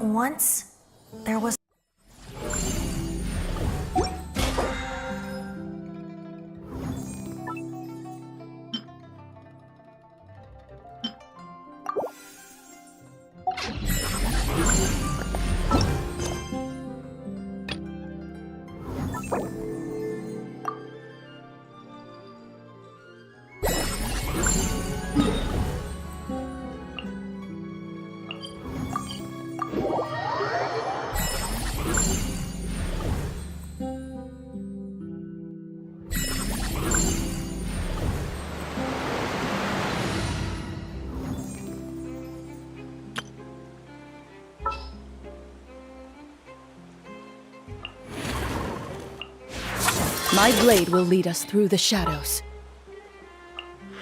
Once, there was... My blade will lead us through the shadows.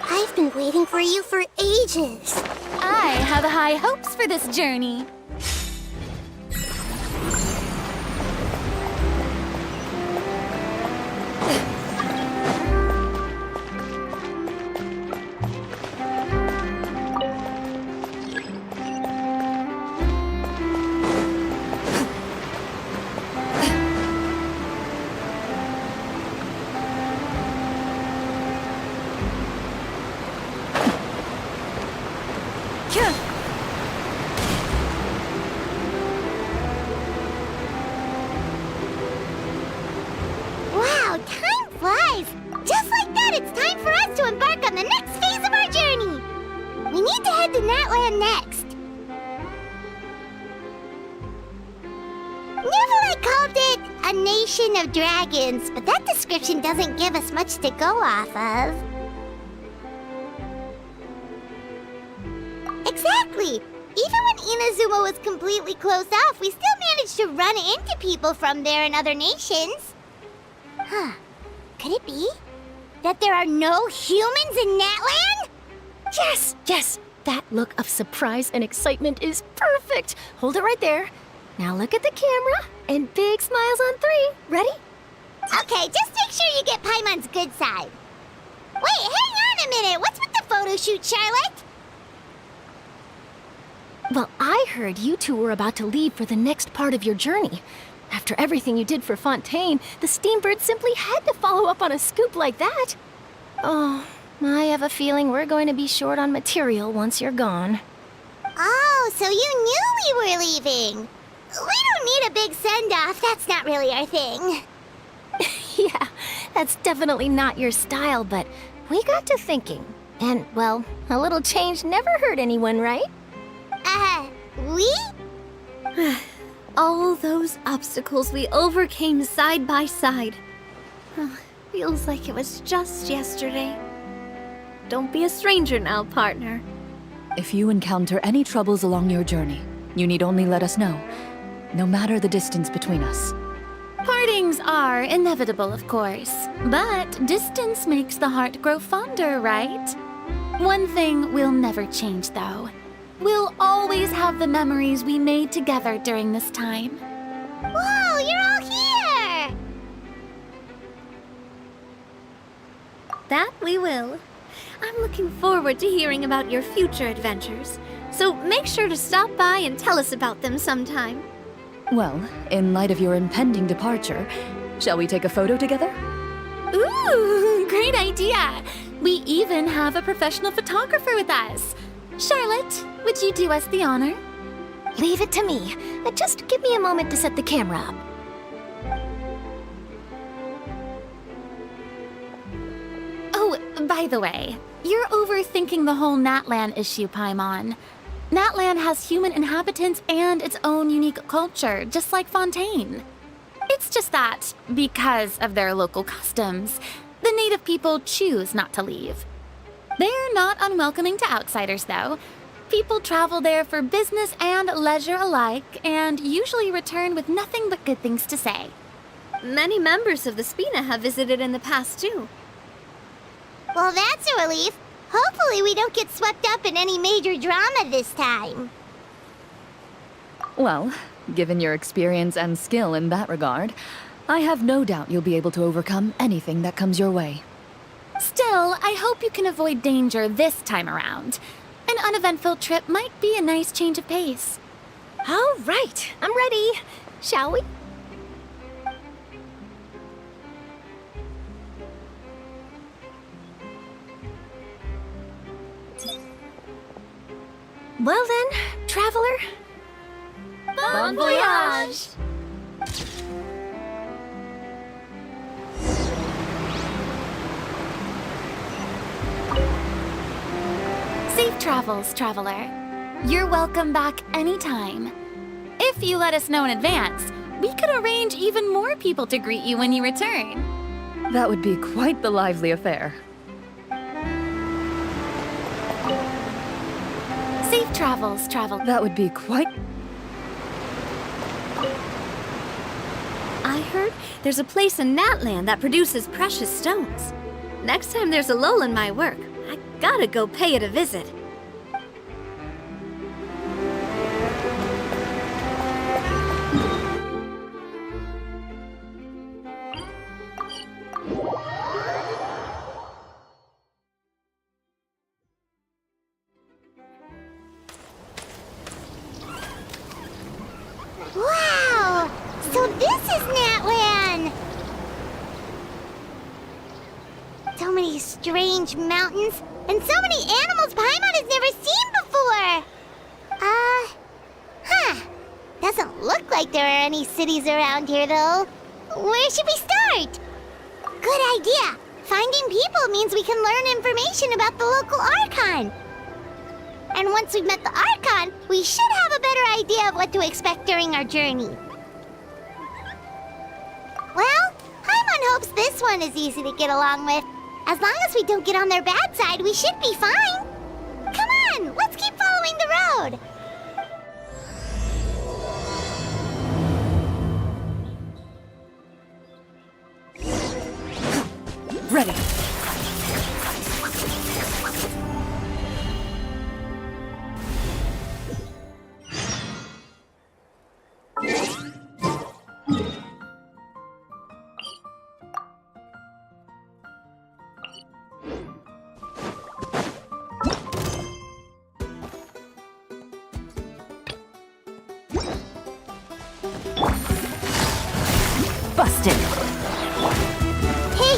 I've been waiting for you for ages. I have high hopes for this journey. Wow, time flies! Just like that, it's time for us to embark on the next phase of our journey! We need to head to Natlan next. Never called it a nation of dragons, but that description doesn't give us much to go off of. Exactly! Even when Inazuma was completely closed off, we still managed to run into people from there in other nations. Huh. Could it be that there are no humans in Natlan? Yes, yes! That look of surprise and excitement is perfect! Hold it right there. Now look at the camera, and big smiles on 3. Ready? Okay, just make sure you get Paimon's good side. Wait, hang on a minute! What's with the photo shoot, Charlotte? Well, I heard you two were about to leave for the next part of your journey. After everything you did for Fontaine, the Steambird simply had to follow up on a scoop like that. Oh, I have a feeling we're going to be short on material once you're gone. Oh, so you knew we were leaving. We don't need a big send-off. That's not really our thing. Yeah, that's definitely not your style, but we got to thinking. And, well, a little change never hurt anyone, right? We? All those obstacles we overcame side by side. Feels like it was just yesterday. Don't be a stranger now, partner. If you encounter any troubles along your journey, you need only let us know, no matter the distance between us. Partings are inevitable, of course, but distance makes the heart grow fonder, right? One thing will never change, though. We'll always have the memories we made together during this time. Whoa, you're all here! That we will. I'm looking forward to hearing about your future adventures, so make sure to stop by and tell us about them sometime. Well, in light of your impending departure, shall we take a photo together? Ooh, great idea! We even have a professional photographer with us. Charlotte, would you do us the honor? Leave it to me. Just give me a moment to set the camera up. Oh, by the way, you're overthinking the whole Natlan issue, Paimon. Natlan has human inhabitants and its own unique culture, just like Fontaine. It's just that, because of their local customs, the native people choose not to leave. They're not unwelcoming to outsiders, though. People travel there for business and leisure alike, and usually return with nothing but good things to say. Many members of the Spina have visited in the past, too. Well, that's a relief. Hopefully we don't get swept up in any major drama this time. Well, given your experience and skill in that regard, I have no doubt you'll be able to overcome anything that comes your way. Still, I hope you can avoid danger this time around. An uneventful trip might be a nice change of pace. All right, I'm ready. Shall we? Well then, traveler. Bon voyage! Safe travels, traveler. You're welcome back anytime. If you let us know in advance, we could arrange even more people to greet you when you return. That would be quite the lively affair. Safe travels, traveler. That would be quite... I heard there's a place in Natlan that produces precious stones. Next time there's a lull in my work, I gotta go pay it a visit. Wow! So this is Natlan! So many strange mountains, and so many animals Paimon has never seen before! like there are any cities around here, though. Where should we start? Good idea. Finding people means we can learn information about the local Archon. And once we've met the Archon, we should have a better idea of what to expect during our journey. Well, Paimon hopes this one is easy to get along with. As long as we don't get on their bad side, we should be fine. Come on, let's keep following the road. Ready. Busted. Hey!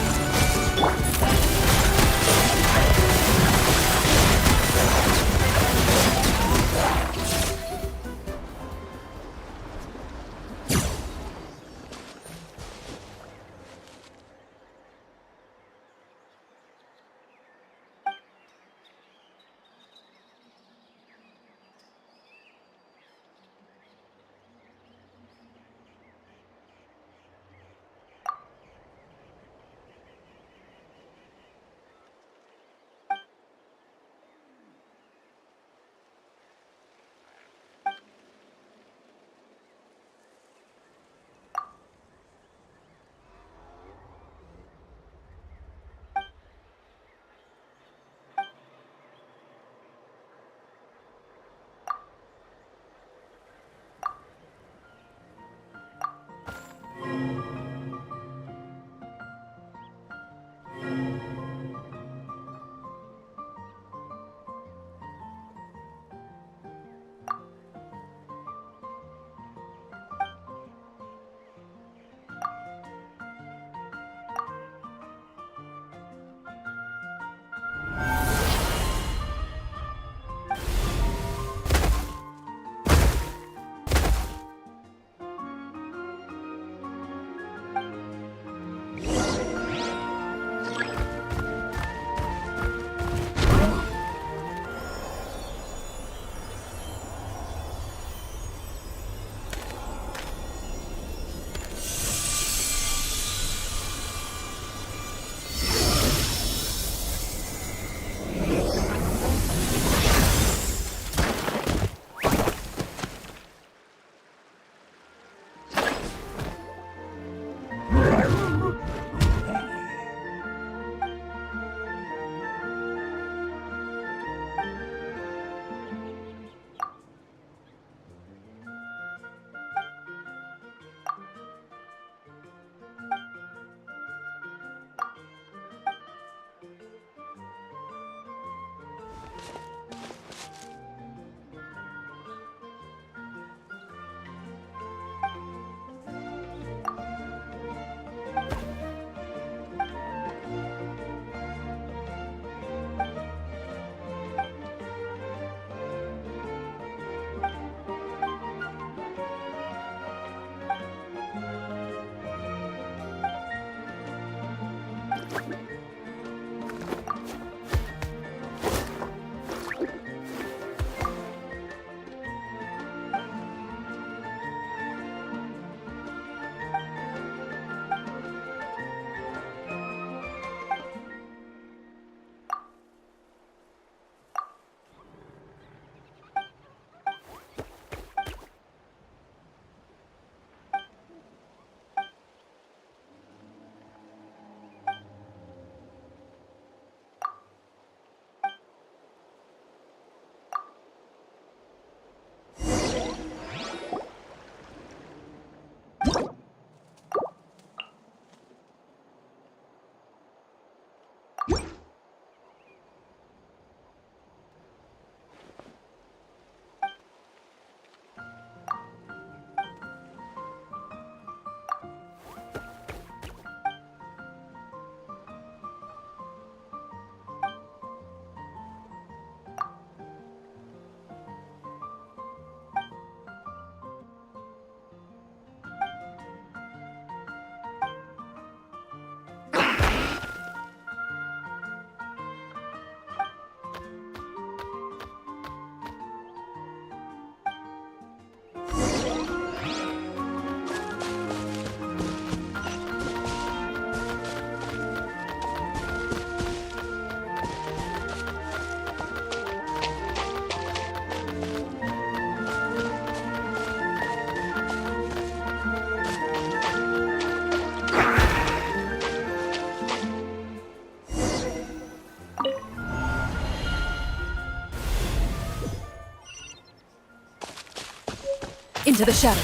Into the shadows.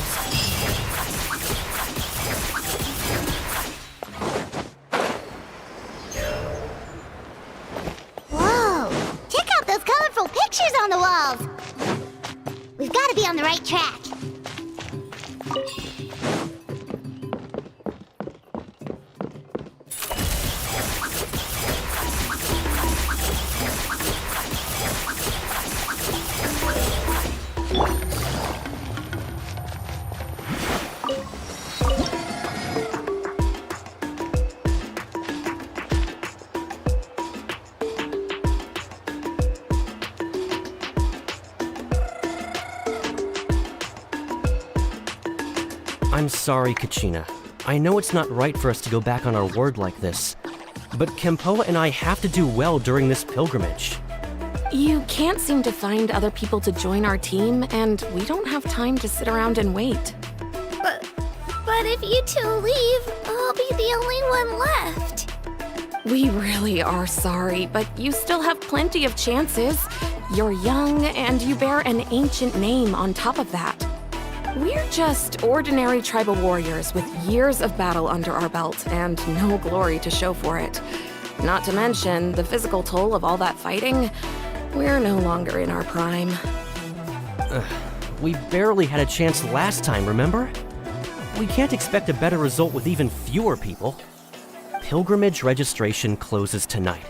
Whoa! Check out those colorful pictures on the walls! We've got to be on the right track. I'm sorry, Kachina. I know it's not right for us to go back on our word like this, but Kempoa and I have to do well during this pilgrimage. You can't seem to find other people to join our team, and we don't have time to sit around and wait. But if you two leave, I'll be the only one left. We really are sorry, but you still have plenty of chances. You're young, and you bear an ancient name on top of that. We're just ordinary tribal warriors with years of battle under our belt and no glory to show for it. Not to mention the physical toll of all that fighting. We're no longer in our prime. We barely had a chance last time, remember? We can't expect a better result with even fewer people. Pilgrimage registration closes tonight.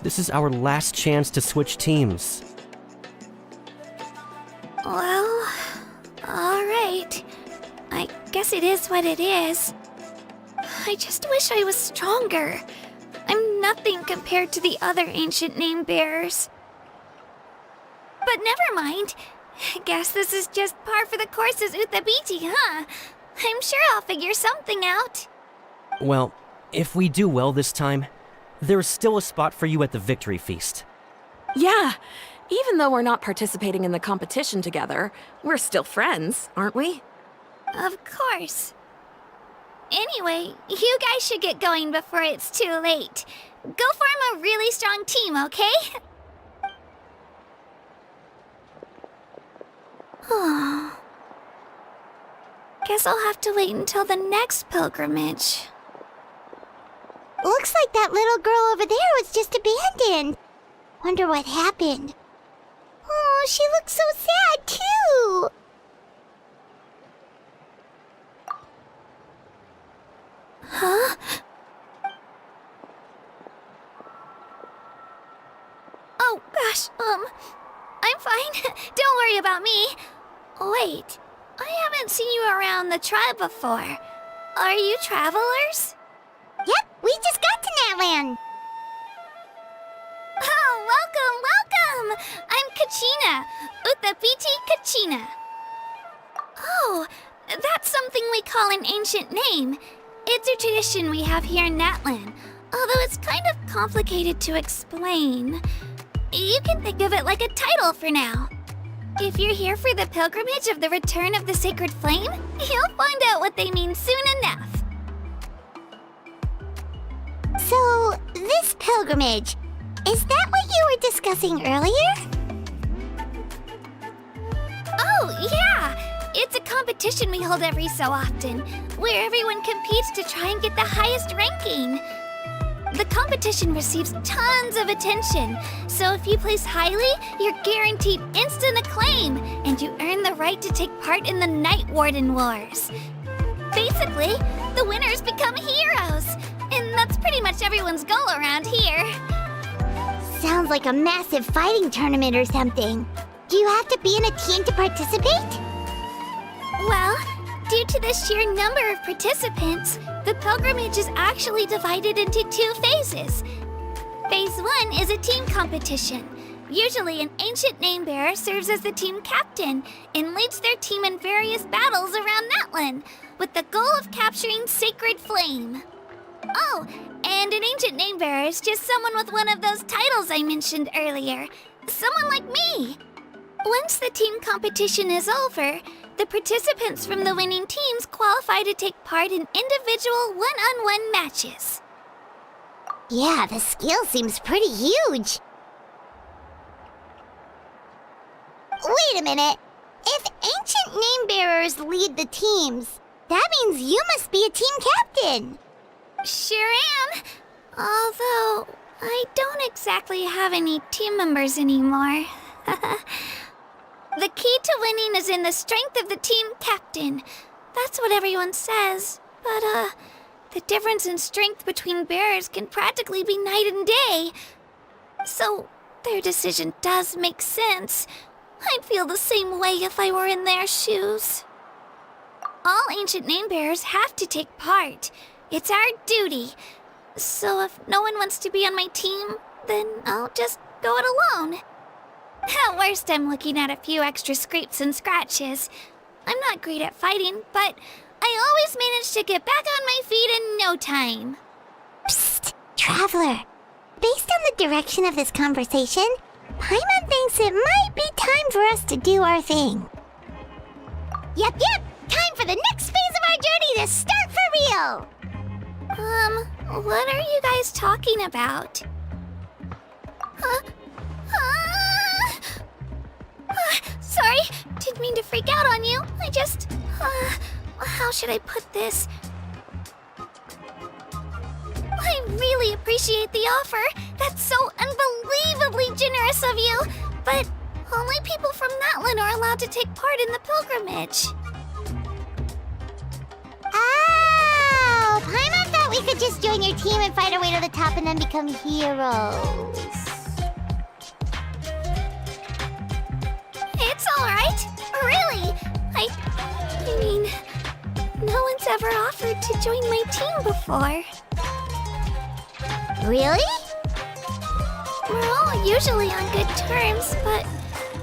This is our last chance to switch teams. Well, alright. I guess it is what it is. I just wish I was stronger. I'm nothing compared to the other ancient name bearers. But never mind. Guess this is just par for the course as Uthabiti, huh? I'm sure I'll figure something out. Well, if we do well this time, there's still a spot for you at the victory feast. Yeah, even though we're not participating in the competition together, we're still friends, aren't we? Of course. Anyway, you guys should get going before it's too late. Go form a really strong team, okay? Guess I'll have to wait until the next pilgrimage. Looks like that little girl over there was just abandoned. Wonder what happened. Oh, she looks so sad, too. Huh? Oh, gosh, I'm fine. Don't worry about me. Wait, I haven't seen you around the tribe before. Are you travelers? Yep, we just got to Natlan. Oh, welcome! I'm Kachina. Uthabiti Kachina. Oh, that's something we call an ancient name. It's a tradition we have here in Natlan, although it's kind of complicated to explain. You can think of it like a title for now. If you're here for the pilgrimage of the return of the sacred flame, you'll find out what they mean soon enough. So, this pilgrimage, is that what you were discussing earlier? Oh, yeah! It's a competition we hold every so often, where everyone competes to try and get the highest ranking. The competition receives tons of attention, so if you place highly, you're guaranteed instant acclaim, and you earn the right to take part in the Night Warden Wars. Basically, the winners become heroes, and that's pretty much everyone's goal around here. Sounds like a massive fighting tournament or something. Do you have to be in a team to participate? Well, due to the sheer number of participants, the pilgrimage is actually divided into 2 phases. Phase 1 is a team competition. Usually an ancient name bearer serves as the team captain and leads their team in various battles around Natlan, with the goal of capturing Sacred Flame. Oh, and an ancient name bearer is just someone with one of those titles I mentioned earlier. Someone like me. Once the team competition is over, the participants from the winning teams qualify to take part in individual one-on-one matches. Yeah, the skill seems pretty huge. Wait a minute. If ancient name bearers lead the teams, that means you must be a team captain. Sure am. Although, I don't exactly have any team members anymore. The key to winning is in the strength of the team captain. That's what everyone says. But, the difference in strength between bearers can practically be night and day. So, their decision does make sense. I'd feel the same way if I were in their shoes. All ancient name bearers have to take part. It's our duty. So if no one wants to be on my team, then I'll just go it alone. At worst, I'm looking at a few extra scrapes and scratches. I'm not great at fighting, but I always manage to get back on my feet in no time. Psst, Traveler. Based on the direction of this conversation, Paimon thinks it might be time for us to do our thing. Yep. Time for the next phase of our journey to start for real. What are you guys talking about? Sorry, didn't mean to freak out on you. I just, how should I put this? I really appreciate the offer. That's so unbelievably generous of you. But only people from Natlan are allowed to take part in the pilgrimage. Oh, Paimon thought we could just join your team and fight our way to the top and then become heroes. It's alright. Really. I mean, no one's ever offered to join my team before. Really? We're all usually on good terms, but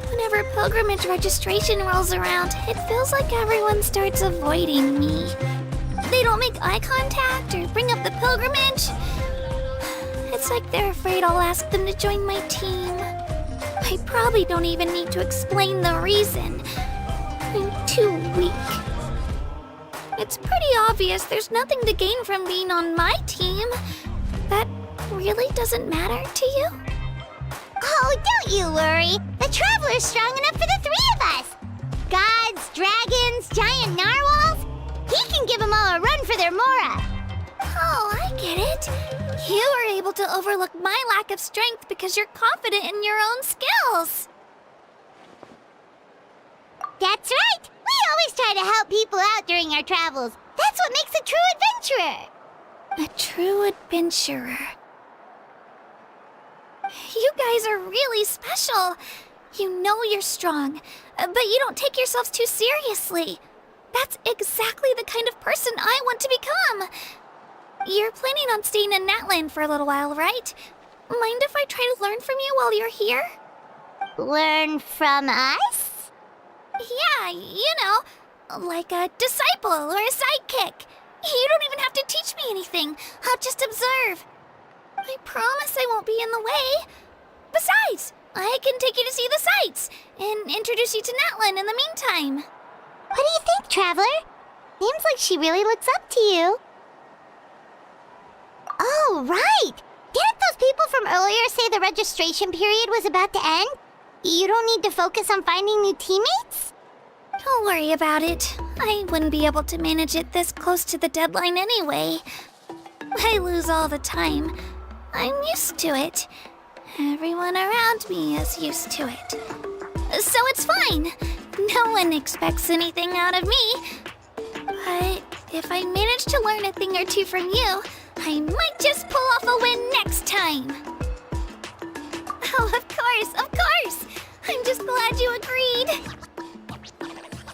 whenever pilgrimage registration rolls around, it feels like everyone starts avoiding me. They don't make eye contact or bring up the pilgrimage. It's like they're afraid I'll ask them to join my team. I probably don't even need to explain the reason. I'm too weak. It's pretty obvious there's nothing to gain from being on my team. That really doesn't matter to you? Oh, don't you worry. The Traveler's strong enough for the three of us. Gods, dragons, giant narwhals. He can give them all a run for their Mora. Oh, I get it. You were able to overlook my lack of strength because you're confident in your own skills. That's right. We always try to help people out during our travels. That's what makes a true adventurer. A true adventurer. You guys are really special. You know you're strong, but you don't take yourselves too seriously. That's exactly the kind of person I want to become. You're planning on staying in Natlan for a little while, right? Mind if I try to learn from you while you're here? Learn from us? Yeah, you know, like a disciple or a sidekick. You don't even have to teach me anything. I'll just observe. I promise I won't be in the way. Besides, I can take you to see the sights and introduce you to Natlan in the meantime. What do you think, Traveler? Seems like she really looks up to you. Oh, right! Didn't those people from earlier say the registration period was about to end? You don't need to focus on finding new teammates? Don't worry about it. I wouldn't be able to manage it this close to the deadline anyway. I lose all the time. I'm used to it. Everyone around me is used to it. So it's fine. No one expects anything out of me. But if I manage to learn a thing or two from you, I might just pull off a win next time. Oh, of course. I'm just glad you agreed.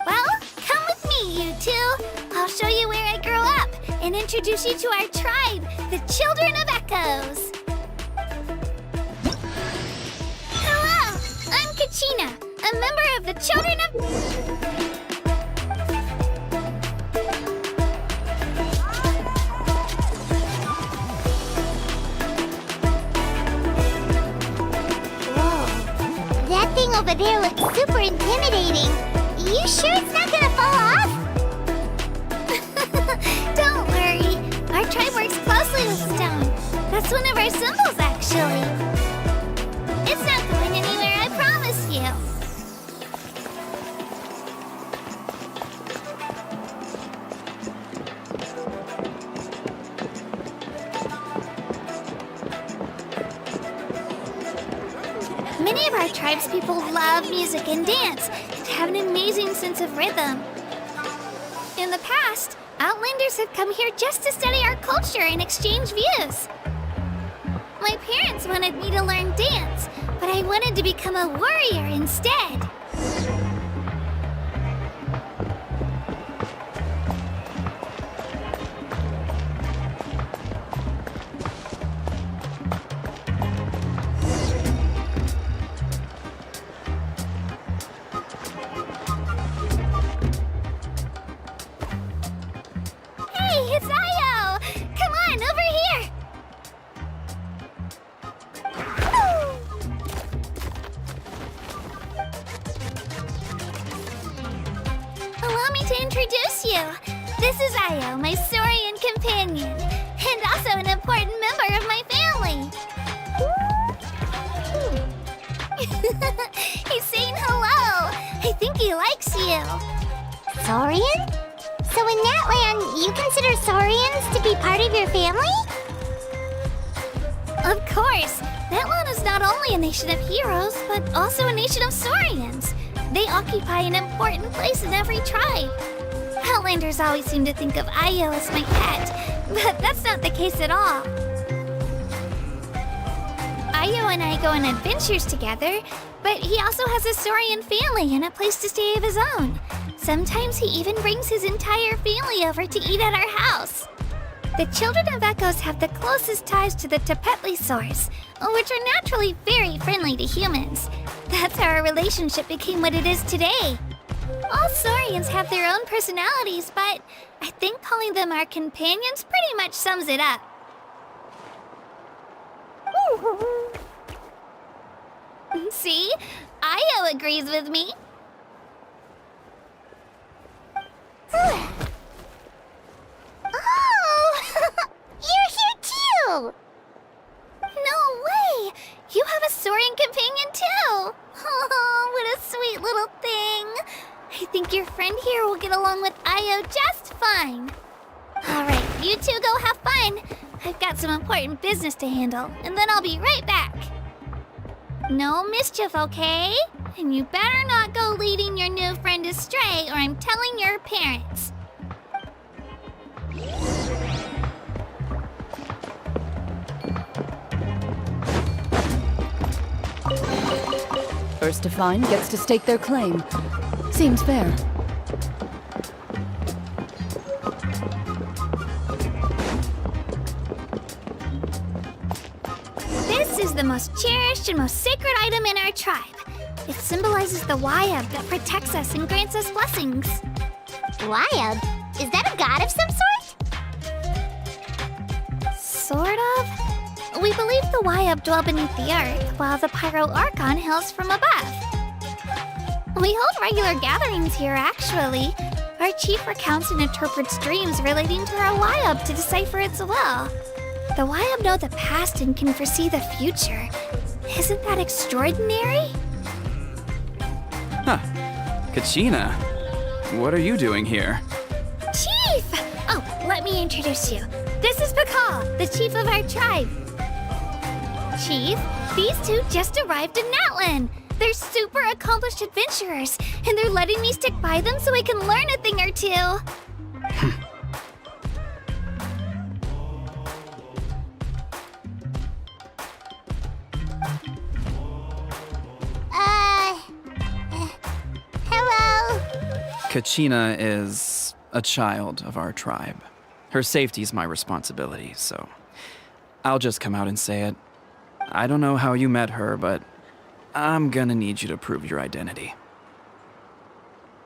Well, come with me, you two. I'll show you where I grew up and introduce you to our tribe, the Children of Echoes. Hello, I'm Kachina, a member of the Children of... That thing over there looks super intimidating. You sure it's not gonna fall off? Don't worry. Our tribe works closely with stone. That's one of our symbols, actually. It's not going anywhere, I promise you. Many of our tribespeople love music and dance and have an amazing sense of rhythm. In the past, Outlanders have come here just to study our culture and exchange views. My parents wanted me to learn dance, but I wanted to become a warrior instead. Hey, it's Ayo! Come on, over here! Allow me to introduce you. This is Ayo, my Saurian companion, and also an important member of my family. He's saying hello. I think he likes you. Saurian? So in Natlan, you consider Saurians to be part of your family? Of course, Natlan is not only a nation of heroes, but also a nation of Saurians. They occupy an important place in every tribe. Outlanders always seem to think of Ayo as my pet, but that's not the case at all. Ayo and I go on adventures together, but he also has a Saurian family and a place to stay of his own. Sometimes he even brings his entire family over to eat at our house. The children of Echoes have the closest ties to the Tepetlisaurs, which are naturally very friendly to humans. That's how our relationship became what it is today. All Saurians have their own personalities, but I think calling them our companions pretty much sums it up. See? Ayo agrees with me. Oh! You're here too! No way! You have a Saurian companion too! Oh, what a sweet little thing! I think your friend here will get along with Ayo just fine. Alright, you two go have fun. I've got some important business to handle, and then I'll be right back. No mischief, okay? And you better not go leading your new friend astray, or I'm telling your parents. First to find gets to stake their claim. Seems fair. This is the most cherished and most sacred item in our tribe. It symbolizes the Wayab that protects us and grants us blessings. Wayab? Is that a god of some sort? Sort of. We believe the Wayab dwell beneath the earth, while the Pyro Archon hails from above. We hold regular gatherings here, actually. Our chief recounts and interprets dreams relating to our Wayab to decipher its will. The Wayab know the past and can foresee the future. Isn't that extraordinary? Huh. Kachina, what are you doing here? Chief! Oh, let me introduce you. This is Pakal, the chief of our tribe. Chief, these two just arrived in Natlan. They're super accomplished adventurers, and they're letting me stick by them so I can learn a thing or two. Hello? Kachina is a child of our tribe. Her safety's my responsibility, so I'll just come out and say it. I don't know how you met her, but I'm gonna need you to prove your identity.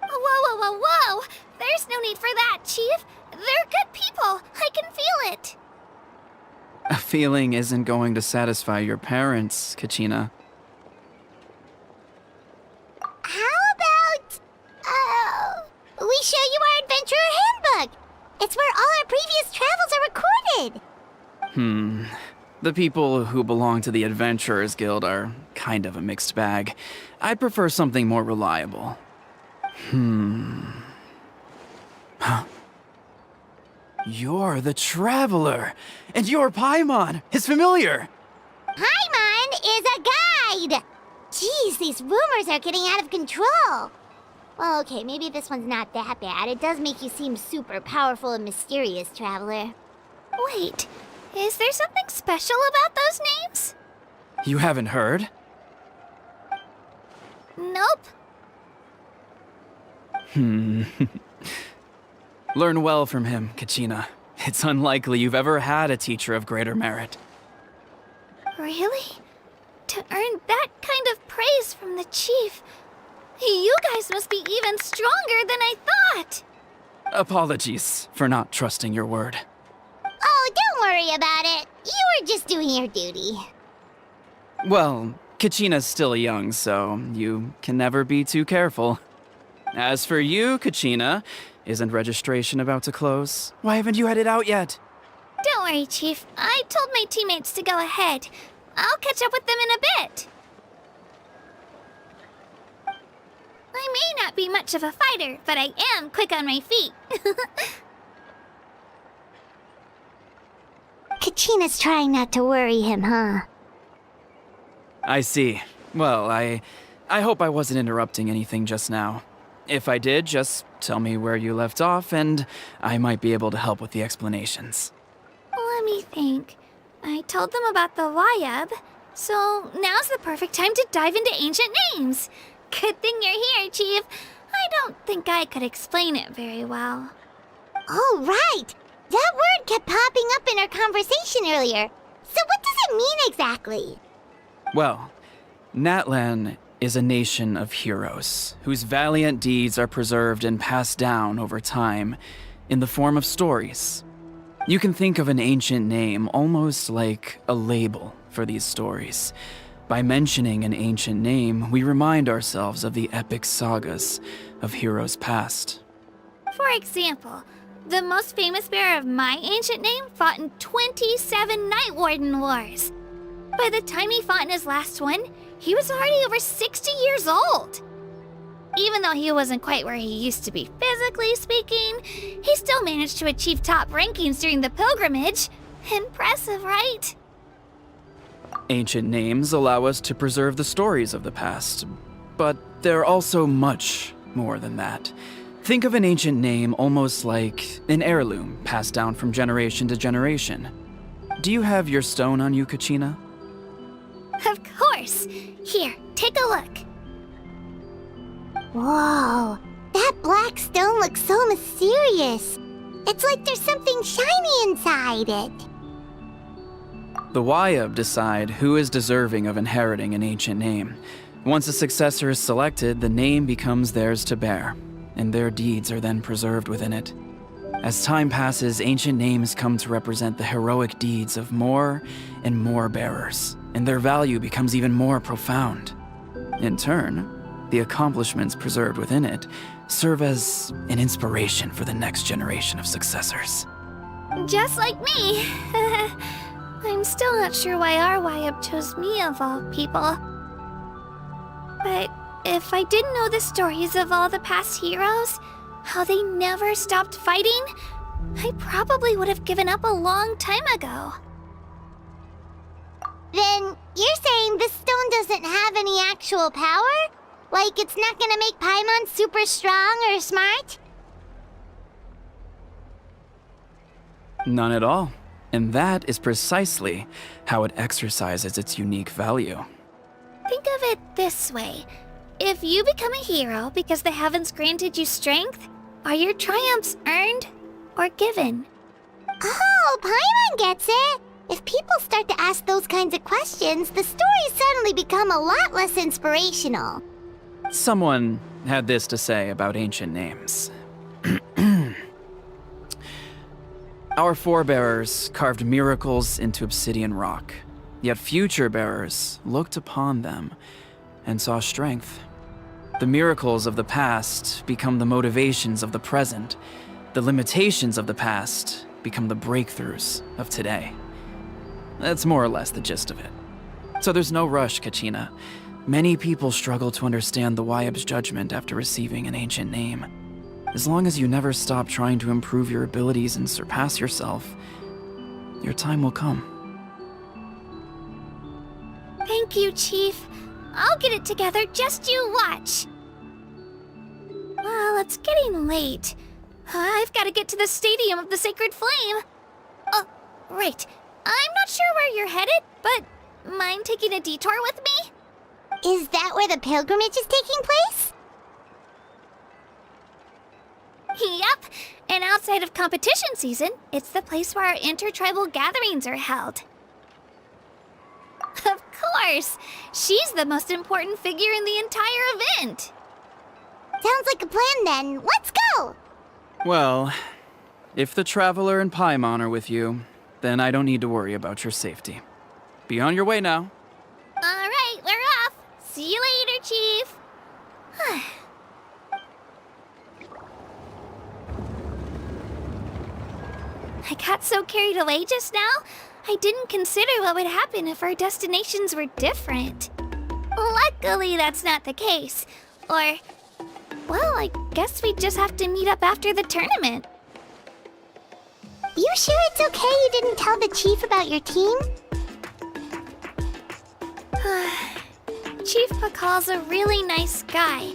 Whoa. There's no need for that, Chief. They're good people. I can feel it. A feeling isn't going to satisfy your parents, Kachina. How about, we show you our adventurer handbook? It's where all our previous travels are recorded. The people who belong to the Adventurers Guild are kind of a mixed bag. I'd prefer something more reliable. Huh. You're the Traveler, and you're Paimon, his familiar. Paimon is a guide! Jeez, these rumors are getting out of control. Well, okay, maybe this one's not that bad. It does make you seem super powerful and mysterious, Traveler. Wait, is there something special about those names? You haven't heard? Nope. Learn well from him, Kachina. It's unlikely you've ever had a teacher of greater merit. Really? To earn that kind of praise from the chief, you guys must be even stronger than I thought. Apologies for not trusting your word. Oh, don't worry about it. You were just doing your duty. Well, Kachina's still young, so you can never be too careful. As for you, Kachina, isn't registration about to close? Why haven't you headed out yet? Don't worry, Chief. I told my teammates to go ahead. I'll catch up with them in a bit. I may not be much of a fighter, but I am quick on my feet. Kachina's trying not to worry him, huh? I see. Well, I hope I wasn't interrupting anything just now. If I did, just tell me where you left off, and I might be able to help with the explanations. Let me think. I told them about the Wayab, so now's the perfect time to dive into ancient names. Good thing you're here, Chief. I don't think I could explain it very well. Oh, right! That word kept popping up in our conversation earlier. So what does it mean exactly? Well, Natlan is a nation of heroes whose valiant deeds are preserved and passed down over time in the form of stories. You can think of an ancient name almost like a label for these stories. By mentioning an ancient name, we remind ourselves of the epic sagas of heroes past. For example, the most famous bearer of my ancient name fought in 27 Night Warden Wars. By the time he fought in his last one, he was already over 60 years old. Even though he wasn't quite where he used to be physically speaking, he still managed to achieve top rankings during the pilgrimage. Impressive, right? Ancient names allow us to preserve the stories of the past, but they're also much more than that. Think of an ancient name almost like an heirloom passed down from generation to generation. Do you have your stone on you, Kachina? Of course. Here, take a look. Whoa, that black stone looks so mysterious. It's like there's something shiny inside it. The Wayab decide who is deserving of inheriting an ancient name. Once a successor is selected, the name becomes theirs to bear, and their deeds are then preserved within it. As time passes, ancient names come to represent the heroic deeds of more and more bearers, and their value becomes even more profound. In turn, the accomplishments preserved within it serve as an inspiration for the next generation of successors. Just like me. I'm still not sure why our Wayab chose me of all people. But if I didn't know the stories of all the past heroes, how they never stopped fighting, I probably would have given up a long time ago. Then you're saying this stone doesn't have any actual power? Like it's not gonna make Paimon super strong or smart? None at all. And that is precisely how it exercises its unique value. Think of it this way. If you become a hero because the heavens granted you strength, are your triumphs earned or given? Oh, Paimon gets it! If people start to ask those kinds of questions, the stories suddenly become a lot less inspirational. Someone had this to say about ancient names. Our forebears carved miracles into obsidian rock, yet future bearers looked upon them and saw strength. The miracles of the past become the motivations of the present. The limitations of the past become the breakthroughs of today. That's more or less the gist of it. So there's no rush, Kachina. Many people struggle to understand the Wayab's judgment after receiving an ancient name. As long as you never stop trying to improve your abilities and surpass yourself, your time will come. Thank you, Chief. I'll get it together, just you watch. Well, it's getting late. I've got to get to the Stadium of the Sacred Flame. Oh, right. I'm not sure where you're headed, but mind taking a detour with me? Is that where the pilgrimage is taking place? Yep, and outside of competition season, it's the place where our intertribal gatherings are held. Of course! She's the most important figure in the entire event! Sounds like a plan then. Let's go! Well, if the Traveler and Paimon are with you, then I don't need to worry about your safety. Be on your way now. Alright, we're off! See you later, Chief! I got so carried away just now, I didn't consider what would happen if our destinations were different. Luckily, that's not the case. Or, well, I guess we just have to meet up after the tournament. You sure it's okay you didn't tell the chief about your team? Chief Pakal's a really nice guy.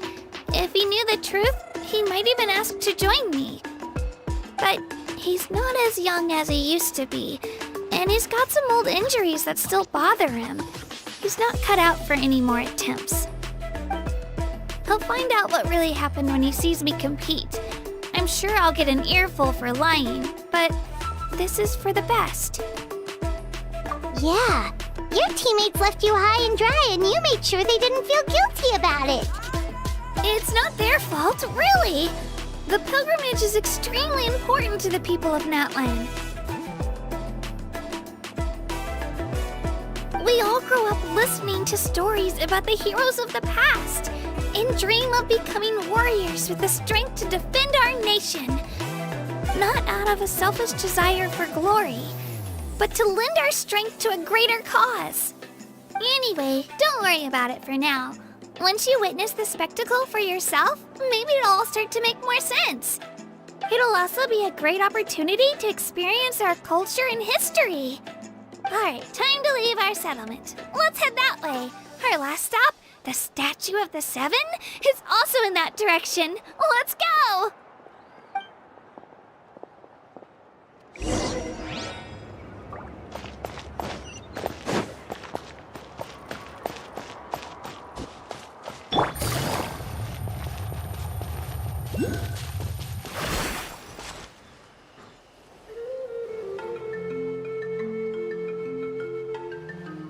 If he knew the truth, he might even ask to join me. But he's not as young as he used to be, and he's got some old injuries that still bother him. He's not cut out for any more attempts. He'll find out what really happened when he sees me compete. I'm sure I'll get an earful for lying, but this is for the best. Yeah, your teammates left you high and dry and you made sure they didn't feel guilty about it. It's not their fault, really. The pilgrimage is extremely important to the people of Natlan. We all grow up listening to stories about the heroes of the past and dream of becoming warriors with the strength to defend our nation. Not out of a selfish desire for glory, but to lend our strength to a greater cause. Anyway, don't worry about it for now. Once you witness the spectacle for yourself, maybe it'll all start to make more sense. It'll also be a great opportunity to experience our culture and history. Alright, time to leave our settlement. Let's head that way. Our last stop, the Statue of the Seven, is also in that direction. Let's go!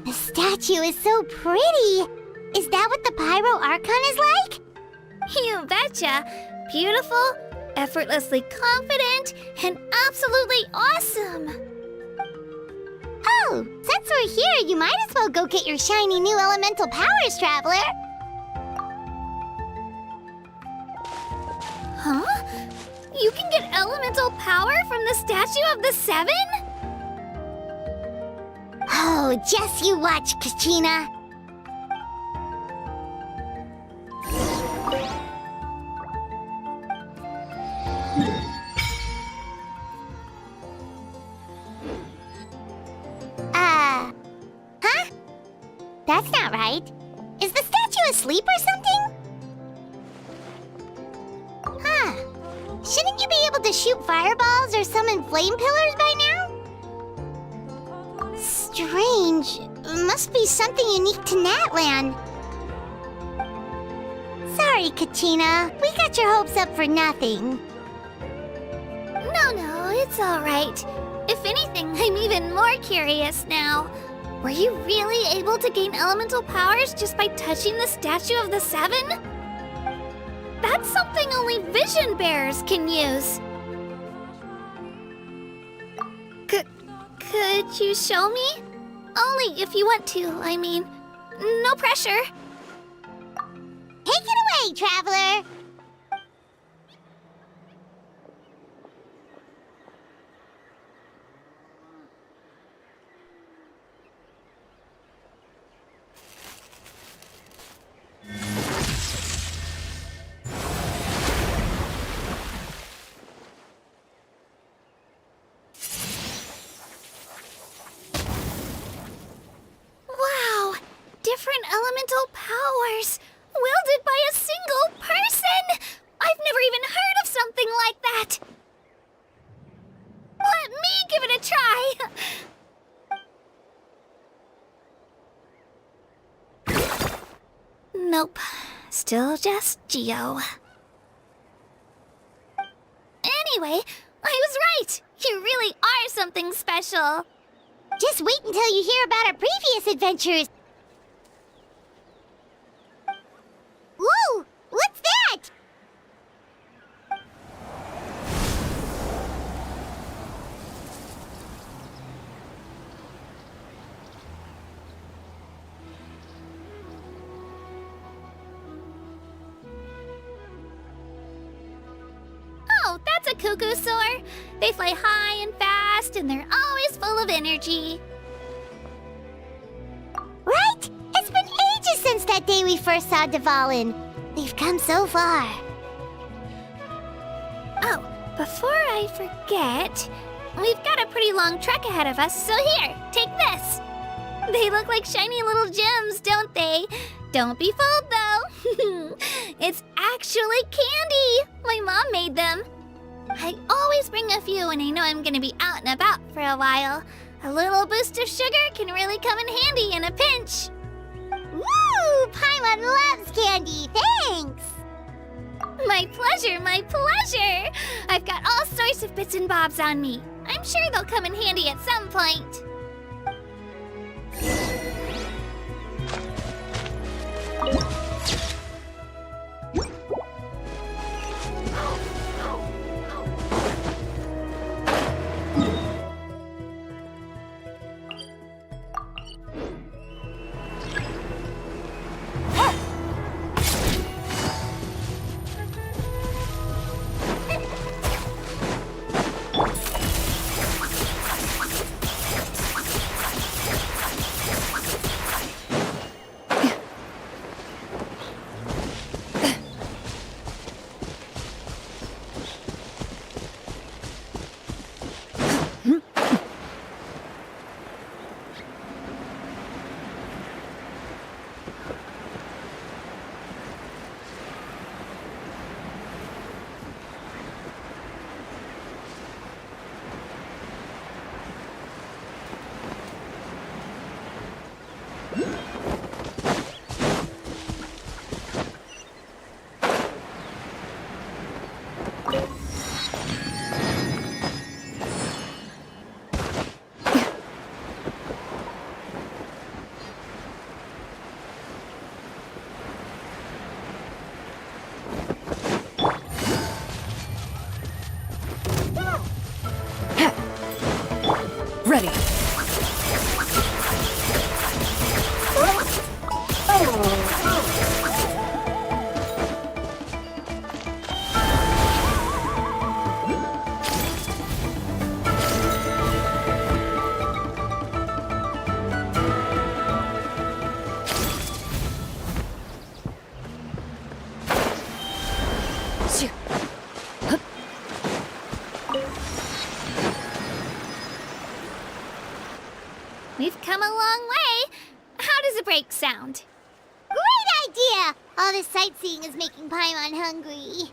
The statue is so pretty. Is that what the Pyro Archon is like? You betcha. Beautiful, effortlessly confident, and absolutely awesome. Oh, since we're here, you might as well go get your shiny new elemental powers, Traveler. Huh? You can get elemental power from the Statue of the Seven? Oh, just you watch, Kachina. Huh? That's not right. Is the statue asleep or something? Huh. Shouldn't you be able to shoot fireballs or summon flame pillars by now? Strange. Must be something unique to Natlan. Sorry, Kachina. We got your hopes up for nothing. No, it's all right. If anything, I'm even more curious now. Were you really able to gain elemental powers just by touching the Statue of the Seven? That's something only vision bearers can use. Could you show me? Only if you want to, I mean. No pressure. Take it away, Traveler! Wow! Different elemental powers, wielded by a single person! I've never even heard of something like that! Let me give it a try! Nope. Still just Geo. Anyway, I was right! You really are something special! Just wait until you hear about our previous adventures. Whoa! What's that? Oh, that's a cuckoo soar. They fly high and fast, and they're always full of energy. Right? It's been ages since that day we first saw Dvalin. We've come so far. Oh, before I forget, we've got a pretty long trek ahead of us, so here, take this. They look like shiny little gems, don't they? Don't be fooled, though. It's actually candy. My mom made them. I always bring a few when I know I'm gonna be out and about for a while. A little boost of sugar can really come in handy in a pinch. Woo! Paimon loves candy. Thanks. My pleasure, my pleasure. I've got all sorts of bits and bobs on me. I'm sure they'll come in handy at some point. Ready. We've come a long way. How does a break sound? Great idea! All this sightseeing is making Paimon hungry.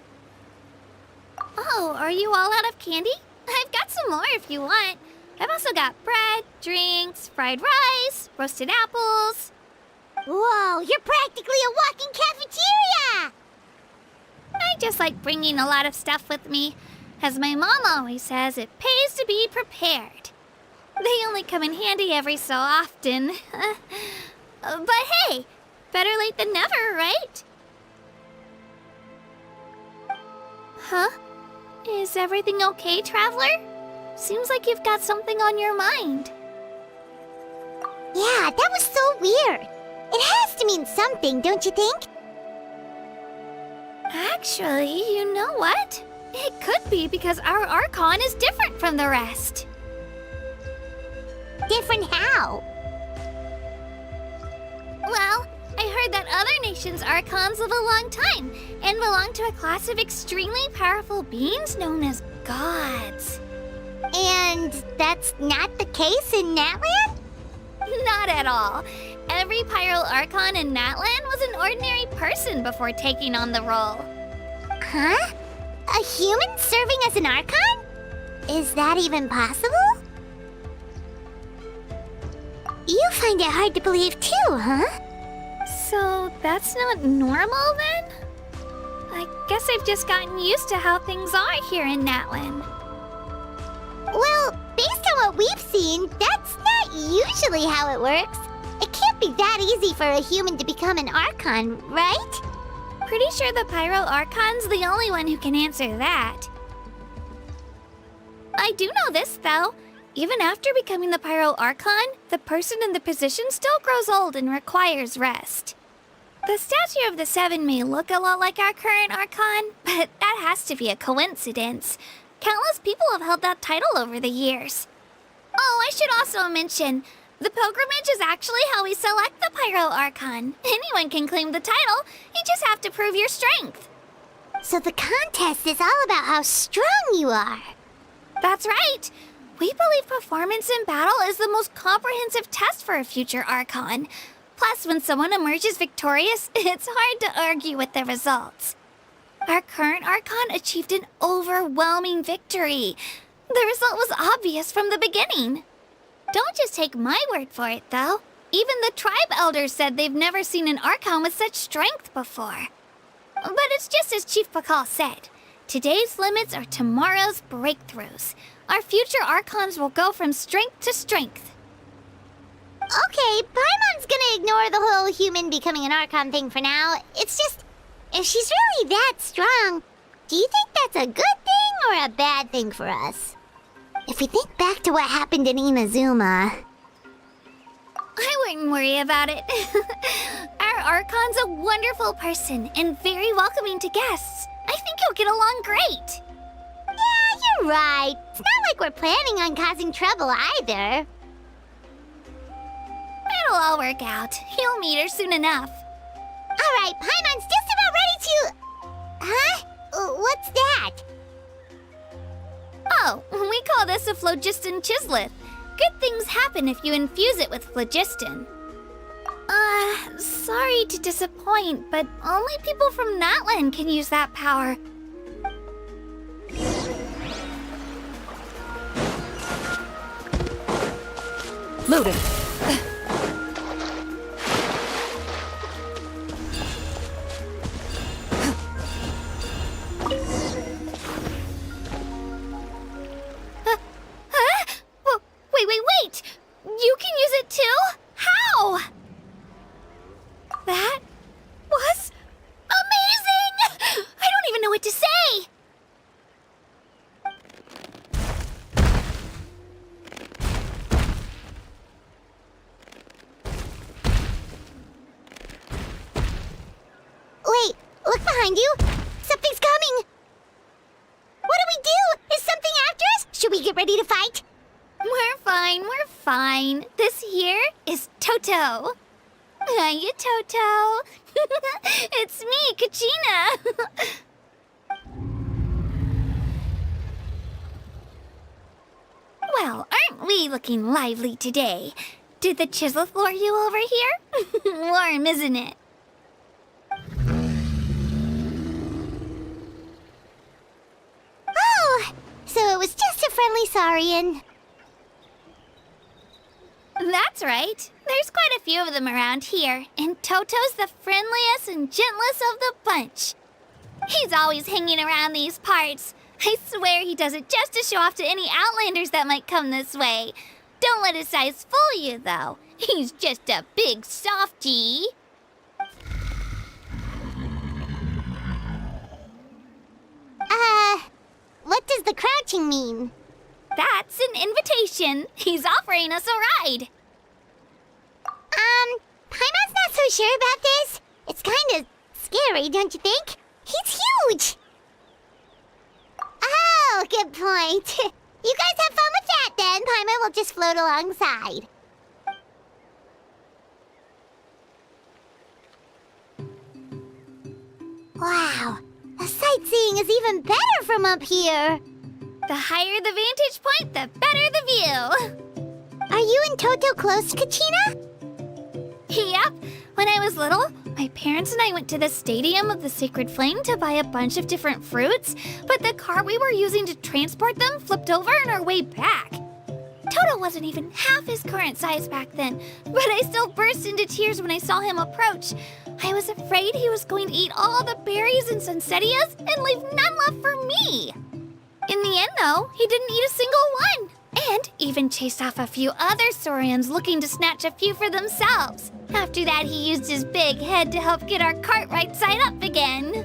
Oh, are you all out of candy? I've got some more if you want. I've also got bread, drinks, fried rice, roasted apples. Whoa, you're practically a walking cafeteria! I just like bringing a lot of stuff with me. As my mom always says, it pays to be prepared. They only come in handy every so often. But hey, better late than never, right? Huh? Is everything okay, Traveler? Seems like you've got something on your mind. Yeah, that was so weird. It has to mean something, don't you think? Actually, you know what? It could be because our Archon is different from the rest. Different how? Well, I heard that other nations' Archons live a long time and belong to a class of extremely powerful beings known as gods. And that's not the case in Natlan? Not at all. every Pyro Archon in Natlan was an ordinary person before taking on the role. Huh? A human serving as an Archon? Is that even possible? You find it hard to believe too, huh? So that's not normal then? I guess I've just gotten used to how things are here in Natlan. Well, based on what we've seen, that's not usually how it works. It can't be that easy for a human to become an Archon, right? Pretty sure the Pyro Archon's the only one who can answer that. I do know this, though. Even after becoming the Pyro Archon, the person in the position still grows old and requires rest. The statue of the Seven may look a lot like our current Archon, but that has to be a coincidence. Countless people have held that title over the years. Oh, I should also mention, the pilgrimage is actually how we select the Pyro Archon. Anyone can claim the title, you just have to prove your strength. So the contest is all about how strong you are. That's right. We believe performance in battle is the most comprehensive test for a future Archon. Plus, when someone emerges victorious, it's hard to argue with the results. Our current Archon achieved an overwhelming victory. The result was obvious from the beginning. Don't just take my word for it, though. Even the tribe elders said they've never seen an Archon with such strength before. But it's just as Chief Pakal said. Today's limits are tomorrow's breakthroughs. Our future Archons will go from strength to strength. Okay, Paimon's gonna ignore the whole human becoming an Archon thing for now. It's just, if she's really that strong, do you think that's a good thing or a bad thing for us? If we think back to what happened in Inazuma... I wouldn't worry about it. Our Archon's a wonderful person and very welcoming to guests. I think you'll get along great. Yeah, you're right. It's not like we're planning on causing trouble either. It'll all work out. You'll meet her soon enough. All right, Paimon's just about ready to... Huh? What's that? Oh, we call this a phlogiston chisleth. Good things happen if you infuse it with phlogiston. Sorry to disappoint, but only people from Natlan can use that power. Loaded. Wait! You can use it too? How? That was amazing! I don't even know what to say! Wait, look behind you! Something's coming! What do we do? Is something after us? Should we get ready to fight? We're fine. This here is Toto. Hiya, Toto. It's me, Kachina. Well, aren't we looking lively today? Did the Chisleth lure you over here? Warm, isn't it? Oh, so it was just a friendly Saurian. That's right. There's quite a few of them around here, and Toto's the friendliest and gentlest of the bunch. He's always hanging around these parts. I swear he does it just to show off to any Outlanders that might come this way. Don't let his size fool you, though. He's just a big softie. What does the crouching mean? That's an invitation. He's offering us a ride. Paimon's not so sure about this. It's kind of scary, don't you think? He's huge! Oh, good point. You guys have fun with that then. Paimon will just float alongside. Wow, the sightseeing is even better from up here. The higher the vantage point, the better the view. Are you and Toto close, Kachina? Yep. When I was little, my parents and I went to the Stadium of the Sacred Flame to buy a bunch of different fruits, but the cart we were using to transport them flipped over on our way back. Toto wasn't even half his current size back then, but I still burst into tears when I saw him approach. I was afraid he was going to eat all the berries and sunsettias and leave none left for me. In the end, though, he didn't eat a single one, and even chased off a few other Saurians looking to snatch a few for themselves. After that, he used his big head to help get our cart right side up again.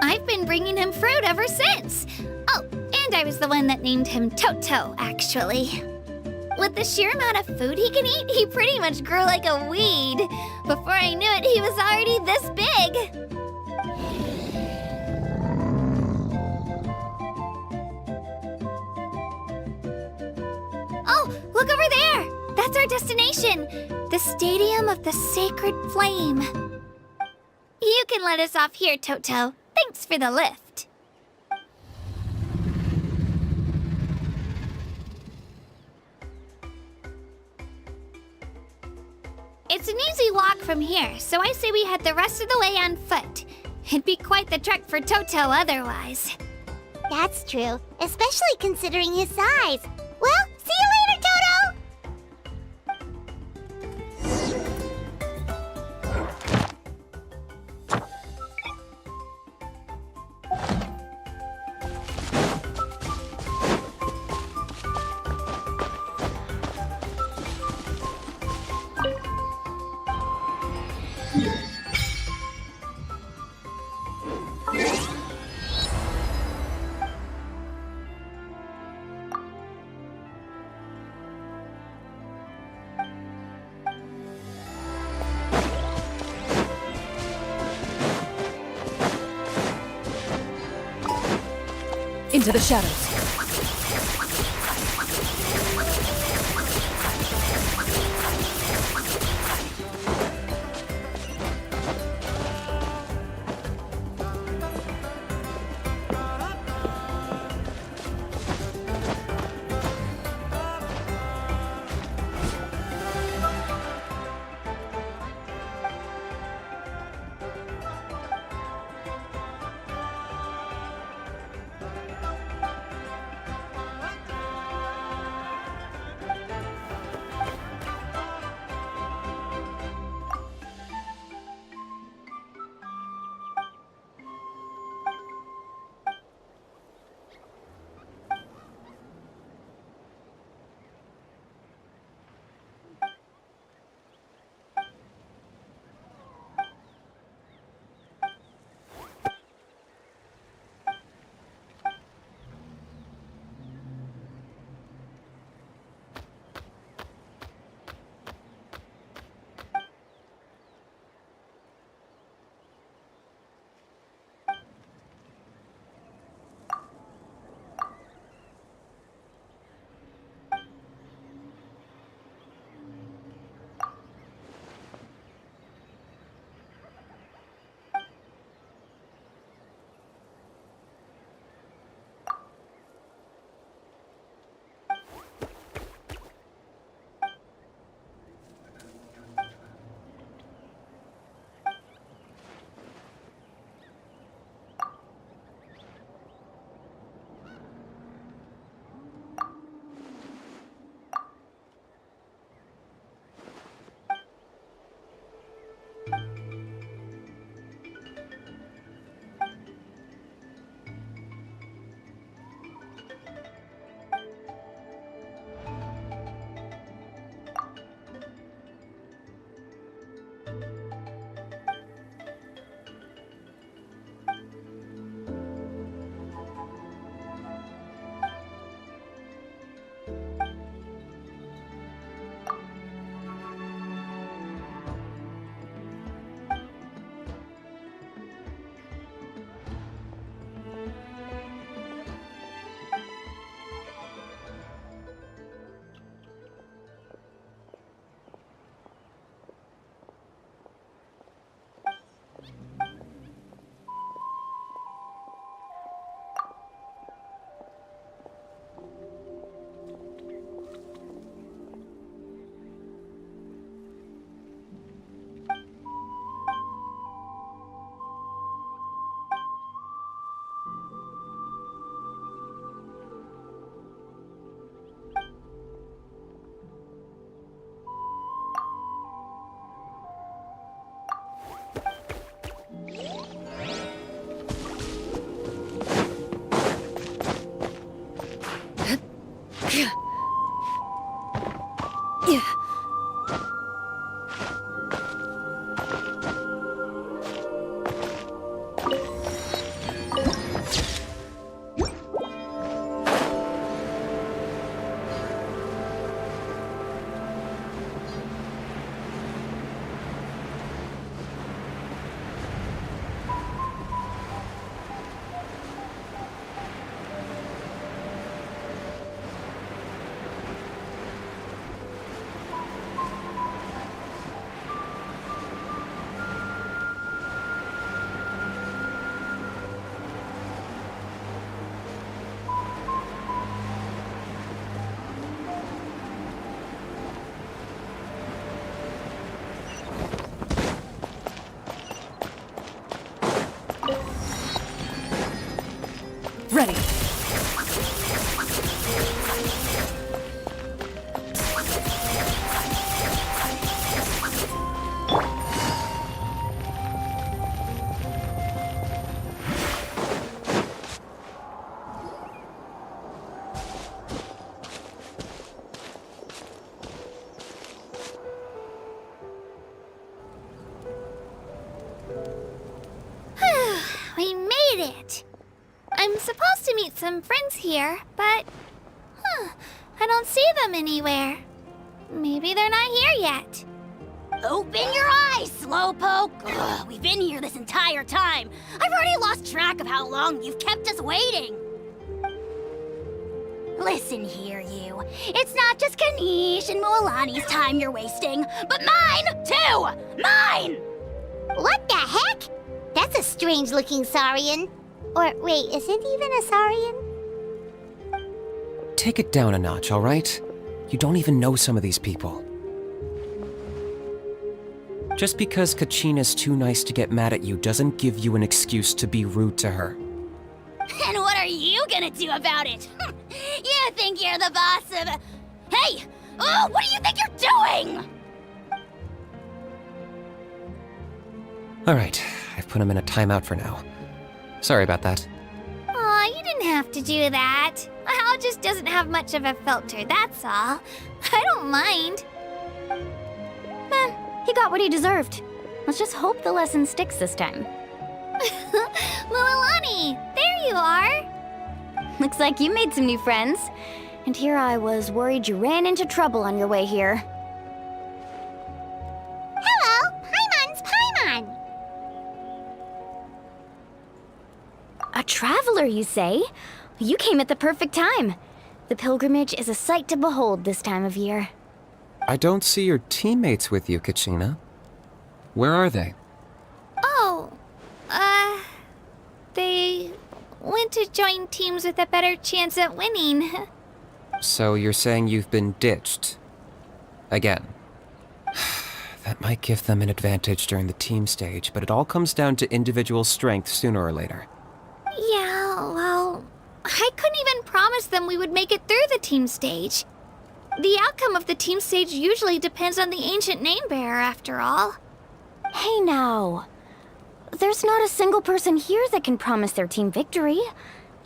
I've been bringing him fruit ever since. Oh, and I was the one that named him Toto, actually. With the sheer amount of food he can eat, he pretty much grew like a weed. Before I knew it, he was already this big. Oh, look over there! That's our destination, the Stadium of the Sacred Flame. You can let us off here, Toto. Thanks for the lift. It's an easy walk from here, so I say we head the rest of the way on foot. It'd be quite the trek for Toto otherwise. That's true, especially considering his size. Well, see you later, Toto! Into the shadows. hated it. I'm supposed to meet some friends here, but... I don't see them anywhere. Maybe they're not here yet. Open your eyes, Slowpoke! Ugh, we've been here this entire time. I've already lost track of how long you've kept us waiting. Listen here, you. It's not just Ganesh and Mualani's time you're wasting, but mine, too! Mine! What the heck? That's a strange-looking Saurian. Or, wait, is it even a Saurian? Take it down a notch, all right? You don't even know some of these people. Just because Kachina's too nice to get mad at you doesn't give you an excuse to be rude to her. And what are you gonna do about it? You think you're the boss of... Hey! Oh, what do you think you're doing? All right, I've put him in a timeout for now. Sorry about that. Aw, you didn't have to do that. Hal just doesn't have much of a filter, that's all. I don't mind. He got what he deserved. Let's just hope the lesson sticks this time. Mualani, there you are. Looks like you made some new friends. And here I was worried you ran into trouble on your way here. Hello, Paimon's Paimon. A traveler, you say? You came at the perfect time. The pilgrimage is a sight to behold this time of year. I don't see your teammates with you, Kachina. Where are they? Oh, they went to join teams with a better chance at winning. So you're saying you've been ditched? Again. That might give them an advantage during the team stage, but it all comes down to individual strength sooner or later. Yeah, well, I couldn't even promise them we would make it through the team stage. The outcome of the team stage usually depends on the ancient name bearer, after all. Hey now. There's not a single person here that can promise their team victory.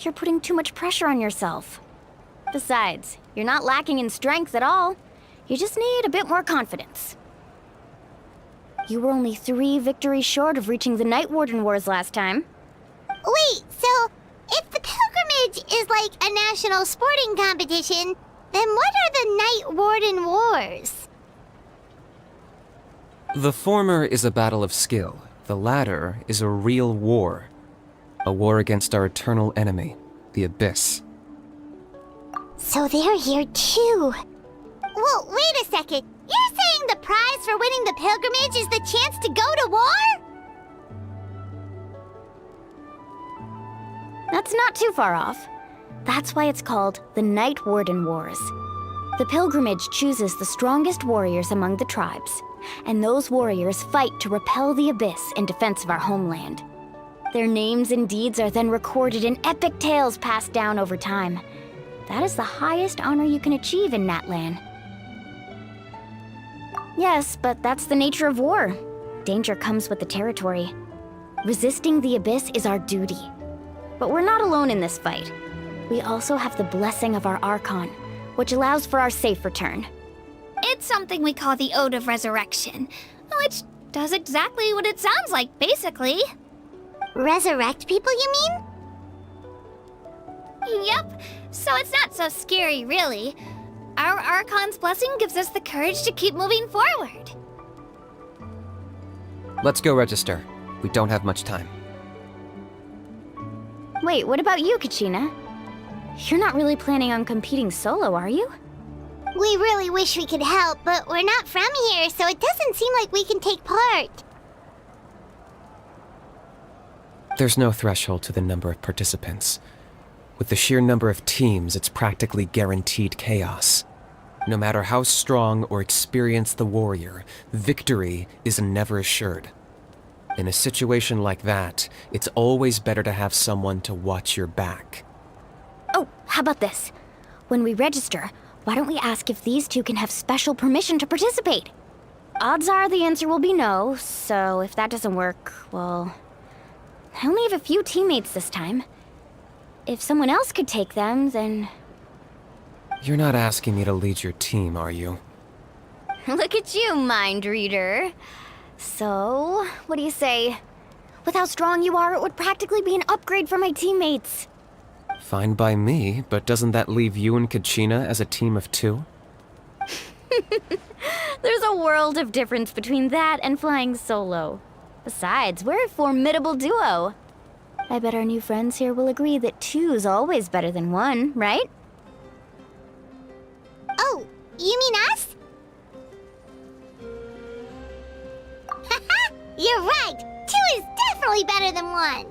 You're putting too much pressure on yourself. Besides, you're not lacking in strength at all. You just need a bit more confidence. You were only 3 victories short of reaching the Night Warden Wars last time. Wait, so if the pilgrimage is like a national sporting competition, then what are the Night Warden Wars? The former is a battle of skill. The latter is a real war. A war against our eternal enemy, the Abyss. So they're here too. Well, wait a second. You're saying the prize for winning the pilgrimage is the chance to go to war? That's not too far off. That's why it's called the Night Warden Wars. The pilgrimage chooses the strongest warriors among the tribes, and those warriors fight to repel the Abyss in defense of our homeland. Their names and deeds are then recorded in epic tales passed down over time. That is the highest honor you can achieve in Natlan. Yes, but that's the nature of war. Danger comes with the territory. Resisting the Abyss is our duty. But we're not alone in this fight. We also have the blessing of our Archon, which allows for our safe return. It's something we call the Ode of Resurrection, which does exactly what it sounds like, basically. Resurrect people, you mean? Yep, so it's not so scary, really. Our Archon's blessing gives us the courage to keep moving forward. Let's go register. We don't have much time. Wait, what about you, Kachina? You're not really planning on competing solo, are you? We really wish we could help, but we're not from here, so it doesn't seem like we can take part. There's no threshold to the number of participants. With the sheer number of teams, it's practically guaranteed chaos. No matter how strong or experienced the warrior, victory is never assured. In a situation like that, it's always better to have someone to watch your back. Oh, how about this? When we register, why don't we ask if these two can have special permission to participate? Odds are the answer will be no, so if that doesn't work, well... I only have a few teammates this time. If someone else could take them, then... You're not asking me to lead your team, are you? Look at you, mind reader. So, what do you say? With how strong you are, it would practically be an upgrade for my teammates. Fine by me, but doesn't that leave you and Kachina as a team of 2? There's a world of difference between that and flying solo. Besides, we're a formidable duo. I bet our new friends here will agree that 2's always better than 1, right? Oh, you mean us? Haha, you're right! 2 is definitely better than 1!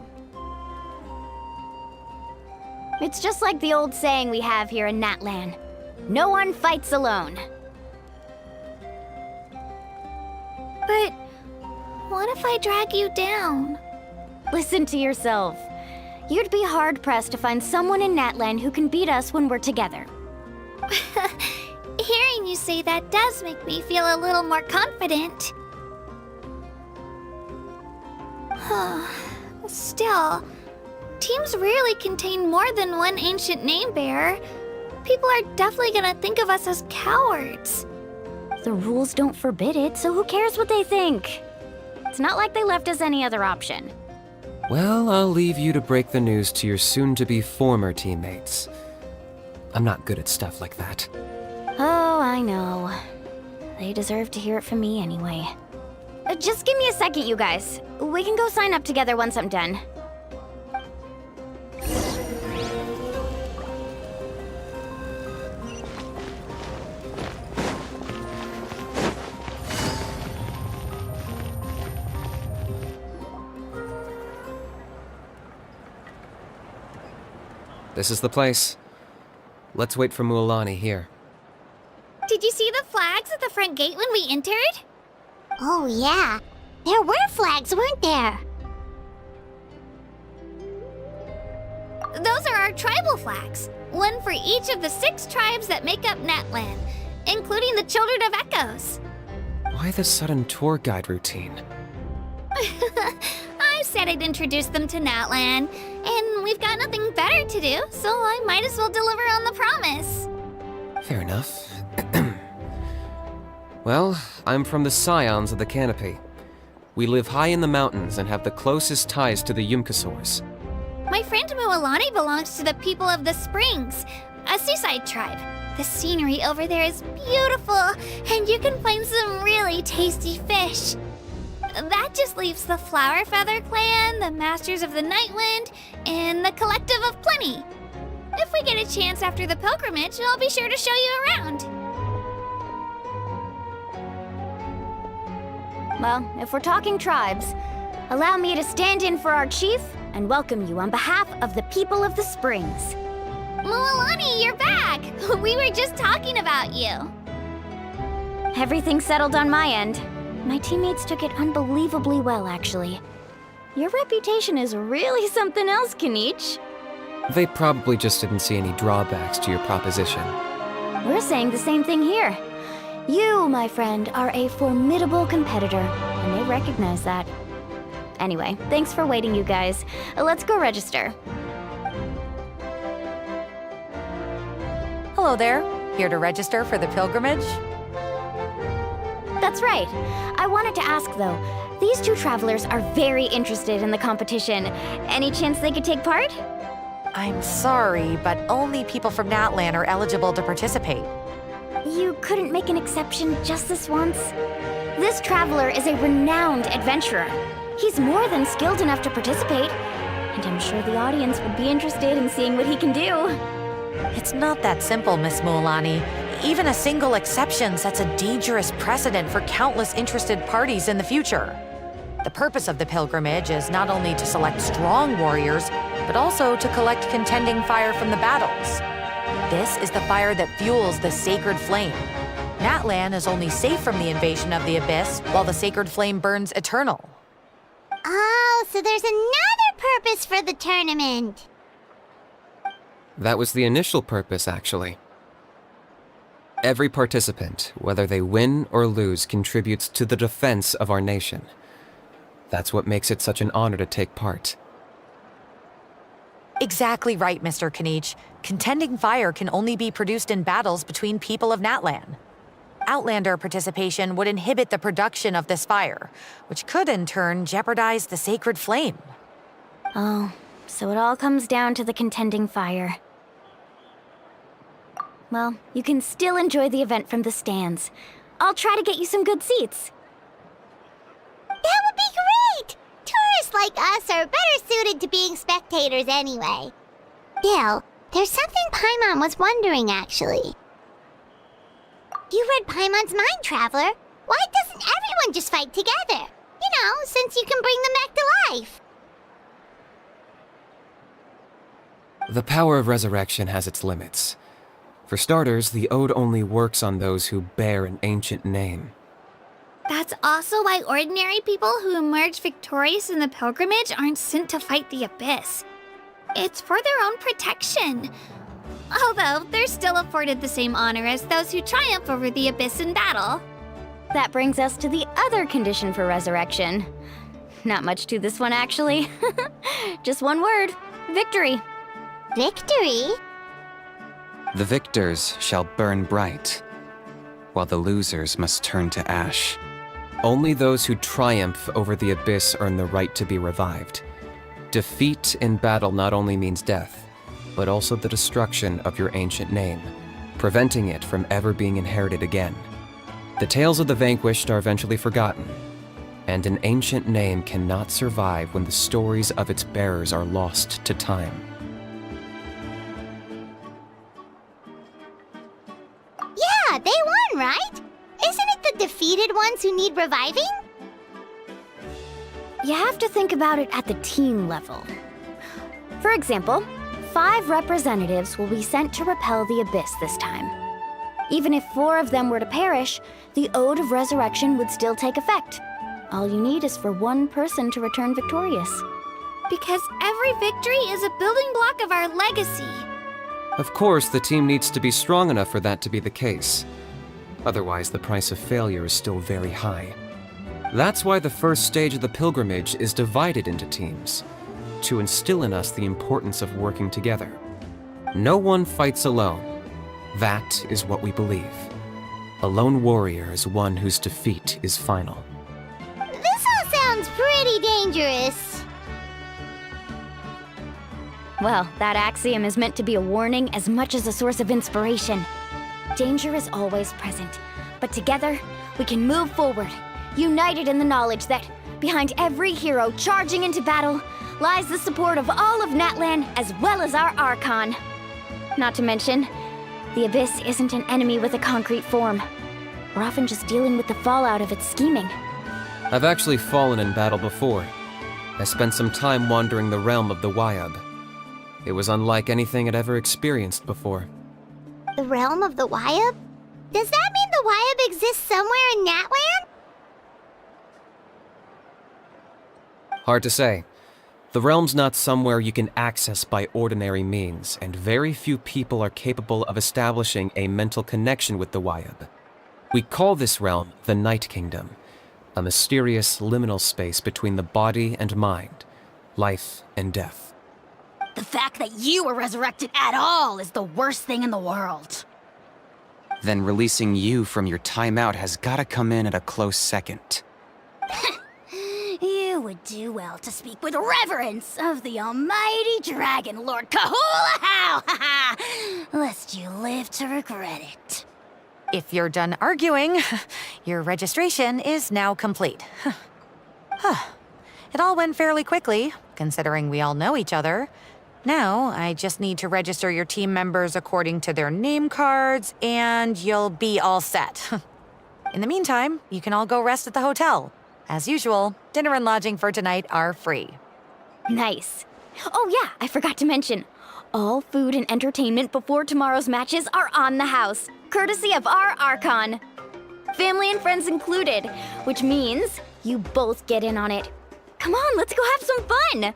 It's just like the old saying we have here in Natlan. No one fights alone. But what if I drag you down? Listen to yourself. You'd be hard-pressed to find someone in Natlan who can beat us when we're together. Hearing you say that does make me feel a little more confident. Still, teams rarely contain more than one ancient name bearer. People are definitely gonna think of us as cowards. The rules don't forbid it, so who cares what they think? It's not like they left us any other option. Well, I'll leave you to break the news to your soon-to-be former teammates. I'm not good at stuff like that. Oh, I know. They deserve to hear it from me anyway. Just give me a second, you guys. We can go sign up together once I'm done. This is the place. Let's wait for Mualani here. Did you see the flags at the front gate when we entered? Oh, yeah. There were flags, weren't there? Those are our tribal flags. One for each of the 6 tribes that make up Natlan, including the Children of Echoes. Why the sudden tour guide routine? I said I'd introduce them to Natlan, and we've got nothing better to do, so I might as well deliver on the promise. Fair enough. Well, I'm from the Scions of the Canopy. We live high in the mountains and have the closest ties to the Yumkasaurs. My friend Mualani belongs to the people of the Springs, a seaside tribe. The scenery over there is beautiful, and you can find some really tasty fish. That just leaves the Flower Feather Clan, the Masters of the Nightwind, and the Collective of Plenty. If we get a chance after the pilgrimage, I'll be sure to show you around. Well, if we're talking tribes, allow me to stand in for our chief and welcome you on behalf of the people of the Springs. Mualani, you're back! We were just talking about you. Everything's settled on my end. My teammates took it unbelievably well, actually. Your reputation is really something else, Kanich. They probably just didn't see any drawbacks to your proposition. We're saying the same thing here. You, my friend, are a formidable competitor, and they recognize that. Anyway, thanks for waiting, you guys. Let's go register. Hello there. Here to register for the pilgrimage? That's right. I wanted to ask, though. These 2 travelers are very interested in the competition. Any chance they could take part? I'm sorry, but only people from Natlan are eligible to participate. You couldn't make an exception just this once? This traveler is a renowned adventurer. He's more than skilled enough to participate, and I'm sure the audience would be interested in seeing what he can do. It's not that simple, Miss Mualani. Even a single exception sets a dangerous precedent for countless interested parties in the future. The purpose of the pilgrimage is not only to select strong warriors, but also to collect contending fire from the battles. This is the fire that fuels the sacred flame. Natlan is only safe from the invasion of the Abyss, while the sacred flame burns eternal. Oh, so there's another purpose for the tournament. That was the initial purpose, actually. Every participant, whether they win or lose, contributes to the defense of our nation. That's what makes it such an honor to take part. Exactly right, Mr. Kanich. Contending fire can only be produced in battles between people of Natlan. Outlander participation would inhibit the production of this fire, which could in turn jeopardize the sacred flame. Oh, so it all comes down to the contending fire. Well, you can still enjoy the event from the stands. I'll try to get you some good seats. That would be great! Tourists like us are better suited to being spectators anyway. Bill, there's something Paimon was wondering, actually. You read Paimon's mind, Traveler. Why doesn't everyone just fight together? You know, since you can bring them back to life. The power of resurrection has its limits. For starters, the ode only works on those who bear an ancient name. That's also why ordinary people who emerge victorious in the pilgrimage aren't sent to fight the Abyss. It's for their own protection. Although, they're still afforded the same honor as those who triumph over the Abyss in battle. That brings us to the other condition for resurrection. Not much to this one, actually. Just one word: victory. Victory? The victors shall burn bright, while the losers must turn to ash. Only those who triumph over the Abyss earn the right to be revived. Defeat in battle not only means death, but also the destruction of your ancient name, preventing it from ever being inherited again. The tales of the vanquished are eventually forgotten, and an ancient name cannot survive when the stories of its bearers are lost to time. Yeah, they won, right? Isn't it the defeated ones who need reviving? You have to think about it at the team level. For example, 5 representatives will be sent to repel the Abyss this time. Even if 4 of them were to perish, the Ode of Resurrection would still take effect. All you need is for 1 person to return victorious. Because every victory is a building block of our legacy. Of course, the team needs to be strong enough for that to be the case. Otherwise, the price of failure is still very high. That's why the first stage of the pilgrimage is divided into teams, to instill in us the importance of working together. No one fights alone. That is what we believe. A lone warrior is one whose defeat is final. This all sounds pretty dangerous. Well, that axiom is meant to be a warning as much as a source of inspiration. Danger is always present, but together we can move forward, united in the knowledge that behind every hero charging into battle lies the support of all of Natlan as well as our Archon. Not to mention, the Abyss isn't an enemy with a concrete form. We're often just dealing with the fallout of its scheming. I've actually fallen in battle before. I spent some time wandering the realm of the Wyab. It was unlike anything I'd ever experienced before. The realm of the Wyab? Does that mean the Wyab exists somewhere in Natlan? Hard to say. The realm's not somewhere you can access by ordinary means, and very few people are capable of establishing a mental connection with the Wyab. We call this realm the Night Kingdom, a mysterious liminal space between the body and mind, life and death. The fact that you were resurrected at all is the worst thing in the world. Then releasing you from your timeout has gotta come in at a close second. You would do well to speak with reverence of the almighty Dragon Lord Kahula-How, lest you live to regret it. If you're done arguing, your registration is now complete. It all went fairly quickly, considering we all know each other. Now, I just need to register your team members according to their name cards, and you'll be all set. In the meantime, you can all go rest at the hotel. As usual, dinner and lodging for tonight are free. Nice. Oh yeah, I forgot to mention. All food and entertainment before tomorrow's matches are on the house, courtesy of our Archon. Family and friends included, which means you both get in on it. Come on, let's go have some fun!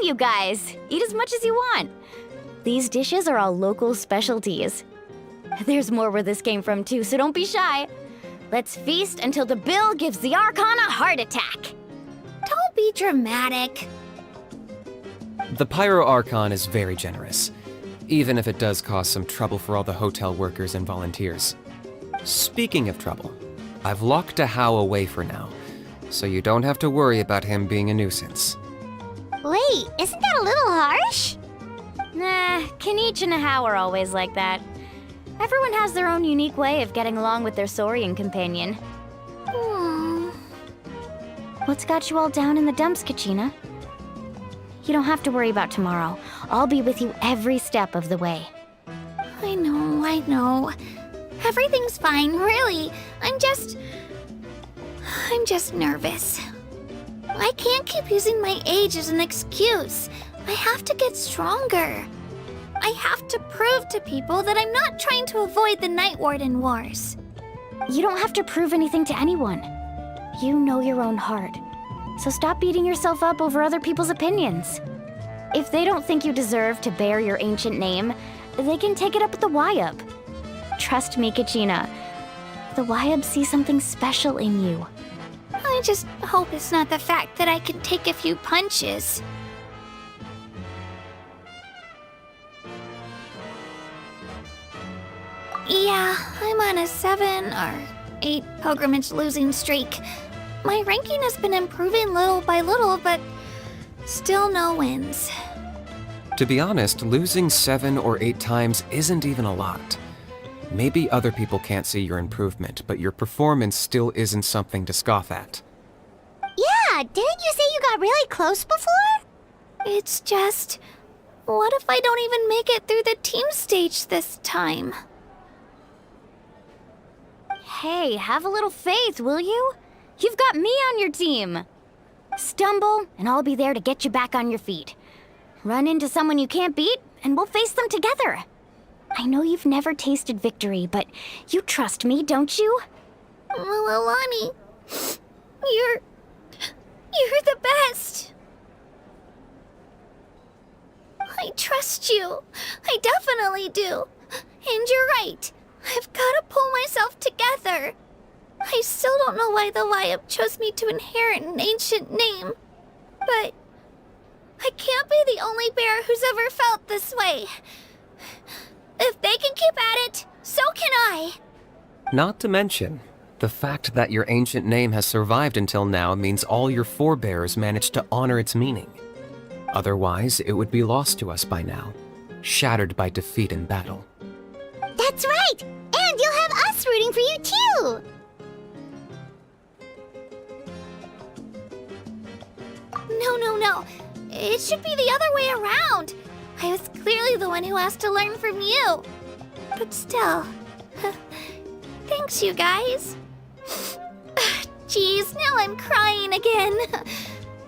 you guys. Eat as much as you want. These dishes are all local specialties. There's more where this came from too, so don't be shy. Let's feast until the bill gives the Archon a heart attack. Don't be dramatic. The Pyro Archon is very generous, even if it does cause some trouble for all the hotel workers and volunteers. Speaking of trouble, I've locked a How away for now, so you don't have to worry about him being a nuisance. Wait, isn't that a little harsh? Nah, Kanich and Ahau are always like that. Everyone has their own unique way of getting along with their Saurian companion. What's got you all down in the dumps, Kachina? You don't have to worry about tomorrow. I'll be with you every step of the way. I know. Everything's fine, really. I'm just nervous. I can't keep using my age as an excuse. I have to get stronger. I have to prove to people that I'm not trying to avoid the Night Warden Wars. You don't have to prove anything to anyone. You know your own heart. So stop beating yourself up over other people's opinions. If they don't think you deserve to bear your ancient name, they can take it up with the Wyub. Trust me, Kachina. The Wyub see something special in you. I just hope it's not the fact that I can take a few punches. Yeah, I'm on a 7 or 8 pilgrimage losing streak. My ranking has been improving little by little, but still no wins. To be honest, losing 7 or 8 times isn't even a lot. Maybe other people can't see your improvement, but your performance still isn't something to scoff at. Yeah, didn't you say you got really close before? It's just, what if I don't even make it through the team stage this time? Hey, have a little faith, will you? You've got me on your team. Stumble, and I'll be there to get you back on your feet. Run into someone you can't beat, and we'll face them together. I know you've never tasted victory, but you trust me, don't you? Mualani, you're the best. I trust you. I definitely do. And you're right. I've got to pull myself together. I still don't know why the Wyub chose me to inherit an ancient name. But I can't be the only bear who's ever felt this way. If they can keep at it, so can I. Not to mention, the fact that your ancient name has survived until now means all your forebears managed to honor its meaning. Otherwise, it would be lost to us by now, shattered by defeat in battle. That's right! And you'll have us rooting for you too! No. It should be the other way around. I was clearly the one who asked to learn from you. But still, thanks you guys. Geez, now I'm crying again.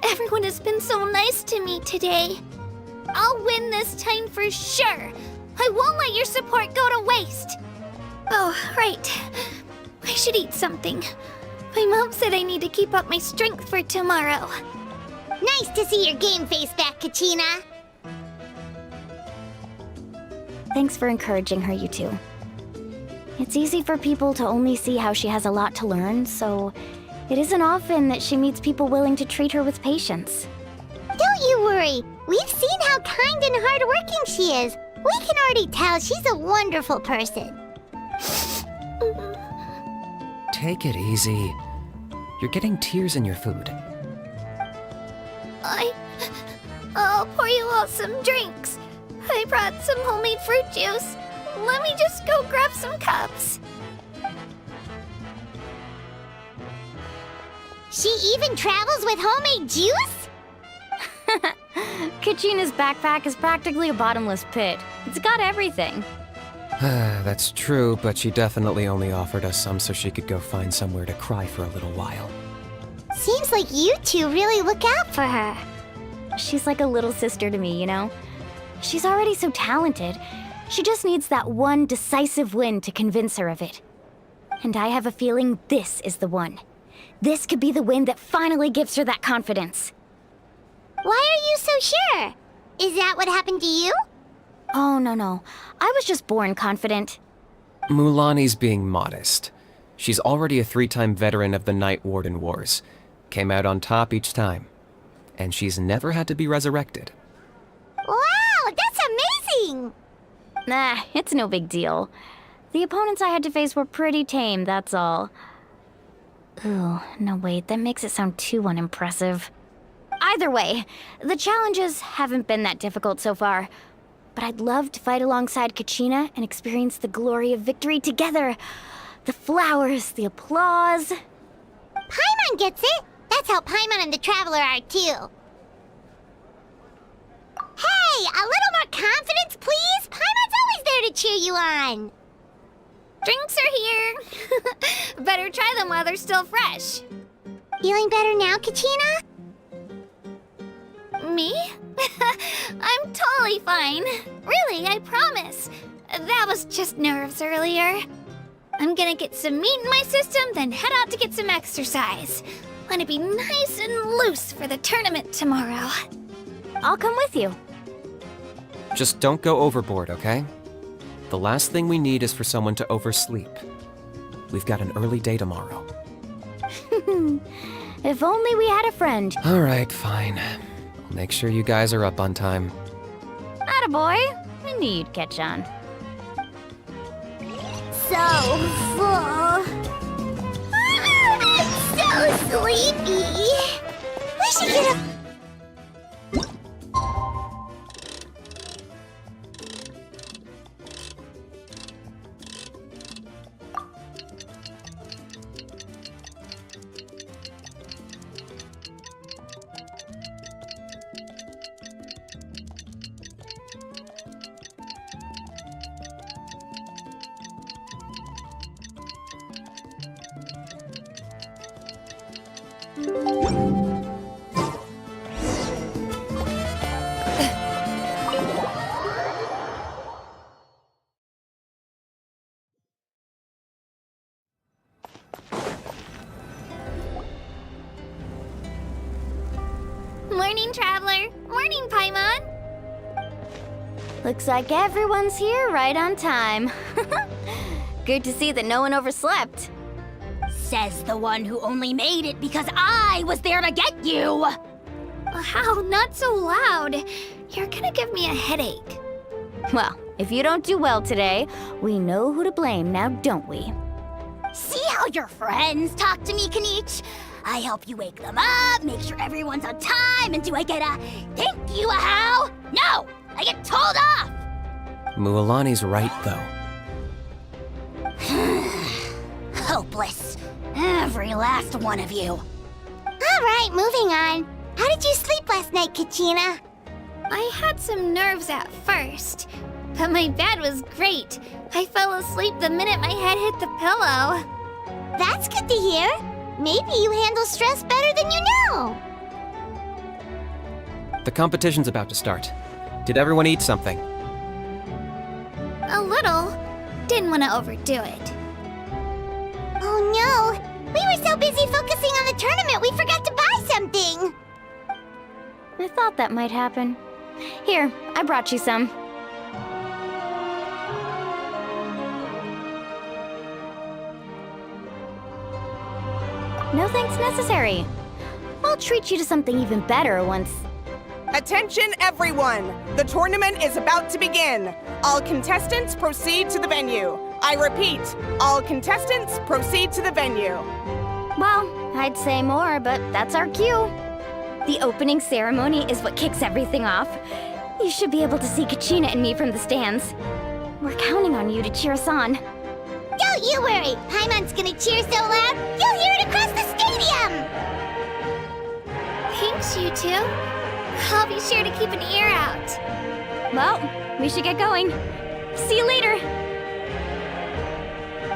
Everyone has been so nice to me today. I'll win this time for sure. I won't let your support go to waste. Oh, right. I should eat something. My mom said I need to keep up my strength for tomorrow. Nice to see your game face back, Kachina. Thanks for encouraging her, you two. It's easy for people to only see how she has a lot to learn, so it isn't often that she meets people willing to treat her with patience. Don't you worry. We've seen how kind and hardworking she is. We can already tell she's a wonderful person. Take it easy. You're getting tears in your food. I'll pour you all some drinks. I brought some homemade fruit juice. Let me just go grab some cups. She even travels with homemade juice? Kachina's backpack is practically a bottomless pit. It's got everything. That's true, but she definitely only offered us some so she could go find somewhere to cry for a little while. Seems like you two really look out for her. She's like a little sister to me, you know? She's already so talented. She just needs that one decisive win to convince her of it. And I have a feeling this is the one. This could be the win that finally gives her that confidence. Why are you so sure? Is that what happened to you? Oh, no. I was just born confident. Mualani's being modest. She's already a 3-time veteran of the Night Warden Wars. Came out on top each time. And she's never had to be resurrected. Wow, that's amazing! Nah, it's no big deal. The opponents I had to face were pretty tame, that's all. Ooh, no wait, that makes it sound too unimpressive. Either way, the challenges haven't been that difficult so far. But I'd love to fight alongside Kachina and experience the glory of victory together. The flowers, the applause. Paimon gets it! That's how Paimon and the Traveler are too. Hey, a little more confidence, please! Paimon's always there to cheer you on! Drinks are here. Better try them while they're still fresh. Feeling better now, Kachina? Me? I'm totally fine. Really, I promise. That was just nerves earlier. I'm gonna get some meat in my system, then head out to get some exercise. Want to be nice and loose for the tournament tomorrow. I'll come with you. Just don't go overboard, okay? The last thing we need is for someone to oversleep. We've got an early day tomorrow. If only we had a friend. All right, fine. I'll make sure you guys are up on time. Attaboy. I knew you'd catch on. So full. I'm so sleepy. We should get up. Morning, Traveler. Morning, Paimon. Looks like everyone's here right on time. Good to see that no one overslept. Says the one who only made it because I was there to get you! How? Not so loud. You're gonna give me a headache. Well, if you don't do well today, we know who to blame now, don't we? See how your friends talk to me, Kanich? I help you wake them up, make sure everyone's on time, and do I get a thank you, how? No! I get told off! Mualani's right, though. Hopeless. Every last one of you. Alright, moving on. How did you sleep last night, Kachina? I had some nerves at first, but my bed was great. I fell asleep the minute my head hit the pillow. That's good to hear. Maybe you handle stress better than you know. The competition's about to start. Did everyone eat something? A little. Didn't want to overdo it. Oh no! We were so busy focusing on the tournament we forgot to buy something! I thought that might happen. Here, I brought you some. No thanks necessary. I'll treat you to something even better once... Attention everyone! The tournament is about to begin. All contestants proceed to the venue. I repeat, all contestants proceed to the venue. Well, I'd say more, but that's our cue. The opening ceremony is what kicks everything off. You should be able to see Kachina and me from the stands. We're counting on you to cheer us on. Don't you worry! Paimon's gonna cheer so loud, you'll hear it across the stadium! Thanks, you two. I'll be sure to keep an ear out. Well, we should get going. See you later!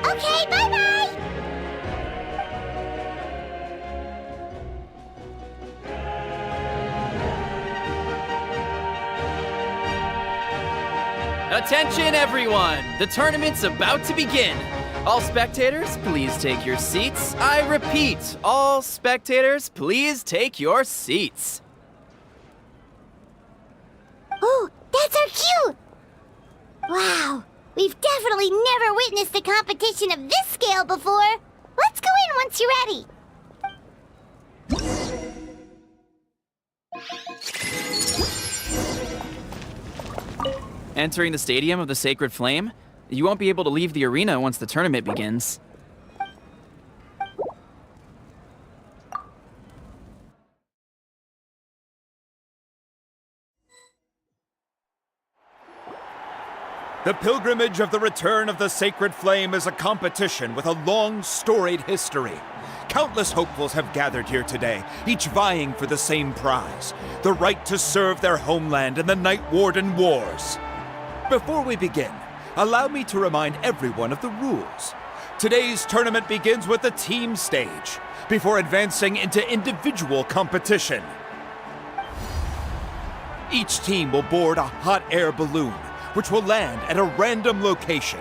Okay, bye-bye! Attention everyone! The tournament's about to begin! All spectators, please take your seats. I repeat, all spectators, please take your seats. Oh, that's our cue! Wow, we've definitely never witnessed a competition of this scale before. Let's go in once you're ready. Entering the Stadium of the Sacred Flame? You won't be able to leave the arena once the tournament begins. The pilgrimage of the return of the Sacred Flame is a competition with a long, storied history. Countless hopefuls have gathered here today, each vying for the same prize, the right to serve their homeland in the Night Warden Wars. Before we begin, allow me to remind everyone of the rules. Today's tournament begins with the team stage, before advancing into individual competition. Each team will board a hot air balloon, which will land at a random location.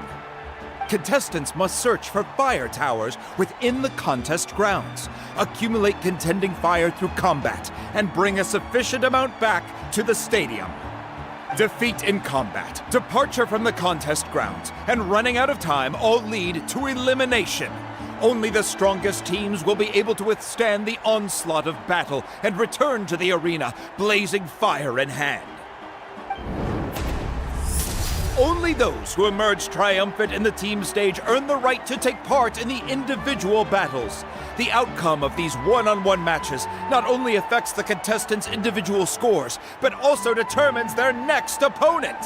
Contestants must search for fire towers within the contest grounds, accumulate contending fire through combat, and bring a sufficient amount back to the stadium. Defeat in combat, departure from the contest grounds, and running out of time all lead to elimination. Only the strongest teams will be able to withstand the onslaught of battle and return to the arena, blazing fire in hand. Only those who emerge triumphant in the team stage earn the right to take part in the individual battles. The outcome of these one-on-one matches not only affects the contestants' individual scores, but also determines their next opponent.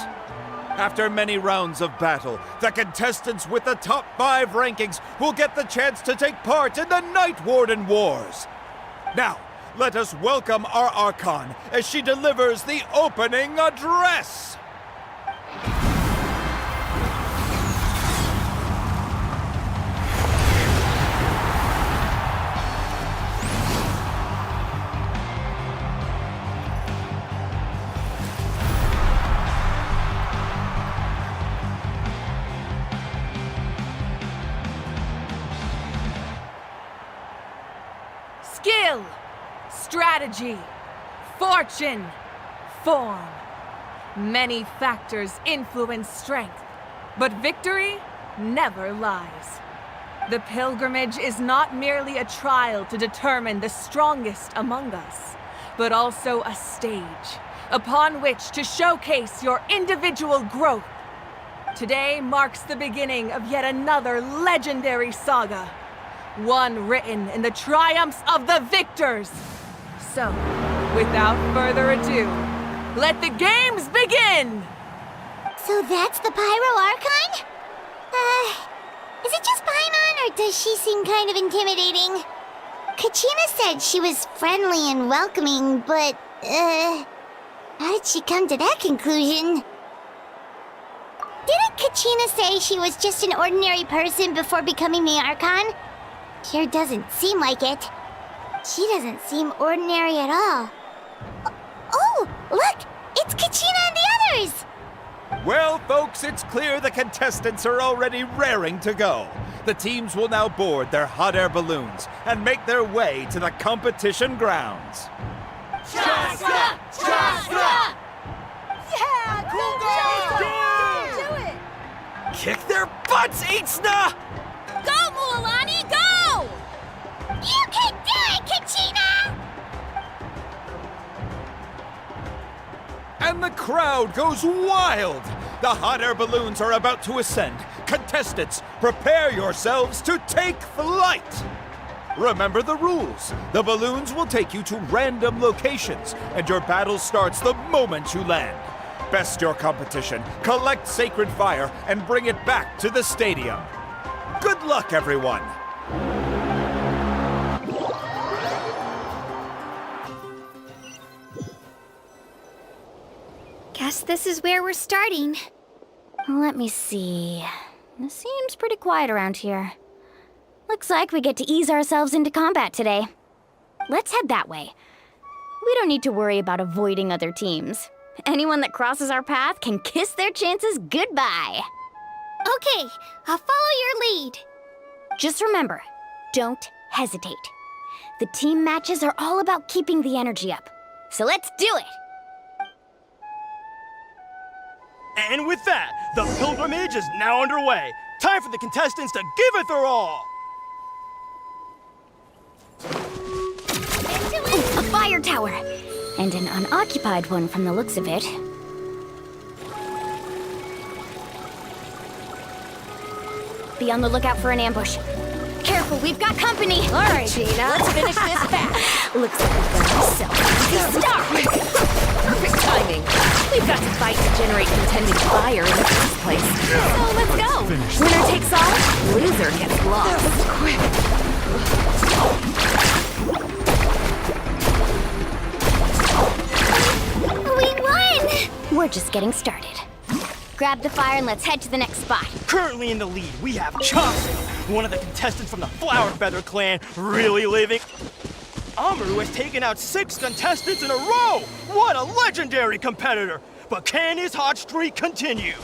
After many rounds of battle, the contestants with the top 5 rankings will get the chance to take part in the Night Warden Wars. Now, let us welcome our Archon as she delivers the opening address. Skill, strategy, fortune, form. Many factors influence strength, but victory never lies. The pilgrimage is not merely a trial to determine the strongest among us, but also a stage upon which to showcase your individual growth. Today marks the beginning of yet another legendary saga. One written in the triumphs of the victors. So, without further ado, let the games begin! So that's the Pyro Archon? Is it just Paimon, or does she seem kind of intimidating? Kachina said she was friendly and welcoming, but, how did she come to that conclusion? Didn't Kachina say she was just an ordinary person before becoming the Archon? Sure doesn't seem like it. She doesn't seem ordinary at all. Oh, look! It's Kachina and the others! Well, folks, it's clear the contestants are already raring to go. The teams will now board their hot air balloons and make their way to the competition grounds. Chaska! Chaska! Yeah, cool girl! Do it! Kick their butts, Itzna! Go, Mualani, go! You can do it, Kachina! And the crowd goes wild! The hot air balloons are about to ascend. Contestants, prepare yourselves to take flight! Remember the rules. The balloons will take you to random locations, and your battle starts the moment you land. Best your competition, collect sacred fire, and bring it back to the stadium. Good luck, everyone! Guess this is where we're starting. Let me see. It seems pretty quiet around here. Looks like we get to ease ourselves into combat today. Let's head that way. We don't need to worry about avoiding other teams. Anyone that crosses our path can kiss their chances goodbye. Okay, I'll follow your lead. Just remember, don't hesitate. The team matches are all about keeping the energy up. So let's do it! And with that, the pilgrimage is now underway. Time for the contestants to give it their all! Ooh, a fire tower! And an unoccupied one from the looks of it. Be on the lookout for an ambush. Careful, we've got company! Alright, Gina, let's finish this fast. Looks like we've got ourselves a star! Perfect timing. We've got to fight to generate contending fire in the first place. So let's go. Winner takes all, loser gets lost. We won! We're just getting started. Grab the fire and let's head to the next spot. Currently in the lead, we have Chopstick, one of the contestants from the Flower Feather clan, really living. Amaru has taken out 6 contestants in a row! What a legendary competitor! But can his hot streak continue?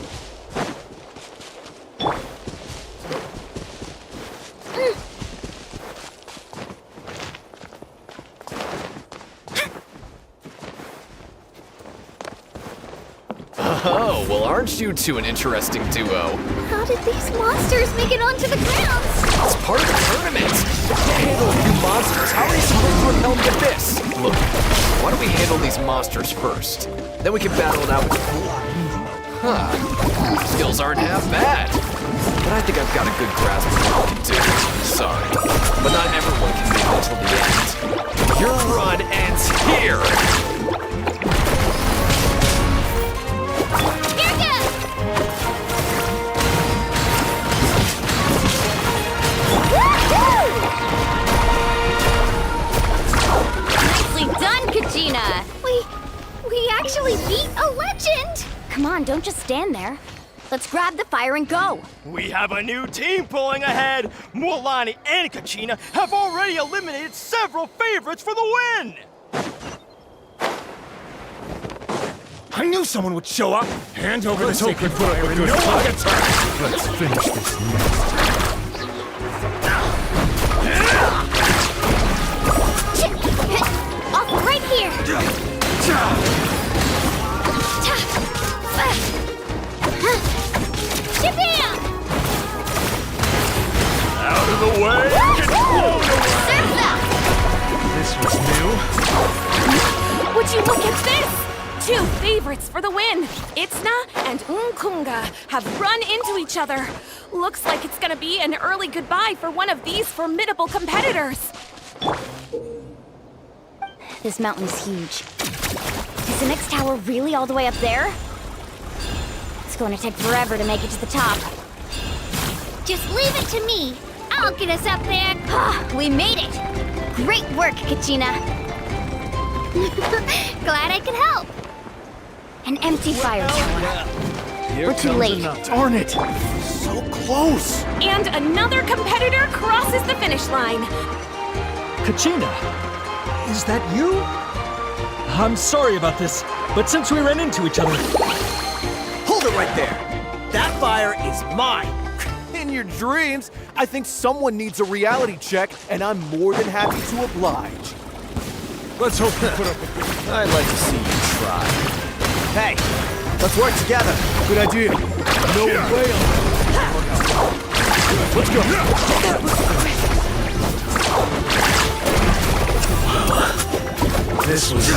Oh, well, aren't you two an interesting duo? How did these monsters make it onto the grounds? It's part of the tournament. We can't handle a few monsters. How are you supposed to repel them with this? Look, why don't we handle these monsters first? Then we can battle it out with Huh. Skills aren't half bad. But I think I've got a good grasp of what we can do. Sorry. But not everyone can make it till the end. Your run ends here! Nicely done, Kachina! We actually beat a legend! Come on, don't just stand there. Let's grab the fire and go! We have a new team pulling ahead! Mualani and Kachina have already eliminated several favorites for the win! I knew someone would show up! Hand over the sacred fire and no one gets hurt! Let's finish this next. Off right here! Shabam! Out of the way! Get blown away! This was new. Would you look at this? 2 favorites for the win. Itzna and Unkunga have run into each other. Looks like it's gonna be an early goodbye for one of these formidable competitors. This mountain's huge. Is the next tower really all the way up there? It's going to take forever to make it to the top. Just leave it to me. I'll get us up there. We made it! Great work, Kachina. Glad I could help. An empty fire tower. We're too late. Darn it! So close! And another competitor crosses the finish line. Kachina, is that you? I'm sorry about this, but since we ran into each other... Hold it right there! That fire is mine! In your dreams, I think someone needs a reality check, and I'm more than happy to oblige. Let's hope you put up a good... I'd like to see you try. Hey, let's work together. Good idea. No way. Let's go. This was new.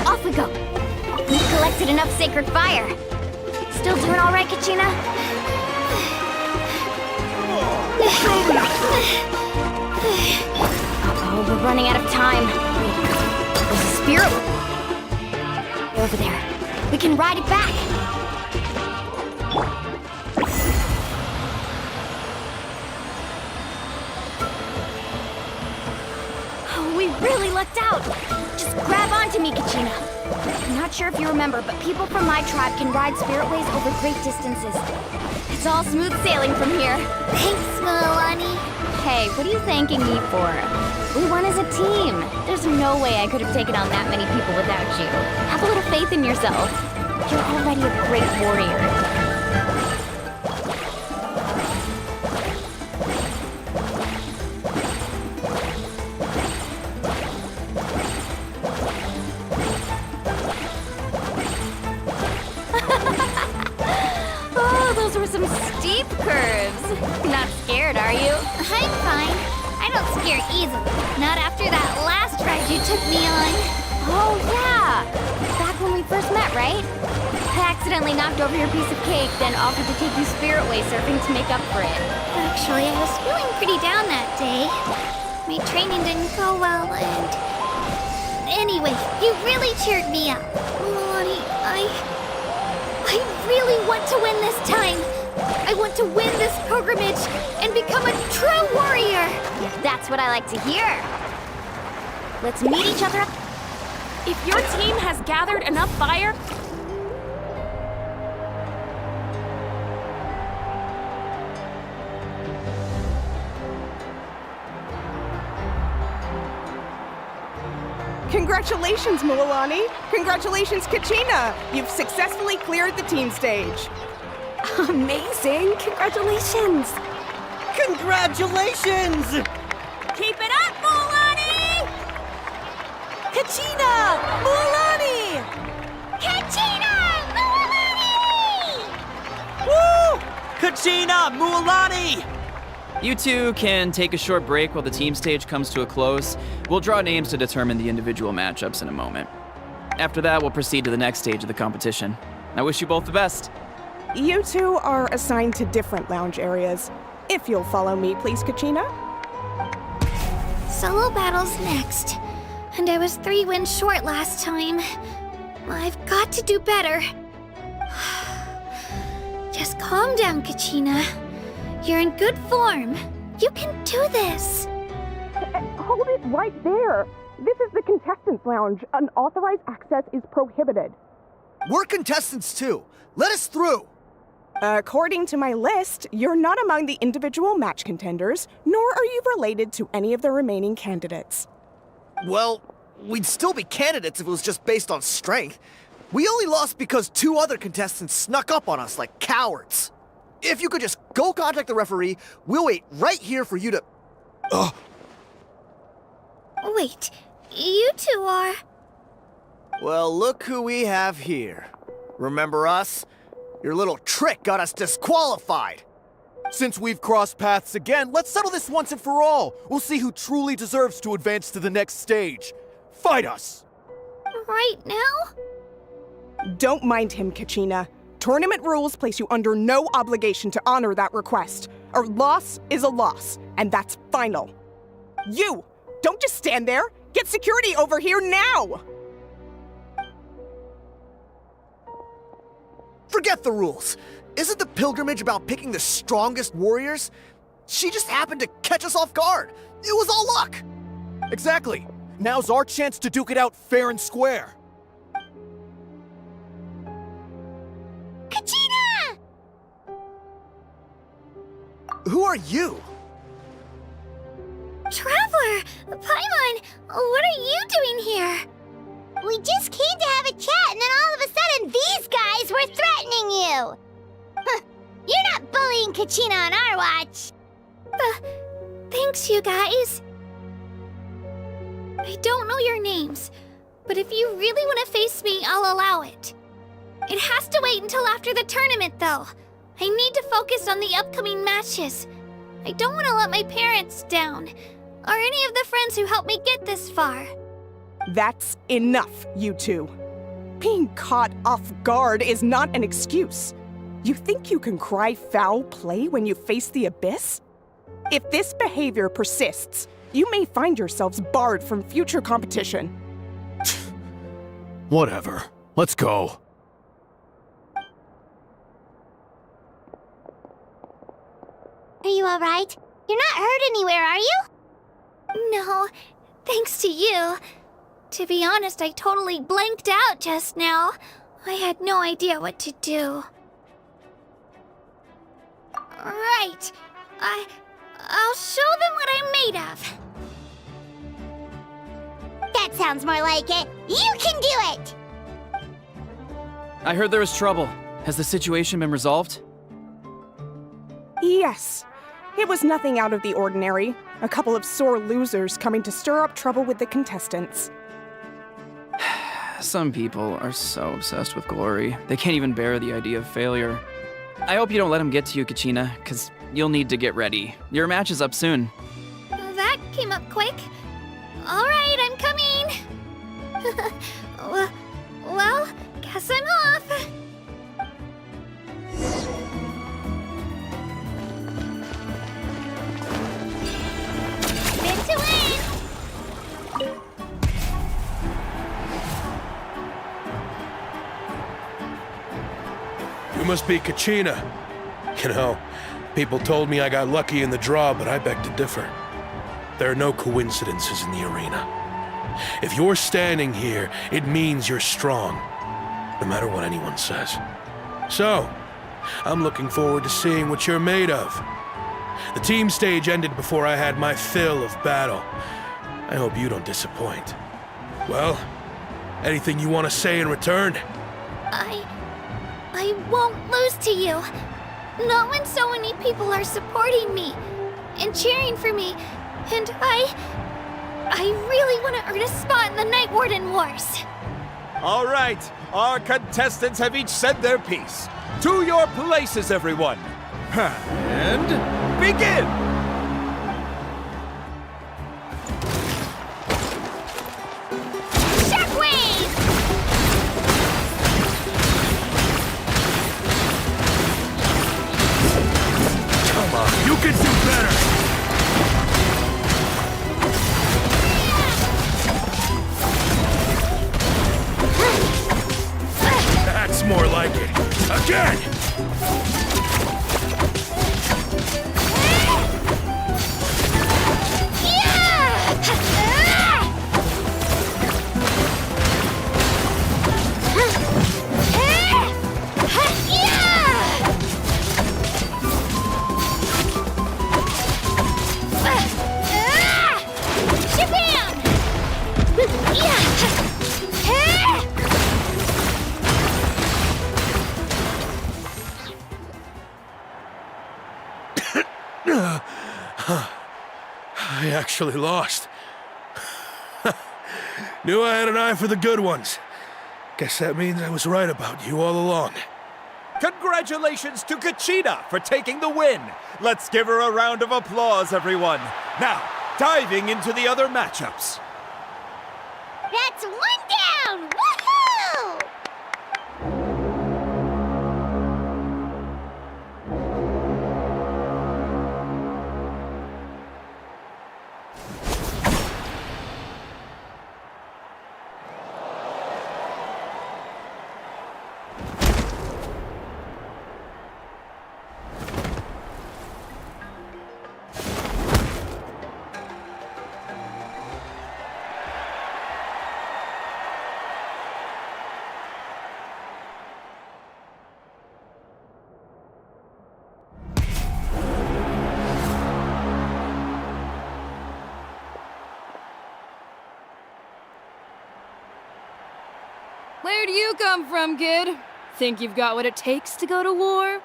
Off we go. We've collected enough sacred fire. Still doing all right, Kachina? Oh, we're running out of time. There's a spirit over there. We can ride it back. Oh, we really lucked out. Just grab onto me, Kachina. I'm not sure if you remember, but people from my tribe can ride spiritways over great distances. It's all smooth sailing from here. Thanks, Mualani. Hey, what are you thanking me for? We won as a team. There's no way I could have taken on that many people without you. Have a little faith in yourself. You're already a great warrior. are you? I'm fine. I don't scare easily. Not after that last ride you took me on. Oh, yeah! Back when we first met, right? I accidentally knocked over your piece of cake, then offered to take you spirit way surfing to make up for it. Actually, I was feeling pretty down that day. My training didn't go well, and... Anyway, you really cheered me up. Mualani, I really want to win this time. I want to win this pilgrimage and become a true warrior. That's what I like to hear. Let's meet each other up. If your team has gathered enough fire... Congratulations, Mualani! Congratulations, Kachina! You've successfully cleared the team stage. Amazing! Congratulations! Congratulations! Keep it up, Mualani! Kachina! Mualani! Kachina! Mualani! Woo! Kachina! Mualani! You two can take a short break while the team stage comes to a close. We'll draw names to determine the individual matchups in a moment. After that, we'll proceed to the next stage of the competition. I wish you both the best. You two are assigned to different lounge areas. If you'll follow me, please, Kachina. Solo battle's next. And I was 3 wins short last time. I've got to do better. Just calm down, Kachina. You're in good form. You can do this. Hold it right there. This is the contestants' lounge. Unauthorized access is prohibited. We're contestants too. Let us through. According to my list, you're not among the individual match contenders, nor are you related to any of the remaining candidates. Well, we'd still be candidates if it was just based on strength. We only lost because 2 other contestants snuck up on us like cowards. If you could just go contact the referee, we'll wait right here for you to... Ugh. Wait, you two are... Well, look who we have here. Remember us? Your little trick got us disqualified. Since we've crossed paths again, let's settle this once and for all. We'll see who truly deserves to advance to the next stage. Fight us! Right now? Don't mind him, Kachina. Tournament rules place you under no obligation to honor that request. A loss is a loss, and that's final. You! Don't just stand there! Get security over here now! Forget the rules. Isn't the pilgrimage about picking the strongest warriors? She just happened to catch us off guard. It was all luck. Exactly. Now's our chance to duke it out fair and square. Kachina! Who are you? Traveler! Paimon! What are you doing here? We just came to have a chat, and then all of a sudden these guys were threatening you! Huh, you're not bullying Kachina on our watch! Thanks, you guys. I don't know your names, but if you really want to face me, I'll allow it. It has to wait until after the tournament, though. I need to focus on the upcoming matches. I don't want to let my parents down, or any of the friends who helped me get this far. That's enough, you two. Being caught off guard is not an excuse. You think you can cry foul play when you face the abyss? If this behavior persists, you may find yourselves barred from future competition. Whatever. Let's go. Are you alright? You're not hurt anywhere, are you? No, thanks to you. To be honest, I totally blanked out just now. I had no idea what to do. Right. I'll show them what I'm made of. That sounds more like it. You can do it! I heard there was trouble. Has the situation been resolved? Yes. It was nothing out of the ordinary. A couple of sore losers coming to stir up trouble with the contestants. Some people are so obsessed with glory, they can't even bear the idea of failure. I hope you don't let them get to you, Kachina, because you'll need to get ready. Your match is up soon. That came up quick. All right, I'm coming. Well, guess I'm off. Spin to win! You must be Kachina. You know, people told me I got lucky in the draw, but I beg to differ. There are no coincidences in the arena. If you're standing here, it means you're strong, no matter what anyone says. So, I'm looking forward to seeing what you're made of. The team stage ended before I had my fill of battle. I hope you don't disappoint. Well, anything you want to say in return? I won't lose to you. Not when so many people are supporting me and cheering for me. And I really want to earn a spot in the Night Warden Wars. All right, our contestants have each said their piece. To your places, everyone. And begin! Shockwave! Come on, you can do better! That's more like it. Again! I actually lost. Knew I had an eye for the good ones. Guess that means I was right about you all along. Congratulations to Kachina for taking the win. Let's give her a round of applause, everyone. Now, diving into the other matchups. That's one down! Woohoo! Where do you come from, kid? Think you've got what it takes to go to war?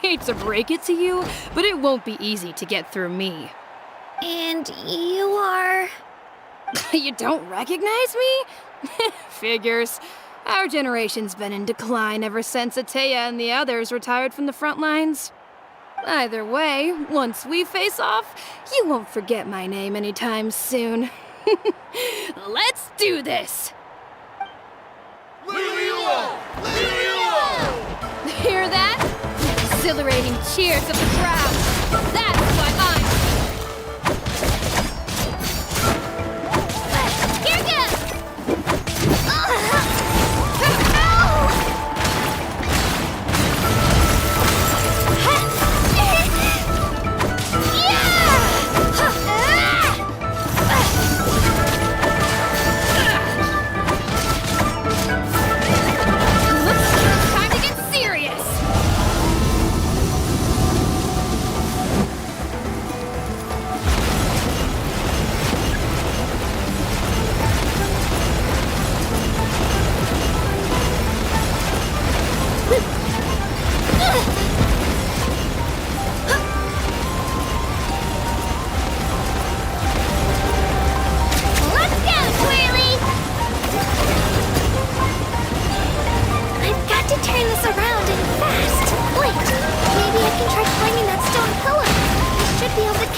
Hate to break it to you, but it won't be easy to get through me. And you are... You don't recognize me? Figures. Our generation's been in decline ever since Ateya and the others retired from the front lines. Either way, once we face off, you won't forget my name anytime soon. Let's do this! Hear that? Exhilarating cheers of the crowd. That's what I'm... Here goes! Time to get serious!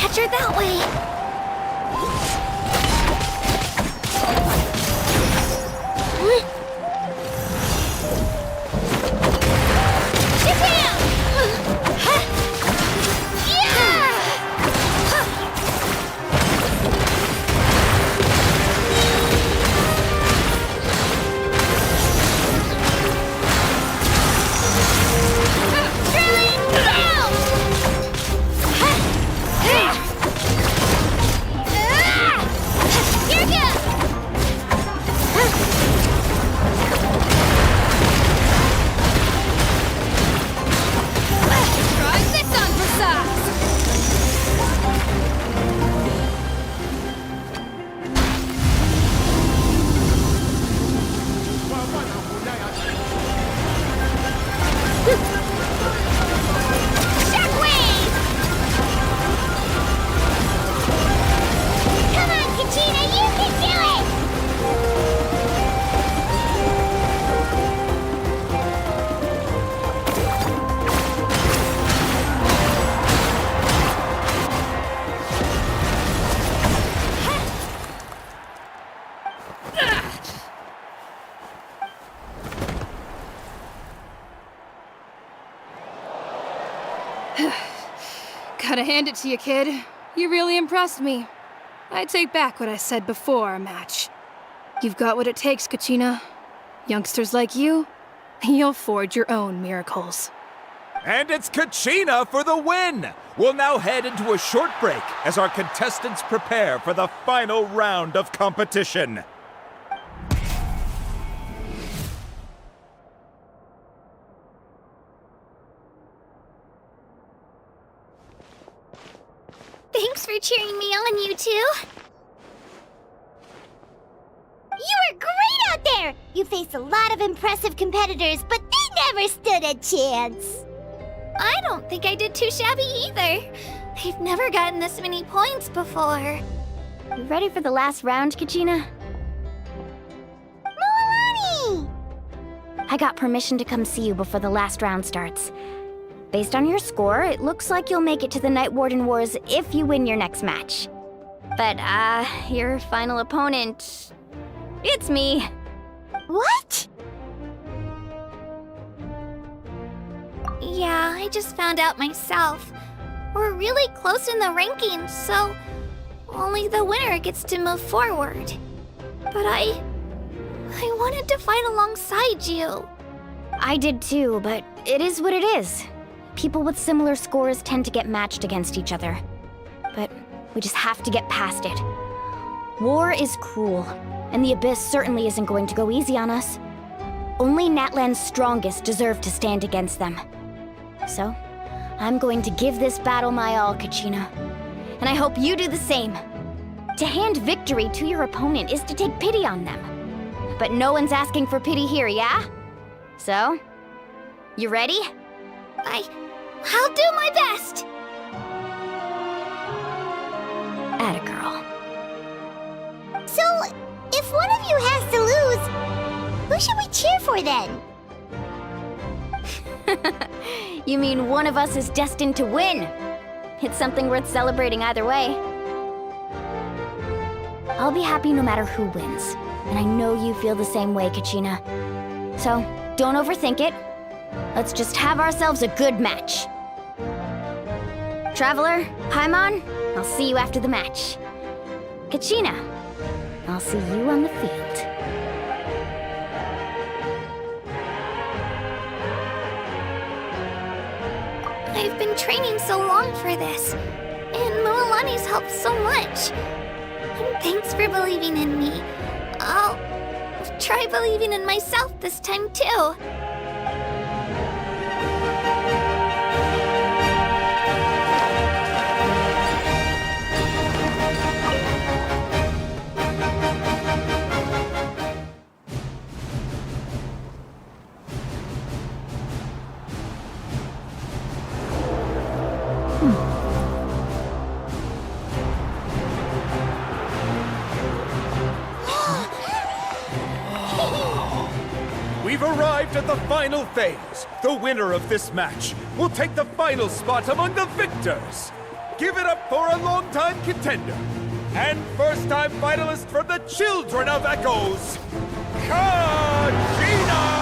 catch her that way. Gotta hand it to you, kid. You really impressed me. I take back what I said before our match. You've got what it takes, Kachina. Youngsters like you, you'll forge your own miracles. And it's Kachina for the win! We'll now head into a short break as our contestants prepare for the final round of competition. Thanks for cheering me on, you two. You were great out there! You faced a lot of impressive competitors, but they never stood a chance. I don't think I did too shabby either. I've never gotten this many points before. You ready for the last round, Kachina? Mualani! I got permission to come see you before the last round starts. Based on your score, it looks like you'll make it to the Night Warden Wars if you win your next match. But, your final opponent... it's me. What? Yeah, I just found out myself. We're really close in the rankings, so only the winner gets to move forward. But I wanted to fight alongside you. I did too, but it is what it is. People with similar scores tend to get matched against each other. But we just have to get past it. War is cruel, and the Abyss certainly isn't going to go easy on us. Only Natlan's strongest deserve to stand against them. So, I'm going to give this battle my all, Kachina. And I hope you do the same. To hand victory to your opponent is to take pity on them. But no one's asking for pity here, yeah? So, you ready? I'll do my best! Atta girl. So, if one of you has to lose, who should we cheer for then? You mean one of us is destined to win? It's something worth celebrating either way. I'll be happy no matter who wins. And I know you feel the same way, Kachina. So, don't overthink it. Let's just have ourselves a good match. Traveler, Paimon, I'll see you after the match. Kachina, I'll see you on the field. I've been training so long for this, and Mualani's helped so much. And thanks for believing in me. I'll try believing in myself this time too. We've arrived at the final phase. The winner of this match will take the final spot among the victors. give it up for a longtime contender and first-time finalist from the Children of Echoes, Kachina!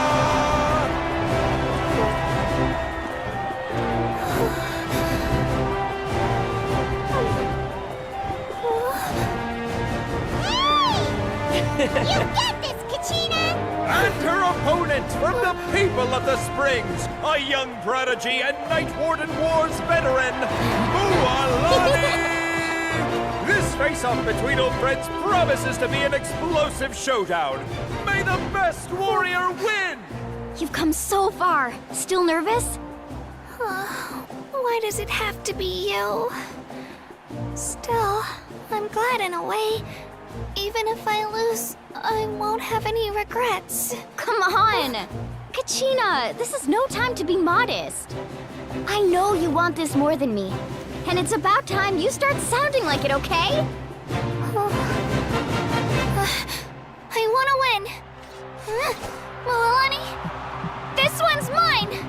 You get this, Kachina! And her opponent from the people of the Springs, a young prodigy and Night Warden Wars veteran, Mualani! This face-off between old friends promises to be an explosive showdown. May the best warrior win! You've come so far. Still nervous? Why does it have to be you? Still, I'm glad in a way. Even if I lose, I won't have any regrets. Come on! Kachina, this is no time to be modest. I know you want this more than me. And it's about time you start sounding like it, okay? I want to win. Mualani, this one's mine!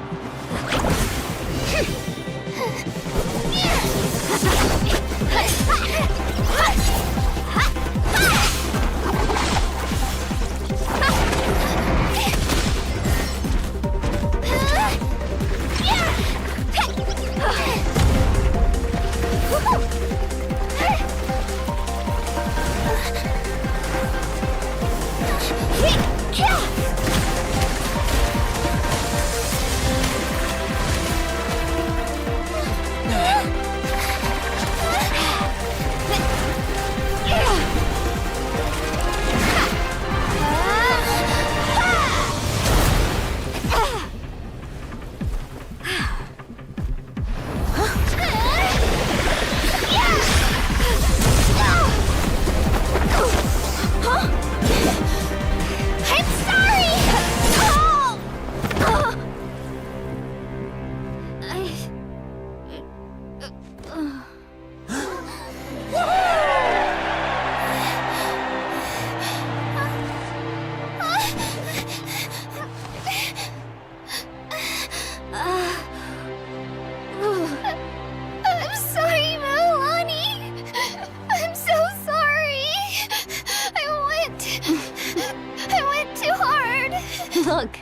Look.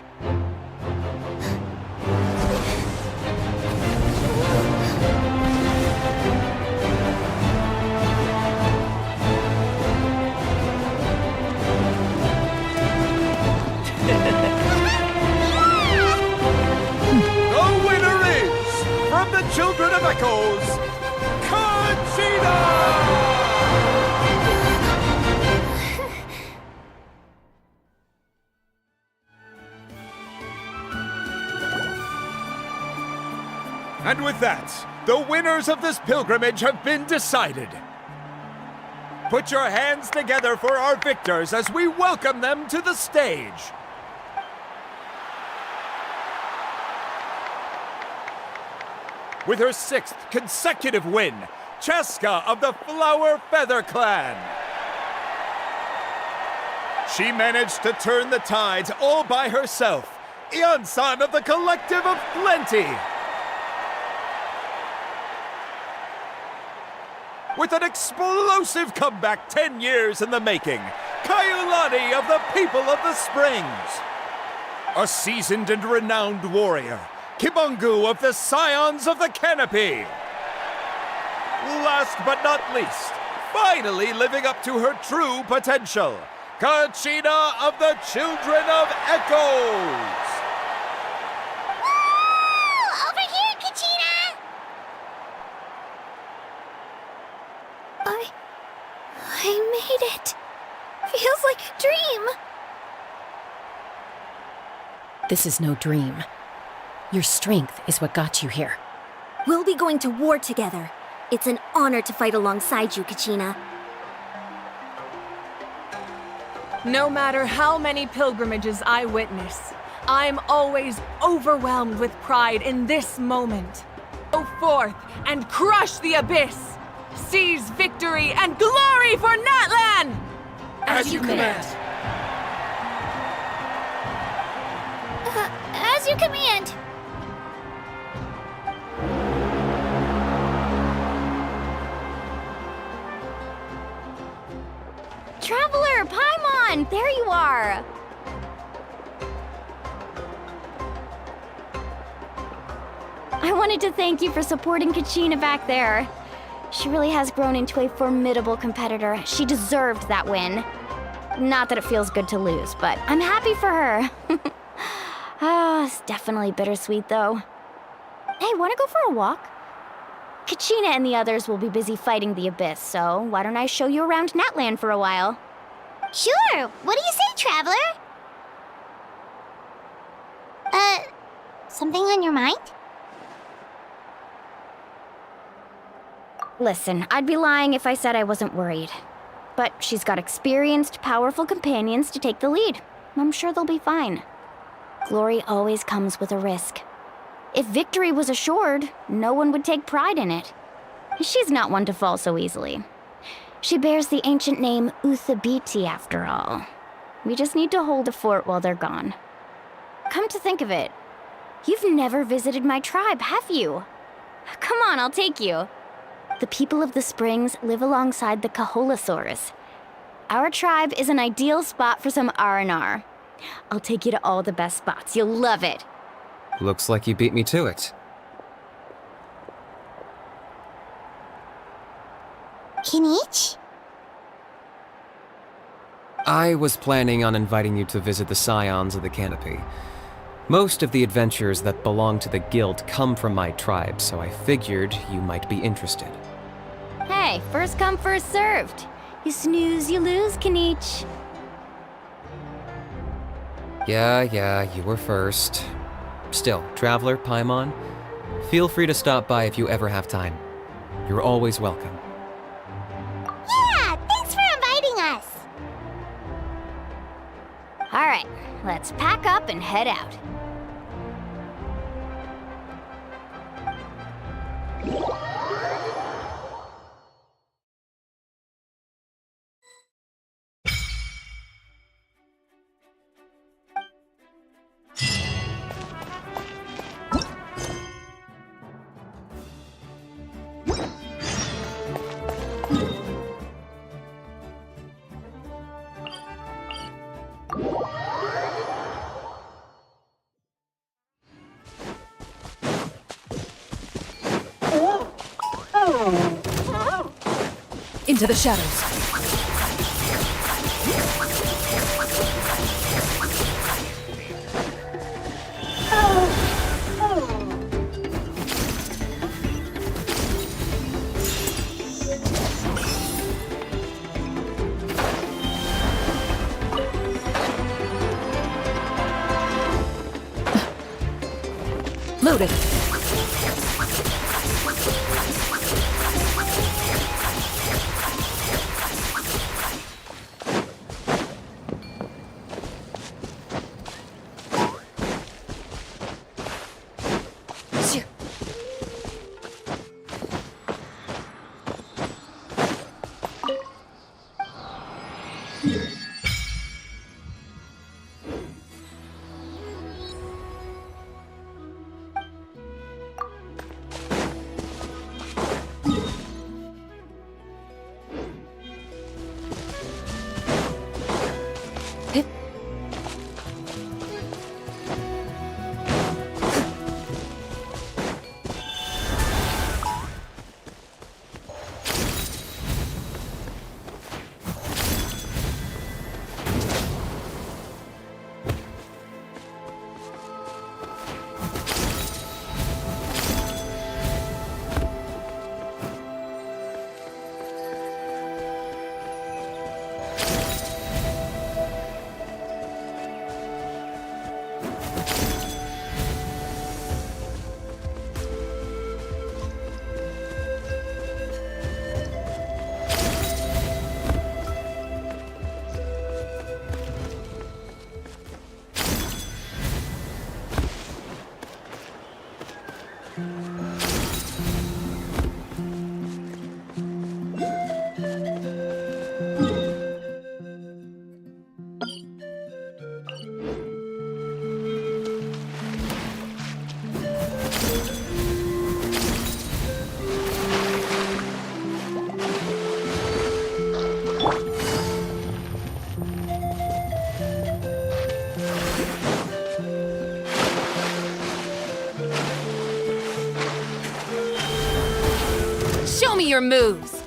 The winner is, from the Children of Echoes, Kachina! And with that, the winners of this pilgrimage have been decided. Put your hands together for our victors as we welcome them to the stage. With her 6th consecutive win, Cheska of the Flower Feather Clan. She managed to turn the tides all by herself. Ian-san of the Collective of Plenty. With an explosive comeback 10 years in the making, Mualani of the People of the Springs. A seasoned and renowned warrior, Kibangu of the Scions of the Canopy. Last but not least, finally living up to her true potential, Kachina of the Children of Echoes. Woo! Over here, Kachina! I made it. Feels like a dream. This is no dream. Your strength is what got you here. We'll be going to war together. It's an honor to fight alongside you, Kachina. No matter how many pilgrimages I witness, I'm always overwhelmed with pride in this moment. Go forth and crush the abyss! Seize victory and glory for Natlan! As you command. As you command. There you are! I wanted to thank you for supporting Kachina back there. She really has grown into a formidable competitor. She deserved that win. Not that it feels good to lose, but I'm happy for her. It's definitely bittersweet, though. Hey, wanna go for a walk? Kachina and the others will be busy fighting the Abyss, so why don't I show you around Natlan for a while? Sure. What do you say, Traveler? Something on your mind? Listen, I'd be lying if I said I wasn't worried. But she's got experienced, powerful companions to take the lead. I'm sure they'll be fine. Glory always comes with a risk. If victory was assured, no one would take pride in it. She's not one to fall so easily. She bears the ancient name Uthabiti, after all. We just need to hold the fort while they're gone. Come to think of it, you've never visited my tribe, have you? Come on, I'll take you. The people of the Springs live alongside the Kaholasaurus. Our tribe is an ideal spot for some R&R. I'll take you to all the best spots. You'll love it. Looks like you beat me to it. Kinich? I was planning on inviting you to visit the Scions of the Canopy. Most of the adventures that belong to the Guild come from my tribe, so I figured you might be interested. Hey, first come, first served. You snooze, you lose, Kinich. Yeah, you were first. Still, Traveler, Paimon, feel free to stop by if you ever have time. You're always welcome. Yeah, thanks for inviting us. All right, let's pack up and head out. Into the shadows. Loaded. your moves.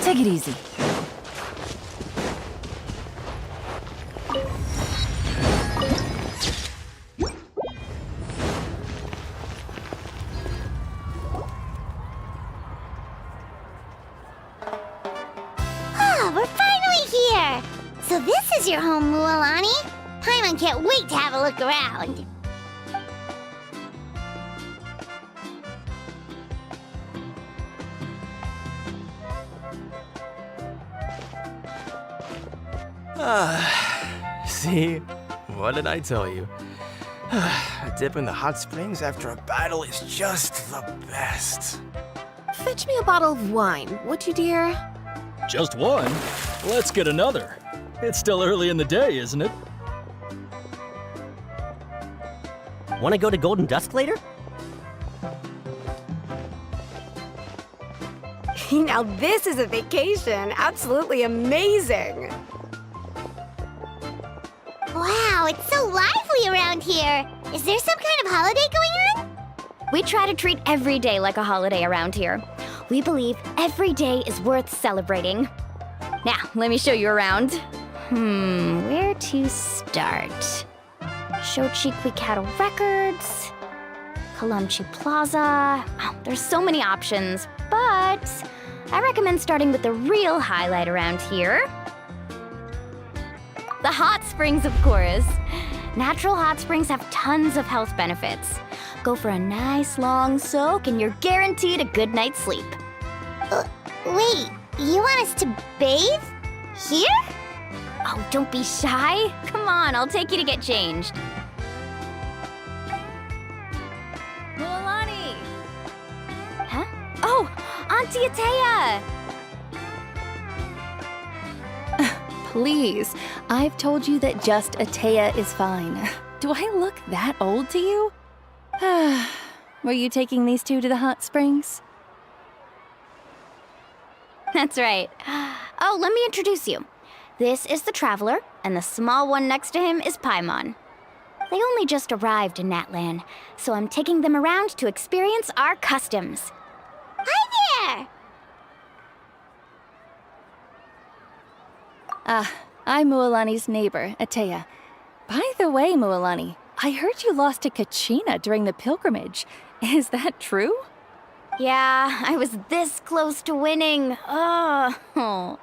Take it easy. Ah, we're finally here! So this is your home, Mualani? Paimon can't wait to have a look around. See? What did I tell you? A dip in the hot springs after a battle is just the best. Fetch me a bottle of wine, would you, dear? Just one? Let's get another. It's still early in the day, isn't it? Want to go to Golden Dusk later? Now this is a vacation. Absolutely amazing. Wow, it's so lively around here. Is there some kind of holiday going on? We try to treat every day like a holiday around here. We believe every day is worth celebrating. Now, let me show you around. Where to start? Shochiqui Cattle Records, Kalamchi Plaza. Oh, there's so many options, but I recommend starting with the real highlight around here. The hot springs, of course. Natural hot springs have tons of health benefits. Go for a nice long soak and you're guaranteed a good night's sleep. Wait, you want us to bathe? Here? Oh, don't be shy. Come on, I'll take you to get changed. Mualani! Huh? Oh, Auntie Atea! Please, I've told you that just Atea is fine. Do I look that old to you? Were you taking these two to the hot springs? That's right. Oh, let me introduce you. This is the Traveler, and the small one next to him is Paimon. They only just arrived in Natlan, so I'm taking them around to experience our customs. Hi there! I'm Mualani's neighbor, Atea. By the way, Mualani, I heard you lost to Kachina during the pilgrimage. Is that true? Yeah, I was this close to winning. Oh,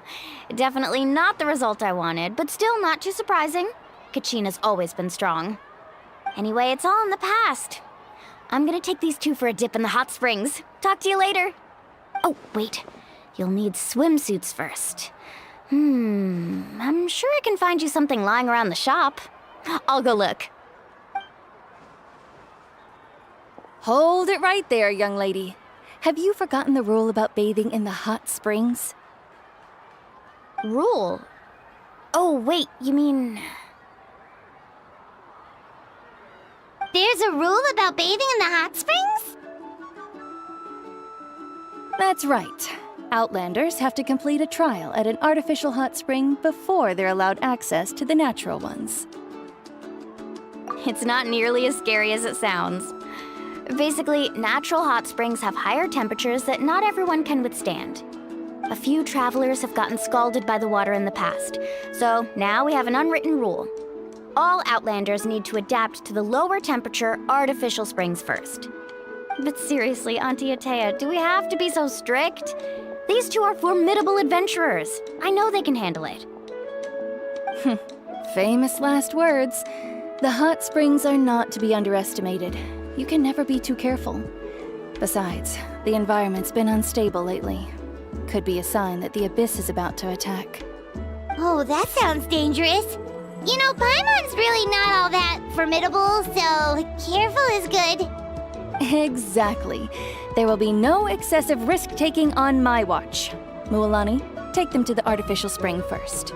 definitely not the result I wanted, but still not too surprising. Kachina's always been strong. Anyway, it's all in the past. I'm gonna take these two for a dip in the hot springs. Talk to you later. Oh, wait. You'll need swimsuits first. I'm sure I can find you something lying around the shop. I'll go look. Hold it right there, young lady. Have you forgotten the rule about bathing in the hot springs? Rule? Oh, wait, you mean... There's a rule about bathing in the hot springs? That's right. Outlanders have to complete a trial at an artificial hot spring before they're allowed access to the natural ones. It's not nearly as scary as it sounds. Basically, natural hot springs have higher temperatures that not everyone can withstand. A few travelers have gotten scalded by the water in the past, so now we have an unwritten rule. All Outlanders need to adapt to the lower temperature artificial springs first. But seriously, Auntie Atea, do we have to be so strict? These two are formidable adventurers. I know they can handle it. Famous last words. The hot springs are not to be underestimated. You can never be too careful. Besides, the environment's been unstable lately. Could be a sign that the abyss is about to attack. Oh, that sounds dangerous. You know, Paimon's really not all that formidable, so careful is good. Exactly. There will be no excessive risk-taking on my watch. Mualani, take them to the artificial spring first.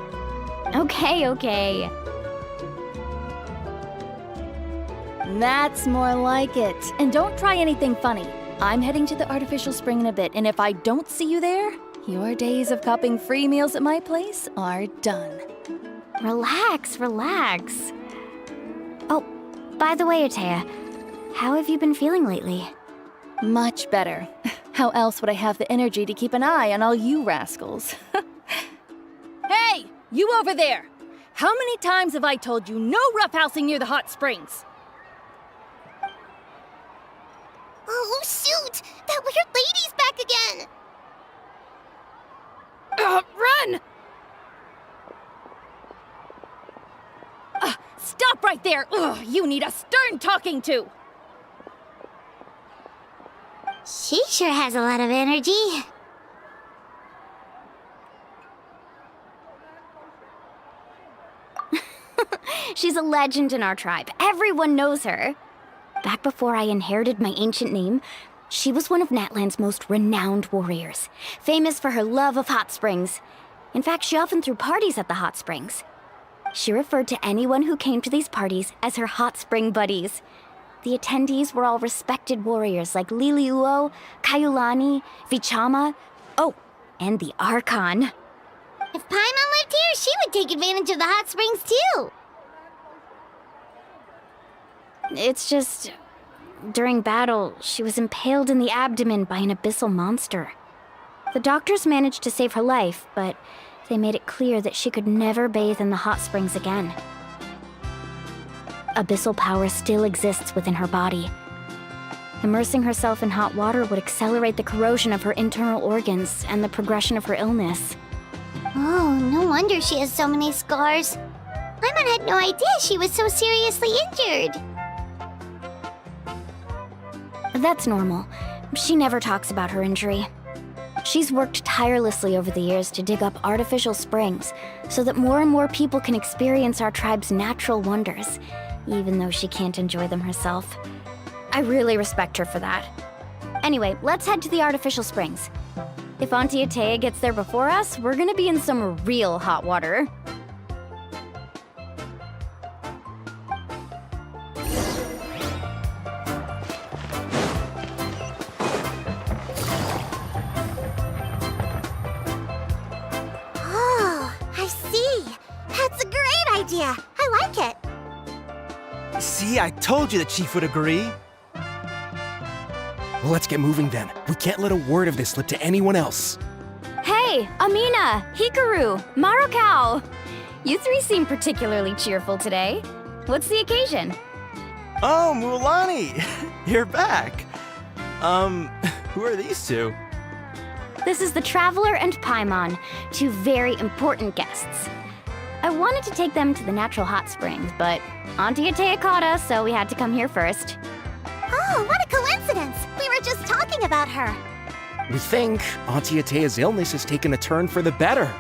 Okay. That's more like it. And don't try anything funny. I'm heading to the artificial spring in a bit, and if I don't see you there, your days of cupping free meals at my place are done. Relax, relax. Oh, by the way, Atea, how have you been feeling lately? Much better. How else would I have the energy to keep an eye on all you rascals? Hey, you over there! How many times have I told you no roughhousing near the hot springs? Oh, shoot! That weird lady's back again! Run! Stop right there! Ugh, you need a stern talking to! She sure has a lot of energy. She's a legend in our tribe. Everyone knows her. Back before I inherited my ancient name, she was one of Natlan's most renowned warriors, famous for her love of hot springs. In fact, she often threw parties at the hot springs. She referred to anyone who came to these parties as her hot spring buddies. The attendees were all respected warriors like Liliuo, Kaiulani, Vichama, oh, and the Archon. If Paimon lived here, she would take advantage of the hot springs too. It's just, during battle, she was impaled in the abdomen by an abyssal monster. The doctors managed to save her life, but they made it clear that she could never bathe in the hot springs again. Abyssal power still exists within her body. Immersing herself in hot water would accelerate the corrosion of her internal organs and the progression of her illness. Oh, no wonder she has so many scars. Paimon had no idea she was so seriously injured. That's normal. She never talks about her injury. She's worked tirelessly over the years to dig up artificial springs so that more and more people can experience our tribe's natural wonders, even though she can't enjoy them herself. I really respect her for that. Anyway, let's head to the artificial springs. If Auntie Atea gets there before us, we're gonna be in some real hot water. Oh, I see. That's a great idea. I like it. See, I told you the chief would agree. Well, let's get moving then. We can't let a word of this slip to anyone else. Hey, Amina, Hikaru, Marukao! You three seem particularly cheerful today. What's the occasion? Oh, Mualani! You're back. Who are these two? This is the Traveler and Paimon, two very important guests. I wanted to take them to the natural hot springs, but Auntie Atea caught us, so we had to come here first. Oh, what a coincidence! We were just talking about her. We think Auntie Atea's illness has taken a turn for the better.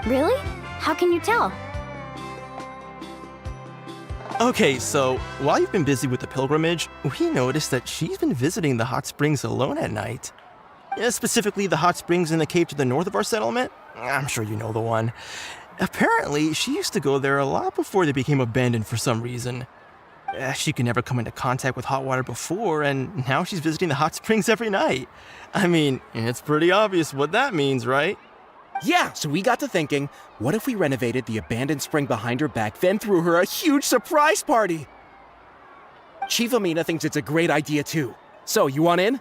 Really? How can you tell? Okay, so while you've been busy with the pilgrimage, we noticed that she's been visiting the hot springs alone at night. Specifically, the hot springs in the cave to the north of our settlement. I'm sure you know the one. Apparently, she used to go there a lot before they became abandoned for some reason. She could never come into contact with hot water before, and now she's visiting the hot springs every night. I mean, it's pretty obvious what that means, right? Yeah, so we got to thinking, what if we renovated the abandoned spring behind her back, then threw her a huge surprise party? Chief Amina thinks it's a great idea too. So, you want in?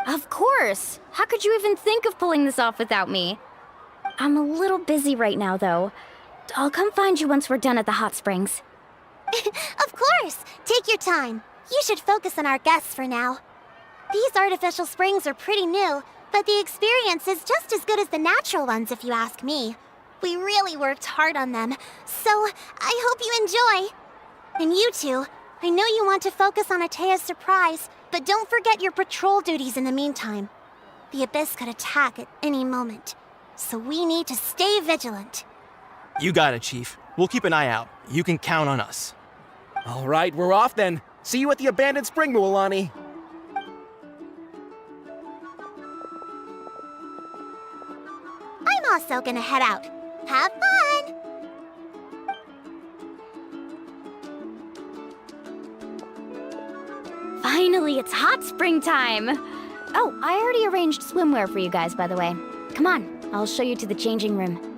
Of course! How could you even think of pulling this off without me? I'm a little busy right now, though. I'll come find you once we're done at the hot springs. Of course! Take your time. You should focus on our guests for now. These artificial springs are pretty new, but the experience is just as good as the natural ones if you ask me. We really worked hard on them, so I hope you enjoy. And you two, I know you want to focus on Atea's surprise, but don't forget your patrol duties in the meantime. The Abyss could attack at any moment, so we need to stay vigilant. You got it, Chief. We'll keep an eye out. You can count on us. All right, we're off then. See you at the abandoned spring, Mualani. I'm also gonna head out. Have fun! Finally, it's hot spring time! Oh, I already arranged swimwear for you guys, by the way. Come on, I'll show you to the changing room.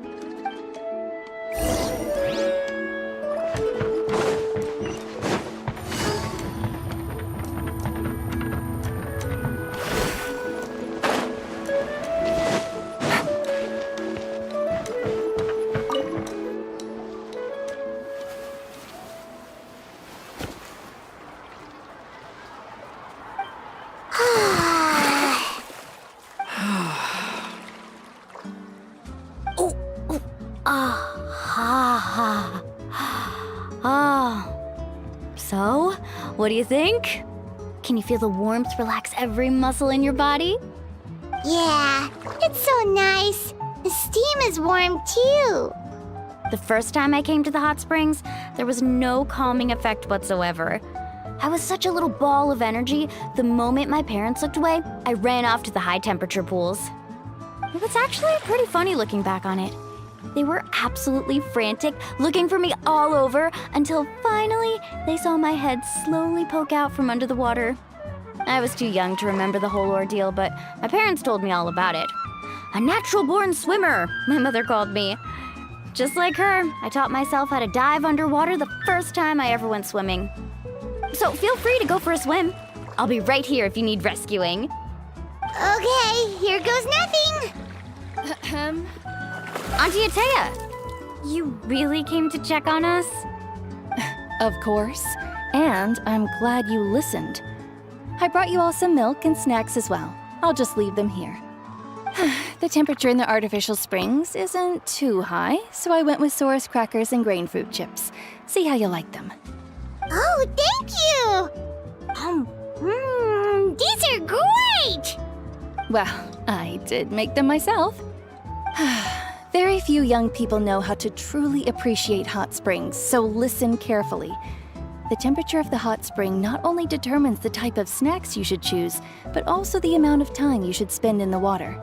So, what do you think? Can you feel the warmth relax every muscle in your body? Yeah, it's so nice. The steam is warm too. The first time I came to the hot springs, there was no calming effect whatsoever. I was such a little ball of energy, the moment my parents looked away, I ran off to the high temperature pools. It was actually pretty funny looking back on it. They were absolutely frantic, looking for me all over, until finally they saw my head slowly poke out from under the water. I was too young to remember the whole ordeal, but my parents told me all about it. A natural-born swimmer, my mother called me. Just like her, I taught myself how to dive underwater the first time I ever went swimming. So feel free to go for a swim. I'll be right here if you need rescuing. Okay, here goes nothing. Auntie Atea, you really came to check on us? Of course. And I'm glad you listened. I brought you all some milk and snacks as well. I'll just leave them here. The temperature in the artificial springs isn't too high, so I went with Saurus crackers and grain fruit chips. See how you like them. Oh, thank you! These are great! Well, I did make them myself. Very few young people know how to truly appreciate hot springs, so listen carefully. The temperature of the hot spring not only determines the type of snacks you should choose, but also the amount of time you should spend in the water.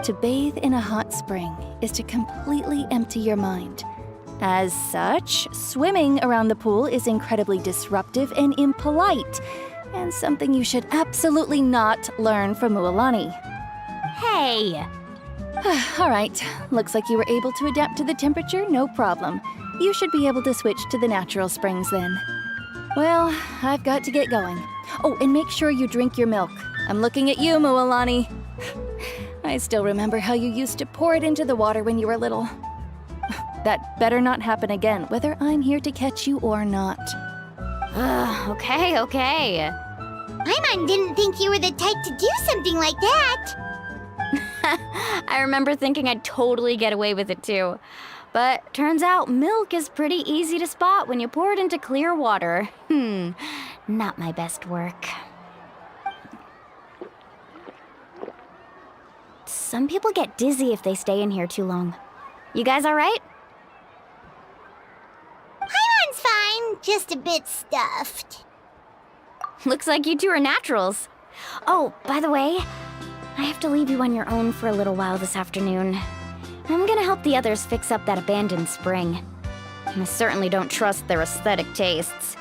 To bathe in a hot spring is to completely empty your mind. As such, swimming around the pool is incredibly disruptive and impolite, and something you should absolutely not learn from Mualani. Hey! All right, looks like you were able to adapt to the temperature, no problem. You should be able to switch to the natural springs then. Well, I've got to get going. Oh, and make sure you drink your milk. I'm looking at you, Mualani. I still remember how you used to pour it into the water when you were little. That better not happen again, whether I'm here to catch you or not. Okay. Paimon didn't think you were the type to do something like that. I remember thinking I'd totally get away with it too. But turns out milk is pretty easy to spot when you pour it into clear water. Not my best work. Some people get dizzy if they stay in here too long. You guys all right? Paimon's fine, just a bit stuffed. Looks like you two are naturals. Oh, by the way, I have to leave you on your own for a little while this afternoon. I'm gonna help the others fix up that abandoned spring. I certainly don't trust their aesthetic tastes.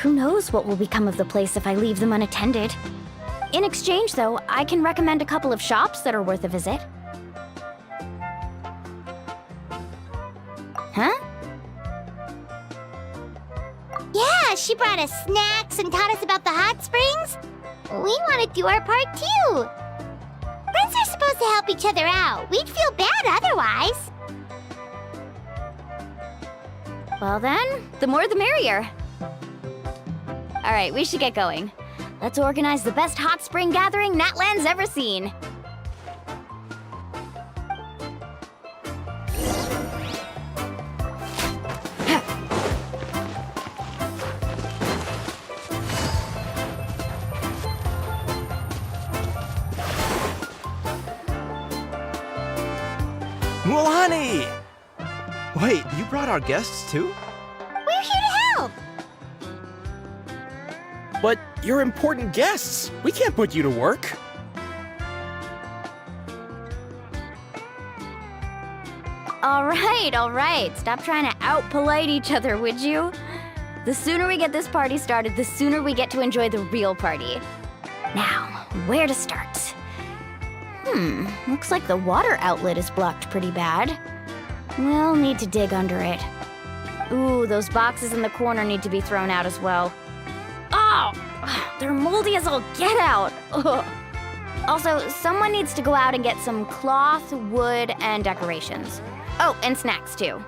Who knows what will become of the place if I leave them unattended? In exchange, though, I can recommend a couple of shops that are worth a visit. Huh? Yeah, she brought us snacks and taught us about the hot springs. We want to do our part too. Friends are supposed to help each other out. We'd feel bad otherwise. Well then, the more the merrier. All right, we should get going. Let's organize the best hot spring gathering Natlan's ever seen. Mualani! Wait, you brought our guests too? We're here to help. But you're important guests. We can't put you to work. All right. Stop trying to out-polite each other, would you? The sooner we get this party started, the sooner we get to enjoy the real party. Now, where to start? Looks like the water outlet is blocked pretty bad. We'll need to dig under it. Ooh, those boxes in the corner need to be thrown out as well. Oh! They're moldy as all get out! Ugh. Also, someone needs to go out and get some cloth, wood, and decorations. Oh, and snacks too.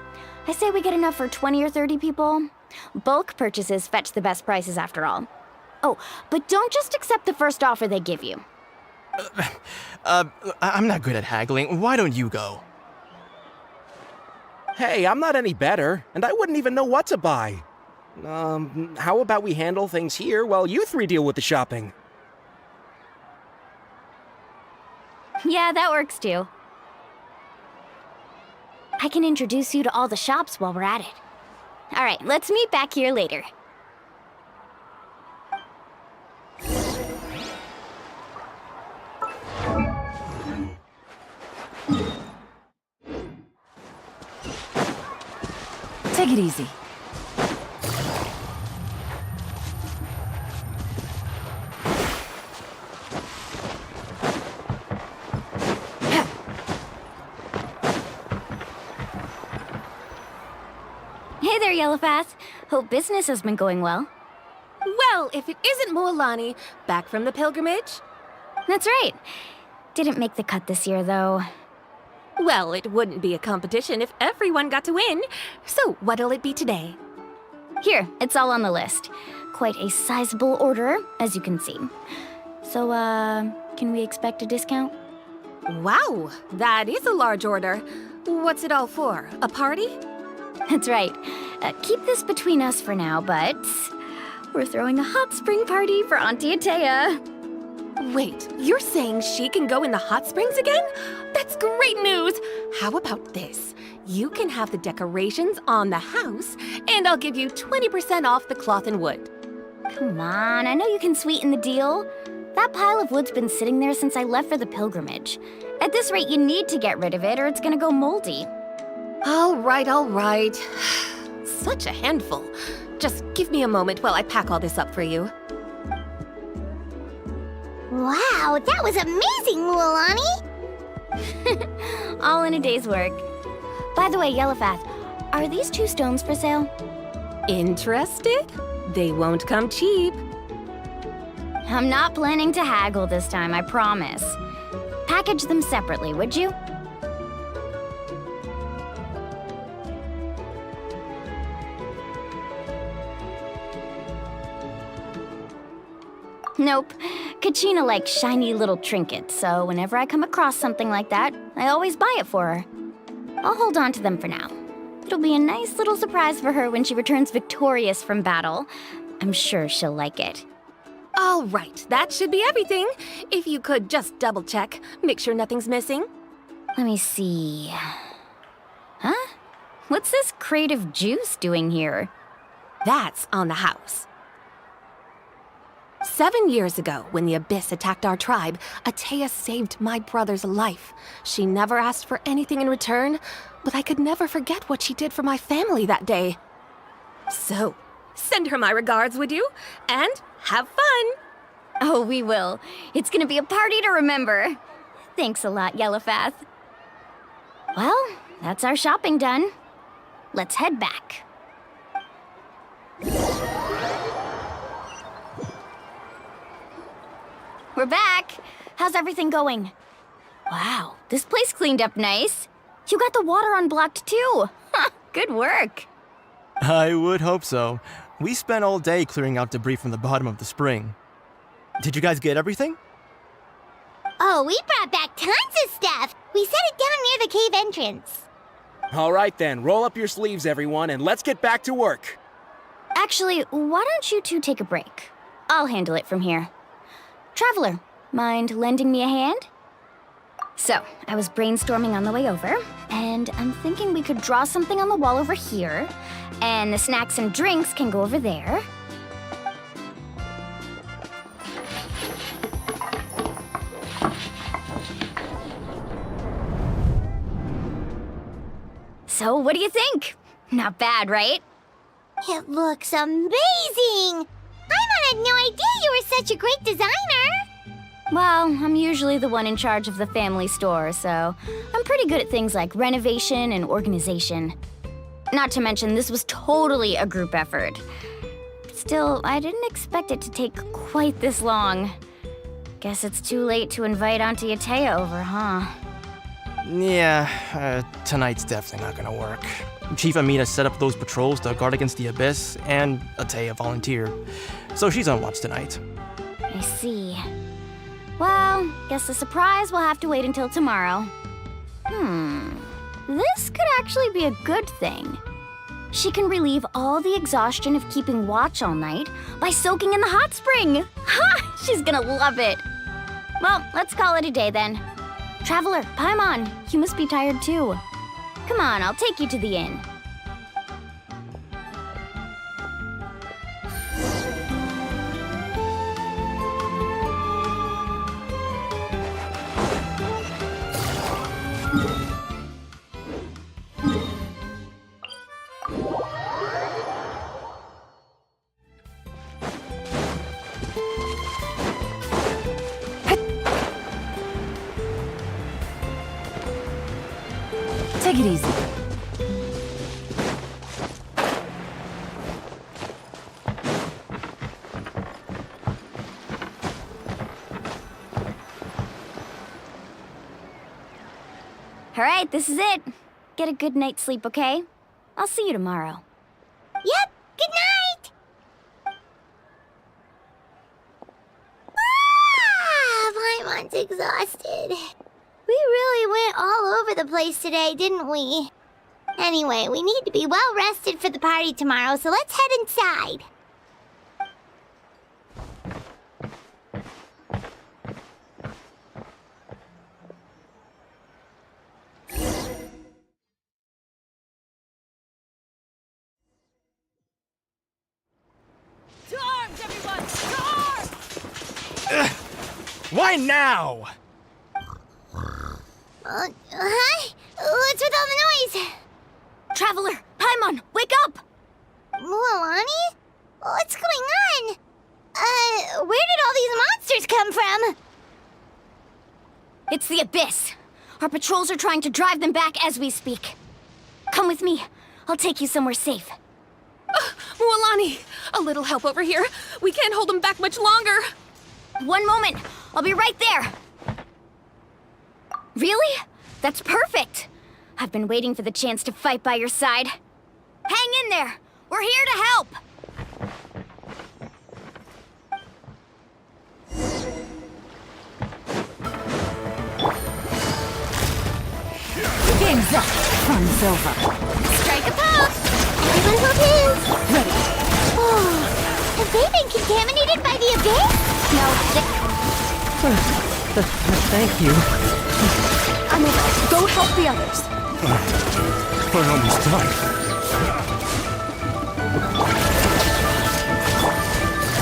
I say we get enough for 20 or 30 people. Bulk purchases fetch the best prices after all. Oh, but don't just accept the first offer they give you. I'm not good at haggling. Why don't you go? Hey, I'm not any better, and I wouldn't even know what to buy. How about we handle things here while you three deal with the shopping? Yeah, that works too. I can introduce you to all the shops while we're at it. All right, let's meet back here later. Take it easy. Hey there, Yellowfast. Hope business has been going well. Well, if it isn't Mualani, back from the pilgrimage? That's right. Didn't make the cut this year, though. Well, it wouldn't be a competition if everyone got to win. So, what'll it be today? Here, it's all on the list. Quite a sizable order, as you can see. So, can we expect a discount? Wow, that is a large order. What's it all for? A party? That's right. Keep this between us for now, but we're throwing a hot spring party for Auntie Atea. Wait, you're saying she can go in the hot springs again? That's great news! How about this? You can have the decorations on the house, and I'll give you 20% off the cloth and wood. Come on, I know you can sweeten the deal. That pile of wood's been sitting there since I left for the pilgrimage. At this rate, you need to get rid of it or it's gonna go moldy. All right, all right. Such a handful. Just give me a moment while I pack all this up for you. Wow, that was amazing, Mualani! All in a day's work. By the way, Yellowfast, are these 2 stones for sale? Interested? They won't come cheap. I'm not planning to haggle this time, I promise. Package them separately, would you? Nope. Kachina likes shiny little trinkets, so whenever I come across something like that, I always buy it for her. I'll hold on to them for now. It'll be a nice little surprise for her when she returns victorious from battle. I'm sure she'll like it. All right, that should be everything. If you could just double check, make sure nothing's missing. Let me see. Huh? What's this crate of juice doing here? That's on the house. 7 years ago, when the Abyss attacked our tribe, Atea saved my brother's life. She never asked for anything in return, but I could never forget what she did for my family that day. So, send her my regards, would you? And have fun! Oh, we will. It's gonna be a party to remember. Thanks a lot, Yellowfast. Well, that's our shopping done. Let's head back. We're back! How's everything going? Wow, this place cleaned up nice. You got the water unblocked too. Huh, good work. I would hope so. We spent all day clearing out debris from the bottom of the spring. Did you guys get everything? Oh, we brought back tons of stuff! We set it down near the cave entrance. All right then, roll up your sleeves, everyone, and let's get back to work. Actually, why don't you two take a break? I'll handle it from here. Traveler, mind lending me a hand? So, I was brainstorming on the way over, and I'm thinking we could draw something on the wall over here, and the snacks and drinks can go over there. So, what do you think? Not bad, right? It looks amazing! Paimon had no idea you were such a great designer! Well, I'm usually the one in charge of the family store, so I'm pretty good at things like renovation and organization. Not to mention, this was totally a group effort. Still, I didn't expect it to take quite this long. Guess it's too late to invite Auntie Atea over, huh? Yeah, tonight's definitely not gonna work. Chief Amina set up those patrols to guard against the Abyss, and Atea volunteered. So she's on watch tonight. I see. Well, guess the surprise will have to wait until tomorrow. This could actually be a good thing. She can relieve all the exhaustion of keeping watch all night by soaking in the hot spring. Ha! She's gonna love it. Well, let's call it a day then. Traveler, Paimon, you must be tired too. Come on, I'll take you to the inn. Take it easy. All right, this is it. Get a good night's sleep, okay? I'll see you tomorrow. Yep, good night! Paimon's exhausted. We really went all over the place today, didn't we? Anyway, we need to be well rested for the party tomorrow, so let's head inside. To arms, everyone! To arms! Why now? Huh? What's with all the noise? Traveler, Paimon, wake up! Mualani? What's going on? Where did all these monsters come from? It's the Abyss. Our patrols are trying to drive them back as we speak. Come with me. I'll take you somewhere safe. Mualani, a little help over here. We can't hold them back much longer. One moment. I'll be right there. Really? That's perfect. I've been waiting for the chance to fight by your side. Hang in there. We're here to help. Game's up. Fun's over. Strike a pose! Everyone hold hands! Ready. Oh, have they been contaminated by the Abyss? No, Thank you. Amina, go help the others. We're almost done.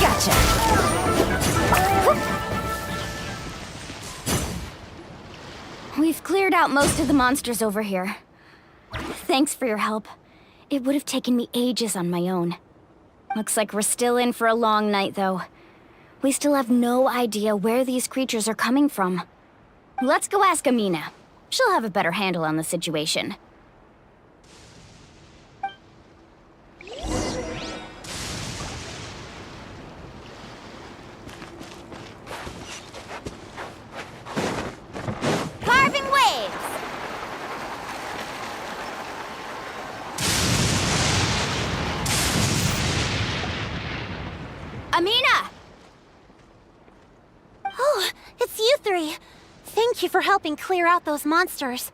Gotcha. We've cleared out most of the monsters over here. Thanks for your help. It would have taken me ages on my own. Looks like we're still in for a long night, though. We still have no idea where these creatures are coming from. Let's go ask Amina. She'll have a better handle on the situation. Carving waves! Amina! Oh, it's you three. Thank you for helping clear out those monsters.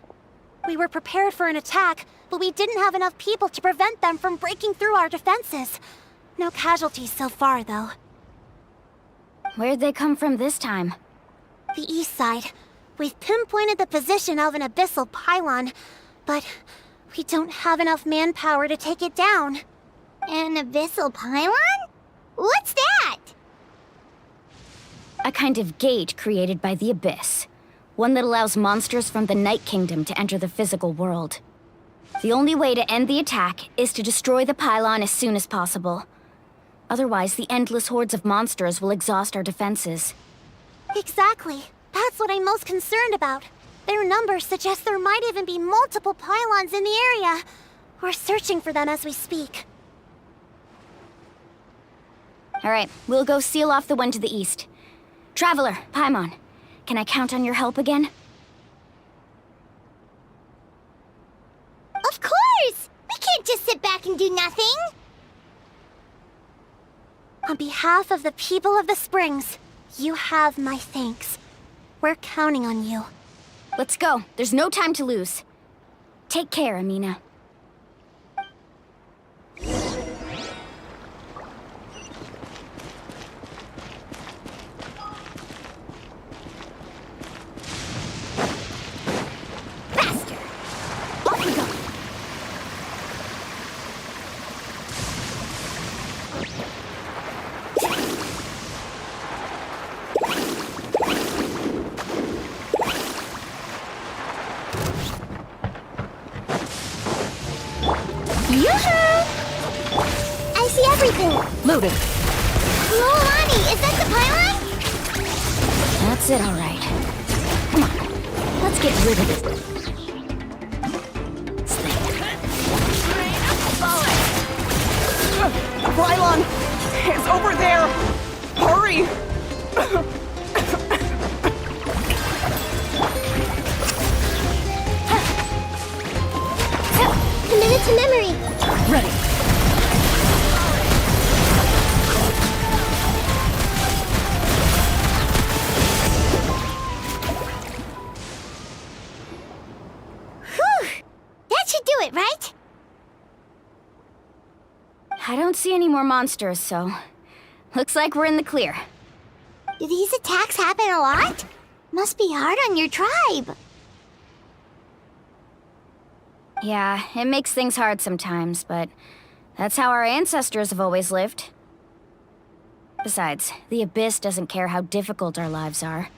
We were prepared for an attack, but we didn't have enough people to prevent them from breaking through our defenses. No casualties so far, though. Where'd they come from this time? The east side. We've pinpointed the position of an abyssal pylon, but we don't have enough manpower to take it down. An abyssal pylon? What's that? A kind of gate created by the Abyss. One that allows monsters from the Night Kingdom to enter the physical world. The only way to end the attack is to destroy the pylon as soon as possible. Otherwise, the endless hordes of monsters will exhaust our defenses. Exactly. That's what I'm most concerned about. Their numbers suggest there might even be multiple pylons in the area. We're searching for them as we speak. Alright, we'll go seal off the one to the east. Traveler, Paimon, can I count on your help again? Of course! We can't just sit back and do nothing! On behalf of the people of the Springs, you have my thanks. We're counting on you. Let's go. There's no time to lose. Take care, Amina. Faster! Off we go! Yoo-hoo! I see everything! Loaded. Mualani, is that the pylon? That's it, all right. Come on, let's get rid of it. Pylon! It's over there! Hurry! Commit it to memory! Ready. Whew! That should do it, right? I don't see any more monsters, so... Looks like we're in the clear. Do these attacks happen a lot? Must be hard on your tribe. Yeah, it makes things hard sometimes, but that's how our ancestors have always lived. Besides, the Abyss doesn't care how difficult our lives are.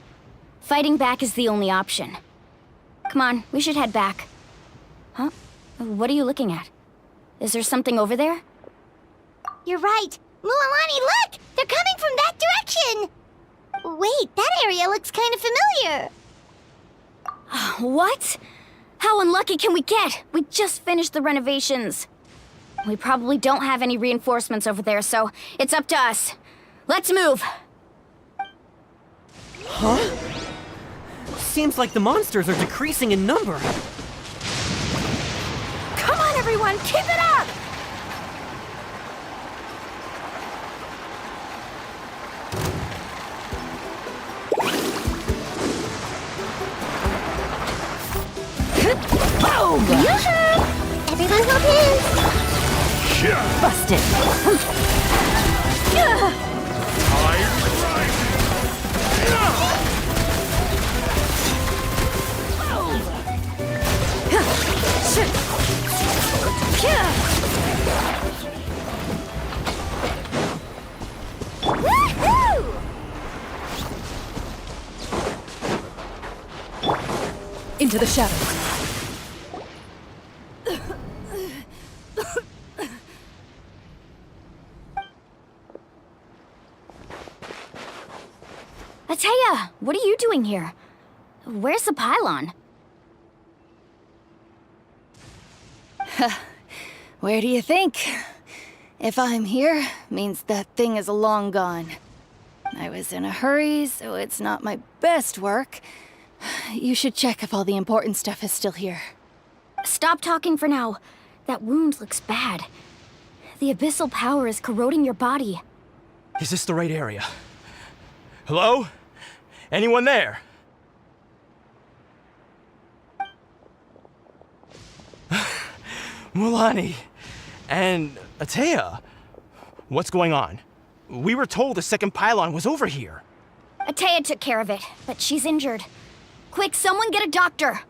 Fighting back is the only option. Come on, we should head back. Huh? What are you looking at? Is there something over there? You're right. Mualani, look! They're coming from that direction! Wait, that area looks kind of familiar. What? How unlucky can we get? We just finished the renovations. We probably don't have any reinforcements over there, so it's up to us. Let's move! Huh? Seems like the monsters are decreasing in number. Come on, everyone, keep it up! Boom! Yoo-hoo! Everyone hold hands! Busted. Woohoo! Into the shadows. Ateya, what are you doing here? Where's the pylon? Where do you think? If I'm here, means that thing is long gone. I was in a hurry, so it's not my best work. You should check if all the important stuff is still here. Stop talking for now. That wound looks bad. The abyssal power is corroding your body. Is this the right area? Hello? Anyone there? Mualani and Ateya. What's going on? We were told the second pylon was over here. Ateya took care of it, but she's injured. Quick, someone get a doctor!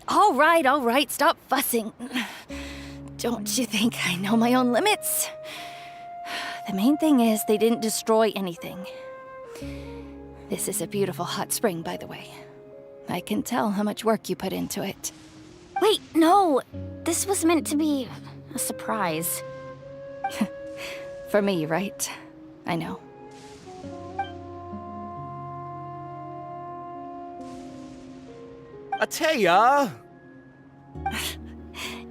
All right, stop fussing. Don't you think I know my own limits? The main thing is they didn't destroy anything. This is a beautiful hot spring, by the way. I can tell how much work you put into it. Wait, no! This was meant to be a surprise. For me, right? I know. Ateya!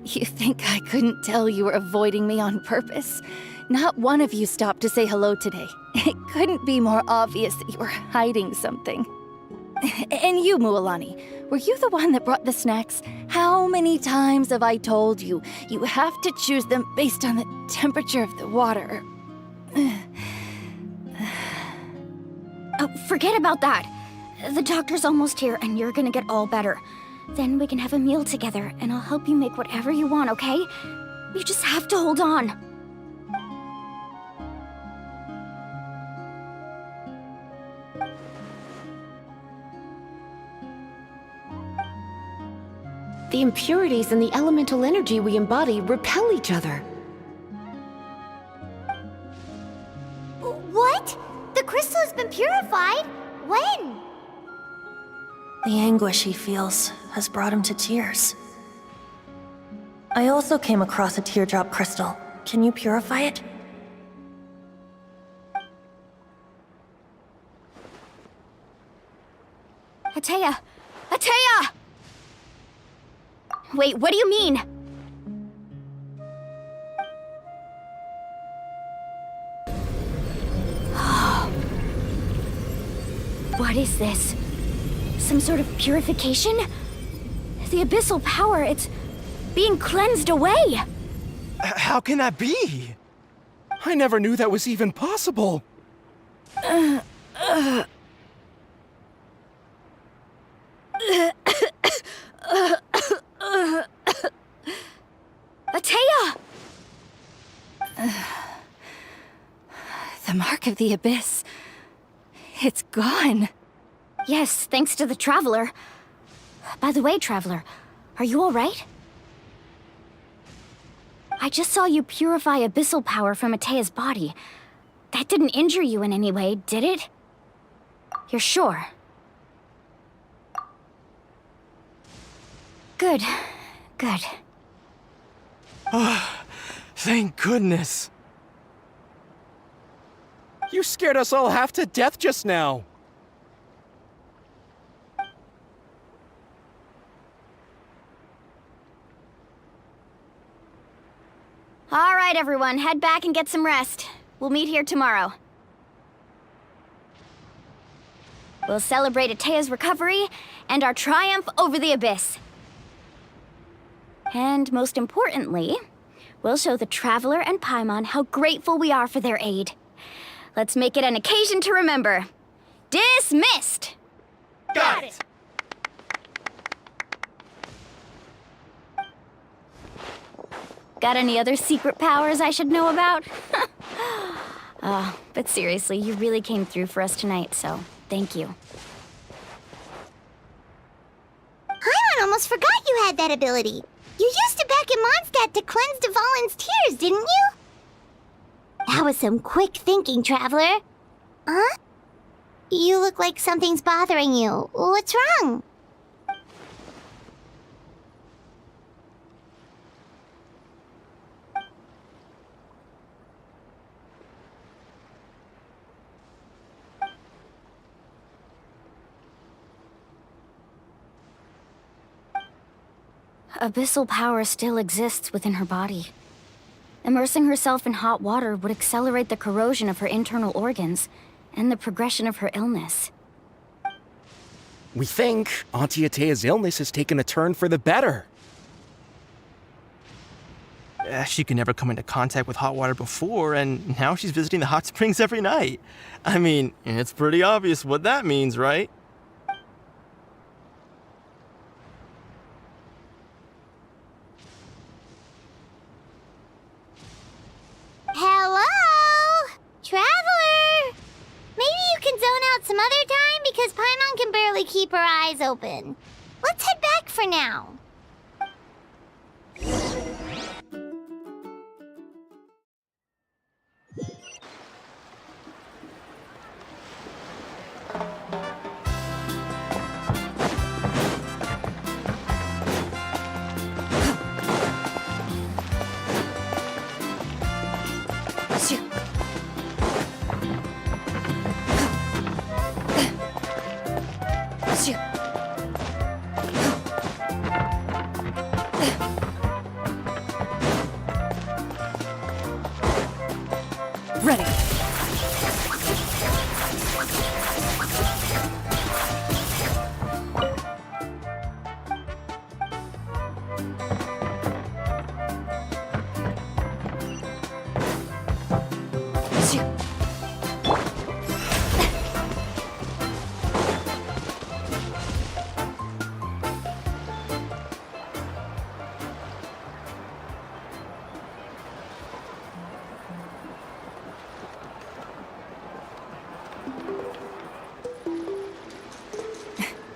You think I couldn't tell you were avoiding me on purpose? Not one of you stopped to say hello today. It couldn't be more obvious that you were hiding something. And you, Mualani, were you the one that brought the snacks? How many times have I told you, you have to choose them based on the temperature of the water? Oh, forget about that. The doctor's almost here and you're gonna get all better. Then we can have a meal together and I'll help you make whatever you want, okay? You just have to hold on. The impurities and the elemental energy we embody repel each other. What? The crystal has been purified? When? The anguish he feels has brought him to tears. I also came across a teardrop crystal. Can you purify it? Ateya! Ateya! Wait, what do you mean? What is this? Some sort of purification? The abyssal power, it's being cleansed away! How can that be? I never knew that was even possible. Ateya! The mark of the abyss. It's gone. Yes, thanks to the Traveler. By the way, Traveler, are you alright? I just saw you purify abyssal power from Ateya's body. That didn't injure you in any way, did it? You're sure? Good. Good. Thank goodness. You scared us all half to death just now. All right, everyone, head back and get some rest. We'll meet here tomorrow. We'll celebrate Ateya's recovery and our triumph over the abyss. And most importantly, we'll show the Traveler and Paimon how grateful we are for their aid. Let's make it an occasion to remember. Dismissed! Got it! Got any other secret powers I should know about? But seriously, you really came through for us tonight, so thank you. Paimon almost forgot you had that ability. You used it back in Mondstadt to cleanse Dvalin's tears, didn't you? That was some quick thinking, Traveler. Huh? You look like something's bothering you. What's wrong? Abyssal power still exists within her body. Immersing herself in hot water would accelerate the corrosion of her internal organs and the progression of her illness. We think Auntie Ateya's illness has taken a turn for the better. She could never come into contact with hot water before, and now she's visiting the hot springs every night. I mean, it's pretty obvious what that means, right? Hello? Traveler? Maybe you can zone out some other time because Paimon can barely keep her eyes open. Let's head back for now.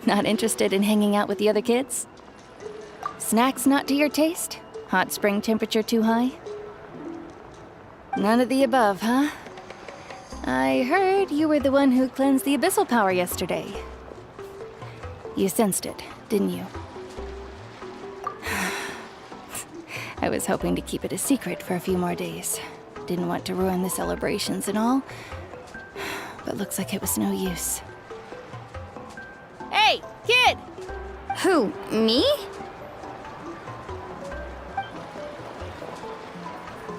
Not interested in hanging out with the other kids? Snacks not to your taste? Hot spring temperature too high? None of the above, huh? I heard you were the one who cleansed the abyssal power yesterday. You sensed it, didn't you? I was hoping to keep it a secret for a few more days. Didn't want to ruin the celebrations and all. But looks like it was no use. Hey, kid! Who, me?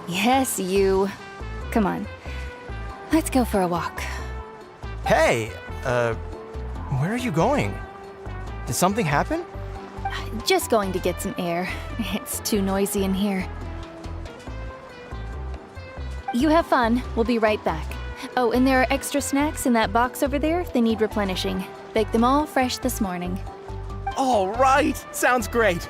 Yes, you. Come on. Let's go for a walk. Hey, where are you going? Did something happen? Just going to get some air. It's too noisy in here. You have fun. We'll be right back. Oh, and there are extra snacks in that box over there if they need replenishing. Baked them all fresh this morning. All right! Sounds great!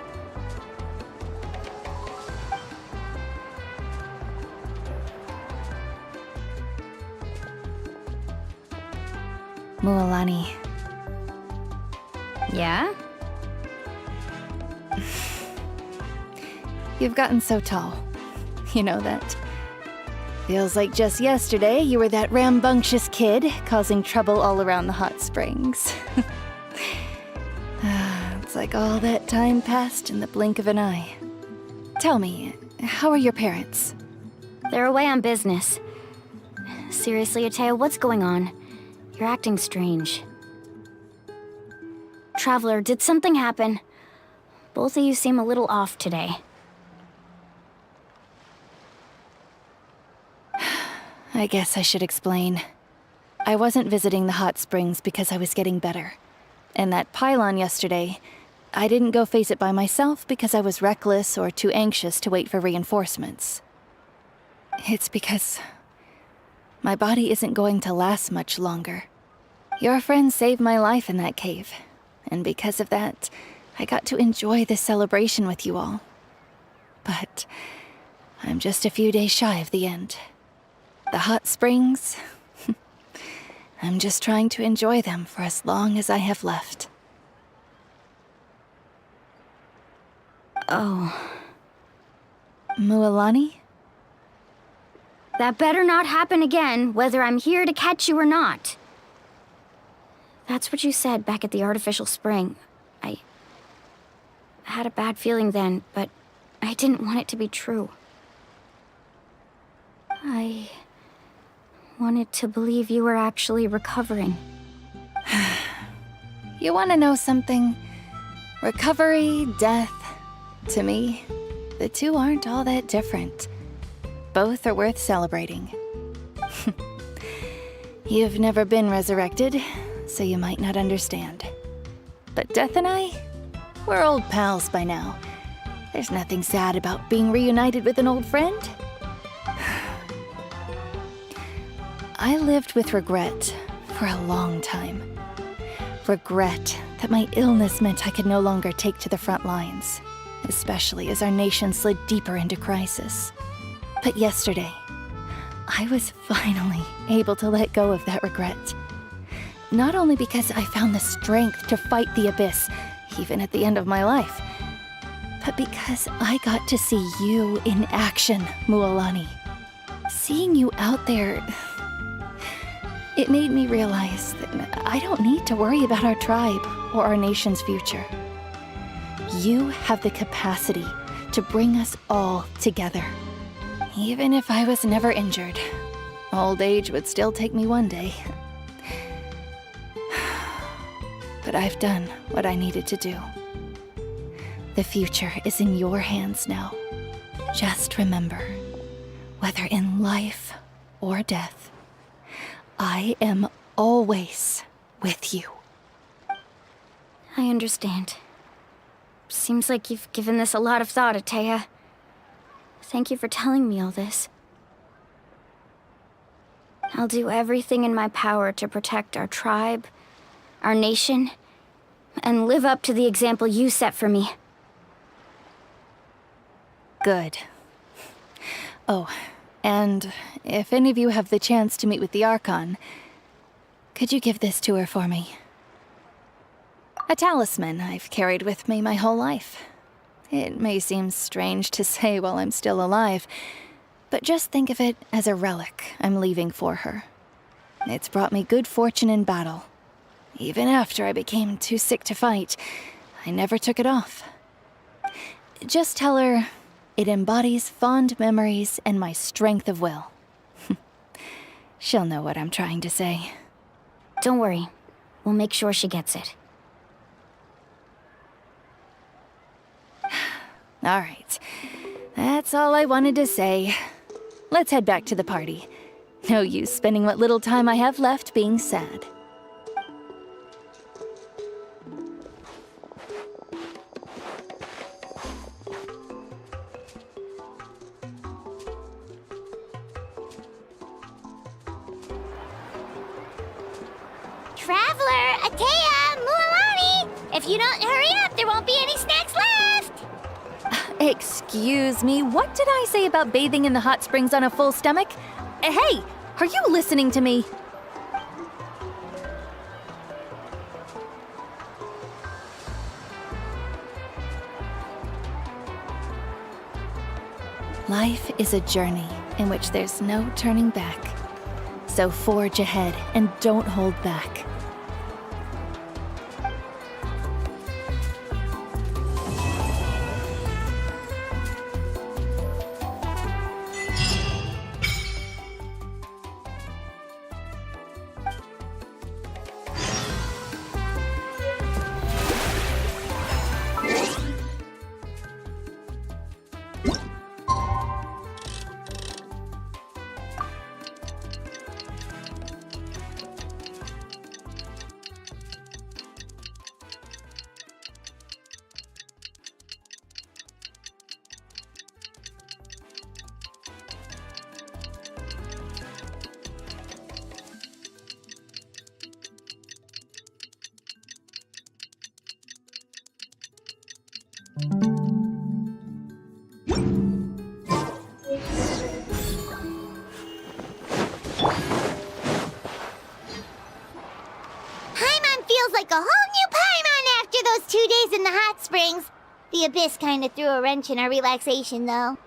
Mualani. Yeah? You've gotten so tall. You know that. Feels like just yesterday you were that rambunctious kid causing trouble all around the hot springs. It's like all that time passed in the blink of an eye. Tell me, how are your parents? They're away on business. Seriously, Ateo, what's going on? You're acting strange. Traveler, did something happen? Both of you seem a little off today. I guess I should explain. I wasn't visiting the hot springs because I was getting better. And that pylon yesterday, I didn't go face it by myself because I was reckless or too anxious to wait for reinforcements. It's because my body isn't going to last much longer. Your friend saved my life in that cave, and because of that, I got to enjoy this celebration with you all. But I'm just a few days shy of the end. The hot springs, I'm just trying to enjoy them for as long as I have left. Oh. Mualani? That better not happen again, whether I'm here to catch you or not. That's what you said back at the artificial spring. I had a bad feeling then, but I didn't want it to be true. I wanted to believe you were actually recovering. You want to know something? Recovery, death, to me, the two aren't all that different. Both are worth celebrating. You've never been resurrected, so you might not understand. But Death and I, we're old pals by now. There's nothing sad about being reunited with an old friend. I lived with regret for a long time. Regret that my illness meant I could no longer take to the front lines, especially as our nation slid deeper into crisis. But yesterday, I was finally able to let go of that regret. Not only because I found the strength to fight the abyss, even at the end of my life, but because I got to see you in action, Mualani. Seeing you out there, it made me realize that I don't need to worry about our tribe or our nation's future. You have the capacity to bring us all together. Even if I was never injured, old age would still take me one day. But I've done what I needed to do. The future is in your hands now. Just remember, whether in life or death, I am always with you. I understand. Seems like you've given this a lot of thought, Atea. Thank you for telling me all this. I'll do everything in my power to protect our tribe, our nation, and live up to the example you set for me. Good. Oh, and if any of you have the chance to meet with the Archon, could you give this to her for me? A talisman I've carried with me my whole life. It may seem strange to say while I'm still alive, but just think of it as a relic I'm leaving for her. It's brought me good fortune in battle. Even after I became too sick to fight, I never took it off. Just tell her it embodies fond memories and my strength of will. She'll know what I'm trying to say. Don't worry. We'll make sure she gets it. All right. That's all I wanted to say. Let's head back to the party. No use spending what little time I have left being sad. Traveler, Atea, Mualani! If you don't hurry up, there won't be any snacks left! Excuse me, what did I say about bathing in the hot springs on a full stomach? Hey, are you listening to me? Life is a journey in which there's no turning back. So forge ahead and don't hold back. Paimon feels like a whole new Paimon after those 2 days in the hot springs. The Abyss kind of threw a wrench in our relaxation, though.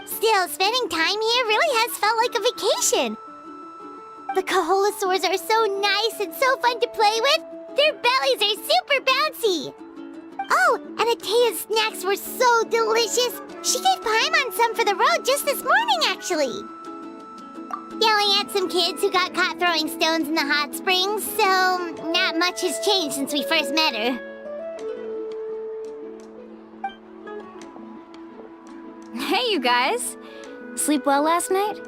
Still, spending time here really has felt like a vacation. The Kaholosaurs are so nice and so fun to play with. Their bellies are super bouncy. Oh, and Atea's snacks were so delicious. She gave Paimon some for the road just this morning, actually. Yelling at some kids who got caught throwing stones in the hot springs, so not much has changed since we first met her. Hey, you guys. Sleep well last night?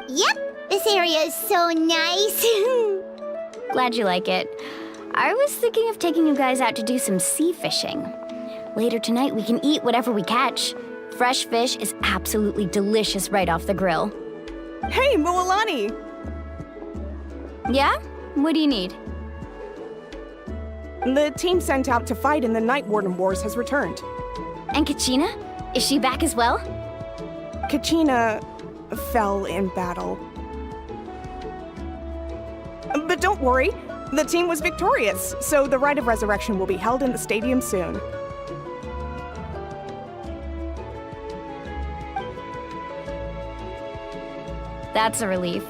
Yep, this area is so nice. Glad you like it. I was thinking of taking you guys out to do some sea fishing. Later tonight, we can eat whatever we catch. Fresh fish is absolutely delicious right off the grill. Hey, Mualani! Yeah? What do you need? The team sent out to fight in the Night Warden Wars has returned. And Kachina? Is she back as well? Kachina fell in battle. But don't worry, the team was victorious, so the Rite of Resurrection will be held in the stadium soon. That's a relief.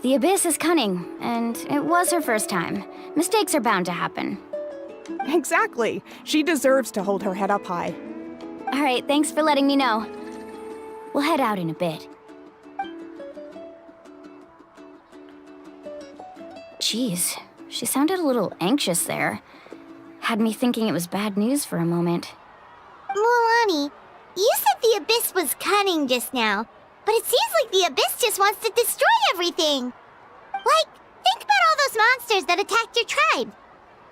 The Abyss is cunning, and it was her first time. Mistakes are bound to happen. Exactly. She deserves to hold her head up high. All right, thanks for letting me know. We'll head out in a bit. Jeez, she sounded a little anxious there. Had me thinking it was bad news for a moment. Mualani, you said the Abyss was cunning just now, but it seems like the Abyss just wants to destroy everything. Like, think about all those monsters that attacked your tribe.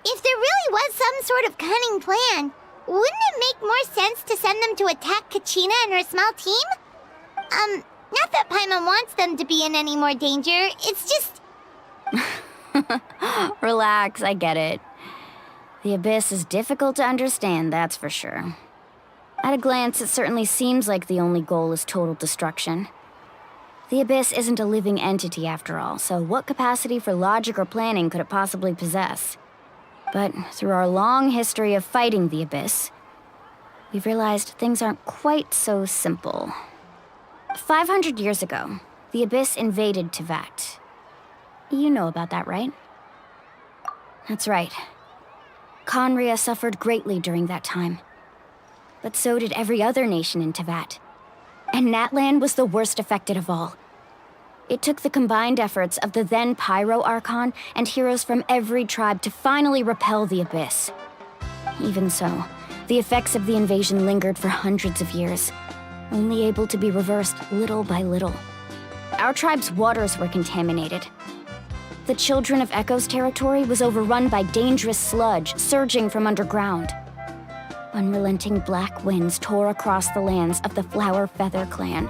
If there really was some sort of cunning plan, wouldn't it make more sense to send them to attack Kachina and her small team? Not that Paimon wants them to be in any more danger, it's just... Relax, I get it. The Abyss is difficult to understand, that's for sure. At a glance, it certainly seems like the only goal is total destruction. The Abyss isn't a living entity after all, so what capacity for logic or planning could it possibly possess? But through our long history of fighting the Abyss, we've realized things aren't quite so simple. 500 years ago, the Abyss invaded Teyvat. You know about that, right? That's right. Khaenri'ah suffered greatly during that time. But so did every other nation in Teyvat. And Natlan was the worst affected of all. It took the combined efforts of the then Pyro Archon and heroes from every tribe to finally repel the Abyss. Even so, the effects of the invasion lingered for hundreds of years, only able to be reversed little by little. Our tribe's waters were contaminated. The Children of Echo's territory was overrun by dangerous sludge surging from underground. Unrelenting black winds tore across the lands of the Flower Feather clan.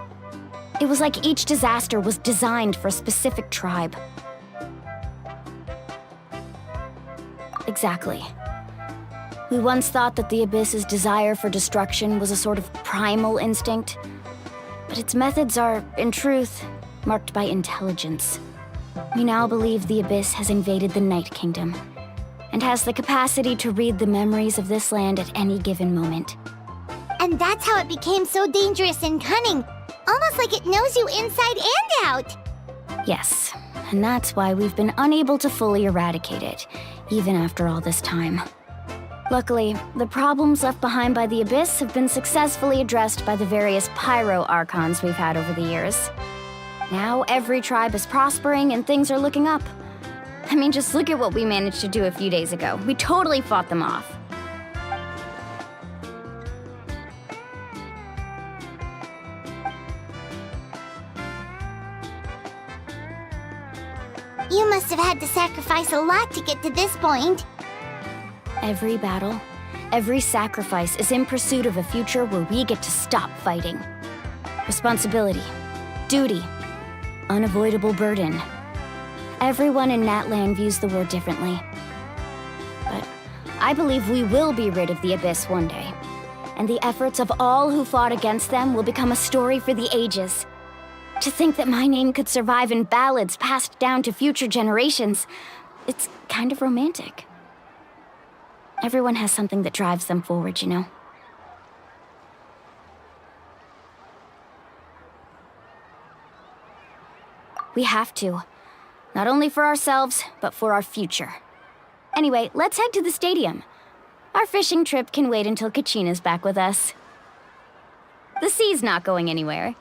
It was like each disaster was designed for a specific tribe. Exactly. We once thought that the Abyss's desire for destruction was a sort of primal instinct, but its methods are, in truth, marked by intelligence. We now believe the Abyss has invaded the Night Kingdom, and has the capacity to read the memories of this land at any given moment. And that's how it became so dangerous and cunning. Almost like it knows you inside and out. Yes, and that's why we've been unable to fully eradicate it, even after all this time. Luckily, the problems left behind by the Abyss have been successfully addressed by the various Pyro Archons we've had over the years. Now every tribe is prospering and things are looking up. I mean, just look at what we managed to do a few days ago. We totally fought them off. You must have had to sacrifice a lot to get to this point. Every battle, every sacrifice is in pursuit of a future where we get to stop fighting. Responsibility, duty, unavoidable burden. Everyone in Natlan views the war differently. But I believe we will be rid of the Abyss one day. And the efforts of all who fought against them will become a story for the ages. To think that my name could survive in ballads passed down to future generations, it's kind of romantic. Everyone has something that drives them forward, you know? We have to. Not only for ourselves, but for our future. Anyway, let's head to the stadium. Our fishing trip can wait until Kachina's back with us. The sea's not going anywhere.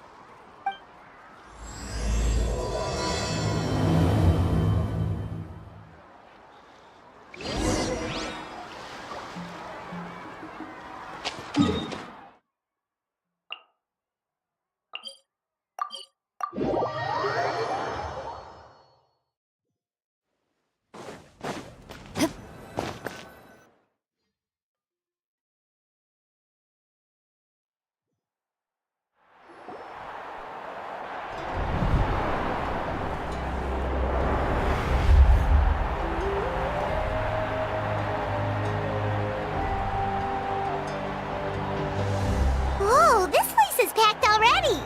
Whoa, this place is packed already!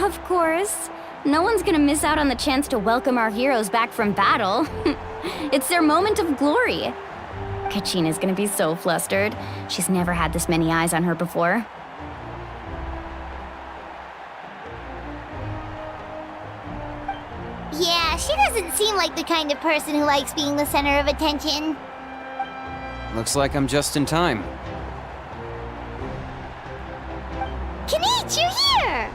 Of course. No one's gonna miss out on the chance to welcome our heroes back from battle. It's their moment of glory. Kachina's gonna be so flustered. She's never had this many eyes on her before. Yeah, she doesn't seem like the kind of person who likes being the center of attention. Looks like I'm just in time. Kanich, you're here!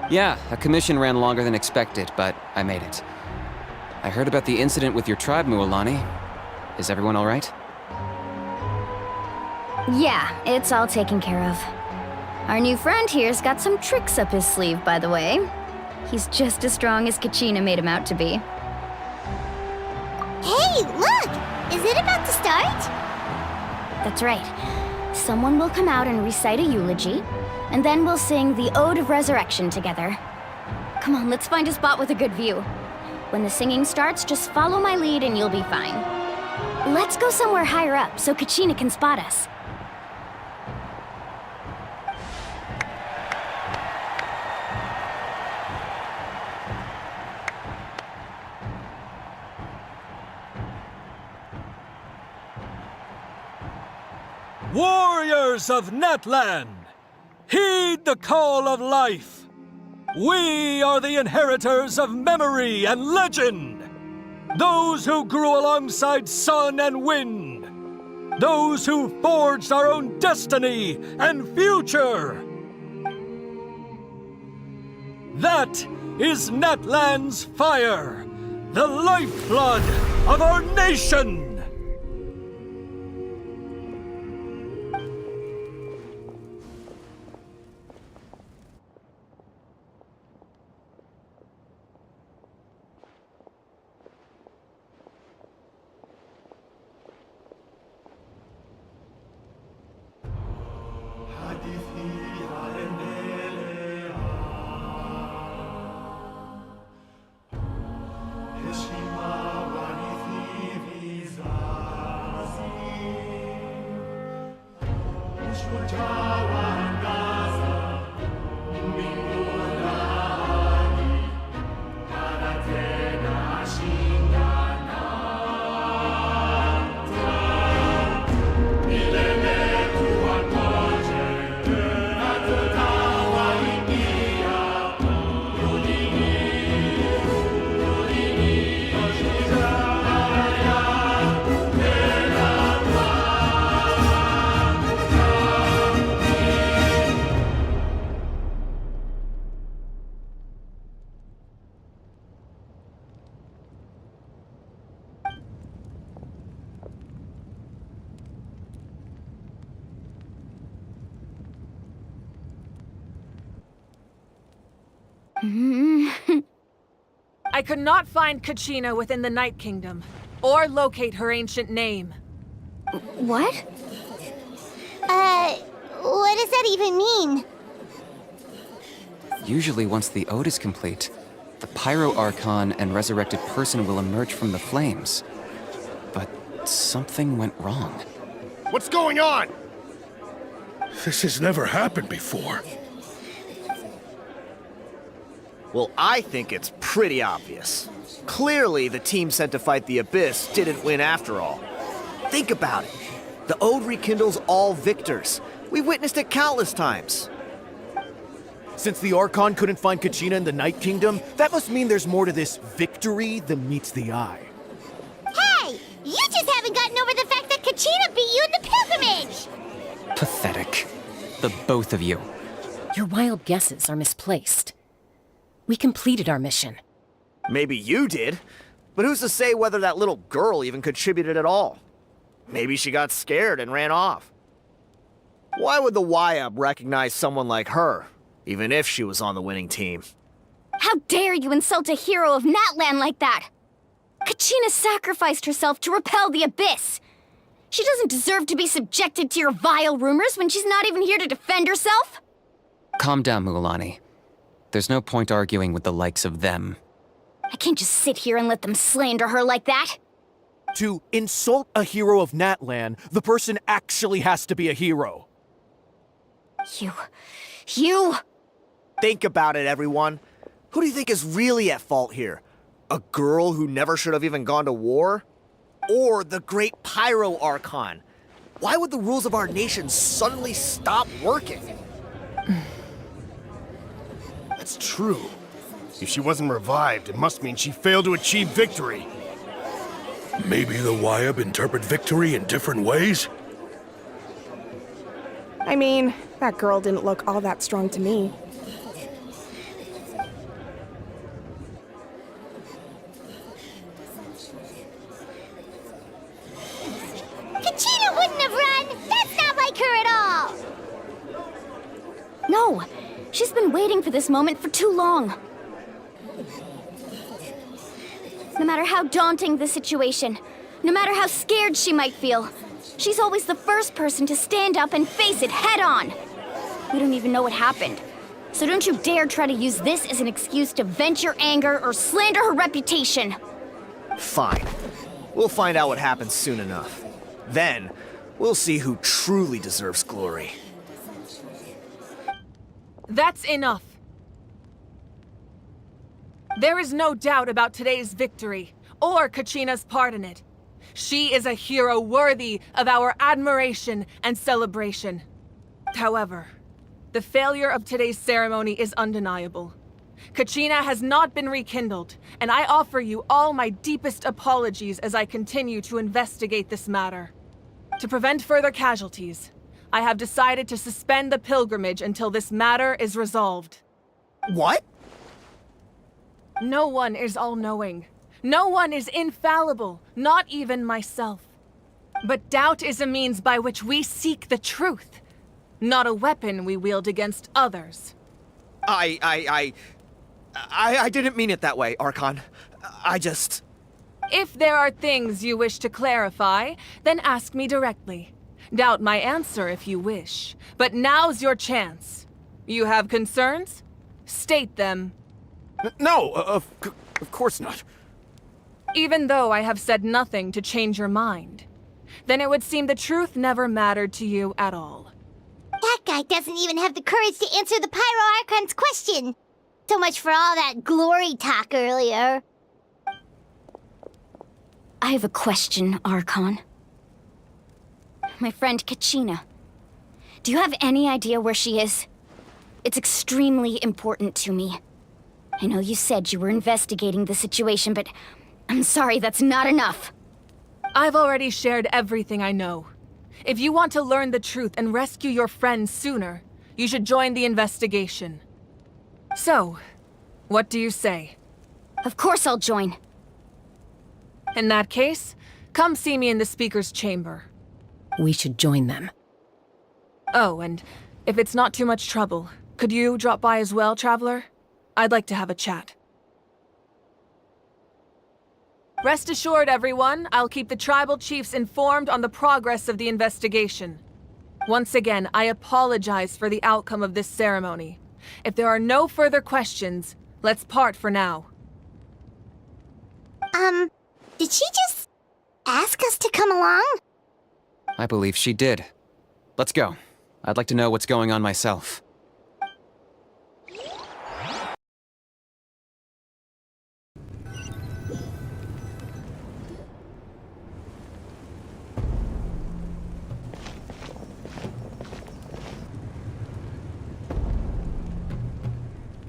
Yeah, a commission ran longer than expected, but I made it. I heard about the incident with your tribe, Mualani. Is everyone all right? Yeah, it's all taken care of. Our new friend here's got some tricks up his sleeve, by the way. He's just as strong as Kachina made him out to be. Hey, look! Is it about to start? That's right. Someone will come out and recite a eulogy, and then we'll sing the Ode of Resurrection together. Come on, let's find a spot with a good view. When the singing starts, just follow my lead and you'll be fine. Let's go somewhere higher up so Kachina can spot us. Warriors of Natlan, heed the call of life. We are the inheritors of memory and legend. Those who grew alongside sun and wind. Those who forged our own destiny and future. That is Natlan's fire, the lifeblood of our nation! I could not find Kachina within the Night Kingdom, or locate her ancient name. What? What does that even mean? Usually once the ode is complete, the Pyro Archon and resurrected person will emerge from the flames. But something went wrong. What's going on? This has never happened before. Well, I think it's pretty obvious. Clearly, the team sent to fight the Abyss didn't win after all. Think about it. The Ode rekindles all victors. We've witnessed it countless times. Since the Archon couldn't find Kachina in the Night Kingdom, that must mean there's more to this victory than meets the eye. Hey! You just haven't gotten over the fact that Kachina beat you in the pilgrimage! Pathetic. The both of you. Your wild guesses are misplaced. We completed our mission. Maybe you did, but who's to say whether that little girl even contributed at all? Maybe she got scared and ran off. Why would the YUB recognize someone like her, even if she was on the winning team? How dare you insult a hero of Natlan like that? Kachina sacrificed herself to repel the Abyss. She doesn't deserve to be subjected to your vile rumors when she's not even here to defend herself. Calm down, Mualani. There's no point arguing with the likes of them. I can't just sit here and let them slander her like that. To insult a hero of Natlan, the person actually has to be a hero. You... Think about it, everyone. Who do you think is really at fault here? A girl who never should have even gone to war? Or the great Pyro Archon? Why would the rules of our nation suddenly stop working? That's true. If she wasn't revived, it must mean she failed to achieve victory. Maybe the YUB interpret victory in different ways? I mean, that girl didn't look all that strong to me. Kachina wouldn't have run! That's not like her at all! No, she's been waiting for this moment for too long. No matter how daunting the situation, no matter how scared she might feel, she's always the first person to stand up and face it head on. We don't even know what happened, so don't you dare try to use this as an excuse to vent your anger or slander her reputation. Fine. We'll find out what happens soon enough. Then, we'll see who truly deserves glory. That's enough. There is no doubt about today's victory, or Kachina's part in it. She is a hero worthy of our admiration and celebration. However, the failure of today's ceremony is undeniable. Kachina has not been rekindled, and I offer you all my deepest apologies as I continue to investigate this matter. To prevent further casualties, I have decided to suspend the pilgrimage until this matter is resolved. What? No one is all-knowing. No one is infallible, not even myself. But doubt is a means by which we seek the truth, not a weapon we wield against others. I didn't mean it that way, Archon. I just... If there are things you wish to clarify, then ask me directly. Doubt my answer if you wish. But now's your chance. You have concerns? State them. No, of course not. Even though I have said nothing to change your mind, then it would seem the truth never mattered to you at all. That guy doesn't even have the courage to answer the Pyro Archon's question. So much for all that glory talk earlier. I have a question, Archon. My friend Kachina. Do you have any idea where she is? It's extremely important to me. I know you said you were investigating the situation, but I'm sorry, that's not enough. I've already shared everything I know. If you want to learn the truth and rescue your friend sooner, you should join the investigation. So, what do you say? Of course I'll join. In that case, come see me in the speaker's chamber. We should join them. Oh, and if it's not too much trouble, could you drop by as well, Traveler? I'd like to have a chat. Rest assured, everyone, I'll keep the tribal chiefs informed on the progress of the investigation. Once again, I apologize for the outcome of this ceremony. If there are no further questions, let's part for now. Did she just ask us to come along? I believe she did. Let's go. I'd like to know what's going on myself.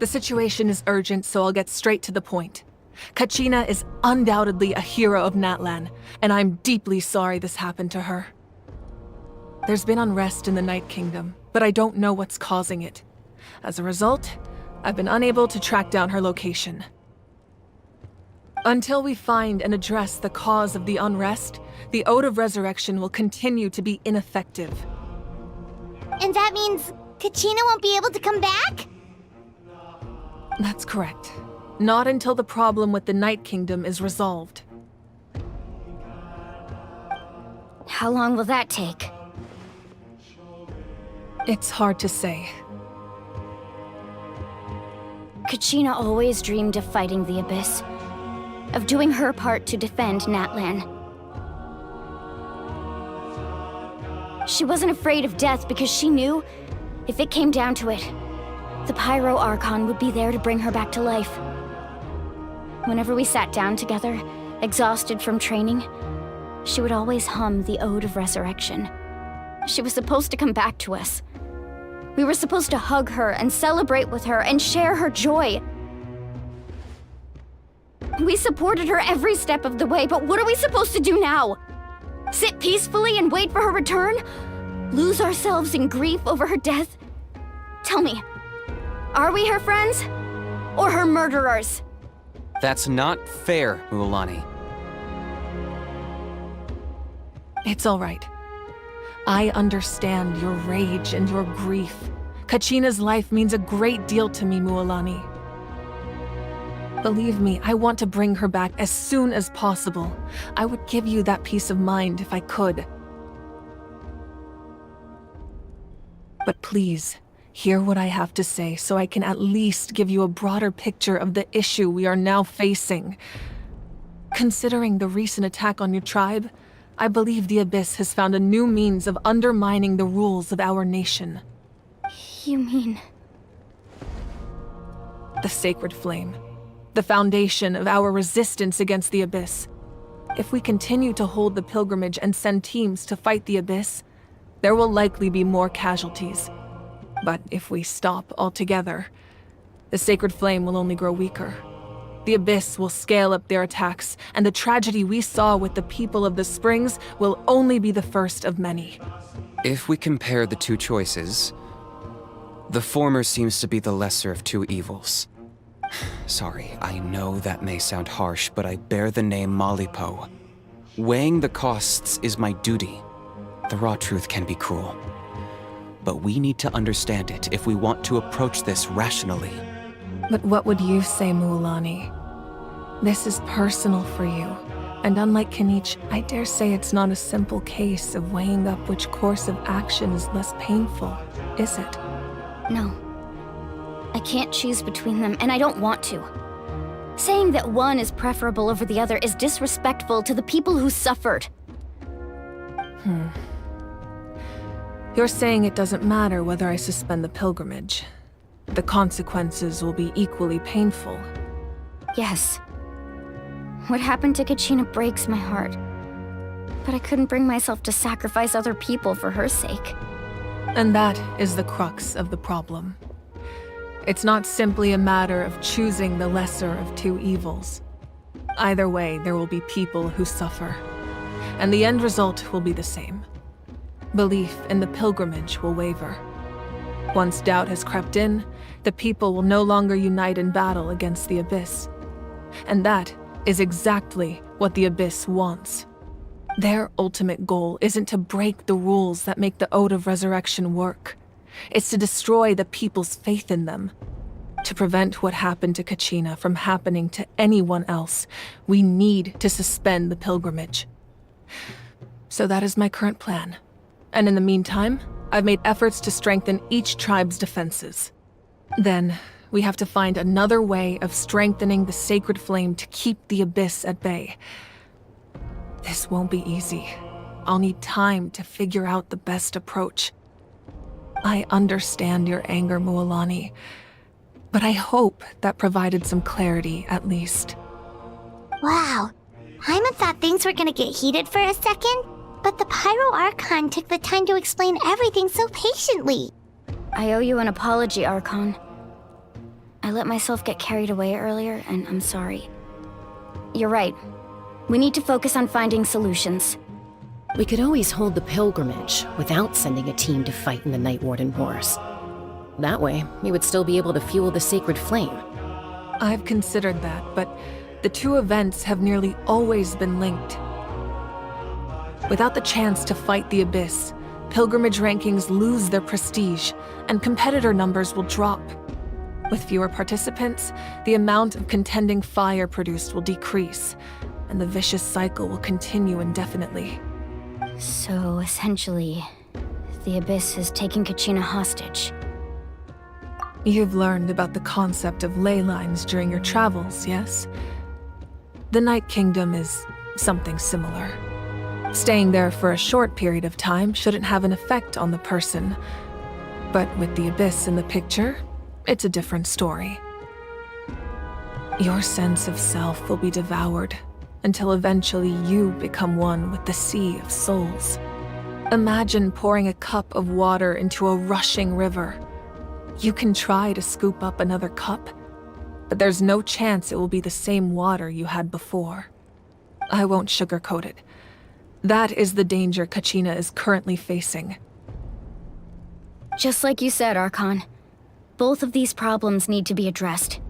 The situation is urgent, so I'll get straight to the point. Kachina is undoubtedly a hero of Natlan, and I'm deeply sorry this happened to her. There's been unrest in the Night Kingdom, but I don't know what's causing it. As a result, I've been unable to track down her location. Until we find and address the cause of the unrest, the Ode of Resurrection will continue to be ineffective. And that means Kachina won't be able to come back? That's correct. Not until the problem with the Night Kingdom is resolved. How long will that take? It's hard to say. Kachina always dreamed of fighting the Abyss, of doing her part to defend Natlan. She wasn't afraid of death because she knew, if it came down to it, the Pyro Archon would be there to bring her back to life. Whenever we sat down together, exhausted from training, she would always hum the Ode of Resurrection. She was supposed to come back to us. We were supposed to hug her and celebrate with her and share her joy. We supported her every step of the way, but what are we supposed to do now? Sit peacefully and wait for her return? Lose ourselves in grief over her death? Tell me, are we her friends? Or her murderers? That's not fair, Mualani. It's all right. I understand your rage and your grief. Kachina's life means a great deal to me, Mualani. Believe me, I want to bring her back as soon as possible. I would give you that peace of mind if I could. But please, hear what I have to say so I can at least give you a broader picture of the issue we are now facing. Considering the recent attack on your tribe, I believe the Abyss has found a new means of undermining the rules of our nation. You mean... The Sacred Flame. The foundation of our resistance against the Abyss. If we continue to hold the pilgrimage and send teams to fight the Abyss, there will likely be more casualties. But if we stop altogether, the sacred flame will only grow weaker. The Abyss will scale up their attacks, and the tragedy we saw with the people of the Springs will only be the first of many. If we compare the two choices, the former seems to be the lesser of two evils. Sorry, I know that may sound harsh, but I bear the name Malipo. Weighing the costs is my duty. The raw truth can be cruel. But we need to understand it if we want to approach this rationally. But what would you say, Mualani? This is personal for you, and unlike Kanich, I dare say it's not a simple case of weighing up which course of action is less painful, is it? No. I can't choose between them, and I don't want to. Saying that one is preferable over the other is disrespectful to the people who suffered. You're saying it doesn't matter whether I suspend the pilgrimage. The consequences will be equally painful. Yes. What happened to Kachina breaks my heart. But I couldn't bring myself to sacrifice other people for her sake. And that is the crux of the problem. It's not simply a matter of choosing the lesser of two evils. Either way, there will be people who suffer. And the end result will be the same. Belief in the pilgrimage will waver. Once doubt has crept in, the people will no longer unite in battle against the Abyss. And that is exactly what the Abyss wants. Their ultimate goal isn't to break the rules that make the Ode of Resurrection work. It's to destroy the people's faith in them. To prevent what happened to Kachina from happening to anyone else, we need to suspend the pilgrimage. So that is my current plan. And in the meantime, I've made efforts to strengthen each tribe's defenses. Then, we have to find another way of strengthening the sacred flame to keep the Abyss at bay. This won't be easy. I'll need time to figure out the best approach. I understand your anger, Mualani, but I hope that provided some clarity, at least. Wow. Hyman thought things were gonna get heated for a second, but the Pyro Archon took the time to explain everything so patiently. I owe you an apology, Archon. I let myself get carried away earlier, and I'm sorry. You're right. We need to focus on finding solutions. We could always hold the pilgrimage without sending a team to fight in the Night Warden Wars. That way, we would still be able to fuel the sacred flame. I've considered that, but the two events have nearly always been linked. Without the chance to fight the Abyss, pilgrimage rankings lose their prestige, and competitor numbers will drop. With fewer participants, the amount of contending fire produced will decrease, and the vicious cycle will continue indefinitely. So, essentially, the Abyss is taking Kachina hostage. You've learned about the concept of ley lines during your travels, yes? The Night Kingdom is something similar. Staying there for a short period of time shouldn't have an effect on the person. But with the Abyss in the picture, it's a different story. Your sense of self will be devoured, until eventually you become one with the Sea of Souls. Imagine pouring a cup of water into a rushing river. You can try to scoop up another cup, but there's no chance it will be the same water you had before. I won't sugarcoat it. That is the danger Kachina is currently facing. Just like you said, Archon. Both of these problems need to be addressed.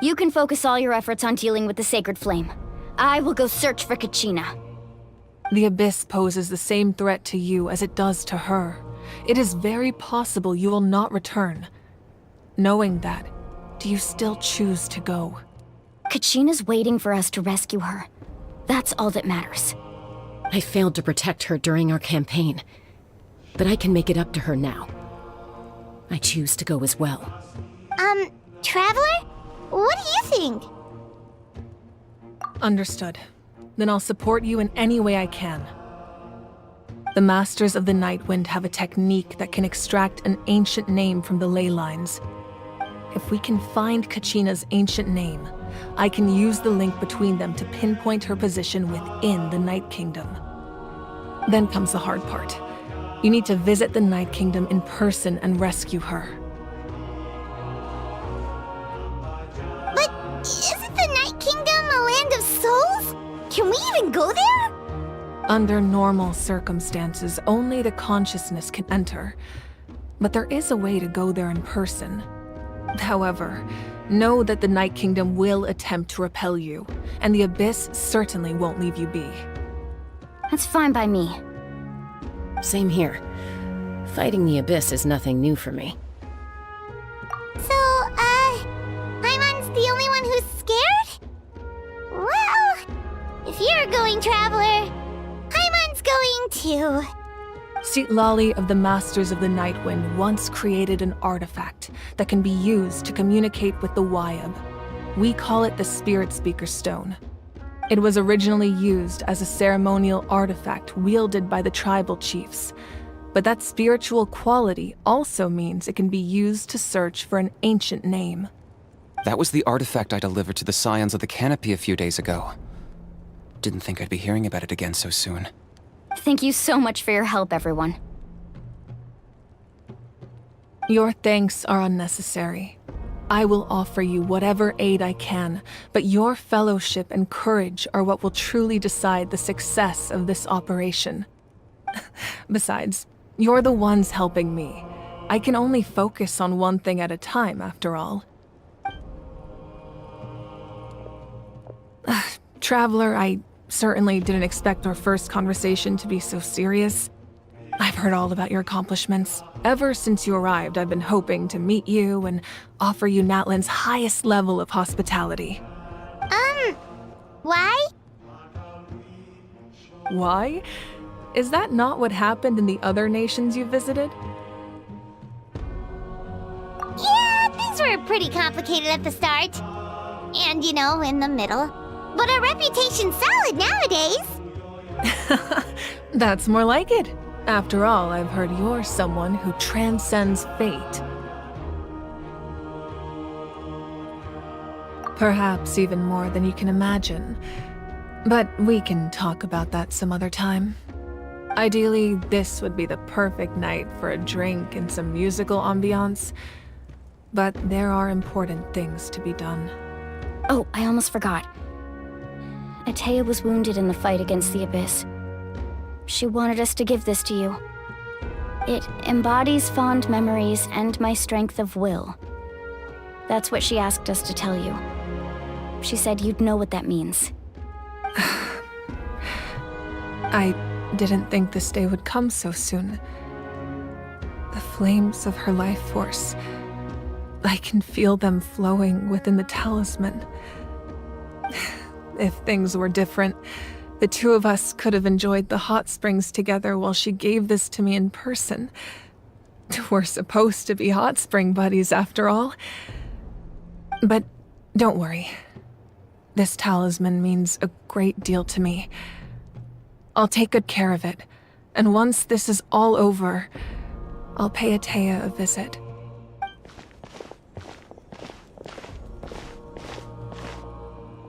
You can focus all your efforts on dealing with the sacred flame. I will go search for Kachina. The Abyss poses the same threat to you as it does to her. It is very possible you will not return. Knowing that, do you still choose to go? Kachina's waiting for us to rescue her. That's all that matters. I failed to protect her during our campaign, but I can make it up to her now. I choose to go as well. Traveler? What do you think? Understood. Then I'll support you in any way I can. The Masters of the Night Wind have a technique that can extract an ancient name from the ley lines. If we can find Kachina's ancient name, I can use the link between them to pinpoint her position within the Night Kingdom. Then comes the hard part. You need to visit the Night Kingdom in person and rescue her. But isn't the Night Kingdom a land of souls? Can we even go there? Under normal circumstances, only the consciousness can enter. But there is a way to go there in person. However, know that the Night Kingdom will attempt to repel you, and the Abyss certainly won't leave you be. That's fine by me. Same here. Fighting the Abyss is nothing new for me. So, Paimon's the only one who's scared? Well, if you're going, Traveler, Paimon's going too. Citlali of the Masters of the Nightwind once created an artifact that can be used to communicate with the Wyab. We call it the Spirit Speaker Stone. It was originally used as a ceremonial artifact wielded by the tribal chiefs, but that spiritual quality also means it can be used to search for an ancient name. That was the artifact I delivered to the Scions of the Canopy a few days ago. Didn't think I'd be hearing about it again so soon. Thank you so much for your help, everyone. Your thanks are unnecessary. I will offer you whatever aid I can, but your fellowship and courage are what will truly decide the success of this operation. Besides, you're the ones helping me. I can only focus on one thing at a time, after all. Traveler, I certainly didn't expect our first conversation to be so serious. I've heard all about your accomplishments. Ever since you arrived, I've been hoping to meet you and offer you Natlan's highest level of hospitality. Why? Why? Is that not what happened in the other nations you visited? Yeah, things were pretty complicated at the start. And, in the middle. But our reputation's solid nowadays. That's more like it. After all, I've heard you're someone who transcends fate. Perhaps even more than you can imagine. But we can talk about that some other time. Ideally, this would be the perfect night for a drink and some musical ambiance. But there are important things to be done. Oh, I almost forgot. Atea was wounded in the fight against the Abyss. She wanted us to give this to you. It embodies fond memories and my strength of will. That's what she asked us to tell you. She said you'd know what that means. I didn't think this day would come so soon. The flames of her life force. I can feel them flowing within the talisman. If things were different, the two of us could have enjoyed the hot springs together while she gave this to me in person. We're supposed to be hot spring buddies after all. But don't worry. This talisman means a great deal to me. I'll take good care of it, and once this is all over, I'll pay Atea a visit.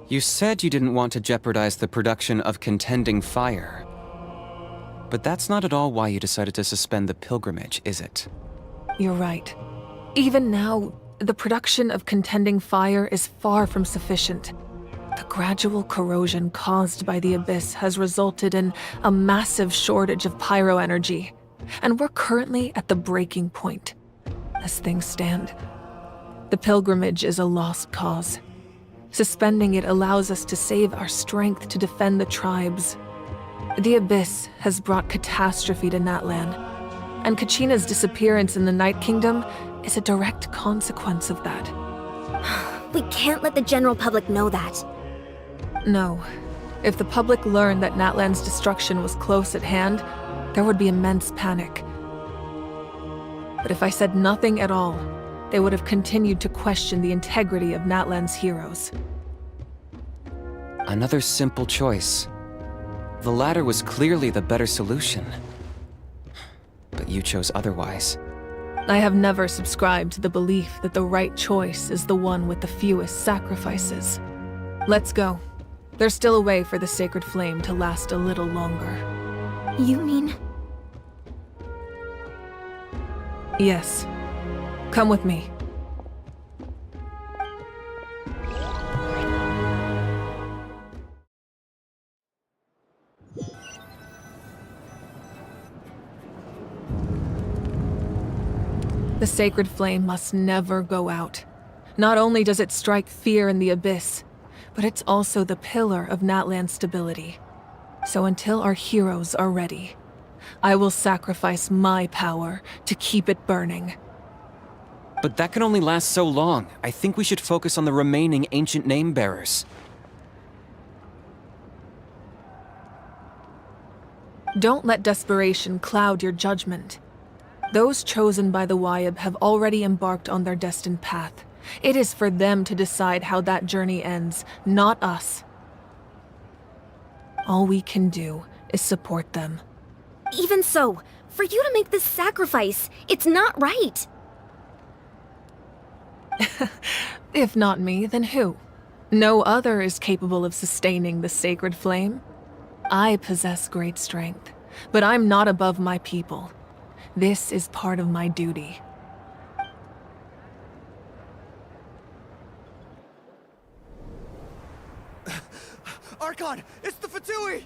You said you didn't want to jeopardize the production of Contending Fire. But that's not at all why you decided to suspend the pilgrimage, is it? You're right. Even now, the production of Contending Fire is far from sufficient. The gradual corrosion caused by the Abyss has resulted in a massive shortage of pyro energy, and we're currently at the breaking point. As things stand, the pilgrimage is a lost cause. Suspending it allows us to save our strength to defend the tribes. The Abyss has brought catastrophe to Natlan, and Kachina's disappearance in the Night Kingdom is a direct consequence of that. We can't let the general public know that. No. If the public learned that Natlan's destruction was close at hand, there would be immense panic. But if I said nothing at all, they would have continued to question the integrity of Natlan's heroes. Another simple choice. The latter was clearly the better solution. But you chose otherwise. I have never subscribed to the belief that the right choice is the one with the fewest sacrifices. Let's go. There's still a way for the sacred flame to last a little longer. You mean... Yes. Come with me. The sacred flame must never go out. Not only does it strike fear in the abyss, but it's also the pillar of Natlan's stability. So until our heroes are ready, I will sacrifice my power to keep it burning. But that can only last so long. I think we should focus on the remaining ancient name bearers. Don't let desperation cloud your judgment. Those chosen by the Wayab have already embarked on their destined path. It is for them to decide how that journey ends, not us. All we can do is support them. Even so, for you to make this sacrifice, it's not right. If not me, then who? No other is capable of sustaining the sacred flame. I possess great strength, but I'm not above my people. This is part of my duty. Archon! It's the Fatui!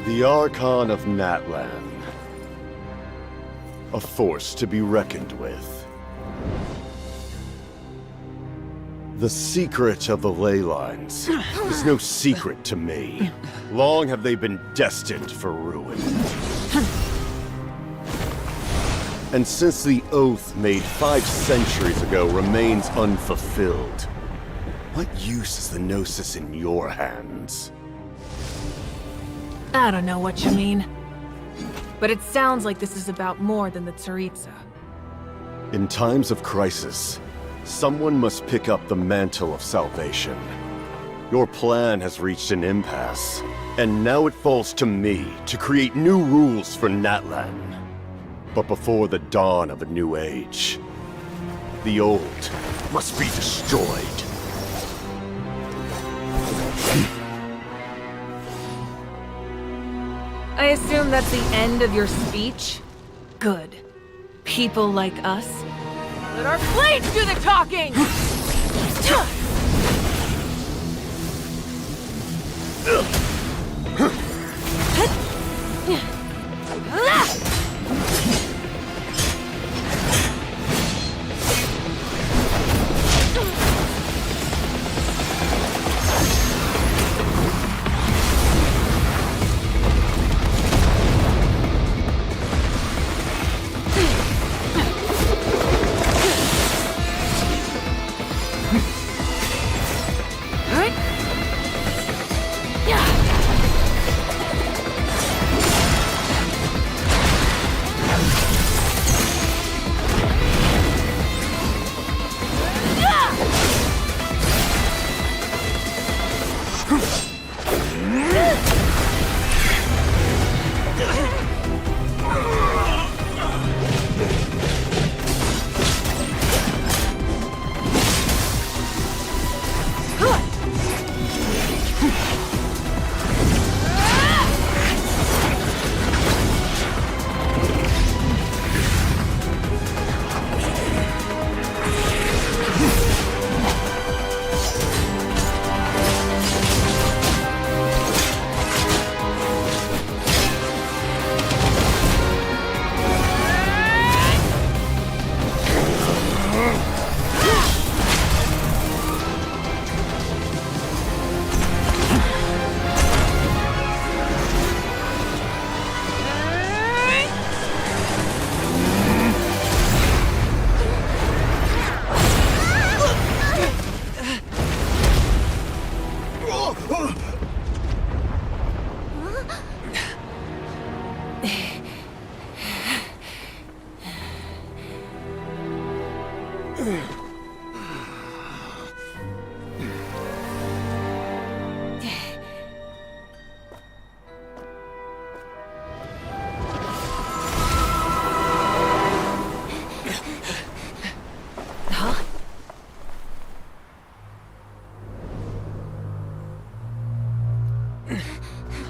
The Archon of Natlan. A force to be reckoned with. The secret of the ley lines is no secret to me. Long have they been destined for ruin. And since the oath made 5 centuries ago remains unfulfilled, what use is the Gnosis in your hands? I don't know what you mean. But it sounds like this is about more than the Tsaritsa. In times of crisis, someone must pick up the mantle of salvation. Your plan has reached an impasse, and now it falls to me to create new rules for Natlan. But before the dawn of a new age, the old must be destroyed. I assume that's the end of your speech? Good. People like us. Let our blades do the talking!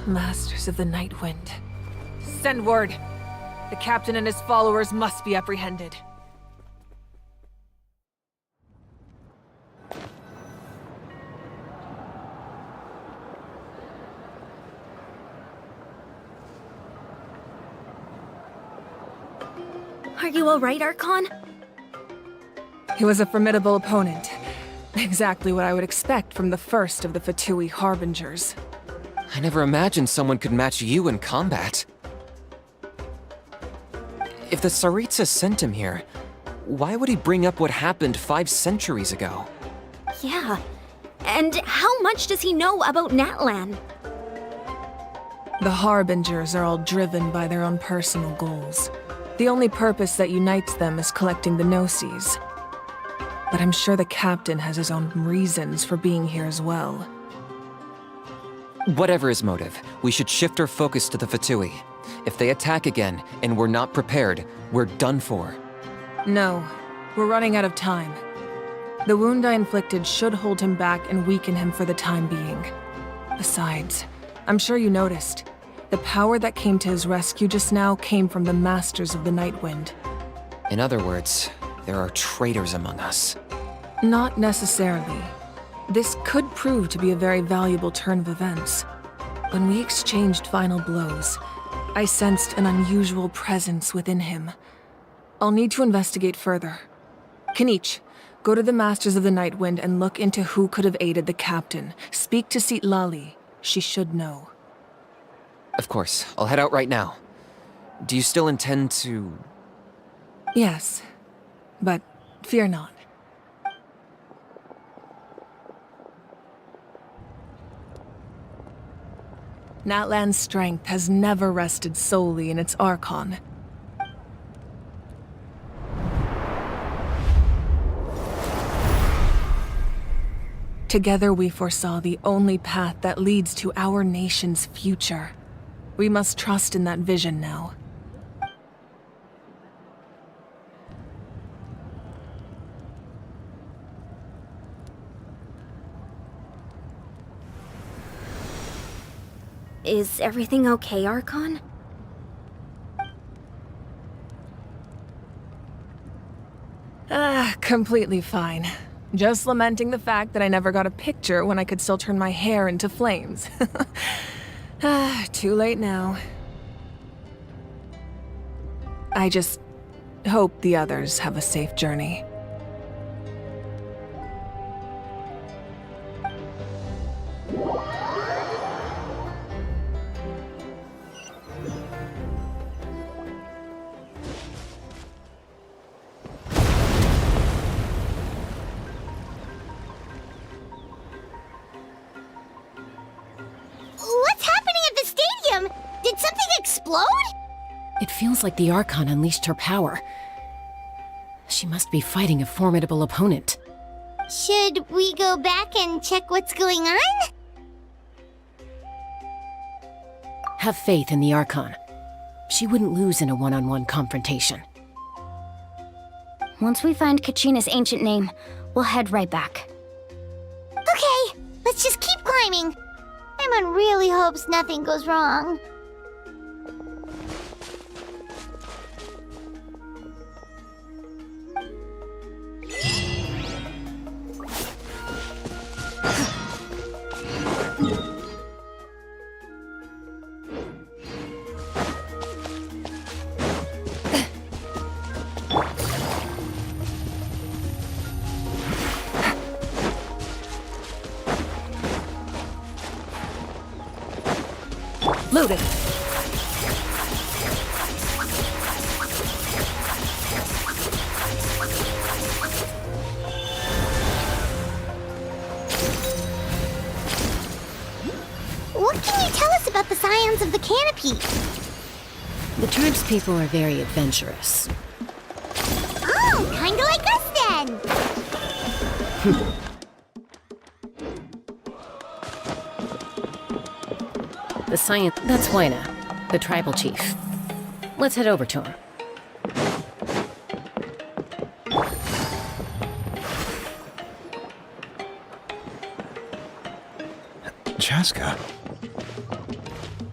Masters of the Night Wind. Send word. The captain and his followers must be apprehended. Are you alright, Archon? He was a formidable opponent. Exactly what I would expect from the first of the Fatui Harbingers. I never imagined someone could match you in combat. If the Tsaritsa sent him here, why would he bring up what happened 5 centuries ago? Yeah. And how much does he know about Natlan? The Harbingers are all driven by their own personal goals. The only purpose that unites them is collecting the Gnosis. But I'm sure the captain has his own reasons for being here as well. Whatever his motive, we should shift our focus to the Fatui. If they attack again, and we're not prepared, we're done for. No, we're running out of time. The wound I inflicted should hold him back and weaken him for the time being. Besides, I'm sure you noticed, the power that came to his rescue just now came from the Masters of the Night Wind. In other words, there are traitors among us. Not necessarily. This could prove to be a very valuable turn of events. When we exchanged final blows, I sensed an unusual presence within him. I'll need to investigate further. Kanich, go to the Masters of the Night Wind and look into who could have aided the captain. Speak to Sitlali. She should know. Of course, I'll head out right now. Do you still intend to... Yes, but fear not. Natlan's strength has never rested solely in its Archon. Together we foresaw the only path that leads to our nation's future. We must trust in that vision now. Is everything okay, Archon? Completely fine. Just lamenting the fact that I never got a picture when I could still turn my hair into flames. Too late now. I just hope the others have a safe journey. What's happening at the stadium? Did something explode? It feels like the Archon unleashed her power. She must be fighting a formidable opponent. Should we go back and check what's going on? Have faith in the Archon. She wouldn't lose in a one-on-one confrontation. Once we find Kachina's ancient name, we'll head right back. Okay, let's just keep climbing. Emon really hopes nothing goes wrong. Loaded. What can you tell us about the scions of the canopy? The tribespeople are very adventurous. Oh, kinda like us then! The science... That's Waina, the tribal chief. Let's head over to him. Chaska.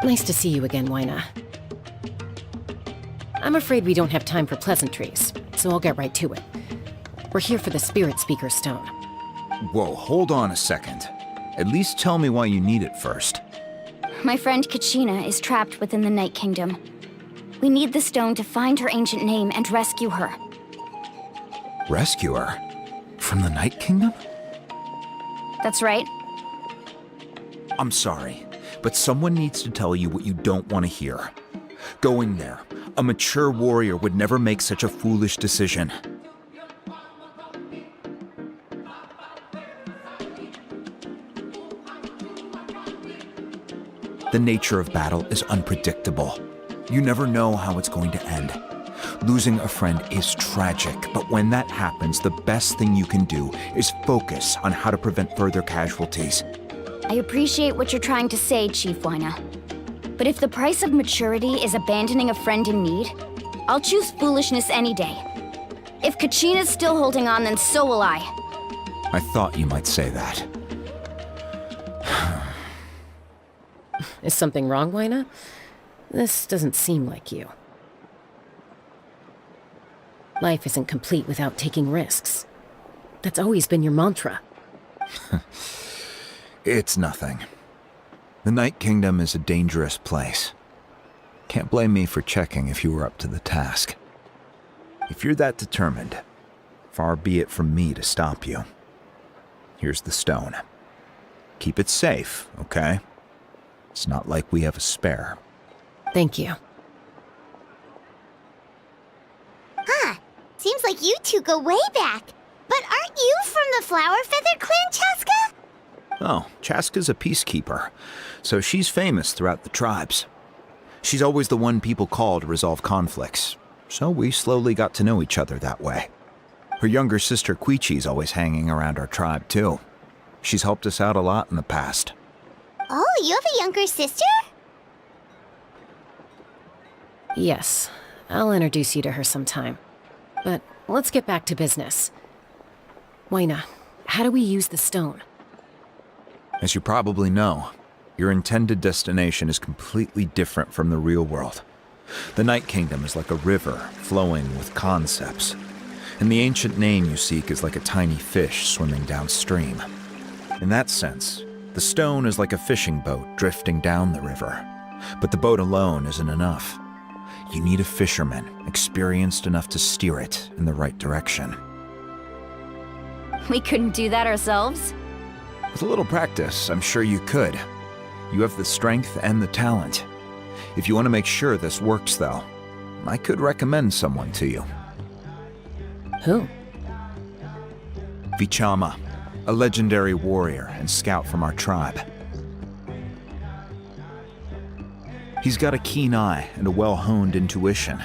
Nice to see you again, Wyna. I'm afraid we don't have time for pleasantries, so I'll get right to it. We're here for the Spirit Speaker Stone. Whoa, hold on a second. At least tell me why you need it first. My friend Kachina is trapped within the Night Kingdom. We need the stone to find her ancient name and rescue her. Rescue her? From the Night Kingdom? That's right. I'm sorry, but someone needs to tell you what you don't want to hear. Going there, a mature warrior would never make such a foolish decision. The nature of battle is unpredictable. You never know how it's going to end. Losing a friend is tragic, but when that happens, the best thing you can do is focus on how to prevent further casualties. I appreciate what you're trying to say, Chief Wyna. But if the price of maturity is abandoning a friend in need, I'll choose foolishness any day. If Kachina's still holding on, then so will I. I thought you might say that. Is something wrong, Wyna? This doesn't seem like you. Life isn't complete without taking risks. That's always been your mantra. It's nothing. The Night Kingdom is a dangerous place. Can't blame me for checking if you were up to the task. If you're that determined, far be it from me to stop you. Here's the stone. Keep it safe, okay? It's not like we have a spare. Thank you. Huh. Seems like you two go way back. But aren't you from the Flower Feather Clan, Chaska? Oh, Chaska's a peacekeeper, so she's famous throughout the tribes. She's always the one people call to resolve conflicts, so we slowly got to know each other that way. Her younger sister Quichi's always hanging around our tribe, too. She's helped us out a lot in the past. Oh, you have a younger sister? Yes, I'll introduce you to her sometime. But let's get back to business. Wyna, how do we use the stone? As you probably know, your intended destination is completely different from the real world. The Night Kingdom is like a river flowing with concepts, and the ancient name you seek is like a tiny fish swimming downstream. In that sense, the stone is like a fishing boat drifting down the river, but the boat alone isn't enough. You need a fisherman experienced enough to steer it in the right direction. We couldn't do that ourselves? With a little practice, I'm sure you could. You have the strength and the talent. If you want to make sure this works, though, I could recommend someone to you. Who? Vichama, a legendary warrior and scout from our tribe. He's got a keen eye and a well-honed intuition.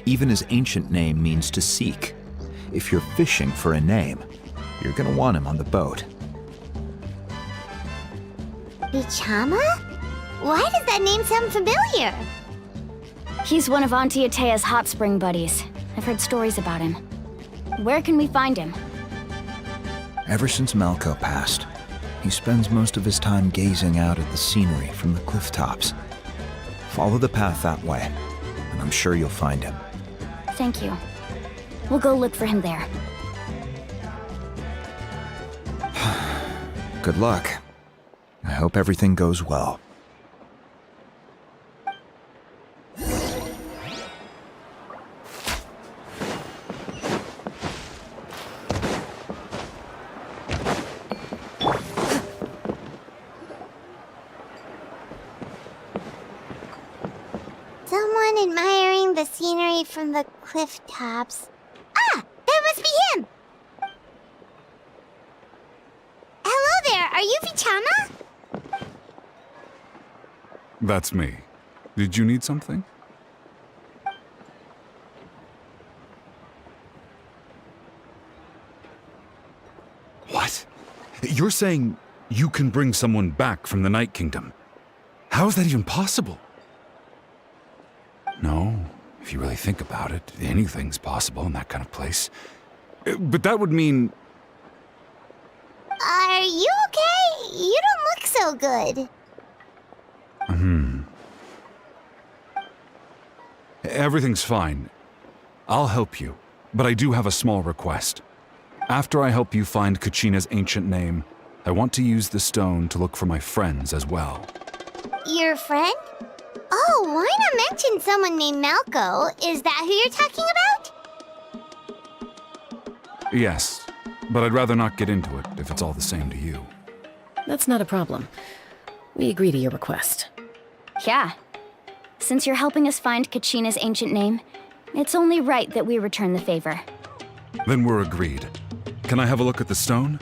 Even his ancient name means to seek. If you're fishing for a name, you're gonna want him on the boat. Vichama? Why does that name sound familiar? He's one of Auntie Atea's hot spring buddies. I've heard stories about him. Where can we find him? Ever since Malko passed, he spends most of his time gazing out at the scenery from the cliff tops. Follow the path that way, and I'm sure you'll find him. Thank you. We'll go look for him there. Good luck. I hope everything goes well. Someone admiring the scenery from the cliff tops. Ah! That must be him! Hello there, are you Vichama? That's me. Did you need something? What? You're saying you can bring someone back from the Night Kingdom? How is that even possible? No, if you really think about it, anything's possible in that kind of place. But that would mean... Are you okay? You don't look so good. Everything's fine. I'll help you, but I do have a small request. After I help you find Kachina's ancient name, I want to use the stone to look for my friends as well. Your friend? Oh, why not mention someone named Malco? Is that who you're talking about? Yes, but I'd rather not get into it if it's all the same to you. That's not a problem. We agree to your request. Yeah. Since you're helping us find Kachina's ancient name, it's only right that we return the favor. Then we're agreed. Can I have a look at the stone?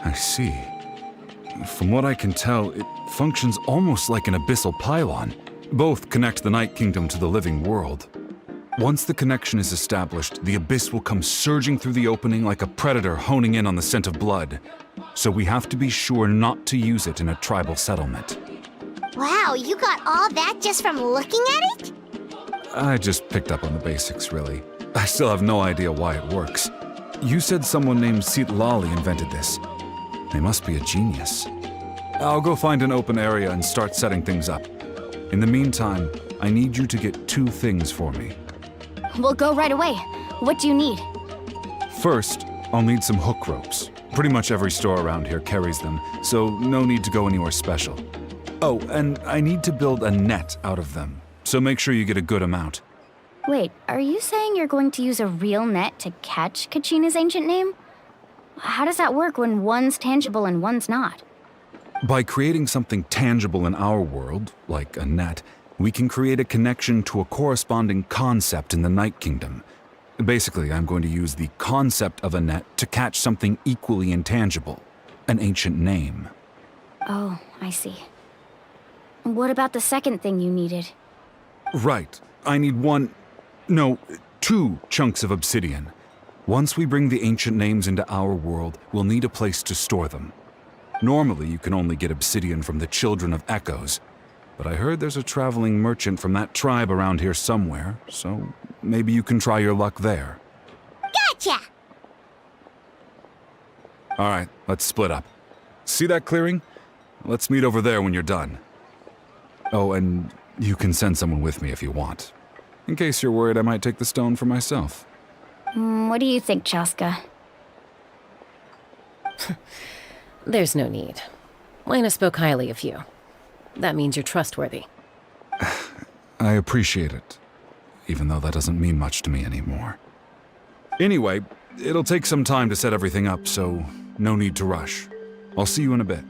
I see. From what I can tell, it functions almost like an abyssal pylon. Both connect the Night Kingdom to the living world. Once the connection is established, the abyss will come surging through the opening like a predator honing in on the scent of blood. So we have to be sure not to use it in a tribal settlement. Wow, you got all that just from looking at it? I just picked up on the basics, really. I still have no idea why it works. You said someone named Lali invented this. They must be a genius. I'll go find an open area and start setting things up. In the meantime, I need you to get 2 things for me. We'll go right away. What do you need? First, I'll need some hook ropes. Pretty much every store around here carries them, so no need to go anywhere special. Oh, and I need to build a net out of them, so make sure you get a good amount. Wait, are you saying you're going to use a real net to catch Kachina's ancient name? How does that work when one's tangible and one's not? By creating something tangible in our world, like a net, we can create a connection to a corresponding concept in the Night Kingdom. Basically, I'm going to use the concept of a net to catch something equally intangible, an ancient name. Oh, I see. What about the second thing you needed? Right. I need 2 chunks of obsidian. Once we bring the ancient names into our world, we'll need a place to store them. Normally, you can only get obsidian from the Children of Echoes, but I heard there's a traveling merchant from that tribe around here somewhere, so maybe you can try your luck there. Gotcha! Alright, let's split up. See that clearing? Let's meet over there when you're done. Oh, and you can send someone with me if you want. In case you're worried I might take the stone for myself. What do you think, Chaska? There's no need. Lena spoke highly of you. That means you're trustworthy. I appreciate it, even though that doesn't mean much to me anymore. Anyway, it'll take some time to set everything up, so no need to rush. I'll see you in a bit.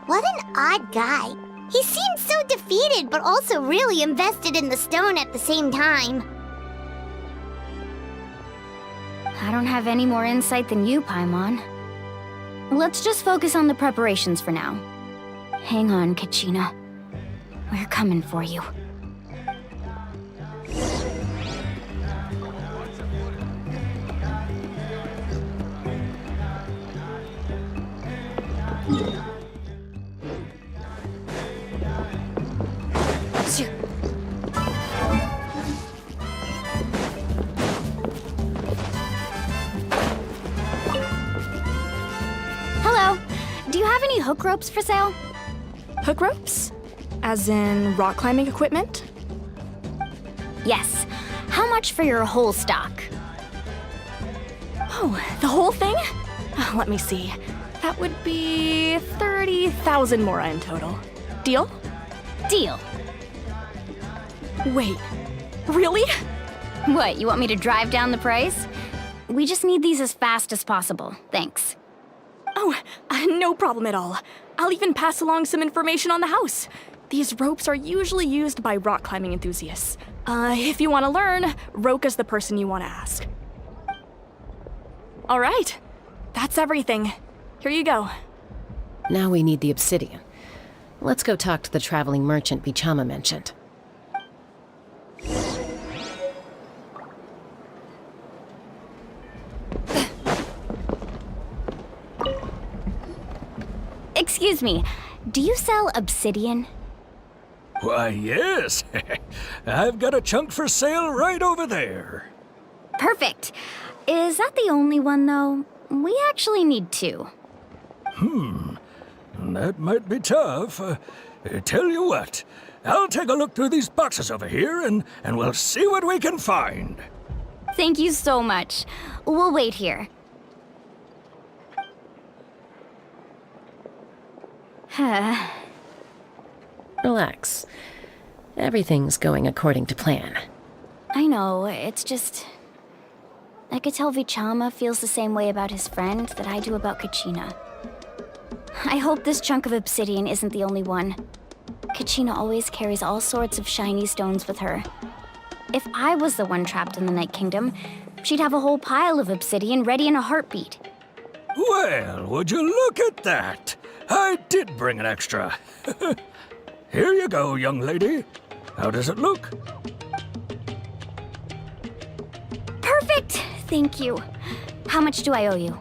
What an odd guy. He seems so defeated, but also really invested in the stone at the same time. I don't have any more insight than you, Paimon. Let's just focus on the preparations for now. Hang on, Kachina. We're coming for you. Hook ropes for sale? Hook ropes? As in rock climbing equipment? Yes. How much for your whole stock? Oh, the whole thing? Let me see. That would be 30,000 mora in total. Deal? Deal. Wait, really? What, you want me to drive down the price? We just need these as fast as possible. Thanks. Oh, no problem at all. I'll even pass along some information on the house. These ropes are usually used by rock climbing enthusiasts. If you want to learn, Roka's the person you want to ask. All right, that's everything. Here you go. Now we need the obsidian. Let's go talk to the traveling merchant Bichama mentioned. Excuse me, do you sell obsidian? Why, yes. I've got a chunk for sale right over there. Perfect. Is that the only one, though? We actually need two. That might be tough. Tell you what, I'll take a look through these boxes over here and we'll see what we can find. Thank you so much. We'll wait here. Relax. Everything's going according to plan. I know, it's just... I could tell Vichama feels the same way about his friend that I do about Kachina. I hope this chunk of obsidian isn't the only one. Kachina always carries all sorts of shiny stones with her. If I was the one trapped in the Night Kingdom, she'd have a whole pile of obsidian ready in a heartbeat. Well, would you look at that? I did bring an extra. Here you go, young lady. How does it look? Perfect! Thank you. How much do I owe you?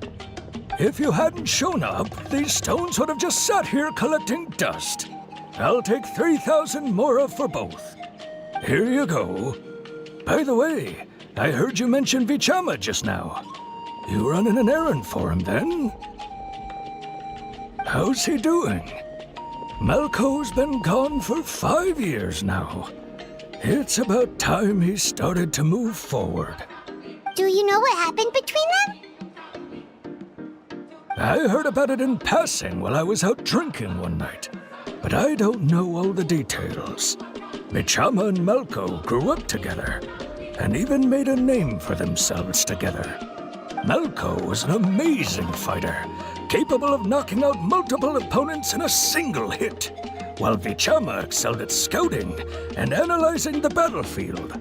If you hadn't shown up, these stones would have just sat here collecting dust. I'll take 3,000 mora for both. Here you go. By the way, I heard you mention Vichama just now. You running an errand for him, then? How's he doing? Malco's been gone for 5 years now. It's about time he started to move forward. Do you know what happened between them? I heard about it in passing while I was out drinking one night, but I don't know all the details. Vichama and Malco grew up together, and even made a name for themselves together. Malco was an amazing fighter, capable of knocking out multiple opponents in a single hit, while Vichama excelled at scouting and analyzing the battlefield.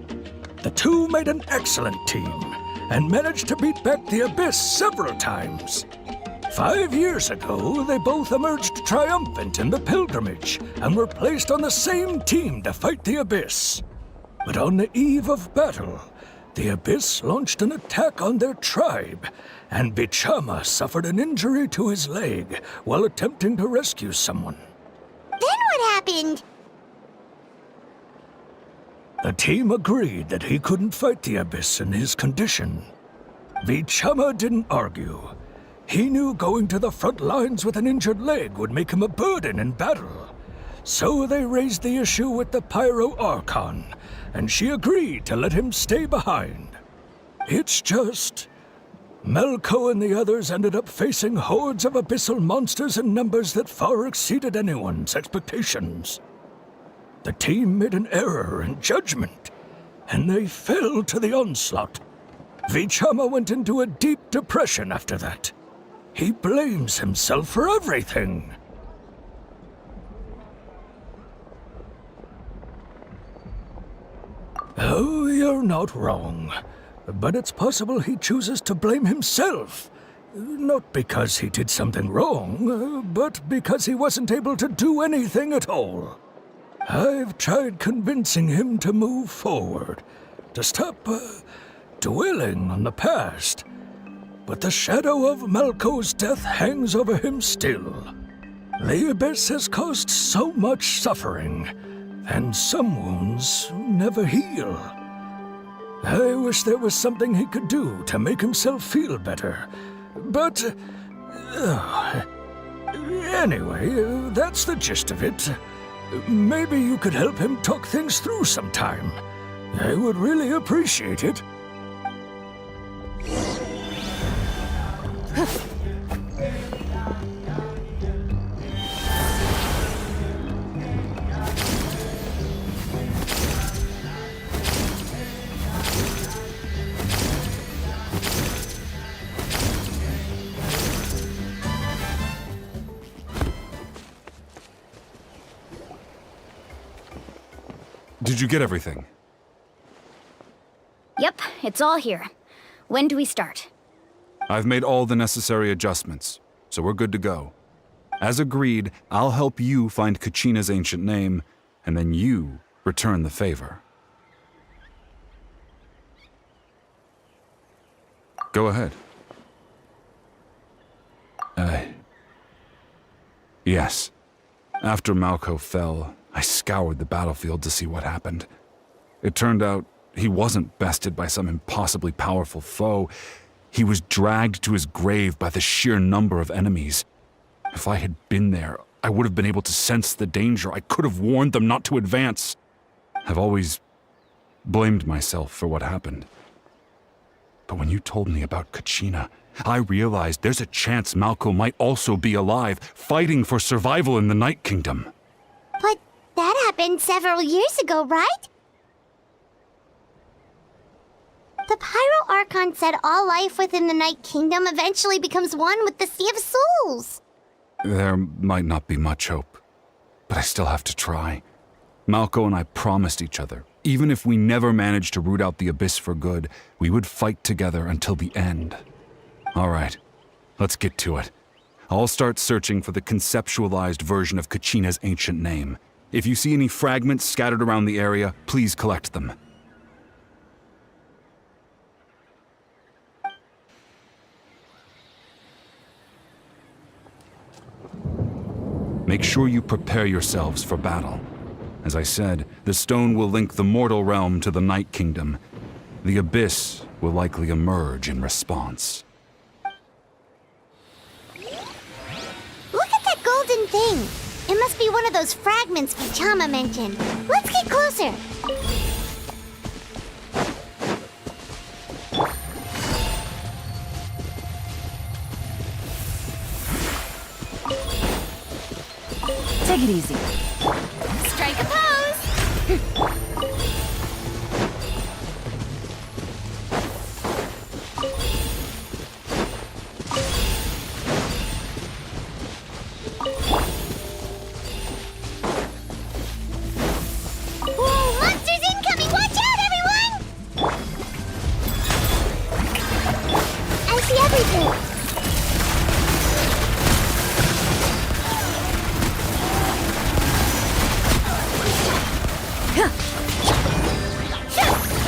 The two made an excellent team, and managed to beat back the Abyss several times. 5 years ago, they both emerged triumphant in the pilgrimage, and were placed on the same team to fight the Abyss. But on the eve of battle, the Abyss launched an attack on their tribe, and Vichama suffered an injury to his leg while attempting to rescue someone. Then what happened? The team agreed that he couldn't fight the Abyss in his condition. Vichama didn't argue. He knew going to the front lines with an injured leg would make him a burden in battle. So they raised the issue with the Pyro Archon, and she agreed to let him stay behind. It's just... Malco and the others ended up facing hordes of abyssal monsters in numbers that far exceeded anyone's expectations. The team made an error in judgment, and they fell to the onslaught. Vichama went into a deep depression after that. He blames himself for everything. Oh, you're not wrong. But it's possible he chooses to blame himself. Not because he did something wrong, but because he wasn't able to do anything at all. I've tried convincing him to move forward, to stop dwelling on the past. But the shadow of Malco's death hangs over him still. The Abyss has caused so much suffering, and some wounds never heal. I wish there was something he could do to make himself feel better, but... anyway, that's the gist of it. Maybe you could help him talk things through sometime. I would really appreciate it. Did you get everything? Yep, it's all here. When do we start? I've made all the necessary adjustments, so we're good to go. As agreed, I'll help you find Kachina's ancient name, and then you return the favor. Go ahead. Yes. After Malko fell, I scoured the battlefield to see what happened. It turned out he wasn't bested by some impossibly powerful foe. He was dragged to his grave by the sheer number of enemies. If I had been there, I would have been able to sense the danger. I could have warned them not to advance. I've always blamed myself for what happened. But when you told me about Kachina, I realized there's a chance Malko might also be alive, fighting for survival in the Night Kingdom. But that happened several years ago, right? The Pyro Archon said all life within the Night Kingdom eventually becomes one with the Sea of Souls. There might not be much hope, but I still have to try. Malko and I promised each other, even if we never managed to root out the Abyss for good, we would fight together until the end. All right, let's get to it. I'll start searching for the conceptualized version of Kachina's ancient name. If you see any fragments scattered around the area, please collect them. Make sure you prepare yourselves for battle. As I said, the stone will link the mortal realm to the Night Kingdom. The Abyss will likely emerge in response. Look at that golden thing. It must be one of those fragments Vichama mentioned. Let's get closer. Take it easy. Strike a pose! Whoa, monsters incoming! Watch out, everyone! I see everything!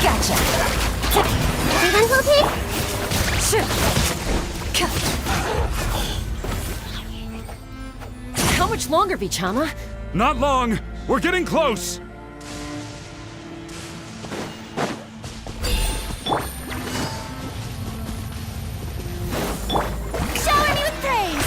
Gotcha. Everyone's okay? How much longer, Vichama? Not long! We're getting close! Shower me with praise!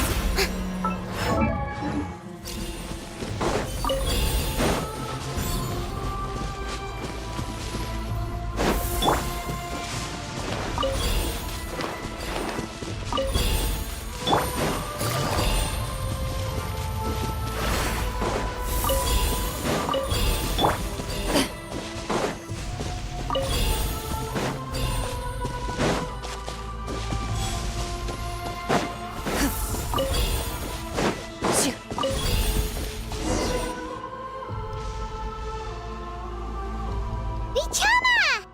Vichama!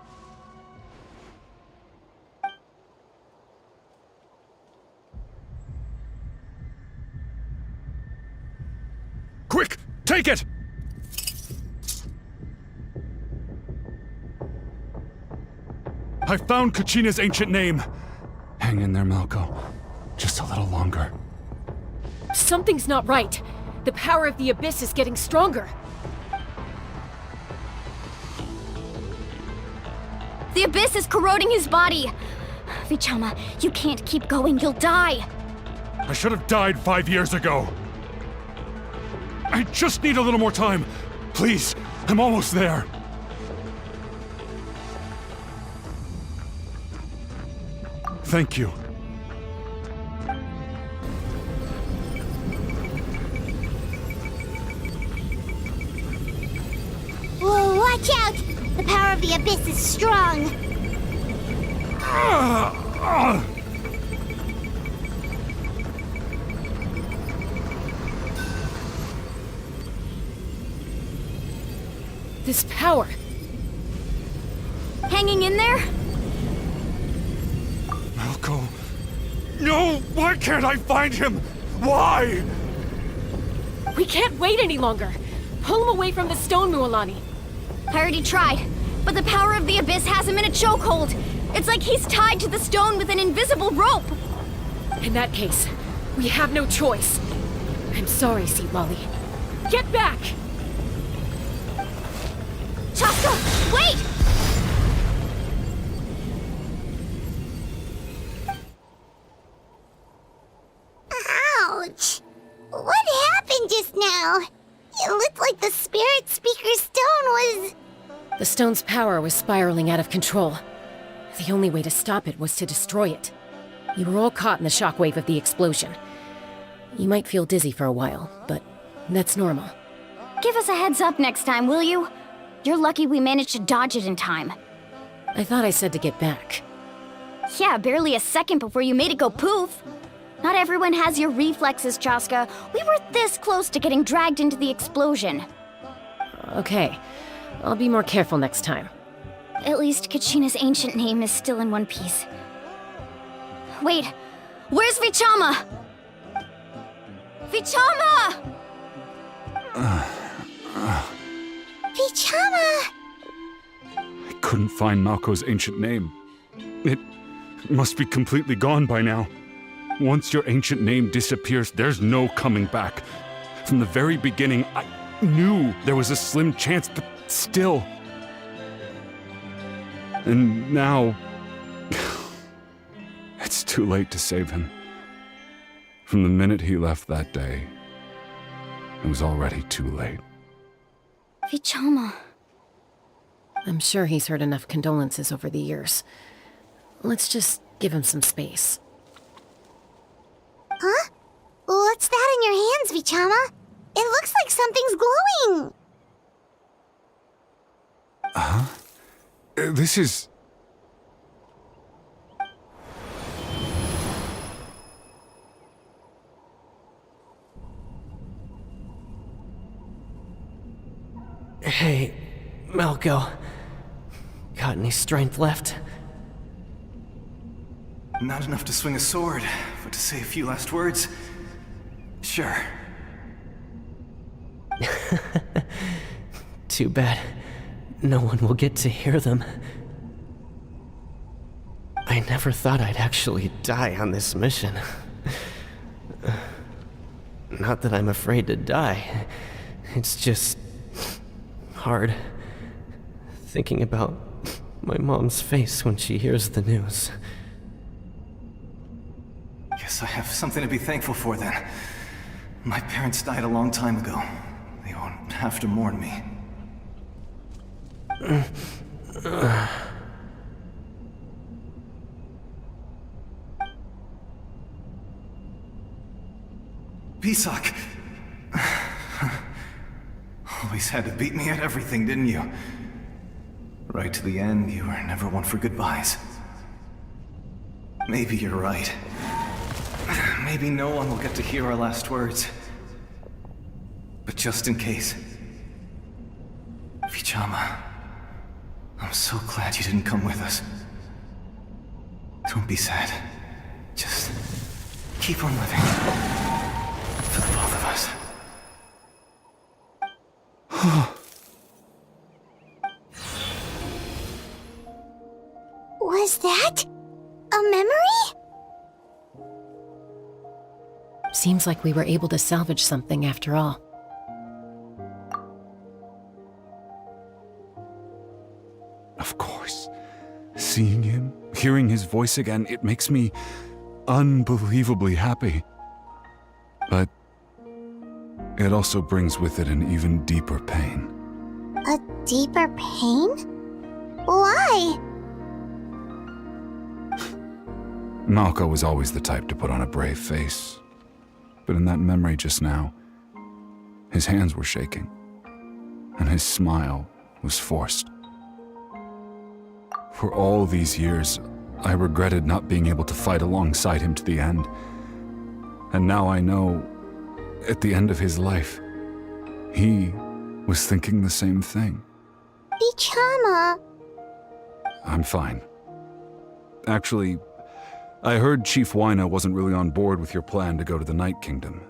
Quick! Take it! I found Kachina's ancient name. Hang in there, Malko. Just a little longer. Something's not right. The power of the Abyss is getting stronger. The Abyss is corroding his body. Vichama, you can't keep going. You'll die. I should have died 5 years ago. I just need a little more time. Please, I'm almost there. Thank you. Whoa, watch out! The power of the Abyss is strong. This power. Hanging in there? Malko. No! Why can't I find him? Why? We can't wait any longer. Pull him away from the stone, Mualani. I already tried, but the power of the Abyss has him in a chokehold. It's like he's tied to the stone with an invisible rope. In that case, we have no choice. I'm sorry, Sea Lolly. Get back! Chaska, wait! Ouch! What happened just now? It looked like the Spirit Speaker's stone was... The stone's power was spiraling out of control. The only way to stop it was to destroy it. You were all caught in the shockwave of the explosion. You might feel dizzy for a while, but that's normal. Give us a heads up next time, will you? You're lucky we managed to dodge it in time. I thought I said to get back. Yeah, barely a second before you made it go poof. Not everyone has your reflexes, Chaska. We were this close to getting dragged into the explosion. Okay, I'll be more careful next time. At least Kachina's ancient name is still in one piece. Wait, where's Vichama? Vichama! Vichama! I couldn't find Malko's ancient name. It must be completely gone by now. Once your ancient name disappears, there's no coming back. From the very beginning, I knew there was a slim chance, but still. And now... it's too late to save him. From the minute he left that day, it was already too late. Vichama. I'm sure he's heard enough condolences over the years. Let's just give him some space. Huh? What's that in your hands, Vichama? It looks like something's glowing! Huh? This is... Hey, Malko. Got any strength left? Not enough to swing a sword, but to say a few last words? Sure. Too bad. No one will get to hear them. I never thought I'd actually die on this mission. Not that I'm afraid to die. It's just... hard. Thinking about my mom's face when she hears the news. Guess I have something to be thankful for then. My parents died a long time ago. They won't have to mourn me. Pisak! Always had to beat me at everything, didn't you? Right to the end, you were never one for goodbyes. Maybe you're right. Maybe no one will get to hear our last words. But just in case... Vichama, I'm so glad you didn't come with us. Don't be sad. Just keep on living. For the both of us. Was that... a memory? Seems like we were able to salvage something after all. Of course. Seeing him, hearing his voice again, it makes me unbelievably happy. But it also brings with it an even deeper pain. A deeper pain? Why? Malko was always the type to put on a brave face. But in that memory just now, his hands were shaking, and his smile was forced. For all these years, I regretted not being able to fight alongside him to the end. And now I know, at the end of his life, he was thinking the same thing. Vichama. I'm fine. Actually, I heard Chief Wyna wasn't really on board with your plan to go to the Night Kingdom.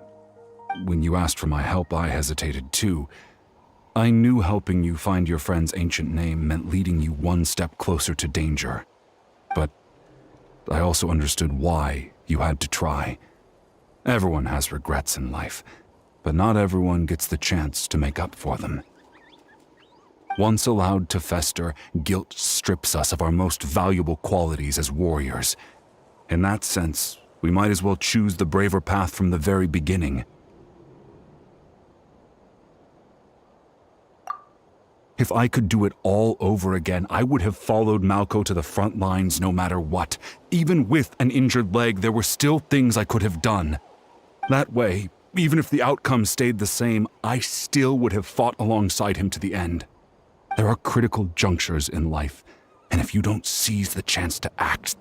When you asked for my help, I hesitated too. I knew helping you find your friend's ancient name meant leading you one step closer to danger. But I also understood why you had to try. Everyone has regrets in life, but not everyone gets the chance to make up for them. Once allowed to fester, guilt strips us of our most valuable qualities as warriors. In that sense, we might as well choose the braver path from the very beginning. If I could do it all over again, I would have followed Malco to the front lines no matter what. Even with an injured leg, there were still things I could have done. That way, even if the outcome stayed the same, I still would have fought alongside him to the end. There are critical junctures in life, and if you don't seize the chance to act,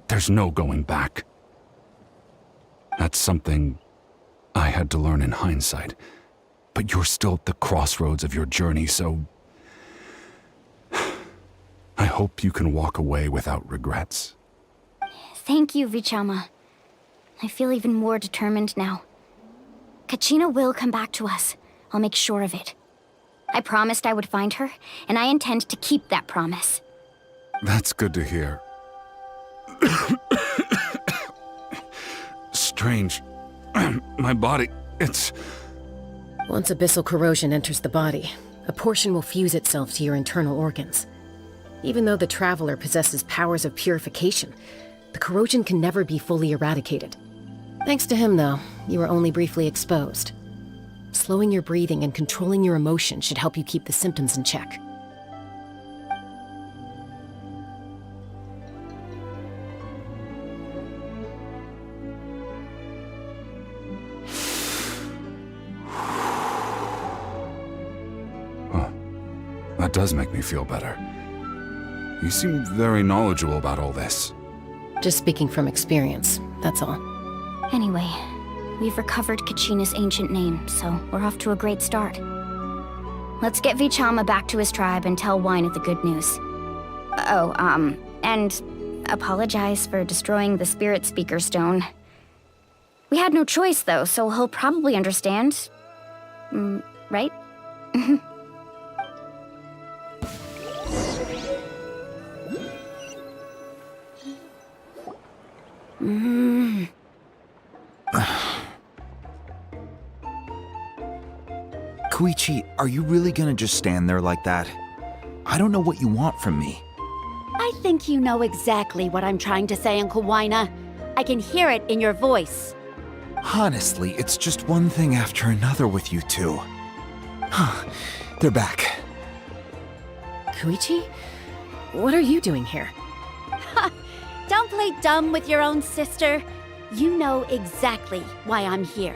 there's no going back. That's something I had to learn in hindsight, but you're still at the crossroads of your journey, so I hope you can walk away without regrets. Thank you, Vichama. I feel even more determined now. Kachina will come back to us. I'll make sure of it. I promised I would find her, and I intend to keep that promise. That's good to hear. Strange. My body, it's... Once abyssal corrosion enters the body, a portion will fuse itself to your internal organs. Even though the Traveler possesses powers of purification, the corrosion can never be fully eradicated. Thanks to him, though, you were only briefly exposed. Slowing your breathing and controlling your emotions should help you keep the symptoms in check. That does make me feel better. You seem very knowledgeable about all this. Just speaking from experience, that's all. Anyway, we've recovered Kachina's ancient name, so we're off to a great start. Let's get Vichama back to his tribe and tell Wyneth the good news. And apologize for destroying the Spirit Speaker Stone. We had no choice, though, so he'll probably understand. Right? Koichi, are you really gonna just stand there like that? I don't know what you want from me. I think you know exactly what I'm trying to say, Uncle Wyna. I can hear it in your voice. Honestly, it's just one thing after another with you two. They're back. Koichi? What are you doing here? Don't play dumb with your own sister. You know exactly why I'm here.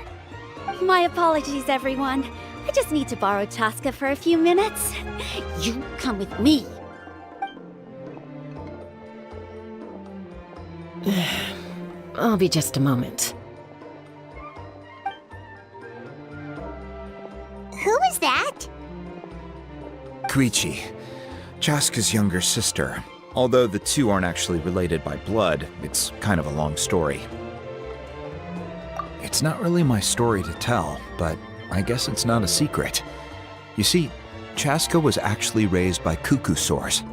My apologies, everyone. I just need to borrow Chaska for a few minutes. You come with me. I'll be just a moment. Who is that? Koichi, Chaska's younger sister. Although the two aren't actually related by blood, it's kind of a long story. It's not really my story to tell, but I guess it's not a secret. You see, Chaska was actually raised by cuckoo sores.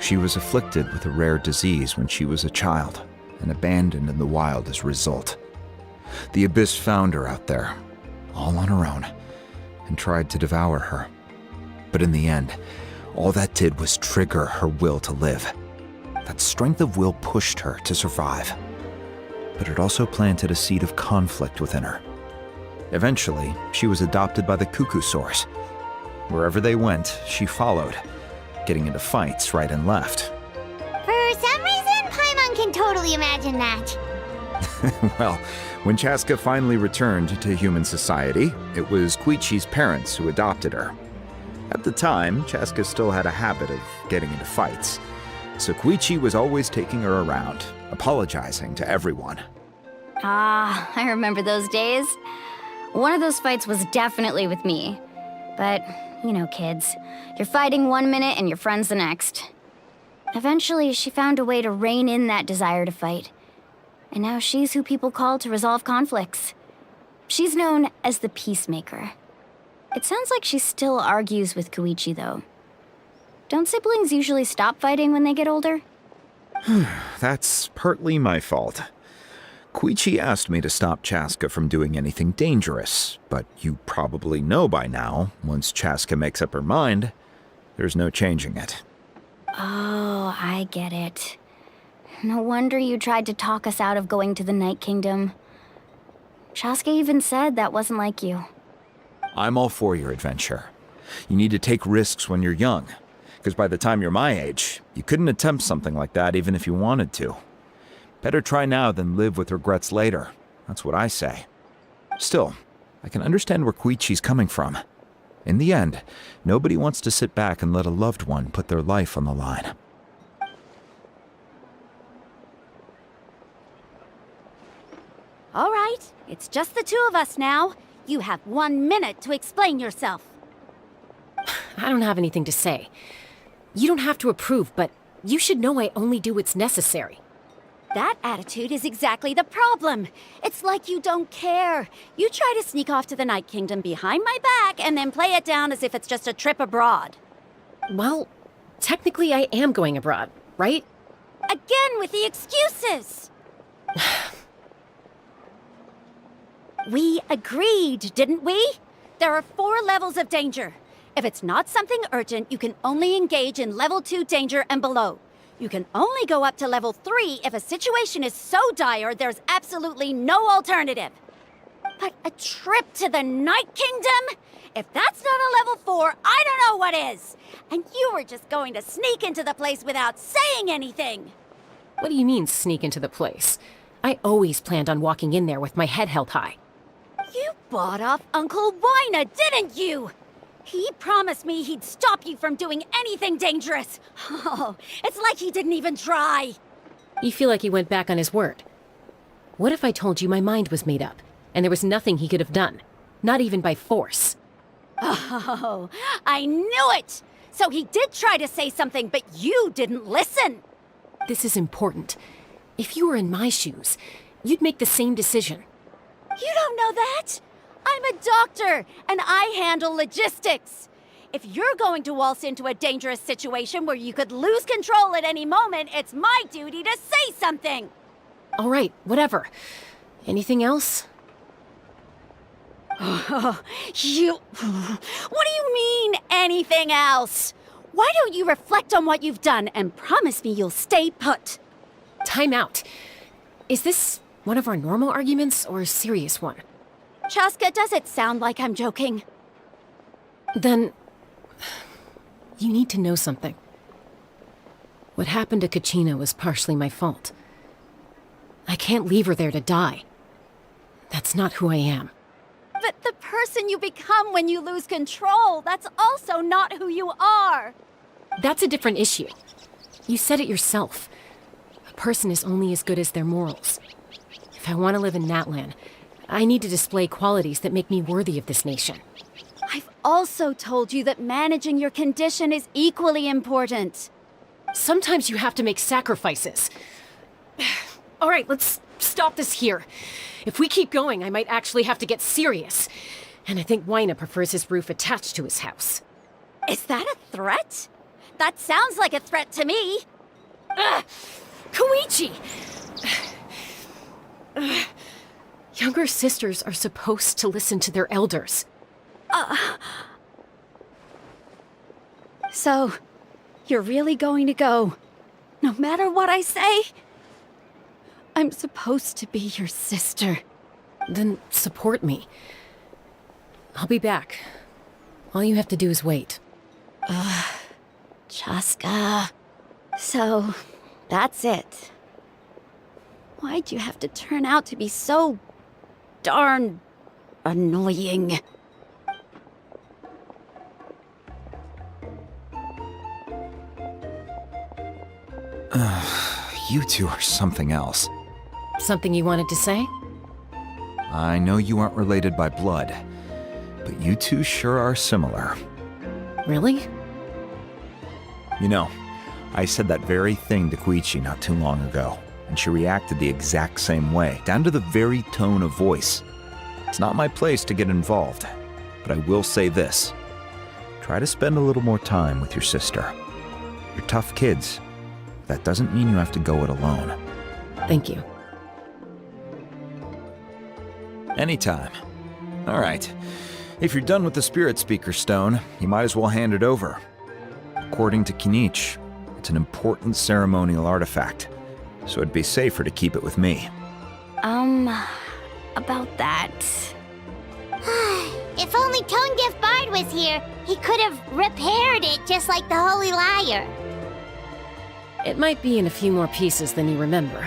She was afflicted with a rare disease when she was a child, and abandoned in the wild as a result. The Abyss found her out there, all on her own, and tried to devour her. But in the end, all that did was trigger her will to live. That strength of will pushed her to survive. But it also planted a seed of conflict within her. Eventually, she was adopted by the cuckoo sores. Wherever they went, she followed, getting into fights right and left. For some reason, Paimon can totally imagine that. Well, when Chaska finally returned to human society, it was Koichi's parents who adopted her. At the time, Chaska still had a habit of getting into fights, so Koichi was always taking her around, apologizing to everyone. Ah, I remember those days. One of those fights was definitely with me. But, you know, kids. You're fighting one minute and your friend's the next. Eventually, she found a way to rein in that desire to fight. And now she's who people call to resolve conflicts. She's known as the Peacemaker. It sounds like she still argues with Koichi, though. Don't siblings usually stop fighting when they get older? That's partly my fault. Koichi asked me to stop Chaska from doing anything dangerous, but you probably know by now, once Chaska makes up her mind, there's no changing it. Oh, I get it. No wonder you tried to talk us out of going to the Night Kingdom. Chaska even said that wasn't like you. I'm all for your adventure. You need to take risks when you're young, because by the time you're my age, you couldn't attempt something like that even if you wanted to. Better try now than live with regrets later. That's what I say. Still, I can understand where Koichi's coming from. In the end, nobody wants to sit back and let a loved one put their life on the line. All right, it's just the two of us now. You have 1 minute to explain yourself. I don't have anything to say. You don't have to approve, but you should know I only do what's necessary. That attitude is exactly the problem. It's like you don't care. You try to sneak off to the Night Kingdom behind my back and then play it down as if it's just a trip abroad. Well, technically I am going abroad, right? Again with the excuses! We agreed, didn't we? There are 4 levels of danger. If it's not something urgent, you can only engage in level 2 danger and below. You can only go up to level 3 if a situation is so dire there's absolutely no alternative. But a trip to the Night Kingdom? If that's not a level 4, I don't know what is! And you were just going to sneak into the place without saying anything! What do you mean, sneak into the place? I always planned on walking in there with my head held high. You bought off Uncle Wina, didn't you? He promised me he'd stop you from doing anything dangerous. Oh, it's like he didn't even try. You feel like he went back on his word. What if I told you my mind was made up, and there was nothing he could have done? Not even by force. Oh, I knew it! So he did try to say something, but you didn't listen. This is important. If you were in my shoes, you'd make the same decision. You don't know that? I'm a doctor, and I handle logistics. If you're going to waltz into a dangerous situation where you could lose control at any moment, it's my duty to say something. All right, whatever. Anything else? What do you mean, anything else? Why don't you reflect on what you've done and promise me you'll stay put? Time out. Is this one of our normal arguments or a serious one? Chaska, does it sound like I'm joking? Then, you need to know something. What happened to Kachina was partially my fault. I can't leave her there to die. That's not who I am. But the person you become when you lose control, that's also not who you are. That's a different issue. You said it yourself. A person is only as good as their morals. If I want to live in Natlan, I need to display qualities that make me worthy of this nation. I've also told you that managing your condition is equally important. Sometimes you have to make sacrifices. All right, let's stop this here. If we keep going, I might actually have to get serious. And I think Wina prefers his roof attached to his house. Is that a threat? That sounds like a threat to me. Koichi! Younger sisters are supposed to listen to their elders. So, you're really going to go, no matter what I say? I'm supposed to be your sister. Then support me. I'll be back. All you have to do is wait. Chaska. So, that's it. Why'd you have to turn out to be so darn annoying? You two are something else. Something you wanted to say? I know you aren't related by blood, but you two sure are similar. Really? You know, I said that very thing to Koichi not too long ago, and she reacted the exact same way, down to the very tone of voice. It's not my place to get involved, but I will say this. Try to spend a little more time with your sister. You're tough kids. That doesn't mean you have to go it alone. Thank you. Anytime. All right. If you're done with the Spirit Speaker Stone, you might as well hand it over. According to Kinich, it's an important ceremonial artifact, so it'd be safer to keep it with me. About that... If only Tonegif Bard was here, he could have repaired it just like the Holy Liar. It might be in a few more pieces than you remember.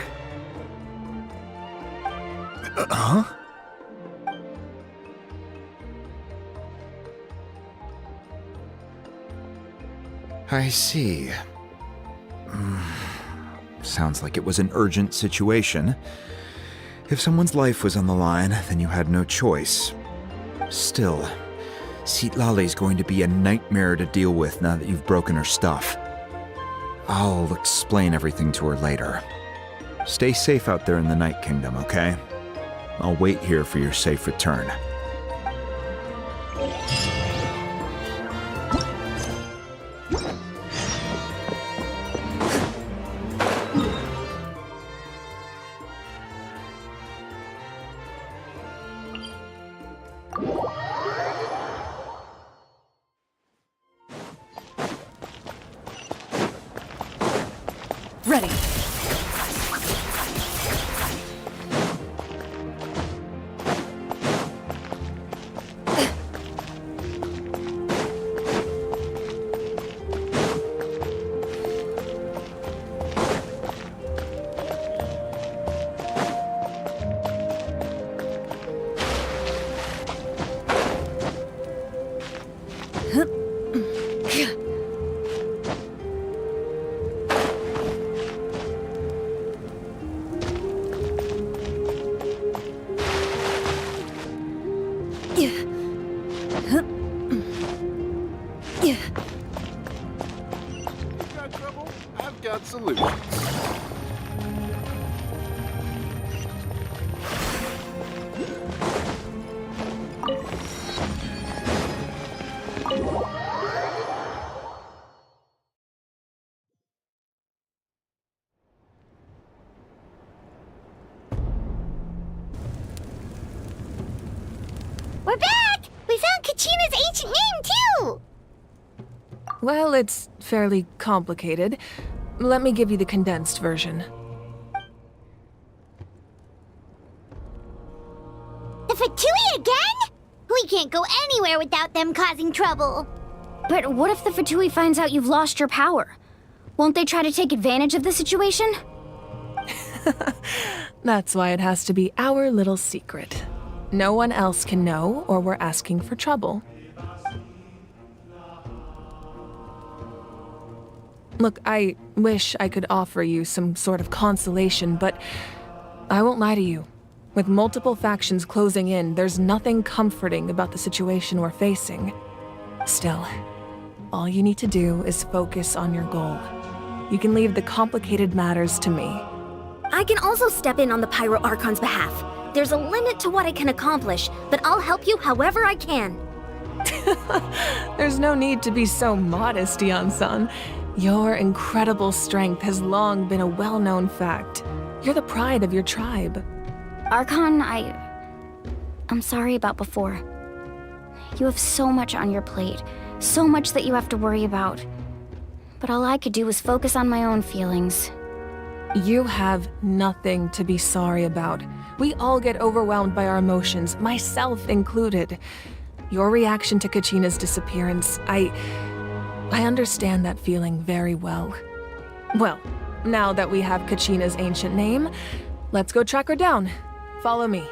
Huh? I see. Sounds like it was an urgent situation. If someone's life was on the line, then you had no choice. Still, Citlali's going to be a nightmare to deal with now that you've broken her stuff. I'll explain everything to her later. Stay safe out there in the Night Kingdom, okay? I'll wait here for your safe return. Ready. We're back! We found Kachina's ancient name, too! Well, it's fairly complicated. Let me give you the condensed version. The Fatui again? We can't go anywhere without them causing trouble. But what if the Fatui finds out you've lost your power? Won't they try to take advantage of the situation? That's why it has to be our little secret. No one else can know, or we're asking for trouble. Look, I wish I could offer you some sort of consolation, but I won't lie to you. With multiple factions closing in, there's nothing comforting about the situation we're facing. Still, all you need to do is focus on your goal. You can leave the complicated matters to me. I can also step in on the Pyro Archon's behalf. There's a limit to what I can accomplish, but I'll help you however I can. There's no need to be so modest, Yan-san. Your incredible strength has long been a well-known fact. You're the pride of your tribe. Archon, I'm sorry about before. You have so much on your plate, so much that you have to worry about. But all I could do was focus on my own feelings. You have nothing to be sorry about. We all get overwhelmed by our emotions, myself included. Your reaction to Kachina's disappearance, I understand that feeling very well. Well, now that we have Kachina's ancient name, let's go track her down. Follow me.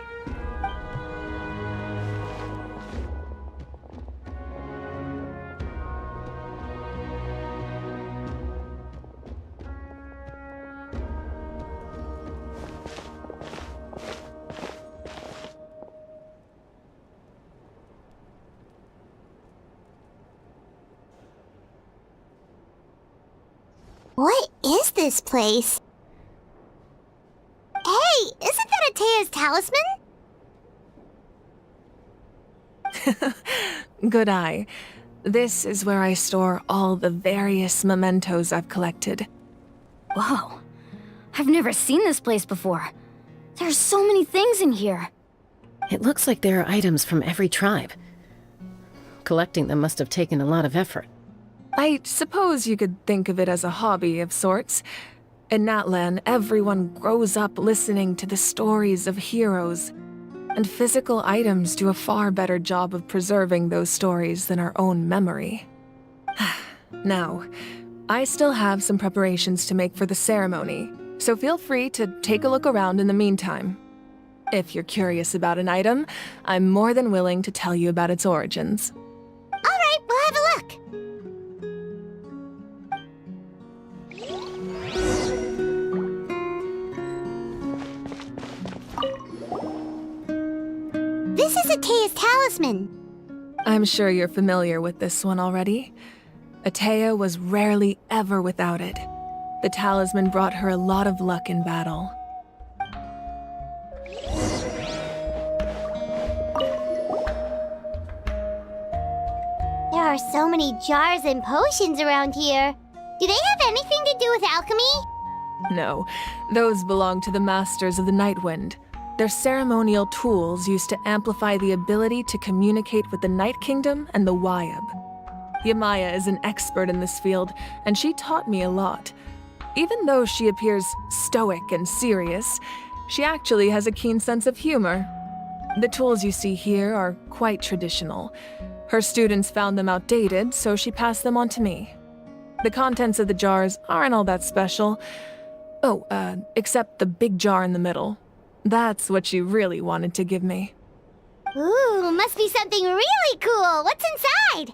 What is this place? Hey, isn't that Atea's talisman? Good eye. This is where I store all the various mementos I've collected. Whoa. I've never seen this place before. There's so many things in here. It looks like there are items from every tribe. Collecting them must have taken a lot of effort. I suppose you could think of it as a hobby of sorts. In Natlan, everyone grows up listening to the stories of heroes, and physical items do a far better job of preserving those stories than our own memory. Now, I still have some preparations to make for the ceremony, so feel free to take a look around in the meantime. If you're curious about an item, I'm more than willing to tell you about its origins. All right, we'll have a look. This is Atea's talisman. I'm sure you're familiar with this one already. Atea was rarely ever without it. The talisman brought her a lot of luck in battle. There are so many jars and potions around here. Do they have anything to do with alchemy? No, those belong to the Masters of the Nightwind. They're ceremonial tools used to amplify the ability to communicate with the Night Kingdom and the Wyab. Yamaya is an expert in this field, and she taught me a lot. Even though she appears stoic and serious, she actually has a keen sense of humor. The tools you see here are quite traditional. Her students found them outdated, so she passed them on to me. The contents of the jars aren't all that special. Oh, except the big jar in the middle. That's what she really wanted to give me. Ooh, must be something really cool. What's inside?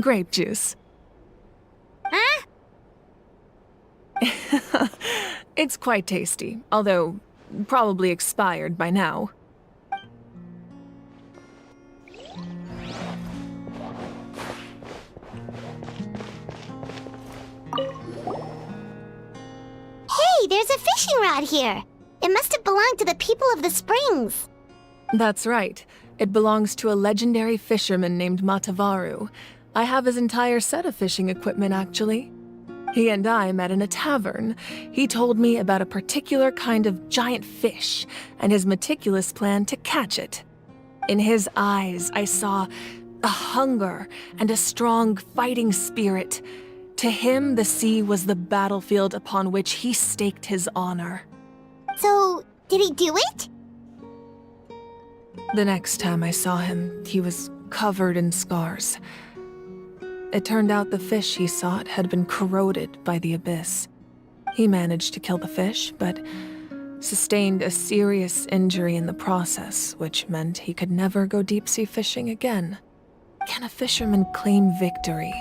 Grape juice. Huh? It's quite tasty, although probably expired by now. Hey, there's a fishing rod here. It must have belonged to the people of the springs. That's right. It belongs to a legendary fisherman named Matavaru. I have his entire set of fishing equipment, actually. He and I met in a tavern. He told me about a particular kind of giant fish and his meticulous plan to catch it. In his eyes, I saw a hunger and a strong fighting spirit. To him, the sea was the battlefield upon which he staked his honor. So, did he do it? The next time I saw him, he was covered in scars. It turned out the fish he sought had been corroded by the abyss. He managed to kill the fish, but sustained a serious injury in the process, which meant he could never go deep-sea fishing again. Can a fisherman claim victory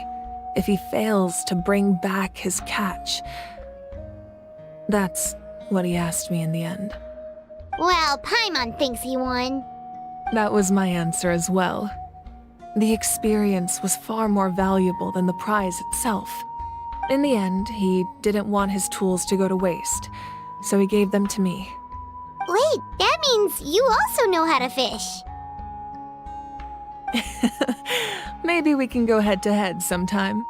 if he fails to bring back his catch? That's what he asked me in the end. Well, Paimon thinks he won. That was my answer as well. The experience was far more valuable than the prize itself. In the end, he didn't want his tools to go to waste, so he gave them to me. Wait, that means you also know how to fish. Maybe we can go head-to-head sometime.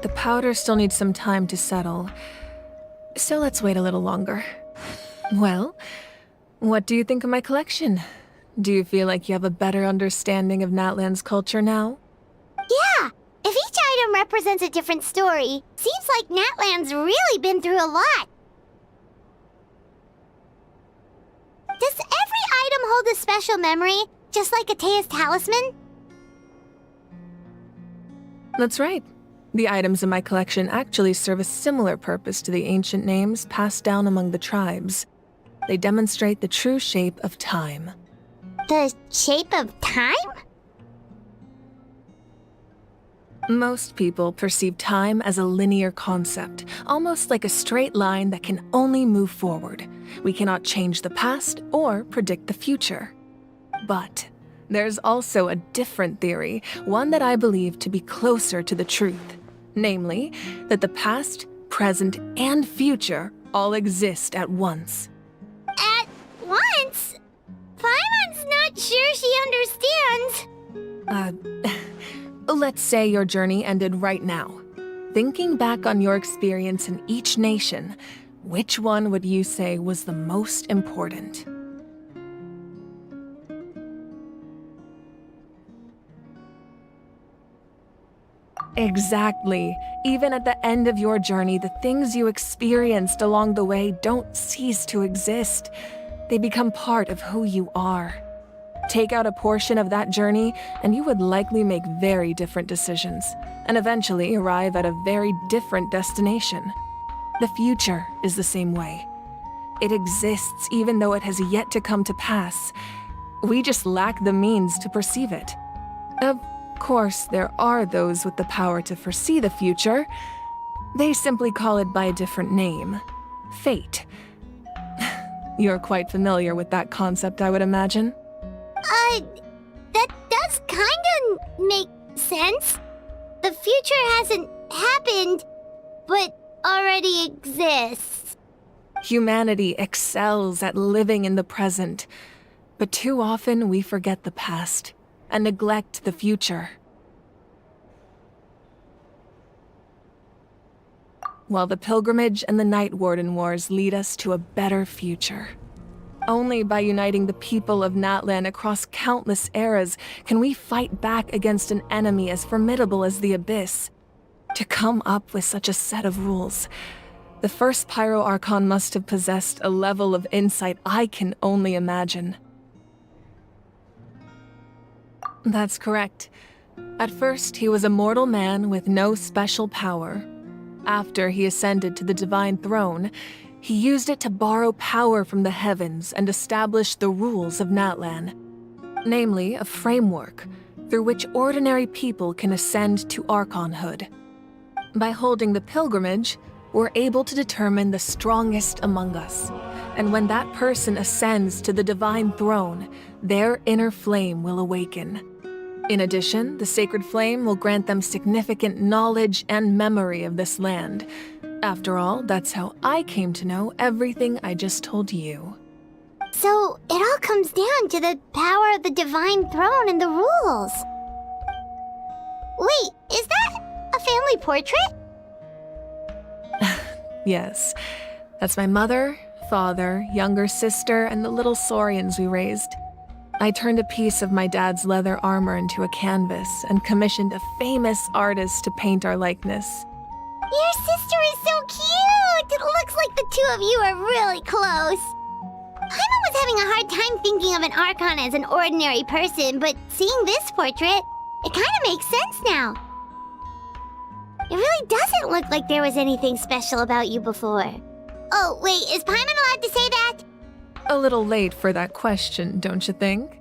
The powder still needs some time to settle, so let's wait a little longer. Well, what do you think of my collection? Do you feel like you have a better understanding of Natlan's culture now? Yeah! If each item represents a different story, seems like Natlan's really been through a lot. Does every item hold a special memory, just like Atea's talisman? That's right. The items in my collection actually serve a similar purpose to the ancient names passed down among the tribes. They demonstrate the true shape of time. The shape of time? Most people perceive time as a linear concept, almost like a straight line that can only move forward. We cannot change the past or predict the future. But there's also a different theory, one that I believe to be closer to the truth. Namely, that the past, present, and future all exist at once. At once? Paimon's not sure she understands. Let's say your journey ended right now. Thinking back on your experience in each nation, which one would you say was the most important? Exactly. Even at the end of your journey, the things you experienced along the way don't cease to exist. They become part of who you are. Take out a portion of that journey, and you would likely make very different decisions, and eventually arrive at a very different destination. The future is the same way. It exists even though it has yet to come to pass. We just lack the means to perceive it. Of course, there are those with the power to foresee the future. They simply call it by a different name. Fate. You're quite familiar with that concept, I would imagine. That does kinda make sense. The future hasn't happened, but already exists. Humanity excels at living in the present, but too often we forget the past and neglect the future. While the pilgrimage and the Night Warden Wars lead us to a better future. Only by uniting the people of Natlan across countless eras can we fight back against an enemy as formidable as the Abyss. To come up with such a set of rules, the first Pyro Archon must have possessed a level of insight I can only imagine. That's correct. At first, he was a mortal man with no special power. After he ascended to the Divine Throne, he used it to borrow power from the heavens and establish the rules of Natlan. Namely, a framework through which ordinary people can ascend to Archonhood. By holding the pilgrimage, we're able to determine the strongest among us. And when that person ascends to the Divine Throne, their inner flame will awaken. In addition, the sacred flame will grant them significant knowledge and memory of this land. After all, that's how I came to know everything I just told you. So, it all comes down to the power of the Divine Throne and the rules. Wait, is that a family portrait? Yes, that's my mother, father, younger sister, and the little saurians we raised. I turned a piece of my dad's leather armor into a canvas and commissioned a famous artist to paint our likeness. Your sister is so cute! It looks like the two of you are really close. Paimon was having a hard time thinking of an Archon as an ordinary person, but seeing this portrait, it kind of makes sense now. It really doesn't look like there was anything special about you before. Oh, wait, is Paimon allowed to say that? A little late for that question, don't you think?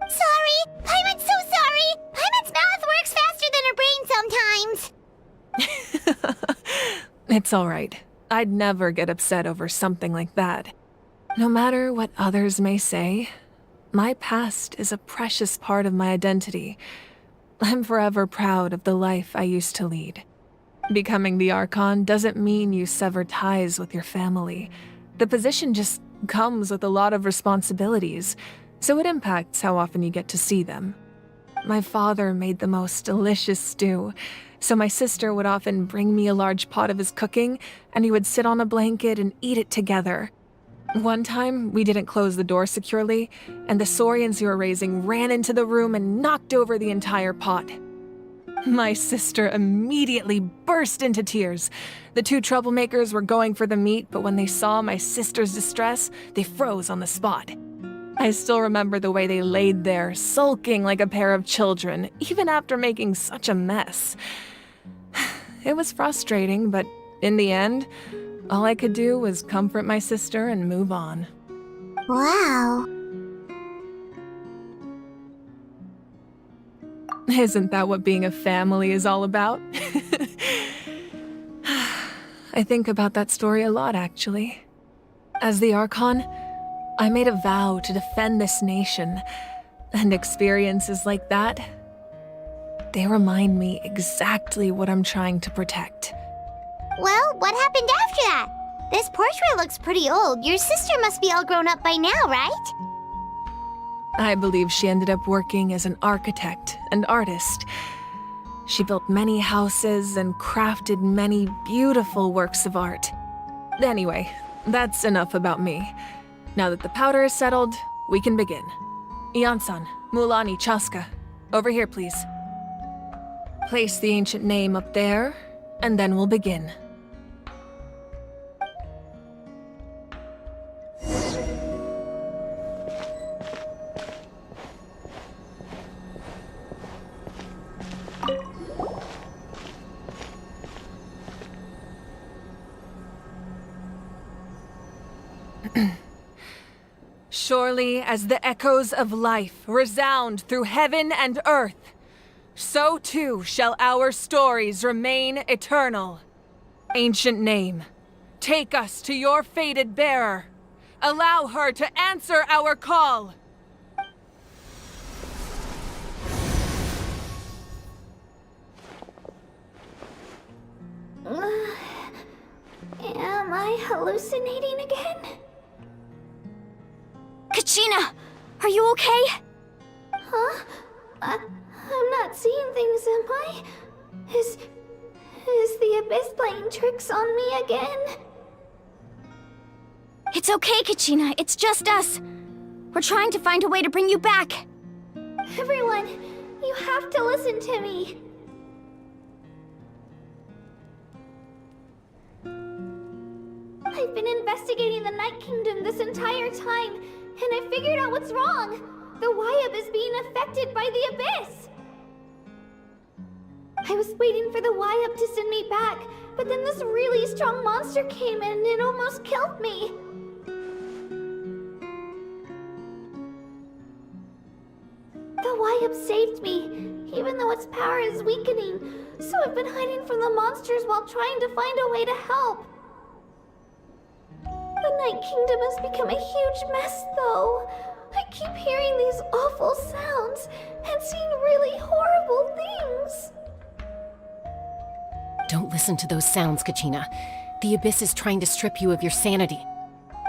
Sorry! Paimon's so sorry! Paimon's mouth works faster than her brain sometimes! It's all right. I'd never get upset over something like that. No matter what others may say, my past is a precious part of my identity. I'm forever proud of the life I used to lead. Becoming the Archon doesn't mean you sever ties with your family. The position just comes with a lot of responsibilities, so it impacts how often you get to see them. My father made the most delicious stew, so my sister would often bring me a large pot of his cooking, and he would sit on a blanket and eat it together. One time, we didn't close the door securely, and the saurians we were raising ran into the room and knocked over the entire pot. My sister immediately burst into tears. The two troublemakers were going for the meat, but when they saw my sister's distress, they froze on the spot. I still remember the way they laid there, sulking like a pair of children, even after making such a mess. It was frustrating, but in the end, all I could do was comfort my sister and move on. Wow. Isn't that what being a family is all about? I think about that story a lot, actually. As the Archon, I made a vow to defend this nation, and experiences like that, they remind me exactly what I'm trying to protect. Well, what happened after that? This portrait looks pretty old. Your sister must be all grown up by now, right? I believe she ended up working as an architect and artist. She built many houses and crafted many beautiful works of art. Anyway, that's enough about me. Now that the powder is settled, we can begin. Ian-san, Mualani, Chaska, over here, please. Place the ancient name up there, and then we'll begin. Surely as the echoes of life resound through heaven and earth, so too shall our stories remain eternal. Ancient name, take us to your fated bearer. Allow her to answer our call. Am I hallucinating again? Kachina! Are you okay? Huh? I'm not seeing things, am I? Is the Abyss playing tricks on me again? It's okay, Kachina. It's just us. We're trying to find a way to bring you back. Everyone, you have to listen to me. I've been investigating the Night Kingdom this entire time, and I figured out what's wrong. The Wyab is being affected by the Abyss. I was waiting for the Wyab to send me back, but then this really strong monster came in and it almost killed me. The Wyab saved me, even though its power is weakening, so I've been hiding from the monsters while trying to find a way to help. The Night Kingdom has become a huge mess, though. I keep hearing these awful sounds and seeing really horrible things. Don't listen to those sounds, Kachina. The Abyss is trying to strip you of your sanity.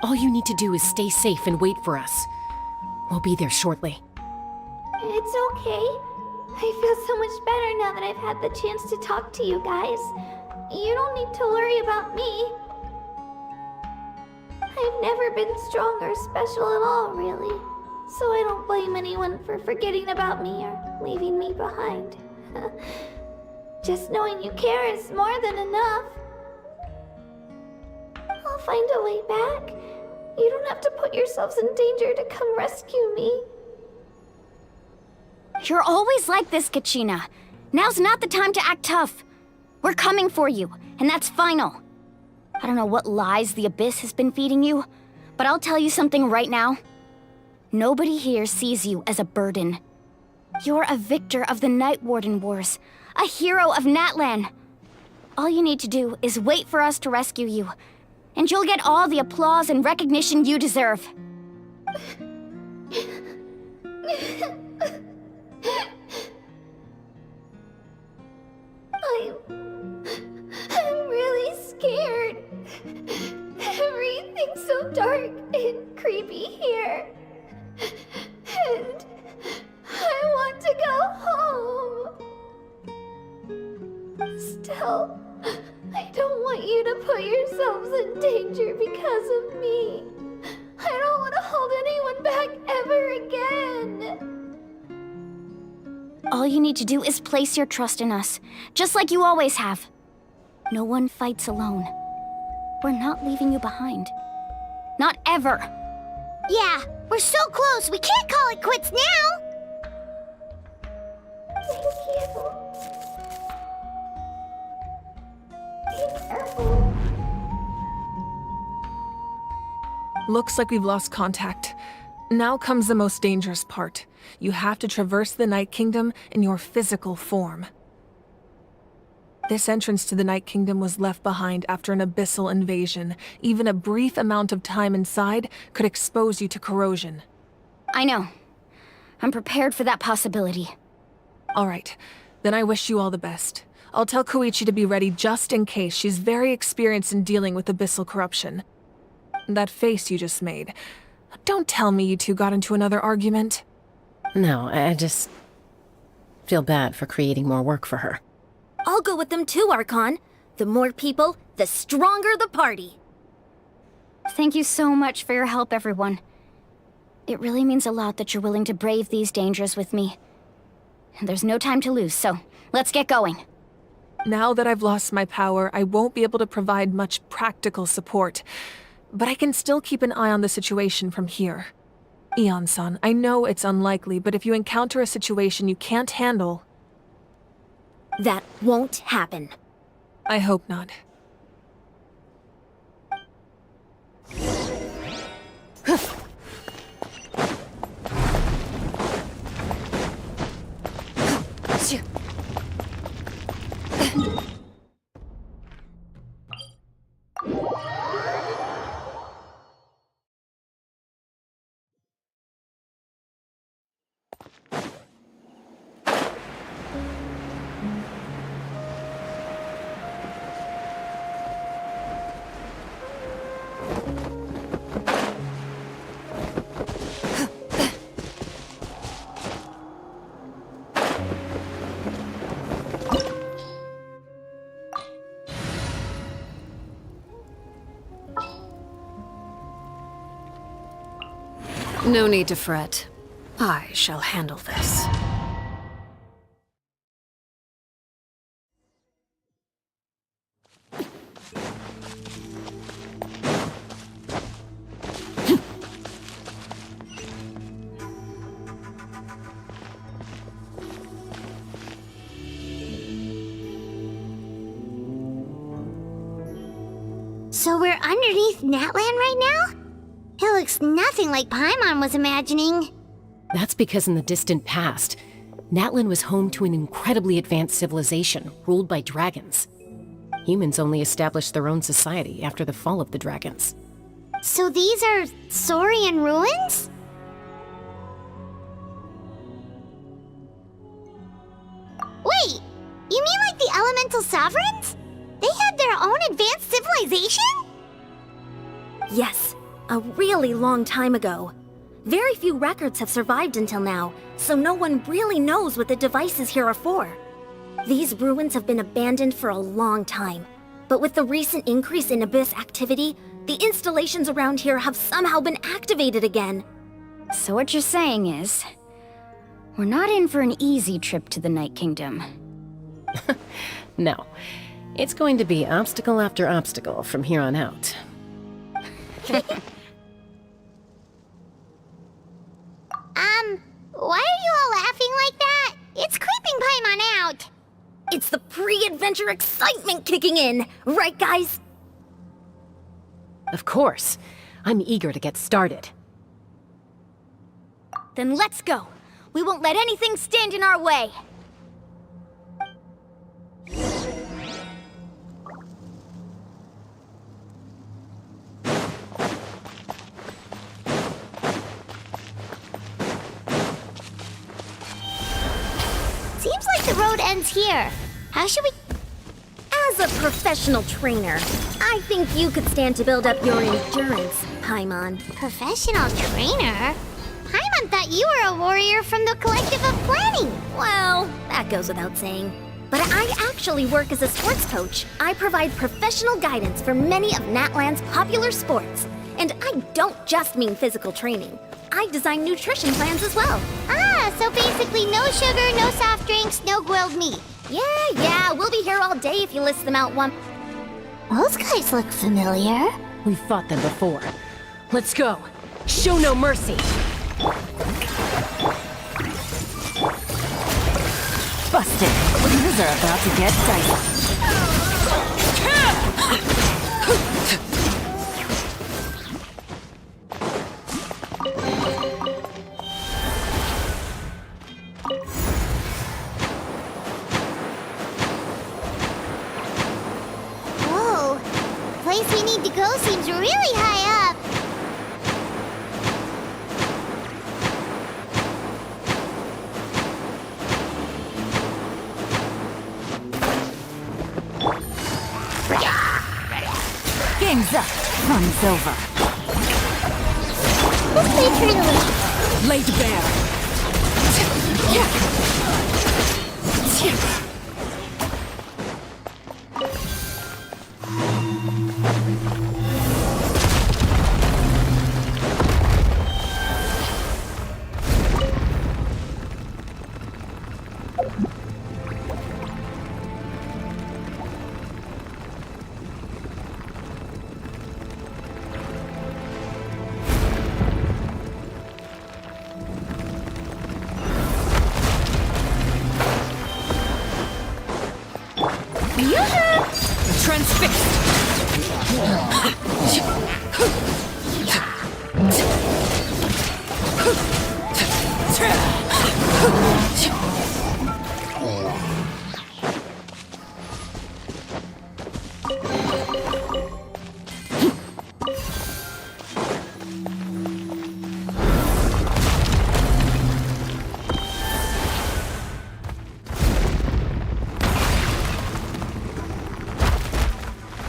All you need to do is stay safe and wait for us. We'll be there shortly. It's okay. I feel so much better now that I've had the chance to talk to you guys. You don't need to worry about me. I've never been strong or special at all, really. So I don't blame anyone for forgetting about me or leaving me behind. Just knowing you care is more than enough. I'll find a way back. You don't have to put yourselves in danger to come rescue me. You're always like this, Kachina. Now's not the time to act tough. We're coming for you, and that's final. I don't know what lies the Abyss has been feeding you, but I'll tell you something right now. Nobody here sees you as a burden. You're a victor of the Night Warden Wars, a hero of Natlan. All you need to do is wait for us to rescue you, and you'll get all the applause and recognition you deserve. I'm really scared. Everything's so dark and creepy here. And I want to go home. Still, I don't want you to put yourselves in danger because of me. I don't want to hold anyone back ever again. All you need to do is place your trust in us, just like you always have. No one fights alone. We're not leaving you behind. Not ever. Yeah, we're so close, we can't call it quits now! Thank you. Be careful. Looks like we've lost contact. Now comes the most dangerous part. You have to traverse the Night Kingdom in your physical form. This entrance to the Night Kingdom was left behind after an abyssal invasion. Even a brief amount of time inside could expose you to corrosion. I know. I'm prepared for that possibility. All right, then I wish you all the best. I'll tell Koichi to be ready just in case. She's very experienced in dealing with abyssal corruption. That face you just made. Don't tell me you two got into another argument. No, I just feel bad for creating more work for her. I'll go with them too, Archon. The more people, the stronger the party. Thank you so much for your help, everyone. It really means a lot that you're willing to brave these dangers with me. And there's no time to lose, so let's get going. Now that I've lost my power, I won't be able to provide much practical support. But I can still keep an eye on the situation from here. Eon-san, I know it's unlikely, but if you encounter a situation you can't handle... That won't happen. I hope not. No need to fret. I shall handle this. So we're underneath Natlan right now? It looks nothing like Paimon was imagining. That's because in the distant past, Natlan was home to an incredibly advanced civilization ruled by dragons. Humans only established their own society after the fall of the dragons. So these are Saurian ruins? Wait, you mean like the elemental sovereigns? They had their own advanced civilization? Yes, a really long time ago. Very few records have survived until now, so no one really knows what the devices here are for. These ruins have been abandoned for a long time, but with the recent increase in Abyss activity, the installations around here have somehow been activated again. So what you're saying is, we're not in for an easy trip to the Night Kingdom. No, it's going to be obstacle after obstacle from here on out. Why are you all laughing like that? It's creeping Paimon out. It's the pre-adventure excitement kicking in, right guys? Of course. I'm eager to get started. Then let's go. We won't let anything stand in our way. Seems like the road ends here. How should we... As a professional trainer, I think you could stand to build up your endurance, Paimon. Professional trainer? Paimon thought you were a warrior from the Collective of Planning. Well, that goes without saying. But I actually work as a sports coach. I provide professional guidance for many of Natlan's popular sports. And I don't just mean physical training. I design nutrition plans as well. Ah, so basically no sugar, no soft drinks, no grilled meat. Yeah, we'll be here all day if you list them out one. Those guys look familiar. We've fought them before. Let's go. Show no mercy. Busted. Things are about to get dicey. Whoa, the place we need to go seems really high up. Game's up. Fun's over. Let's play truly. Laid bare.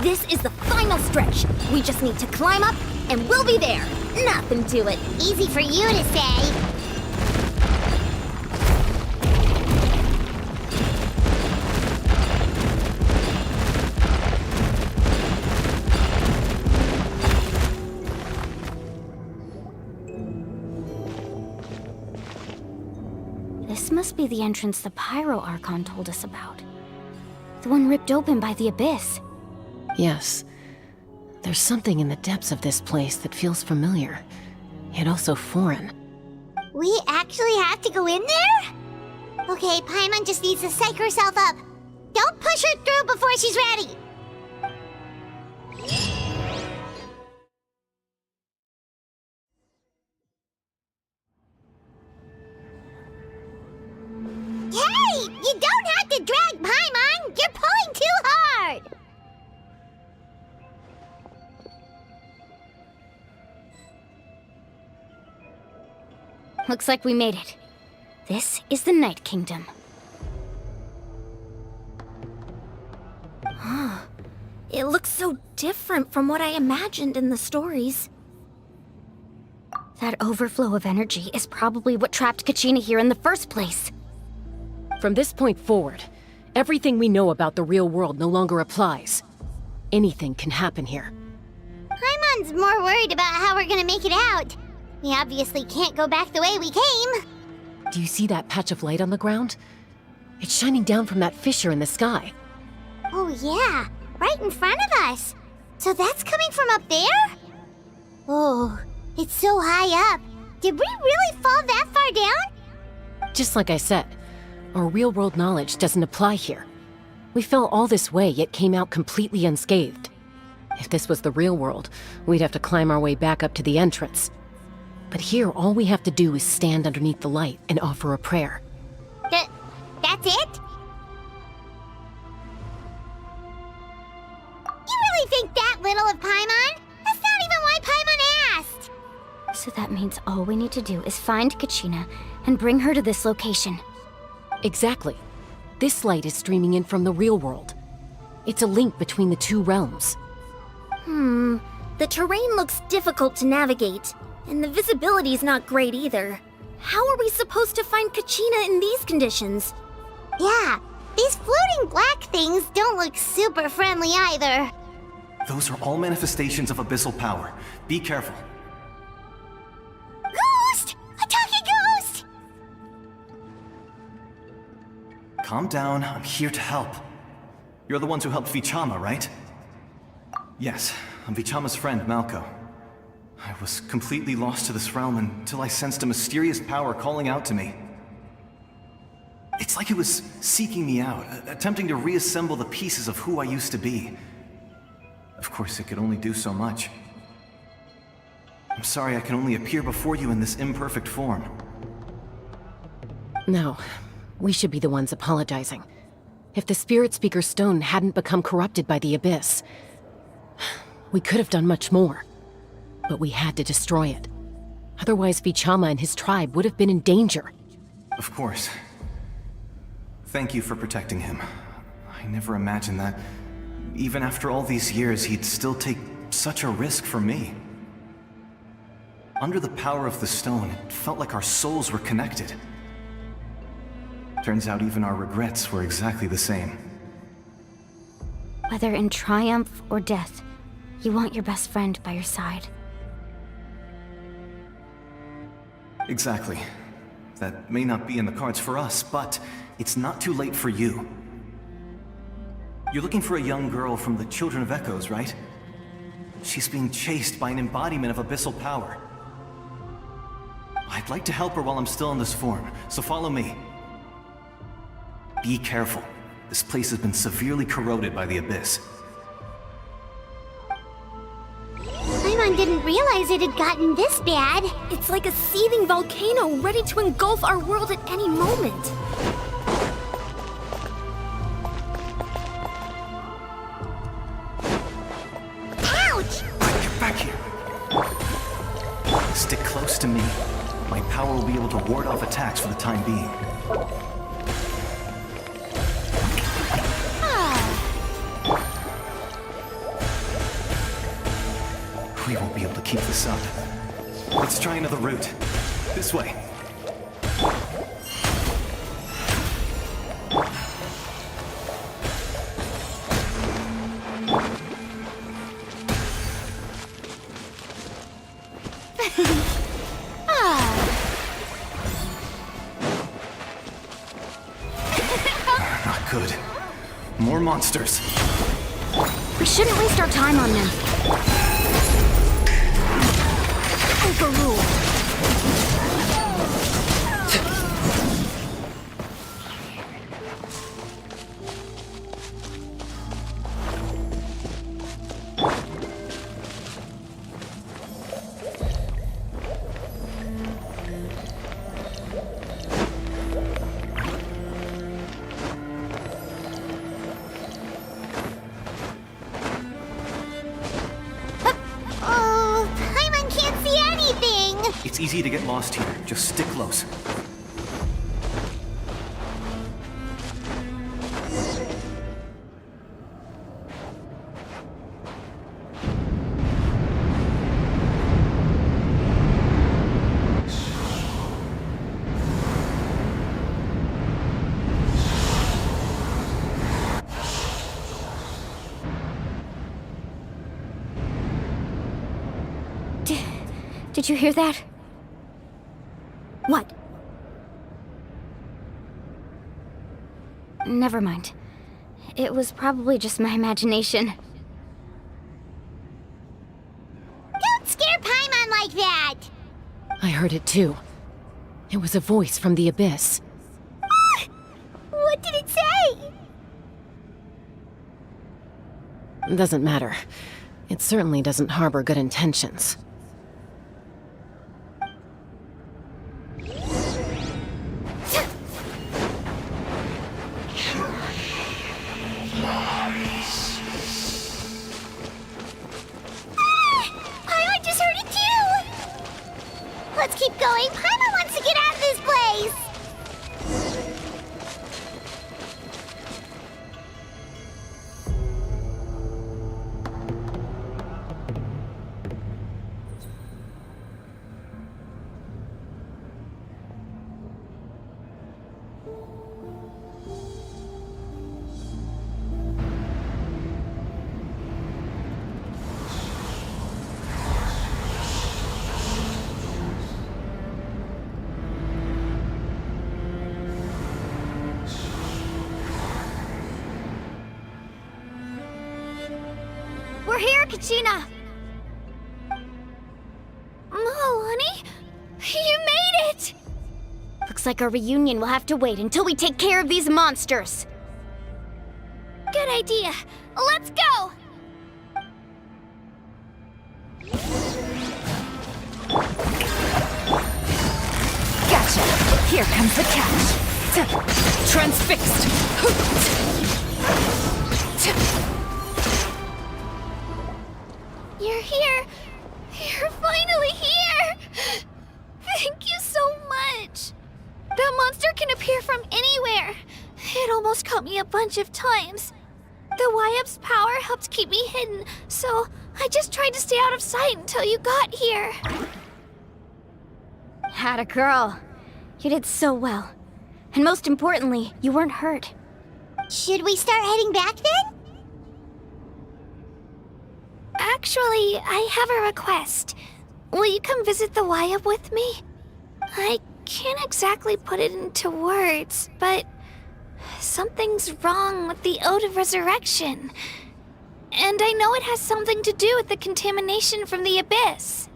This is the final stretch. We just need to climb up, and we'll be there. Nothing to it. Easy for you to say. This must be the entrance the Pyro Archon told us about. The one ripped open by the Abyss. Yes. There's something in the depths of this place that feels familiar, yet also foreign. We actually have to go in there? Okay, Paimon just needs to psych herself up. Don't push her through before she's ready. Hey! You don't have to drag Paimon! You're pulling too hard! Looks like we made it. This is the Night Kingdom. It looks so different from what I imagined in the stories. That overflow of energy is probably what trapped Kachina here in the first place. From this point forward, everything we know about the real world no longer applies. Anything can happen here. Paimon's more worried about how we're gonna make it out. We obviously can't go back the way we came. Do you see that patch of light on the ground? It's shining down from that fissure in the sky. Oh yeah, right in front of us. So that's coming from up there? Oh, it's so high up. Did we really fall that far down? Just like I said, our real-world knowledge doesn't apply here. We fell all this way, yet came out completely unscathed. If this was the real world, we'd have to climb our way back up to the entrance. But here, all we have to do is stand underneath the light and offer a prayer. That's it? You really think that little of Paimon? That's not even why Paimon asked! So that means all we need to do is find Kachina and bring her to this location. Exactly. This light is streaming in from the real world. It's a link between the two realms. The terrain looks difficult to navigate, and the visibility's not great either. How are we supposed to find Kachina in these conditions? Yeah, these floating black things don't look super friendly either. Those are all manifestations of abyssal power. Be careful. Ghost! A talking ghost! Calm down, I'm here to help. You're the ones who helped Vichama, right? Yes, I'm Vichama's friend, Malko. I was completely lost to this realm until I sensed a mysterious power calling out to me. It's like it was seeking me out, attempting to reassemble the pieces of who I used to be. Of course, it could only do so much. I'm sorry I can only appear before you in this imperfect form. No, we should be the ones apologizing. If the Spirit Speaker's stone hadn't become corrupted by the Abyss, we could have done much more. But we had to destroy it. Otherwise, Vichama and his tribe would have been in danger. Of course. Thank you for protecting him. I never imagined that, even after all these years, he'd still take such a risk for me. Under the power of the stone, it felt like our souls were connected. Turns out even our regrets were exactly the same. Whether in triumph or death, you want your best friend by your side. Exactly. That may not be in the cards for us, but it's not too late for you. You're looking for a young girl from the Children of Echoes, right? She's being chased by an embodiment of abyssal power. I'd like to help her while I'm still in this form, so follow me. Be careful. This place has been severely corroded by the Abyss. Paimon didn't realize it had gotten this bad. It's like a seething volcano ready to engulf our world at any moment. Ouch! Get back here! Stick close to me. My power will be able to ward off attacks for the time being. We won't be able to keep this up. Let's try another route. This way. Not good. More monsters. We shouldn't waste our time on them. Overruled. Oh, Paimon can't see anything! It's easy to get lost here. Just stick close. Did you hear that? What? Never mind. It was probably just my imagination. Don't scare Paimon like that! I heard it too. It was a voice from the Abyss. What did it say? Doesn't matter. It certainly doesn't harbor good intentions. Paimon just heard it too! Let's keep going. Paimon wants to get out of this place! We're here, Kachina! Mualani? You made it! Looks like our reunion will have to wait until we take care of these monsters. Good idea. Let's go! Gotcha! Here comes the catch! Transfixed! You're here! You're finally here! Thank you so much! That monster can appear from anywhere. It almost caught me a bunch of times. The Wyup's power helped keep me hidden, so I just tried to stay out of sight until you got here. Had a girl. You did so well. And most importantly, you weren't hurt. Should we start heading back then? Actually, I have a request. Will you come visit the Wyup with me? I can't exactly put it into words, but something's wrong with the Ode of Resurrection. And I know it has something to do with the contamination from the Abyss.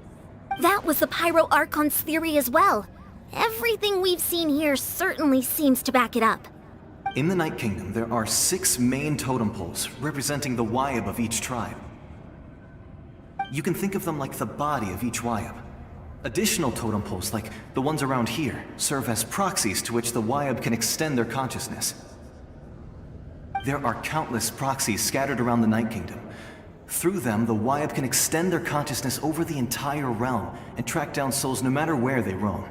That was the Pyro Archon's theory as well. Everything we've seen here certainly seems to back it up. In the Night Kingdom, there are 6 main totem poles representing the Wyab of each tribe. You can think of them like the body of each Wyab. Additional totem poles, like the ones around here, serve as proxies to which the Wyab can extend their consciousness. There are countless proxies scattered around the Night Kingdom. Through them, the Wyab can extend their consciousness over the entire realm and track down souls no matter where they roam.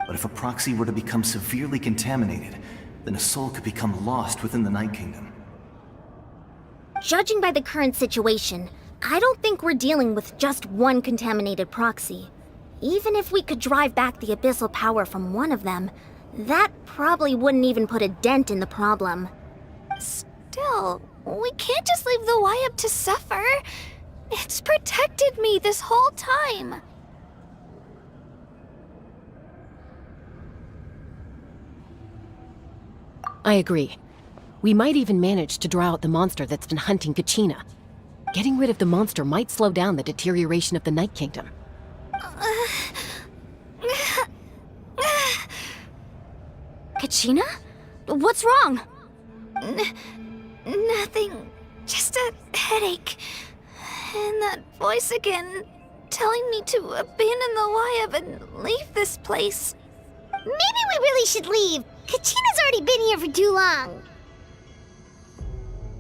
But if a proxy were to become severely contaminated, then a soul could become lost within the Night Kingdom. Judging by the current situation, I don't think we're dealing with just one contaminated proxy. Even if we could drive back the abyssal power from one of them, that probably wouldn't even put a dent in the problem. Still, we can't just leave the Wyab to suffer. It's protected me this whole time. I agree. We might even manage to draw out the monster that's been hunting Kachina. Getting rid of the monster might slow down the deterioration of the Night Kingdom. Kachina? What's wrong? Nothing. Just a headache. And that voice again, telling me to abandon the Wyab and leave this place. Maybe we really should leave. Kachina's already been here for too long.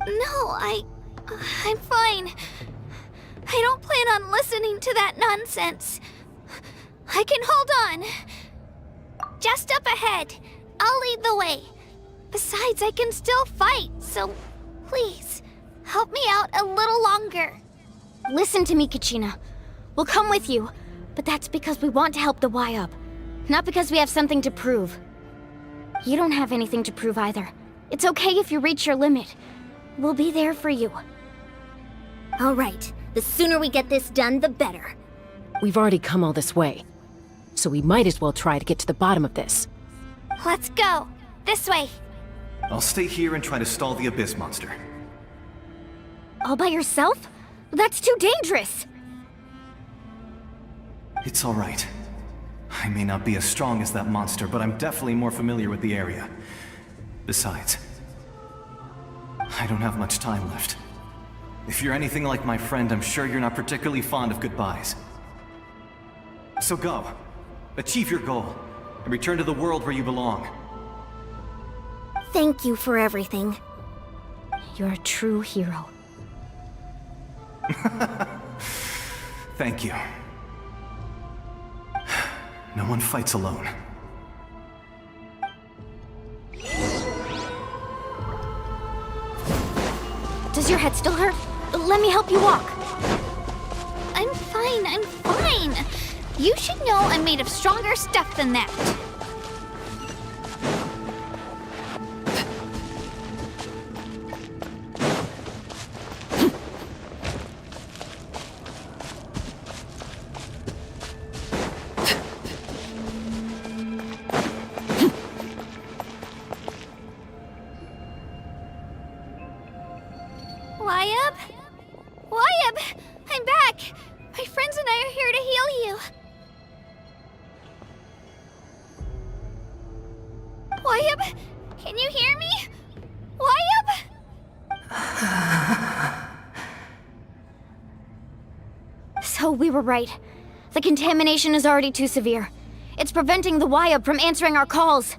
No, I'm fine. I don't plan on listening to that nonsense. I can hold on. Just up ahead. I'll lead the way. Besides, I can still fight, so please, help me out a little longer. Listen to me, Kachina. We'll come with you, but that's because we want to help the Wyab, not because we have something to prove. You don't have anything to prove either. It's okay if you reach your limit. We'll be there for you. All right, the sooner we get this done, the better. We've already come all this way, so we might as well try to get to the bottom of this. Let's go. This way. I'll stay here and try to stall the Abyss monster. All by yourself? That's too dangerous! It's all right. I may not be as strong as that monster, but I'm definitely more familiar with the area. Besides, I don't have much time left. If you're anything like my friend, I'm sure you're not particularly fond of goodbyes. So go. Achieve your goal, and return to the world where you belong. Thank you for everything. You're a true hero. Thank you. No one fights alone. Does your head still hurt? Let me help you walk. I'm fine. You should know I'm made of stronger stuff than that. Wyab! I'm back! My friends and I are here to heal you. Wyab, can you hear me? Wyab? So we were right. The contamination is already too severe. It's preventing the Wyab from answering our calls.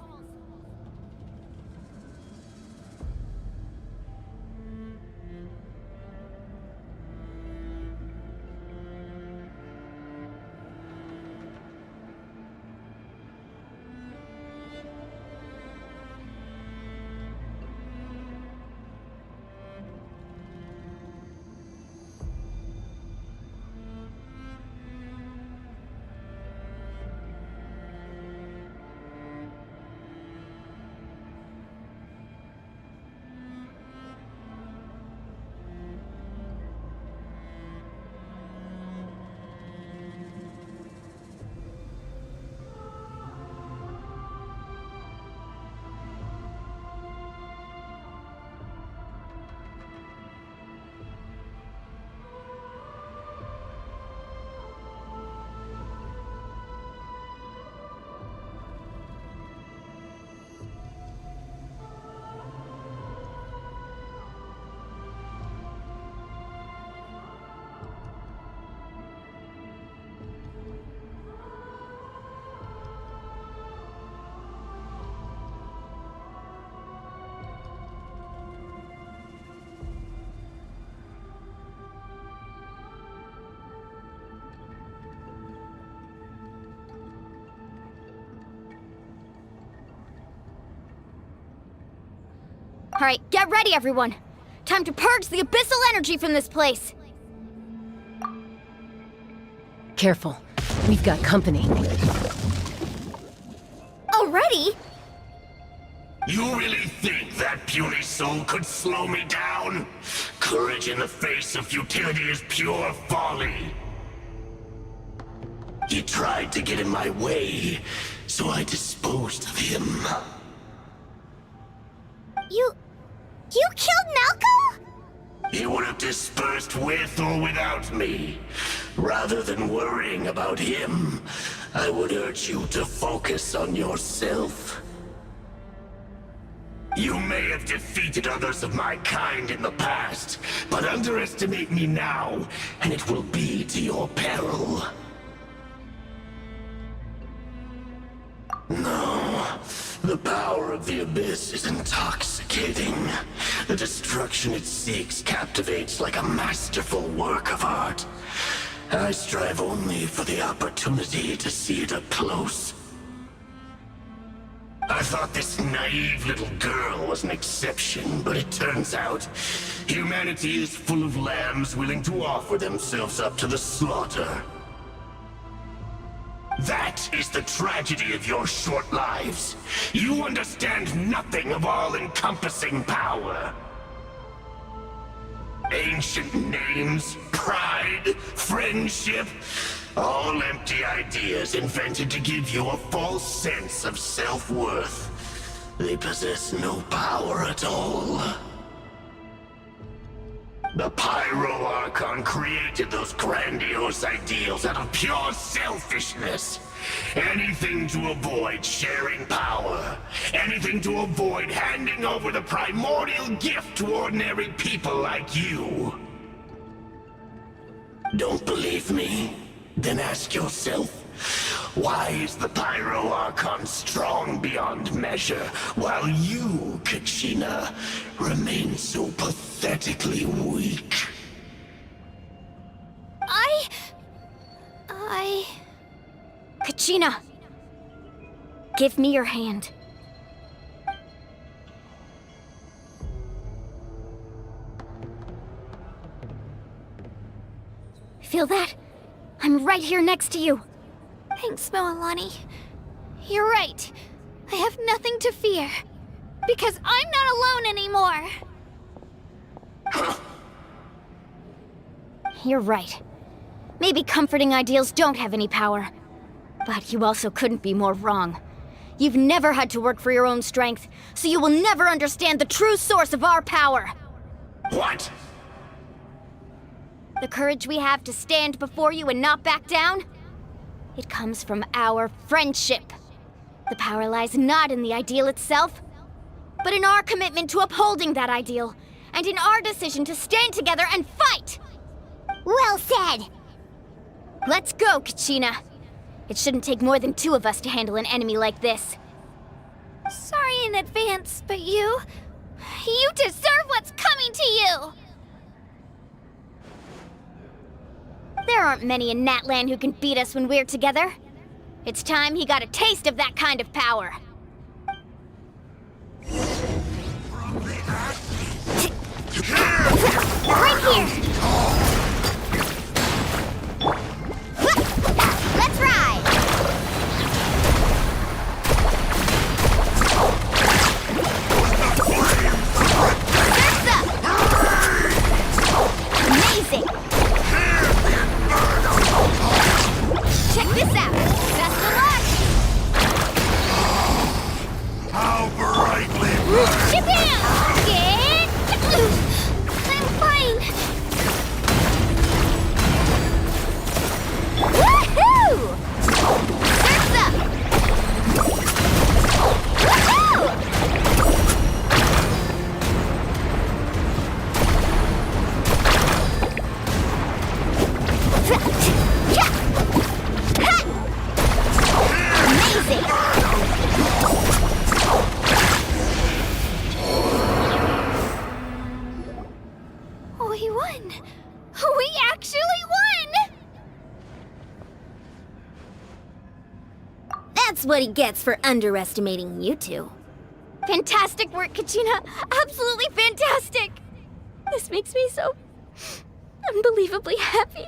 Alright, get ready, everyone! Time to purge the abyssal energy from this place! Careful. We've got company. Already? You really think that puny soul could slow me down? Courage in the face of futility is pure folly. He tried to get in my way, so I disposed of him. You killed Malco? He would have dispersed with or without me. Rather than worrying about him, I would urge you to focus on yourself. You may have defeated others of my kind in the past, but underestimate me now, and it will be to your peril. No, the power of the Abyss is intoxicating. The destruction it seeks captivates like a masterful work of art. I strive only for the opportunity to see it up close. I thought this naive little girl was an exception, but it turns out humanity is full of lambs willing to offer themselves up to the slaughter. That is the tragedy of your short lives. You understand nothing of all-encompassing power. Ancient names, pride, friendship, all empty ideas invented to give you a false sense of self-worth. They possess no power at all. The Pyro Archon created those grandiose ideals out of pure selfishness. Anything to avoid sharing power. Anything to avoid handing over the primordial gift to ordinary people like you. Don't believe me? Then ask yourself, why is the Pyro Archon strong beyond measure, while you, Kachina, remain so pathetically weak? Kachina! Give me your hand. Feel that? I'm right here next to you. Thanks, Mualani. You're right. I have nothing to fear. Because I'm not alone anymore. You're right. Maybe comforting ideals don't have any power. But you also couldn't be more wrong. You've never had to work for your own strength, so you will never understand the true source of our power. What? The courage we have to stand before you and not back down? It comes from our friendship. The power lies not in the ideal itself, but in our commitment to upholding that ideal, and in our decision to stand together and fight! Well said! Let's go, Kachina. It shouldn't take more than 2 of us to handle an enemy like this. Sorry in advance, but you deserve what's coming to you! There aren't many in Natlan who can beat us when we're together. It's time he got a taste of that kind of power. Right here! Let's ride! Surf's up! Amazing! Check this out! Best of luck! How brightly Shabam! Get... I'm fine. Woohoo! Surf's up! Woohoo! Amazing! We won! We actually won! That's what he gets for underestimating you two. Fantastic work, Kachina! Absolutely fantastic! This makes me so unbelievably happy.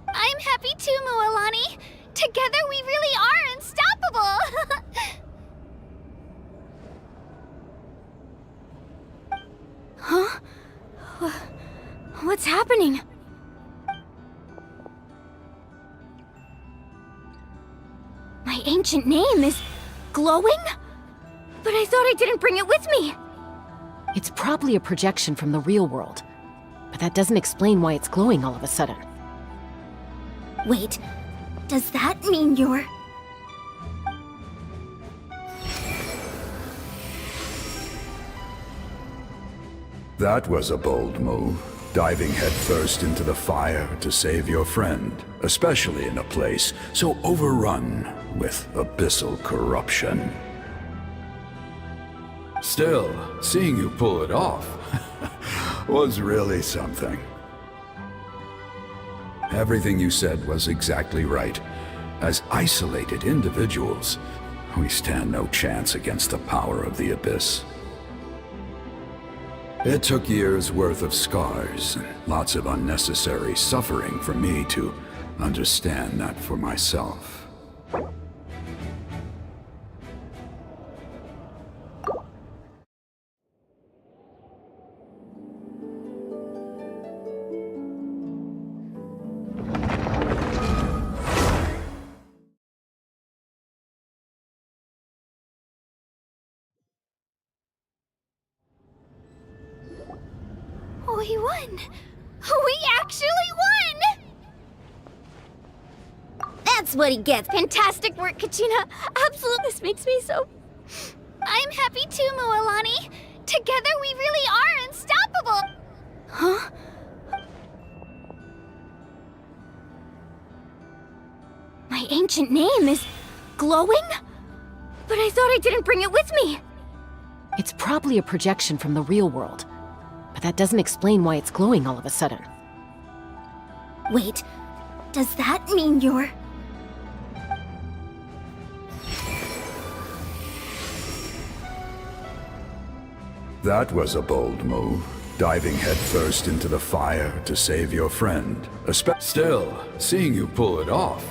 I'm happy too, Mualani. Together we really are unstoppable. Huh? What's happening? My ancient name is glowing? But I thought I didn't bring it with me. It's probably a projection from the real world, but that doesn't explain why it's glowing all of a sudden. Wait, does that mean you're... That was a bold move, diving headfirst into the fire to save your friend, especially in a place so overrun with abyssal corruption. Still, seeing you pull it off was really something. Everything you said was exactly right. As isolated individuals, we stand no chance against the power of the Abyss. It took years' worth of scars and lots of unnecessary suffering for me to understand that for myself. We won! We actually won! That's what he gets. Fantastic work, Kachina. Absolutely, this makes me so... I'm happy too, Mualani. Together we really are unstoppable! Huh? My ancient name is glowing? But I thought I didn't bring it with me. It's probably a projection from the real world, but that doesn't explain why it's glowing all of a sudden. Wait, does that mean you're... That was a bold move, diving headfirst into the fire to save your friend. Still, seeing you pull it off.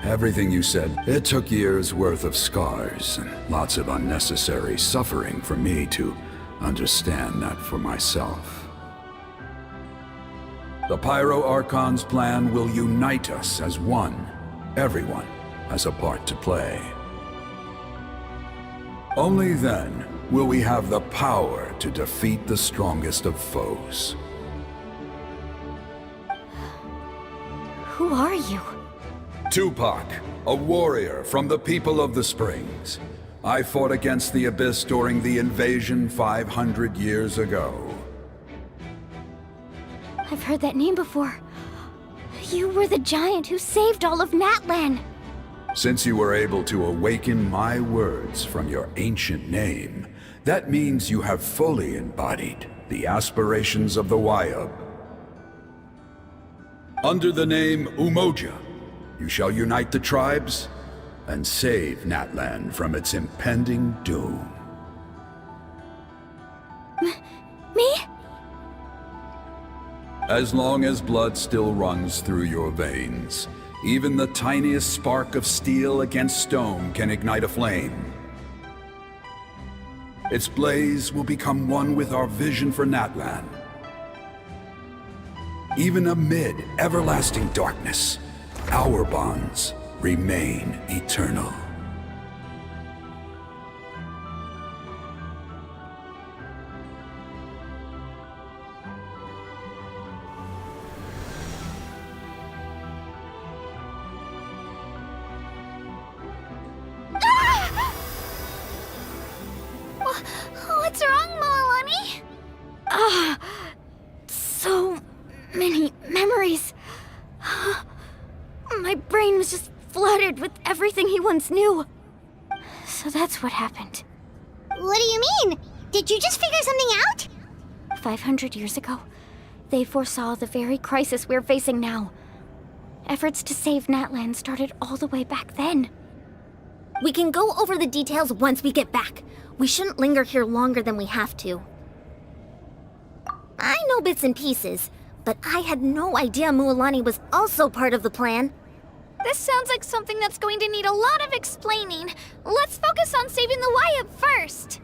Everything you said, it took years' worth of scars and lots of unnecessary suffering for me to understand that for myself. The Pyro Archon's plan will unite us as one. Everyone has a part to play. Only then will we have the power to defeat the strongest of foes. Who are you? Tupac, a warrior from the people of the Springs. I fought against the Abyss during the invasion 500 years ago. I've heard that name before. You were the giant who saved all of Natlan. Since you were able to awaken my words from your ancient name, that means you have fully embodied the aspirations of the Wayub. Under the name Umoja, you shall unite the tribes and save Natlan from its impending doom. Me? As long as blood still runs through your veins, even the tiniest spark of steel against stone can ignite a flame. Its blaze will become one with our vision for Natlan. Even amid everlasting darkness, our bonds remain eternal. What's wrong, Mualani? So many memories. My brain was just flooded with everything he once knew. So that's what happened. What do you mean? Did you just figure something out? 500 years ago, they foresaw the very crisis we're facing now. Efforts to save Natlan started all the way back then. We can go over the details once we get back. We shouldn't linger here longer than we have to. I know bits and pieces, but I had no idea Mualani was also part of the plan. This sounds like something that's going to need a lot of explaining. Let's focus on saving the Wyatt first.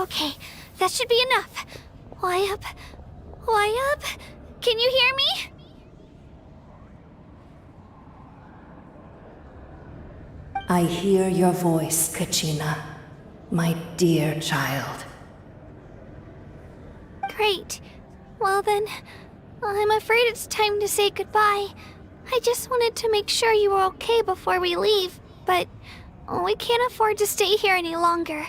Okay, that should be enough. Wyatt? Can you hear me? I hear your voice, Kachina, my dear child. Great. Well then, I'm afraid it's time to say goodbye. I just wanted to make sure you were okay before we leave, but we can't afford to stay here any longer.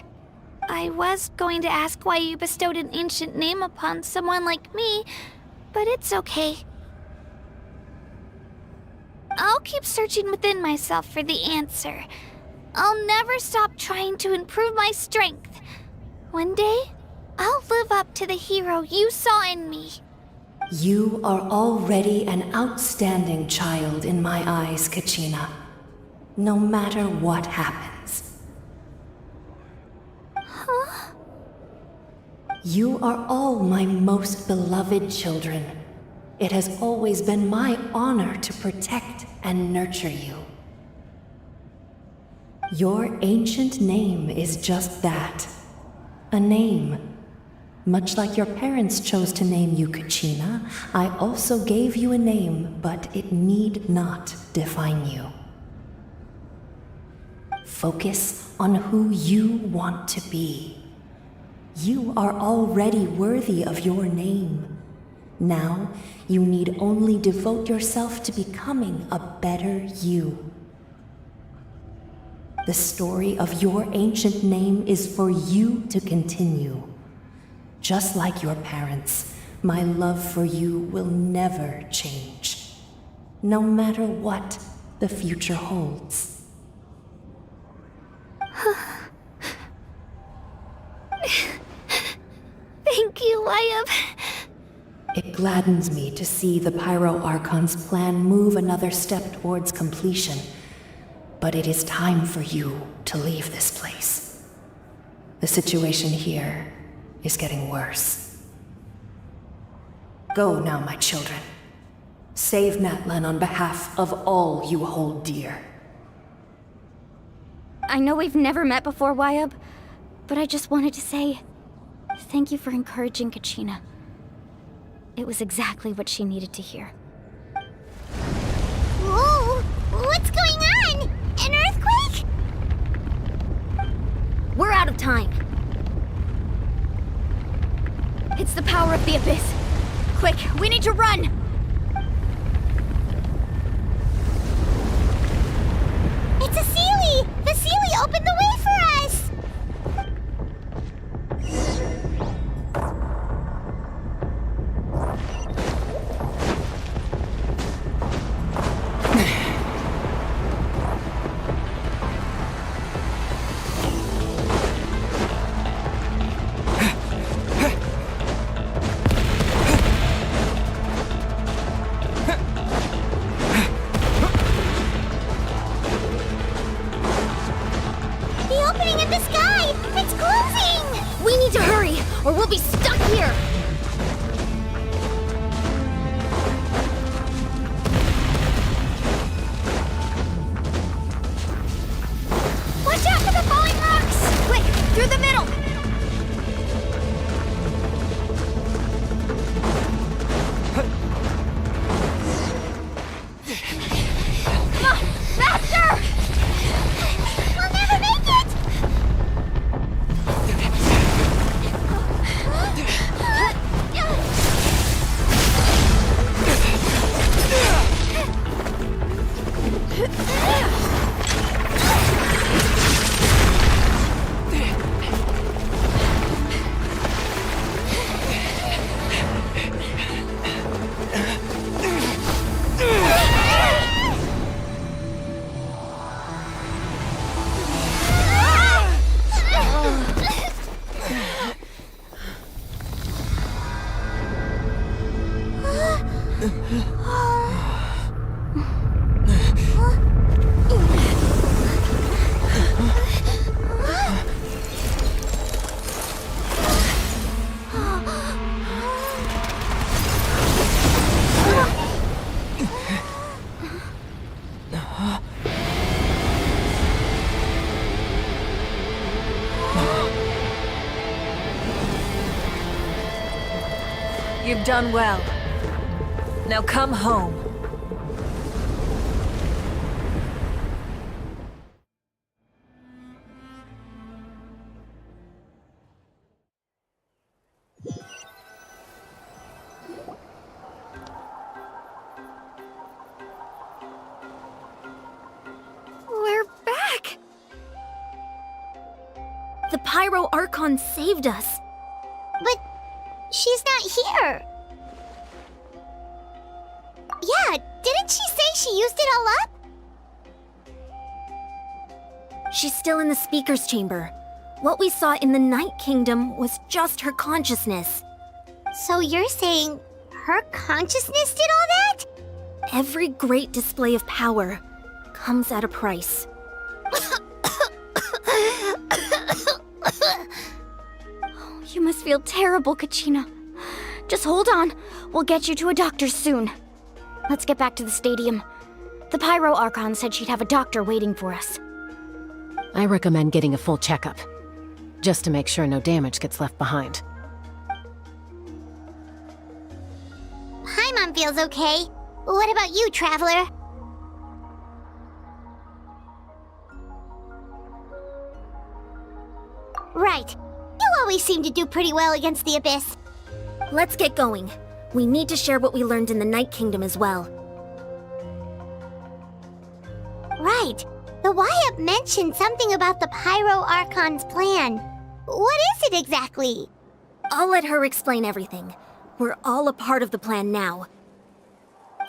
I was going to ask why you bestowed an ancient name upon someone like me, but it's okay. I'll keep searching within myself for the answer. I'll never stop trying to improve my strength. One day, I'll live up to the hero you saw in me. You are already an outstanding child in my eyes, Kachina. No matter what happens. Huh? You are all my most beloved children. It has always been my honor to protect and nurture you. Your ancient name is just that. A name. Much like your parents chose to name you Kachina, I also gave you a name, but it need not define you. Focus on who you want to be. You are already worthy of your name. Now, you need only devote yourself to becoming a better you. The story of your ancient name is for you to continue. Just like your parents, my love for you will never change, no matter what the future holds. Thank you, Wyatt. It gladdens me to see the Pyro Archon's plan move another step towards completion, but it is time for you to leave this place. The situation here is getting worse. Go now, my children. Save Natlan on behalf of all you hold dear. I know we've never met before, Wyatt, but I just wanted to say thank you for encouraging Kachina. It was exactly what she needed to hear. Whoa! What's going on? An earthquake? We're out of time. It's the power of the Abyss. Quick, we need to run! It's a Seelie! The Seelie opened the way for us! Or we'll be stuck here! Watch out for the falling rocks! Quick, through the middle! Come on, faster! We'll never make it! You've done well. Now come home. We're back! The Pyro Archon saved us. But she's not here. Yeah, didn't she say she used it all up? She's still in the speaker's chamber. What we saw in the Night Kingdom was just her consciousness. So you're saying her consciousness did all that? Every great display of power comes at a price. You must feel terrible, Kachina. Just hold on. We'll get you to a doctor soon. Let's get back to the stadium. The Pyro Archon said she'd have a doctor waiting for us. I recommend getting a full checkup, just to make sure no damage gets left behind. Paimon feels okay. What about you, Traveler? Right. You always seem to do pretty well against the Abyss. Let's get going. We need to share what we learned in the Night Kingdom as well. Right. The Y-Up mentioned something about the Pyro Archon's plan. What is it exactly? I'll let her explain everything. We're all a part of the plan now.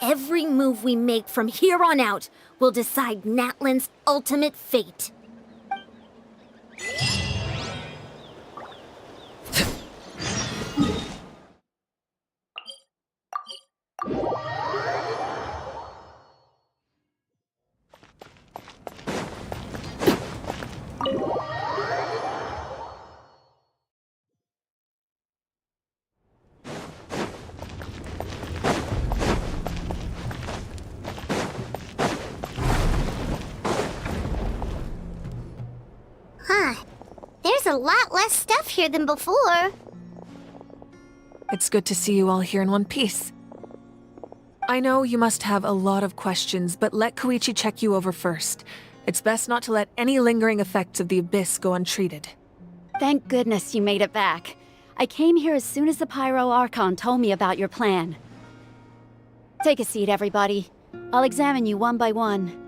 Every move we make from here on out will decide Natlan's ultimate fate. Huh. There's a lot less stuff here than before. It's good to see you all here in one piece. I know you must have a lot of questions, but let Koichi check you over first. It's best not to let any lingering effects of the Abyss go untreated. Thank goodness you made it back. I came here as soon as the Pyro Archon told me about your plan. Take a seat, everybody. I'll examine you one by one.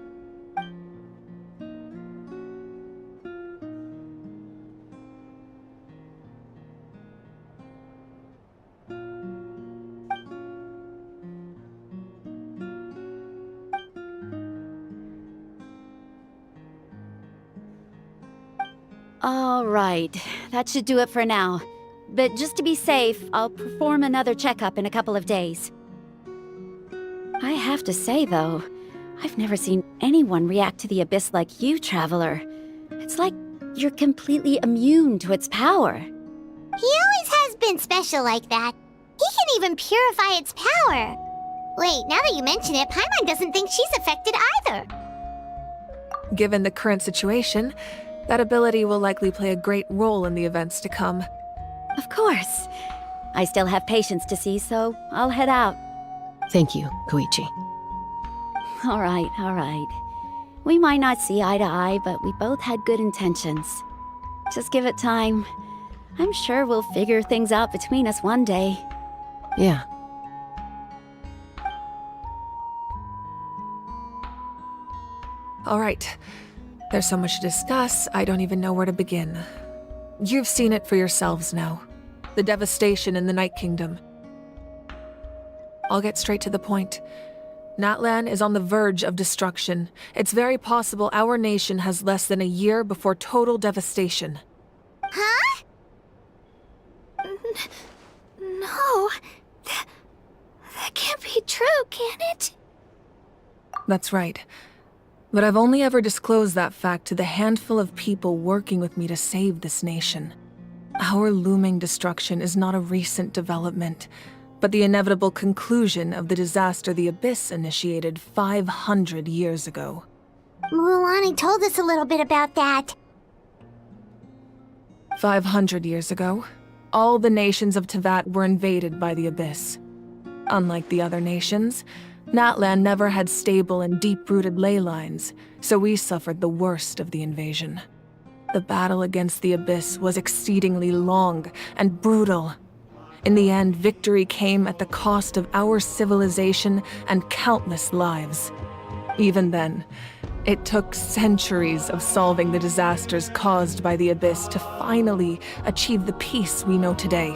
All right, that should do it for now. But just to be safe, I'll perform another checkup in a couple of days. I have to say, though, I've never seen anyone react to the Abyss like you, Traveler. It's like you're completely immune to its power. He always has been special like that. He can even purify its power. Wait, now that you mention it, Paimon doesn't think she's affected either. Given the current situation, that ability will likely play a great role in the events to come. Of course. I still have patients to see, so I'll head out. Thank you, Koichi. All right. We might not see eye to eye, but we both had good intentions. Just give it time. I'm sure we'll figure things out between us one day. Yeah. All right. There's so much to discuss, I don't even know where to begin. You've seen it for yourselves now. The devastation in the Night Kingdom. I'll get straight to the point. Natlan is on the verge of destruction. It's very possible our nation has less than a year before total devastation. Huh? No. That can't be true, can it? That's right. But I've only ever disclosed that fact to the handful of people working with me to save this nation. Our looming destruction is not a recent development, but the inevitable conclusion of the disaster the Abyss initiated 500 years ago. Mualani told us a little bit about that. 500 years ago, all the nations of Teyvat were invaded by the Abyss. Unlike the other nations, Natlan never had stable and deep-rooted ley lines, so we suffered the worst of the invasion. The battle against the Abyss was exceedingly long and brutal. In the end, victory came at the cost of our civilization and countless lives. Even then, it took centuries of solving the disasters caused by the Abyss to finally achieve the peace we know today.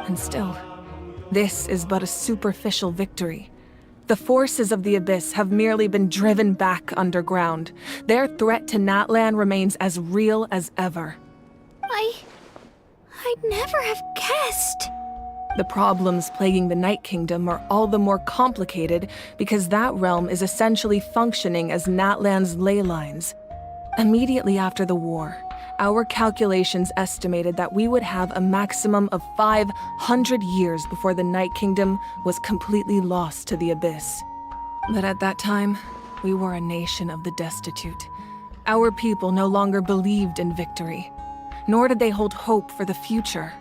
And still, this is but a superficial victory. The forces of the Abyss have merely been driven back underground. Their threat to Natlan remains as real as ever. I'd never have guessed. The problems plaguing the Night Kingdom are all the more complicated because that realm is essentially functioning as Natlan's ley lines. Immediately after the war, our calculations estimated that we would have a maximum of 500 years before the Night Kingdom was completely lost to the Abyss. But at that time, we were a nation of the destitute. Our people no longer believed in victory, nor did they hold hope for the future.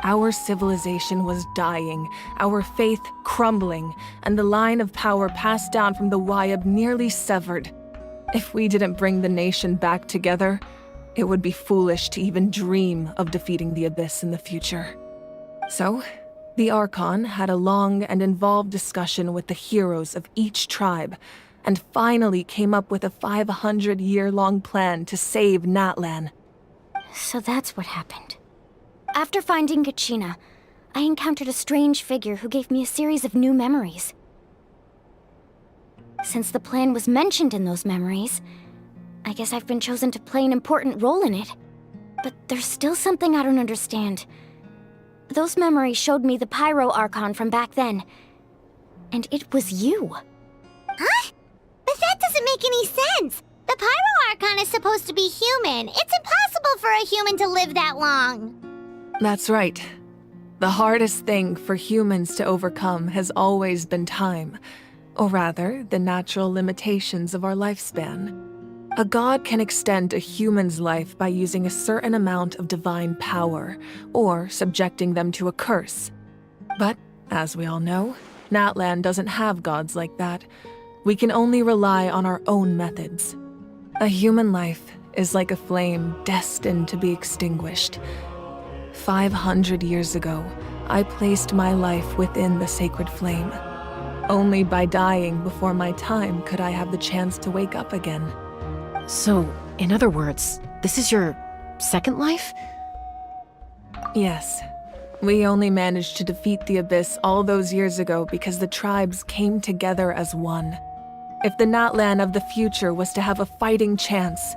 Our civilization was dying, our faith crumbling, and the line of power passed down from the Wayab nearly severed. If we didn't bring the nation back together, it would be foolish to even dream of defeating the Abyss in the future. So, the Archon had a long and involved discussion with the heroes of each tribe, and finally came up with a 500-year-long plan to save Natlan. So that's what happened. After finding Kachina, I encountered a strange figure who gave me a series of new memories. Since the plan was mentioned in those memories, I guess I've been chosen to play an important role in it. But there's still something I don't understand. Those memories showed me the Pyro Archon from back then. And it was you. Huh? But that doesn't make any sense! The Pyro Archon is supposed to be human. It's impossible for a human to live that long. That's right. The hardest thing for humans to overcome has always been time. Or rather, the natural limitations of our lifespan. A god can extend a human's life by using a certain amount of divine power, or subjecting them to a curse. But, as we all know, Natlan doesn't have gods like that. We can only rely on our own methods. A human life is like a flame destined to be extinguished. 500 years ago, I placed my life within the sacred flame. Only by dying before my time could I have the chance to wake up again. So, in other words, this is your second life? Yes. We only managed to defeat the Abyss all those years ago because the tribes came together as one. If the Natlan of the future was to have a fighting chance,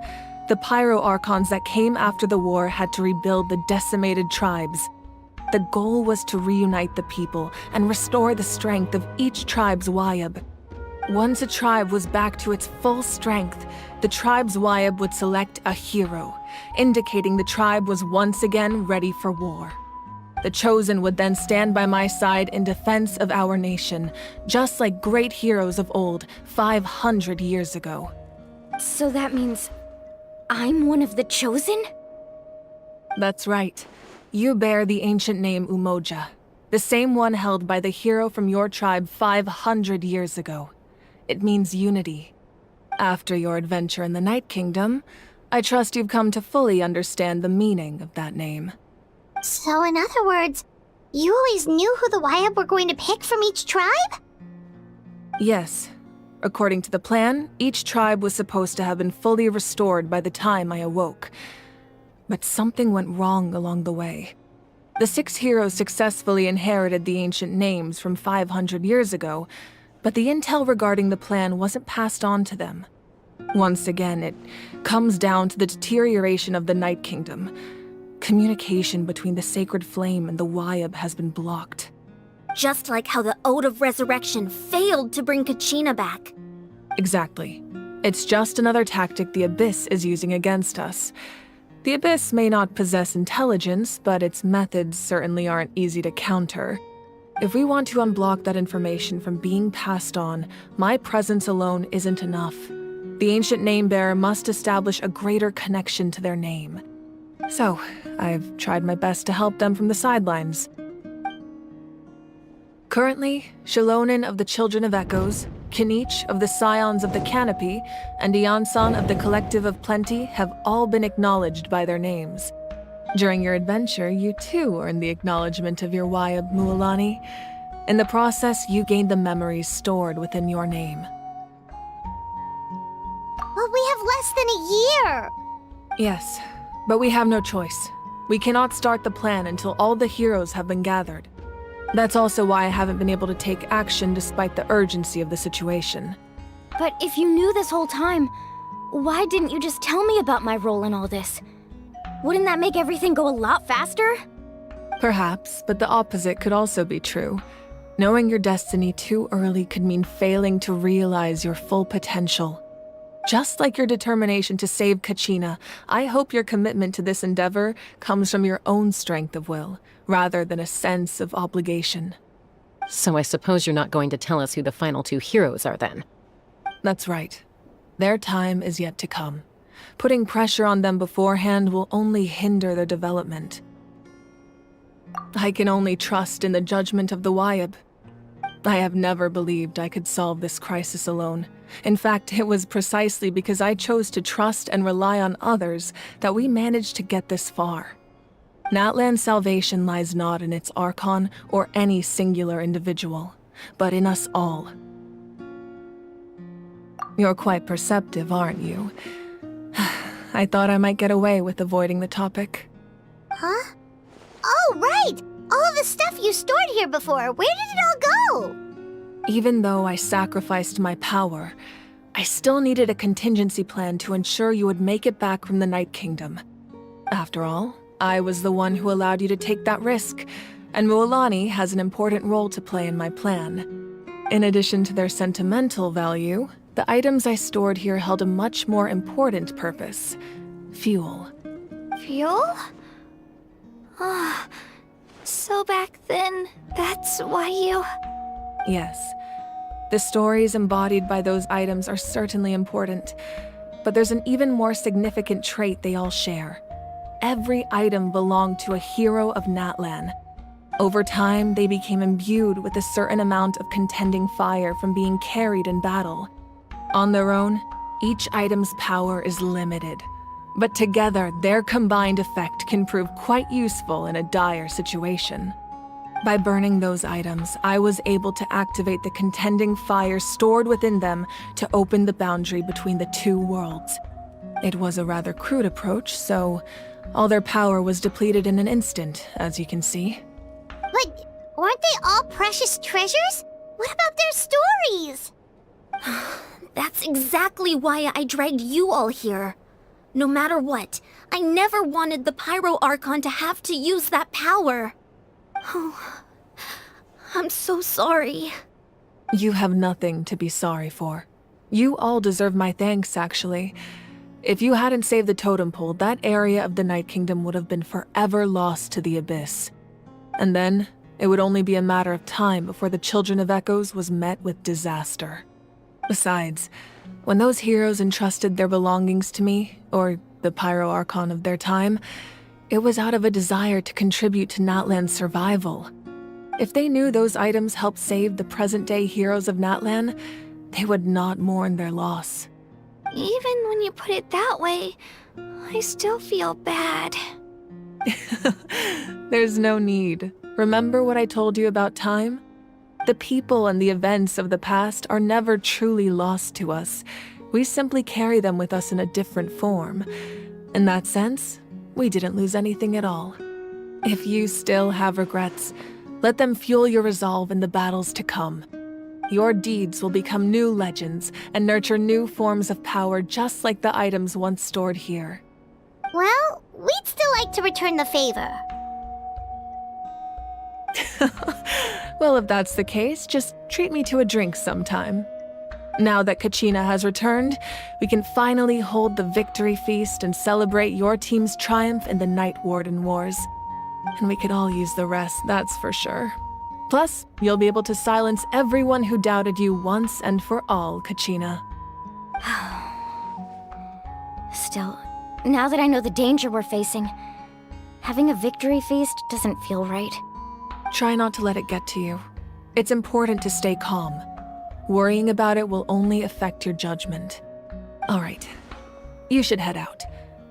the Pyro Archons that came after the war had to rebuild the decimated tribes. The goal was to reunite the people and restore the strength of each tribe's Wayab. Once a tribe was back to its full strength, the tribe's Wayab would select a hero, indicating the tribe was once again ready for war. The Chosen would then stand by my side in defense of our nation, just like great heroes of old 500 years ago. So that means I'm one of the Chosen? That's right. You bear the ancient name Umoja, the same one held by the hero from your tribe 500 years ago. It means unity. After your adventure in the Night Kingdom, I trust you've come to fully understand the meaning of that name. So in other words, you always knew who the Wayab were going to pick from each tribe? Yes. According to the plan, each tribe was supposed to have been fully restored by the time I awoke. But something went wrong along the way. The 6 heroes successfully inherited the ancient names from 500 years ago, but the intel regarding the plan wasn't passed on to them. Once again, it comes down to the deterioration of the Night Kingdom. Communication between the Sacred Flame and the Wayab has been blocked. Just like how the Ode of Resurrection failed to bring Kachina back. Exactly. It's just another tactic the Abyss is using against us. The Abyss may not possess intelligence, but its methods certainly aren't easy to counter. If we want to unblock that information from being passed on, my presence alone isn't enough. The ancient name-bearer must establish a greater connection to their name. So, I've tried my best to help them from the sidelines. Currently, Shilonen of the Children of Echoes, Kinich of the Scions of the Canopy, and Iansan of the Collective of Plenty have all been acknowledged by their names. During your adventure, you too earned the acknowledgement of your Wayab Mualani. In the process, you gained the memories stored within your name. But we have less than a year! Yes, but we have no choice. We cannot start the plan until all the heroes have been gathered. That's also why I haven't been able to take action despite the urgency of the situation. But if you knew this whole time, why didn't you just tell me about my role in all this? Wouldn't that make everything go a lot faster? Perhaps, but the opposite could also be true. Knowing your destiny too early could mean failing to realize your full potential. Just like your determination to save Kachina, I hope your commitment to this endeavor comes from your own strength of will, rather than a sense of obligation. So I suppose you're not going to tell us who the final two heroes are then? That's right. Their time is yet to come. Putting pressure on them beforehand will only hinder their development. I can only trust in the judgment of the Wayab. I have never believed I could solve this crisis alone. In fact, it was precisely because I chose to trust and rely on others that we managed to get this far. Natlan's salvation lies not in its Archon or any singular individual, but in us all. You're quite perceptive, aren't you? I thought I might get away with avoiding the topic. Huh? Oh, right! All of the stuff you stored here before, where did it all go? Even though I sacrificed my power, I still needed a contingency plan to ensure you would make it back from the Night Kingdom. After all, I was the one who allowed you to take that risk, and Mualani has an important role to play in my plan. In addition to their sentimental value, the items I stored here held a much more important purpose: fuel. Fuel? Ah, so back then, that's why you... Yes. The stories embodied by those items are certainly important, but there's an even more significant trait they all share. Every item belonged to a hero of Natlan. Over time, they became imbued with a certain amount of contending fire from being carried in battle. On their own, each item's power is limited, but together, their combined effect can prove quite useful in a dire situation. By burning those items, I was able to activate the contending fire stored within them to open the boundary between the two worlds. It was a rather crude approach, so all their power was depleted in an instant, as you can see. But weren't they all precious treasures? What about their stories? That's exactly why I dragged you all here. No matter what, I never wanted the Pyro Archon to have to use that power. Oh, I'm so sorry. You have nothing to be sorry for. You all deserve my thanks, actually. If you hadn't saved the totem pole, that area of the Night Kingdom would have been forever lost to the abyss. And then, it would only be a matter of time before the Children of Echoes was met with disaster. Besides, when those heroes entrusted their belongings to me, or the Pyro Archon of their time, it was out of a desire to contribute to Natlan's survival. If they knew those items helped save the present-day heroes of Natlan, they would not mourn their loss. Even when you put it that way, I still feel bad. There's no need. Remember what I told you about time? The people and the events of the past are never truly lost to us. We simply carry them with us in a different form. In that sense, we didn't lose anything at all. If you still have regrets, let them fuel your resolve in the battles to come. Your deeds will become new legends and nurture new forms of power just like the items once stored here. Well, we'd still like to return the favor. Well, if that's the case, just treat me to a drink sometime. Now that Kachina has returned, we can finally hold the victory feast and celebrate your team's triumph in the Night Warden Wars. And we could all use the rest, that's for sure. Plus, you'll be able to silence everyone who doubted you once and for all, Kachina. Still, now that I know the danger we're facing, Having a victory feast doesn't feel right. Try not to let it get to you. It's important to stay calm. Worrying about it will only affect your judgment. All right. You should head out.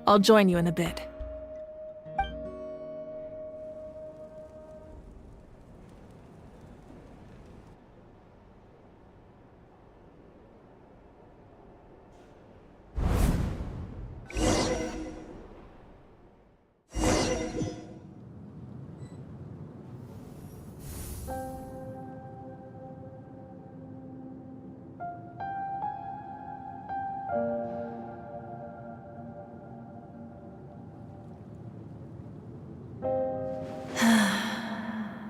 I'll join you in a bit.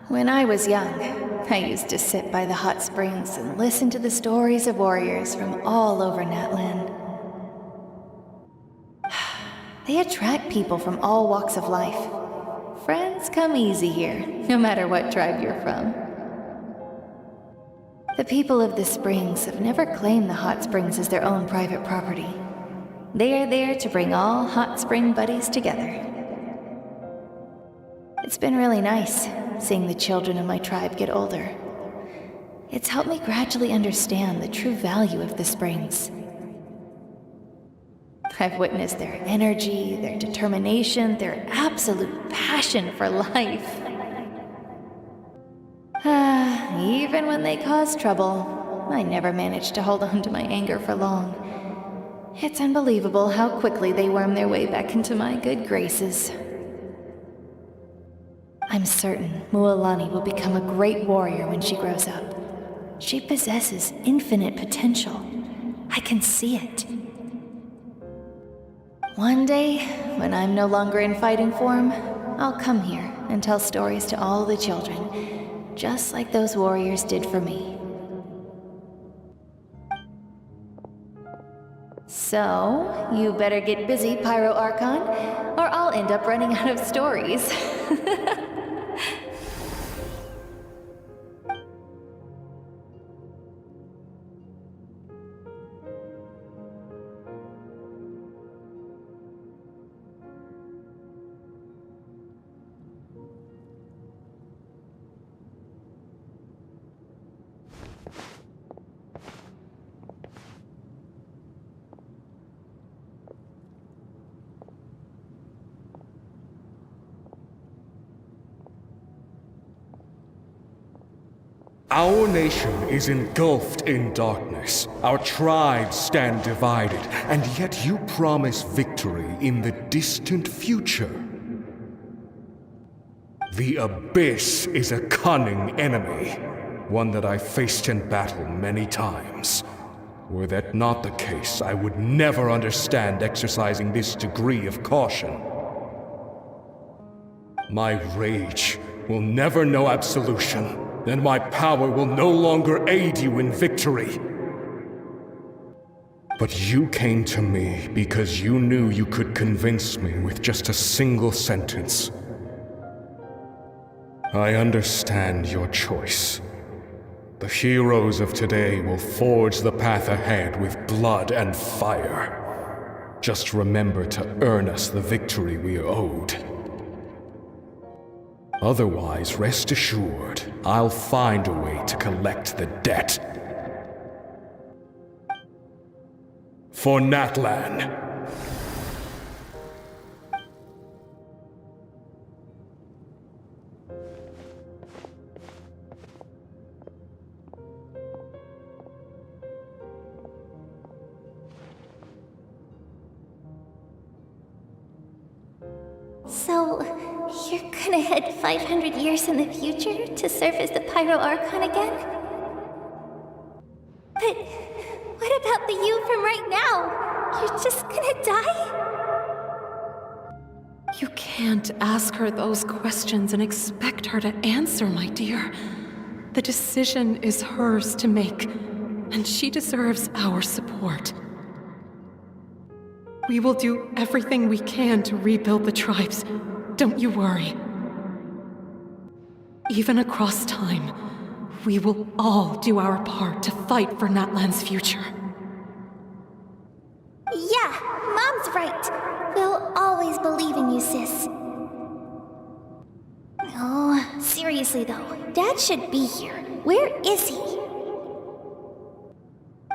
When I was young, I used to sit by the hot springs and listen to the stories of warriors from all over Natlan. They attract people from all walks of life. Friends come easy here, no matter what tribe you're from. The people of the springs have never claimed the hot springs as their own private property. They are there to bring all hot spring buddies together. It's been really nice seeing the children of my tribe get older. It's helped me gradually understand the true value of the springs. I've witnessed their energy, their determination, their absolute passion for life. Even when they cause trouble, I never managed to hold on to my anger for long. It's unbelievable how quickly they worm their way back into my good graces. I'm certain Mualani will become a great warrior when she grows up. She possesses infinite potential. I can see it. One day, when I'm no longer in fighting form, I'll come here and tell stories to all the children, just like those warriors did for me. So, you better get busy, Pyro Archon, or I'll end up running out of stories. Our nation is engulfed in darkness. Our tribes stand divided, and yet you promise victory in the distant future. The Abyss is a cunning enemy, one that I faced in battle many times. Were that not the case, I would never understand exercising this degree of caution. My rage will never know absolution. Then my power will no longer aid you in victory. But you came to me because you knew you could convince me with just a single sentence. I understand your choice. The heroes of today will forge the path ahead with blood and fire. Just remember to earn us the victory we are owed. Otherwise, rest assured, I'll find a way to collect the debt. For Natlan. So, you're gonna head 500 years in the future to serve as the Pyro Archon again? But what about the you from right now? You're just gonna die? You can't ask her those questions and expect her to answer, my dear. The decision is hers to make, and she deserves our support. We will do everything we can to rebuild the tribes. Don't you worry. Even across time, we will all do our part to fight for Natlan's future. Yeah, Mom's right. We'll always believe in you, sis. seriously though, Dad should be here. Where is he?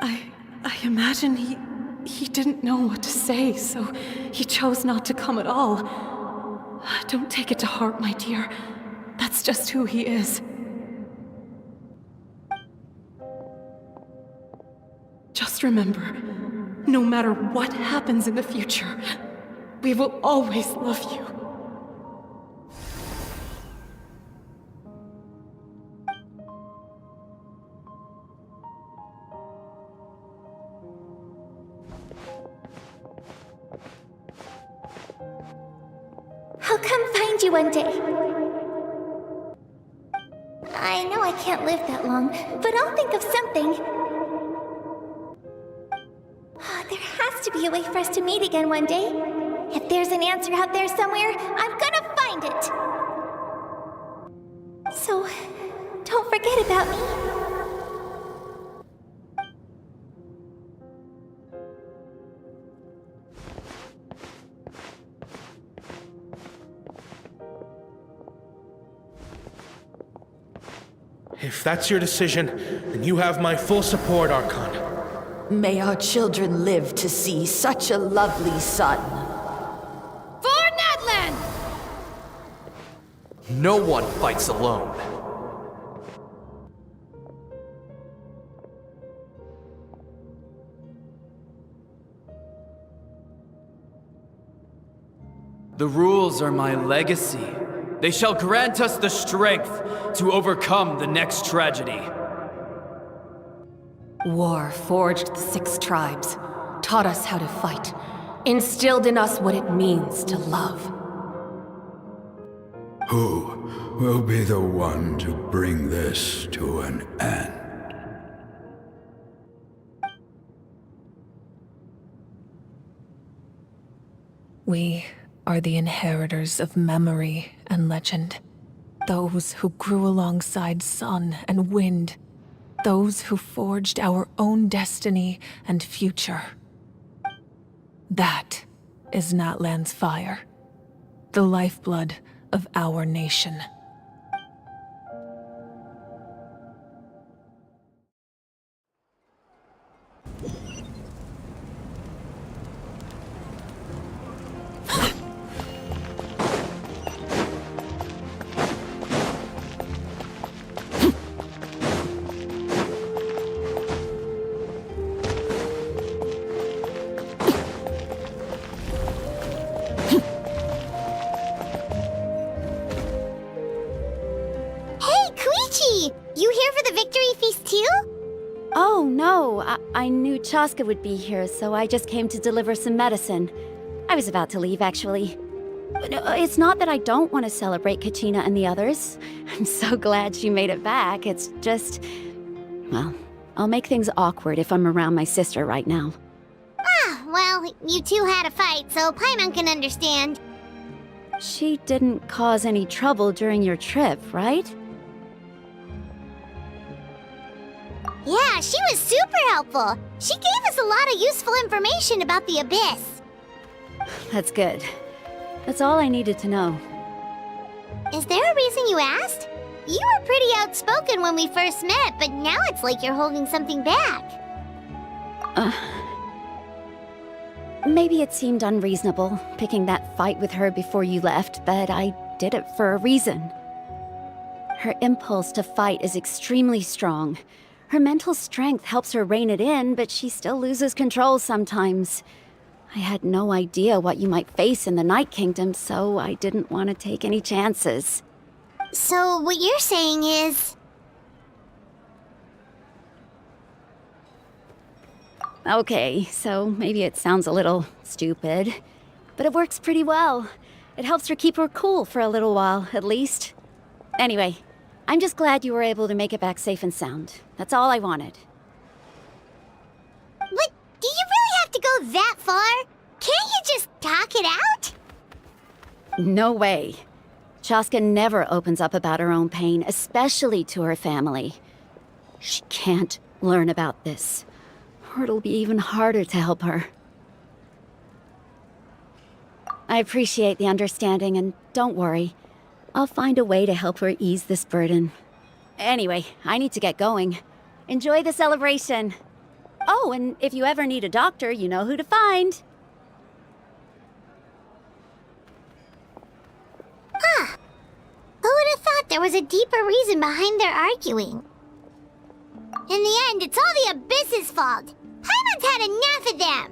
I imagine he didn't know what to say, so he chose not to come at all. Don't take it to heart, my dear. That's just who he is. Just remember, no matter what happens in the future, we will always love you. I'll come find you one day. I know I can't live that long, but I'll think of something. There has to be a way for us to meet again one day. If there's an answer out there somewhere, I'm gonna find it. So, don't forget about me. If that's your decision, then you have my full support, Archon. May our children live to see such a lovely son. For Natlan! No one fights alone. The rules are my legacy. They shall grant us the strength to overcome the next tragedy. War forged the 6 tribes, taught us how to fight, instilled in us what it means to love. Who will be the one to bring this to an end? We are the inheritors of memory and legend. Those who grew alongside sun and wind. Those who forged our own destiny and future. That is Natlan's fire. The lifeblood of our nation. Oh, no. I knew Chaska would be here, so I just came to deliver some medicine. I was about to leave, actually. It's not that I don't want to celebrate Kachina and the others. I'm so glad she made it back. It's just... well, I'll make things awkward if I'm around my sister right now. Ah, well, you two had a fight, so Paimon can understand. She didn't cause any trouble during your trip, right? Yeah, she was super helpful. She gave us a lot of useful information about the Abyss. That's good. That's all I needed to know. Is there a reason you asked? You were pretty outspoken when we first met, but now it's like you're holding something back. Maybe it seemed unreasonable, picking that fight with her before you left, but I did it for a reason. Her impulse to fight is extremely strong. Her mental strength helps her rein it in, but she still loses control sometimes. I had no idea what you might face in the Night Kingdom, so I didn't want to take any chances. So what you're saying is... Okay, so maybe it sounds a little stupid, but it works pretty well. It helps her keep her cool for a little while, at least. Anyway, I'm just glad you were able to make it back safe and sound. That's all I wanted. But do you really have to go that far? Can't you just talk it out? No way. Chaska never opens up about her own pain, especially to her family. She can't learn about this, or it'll be even harder to help her. I appreciate the understanding, and don't worry. I'll find a way to help her ease this burden. Anyway, I need to get going. Enjoy the celebration. Oh, and if you ever need a doctor, you know who to find. Huh. Who would have thought there was a deeper reason behind their arguing? In the end, it's all the Abyss's fault. Paimon's had enough of them.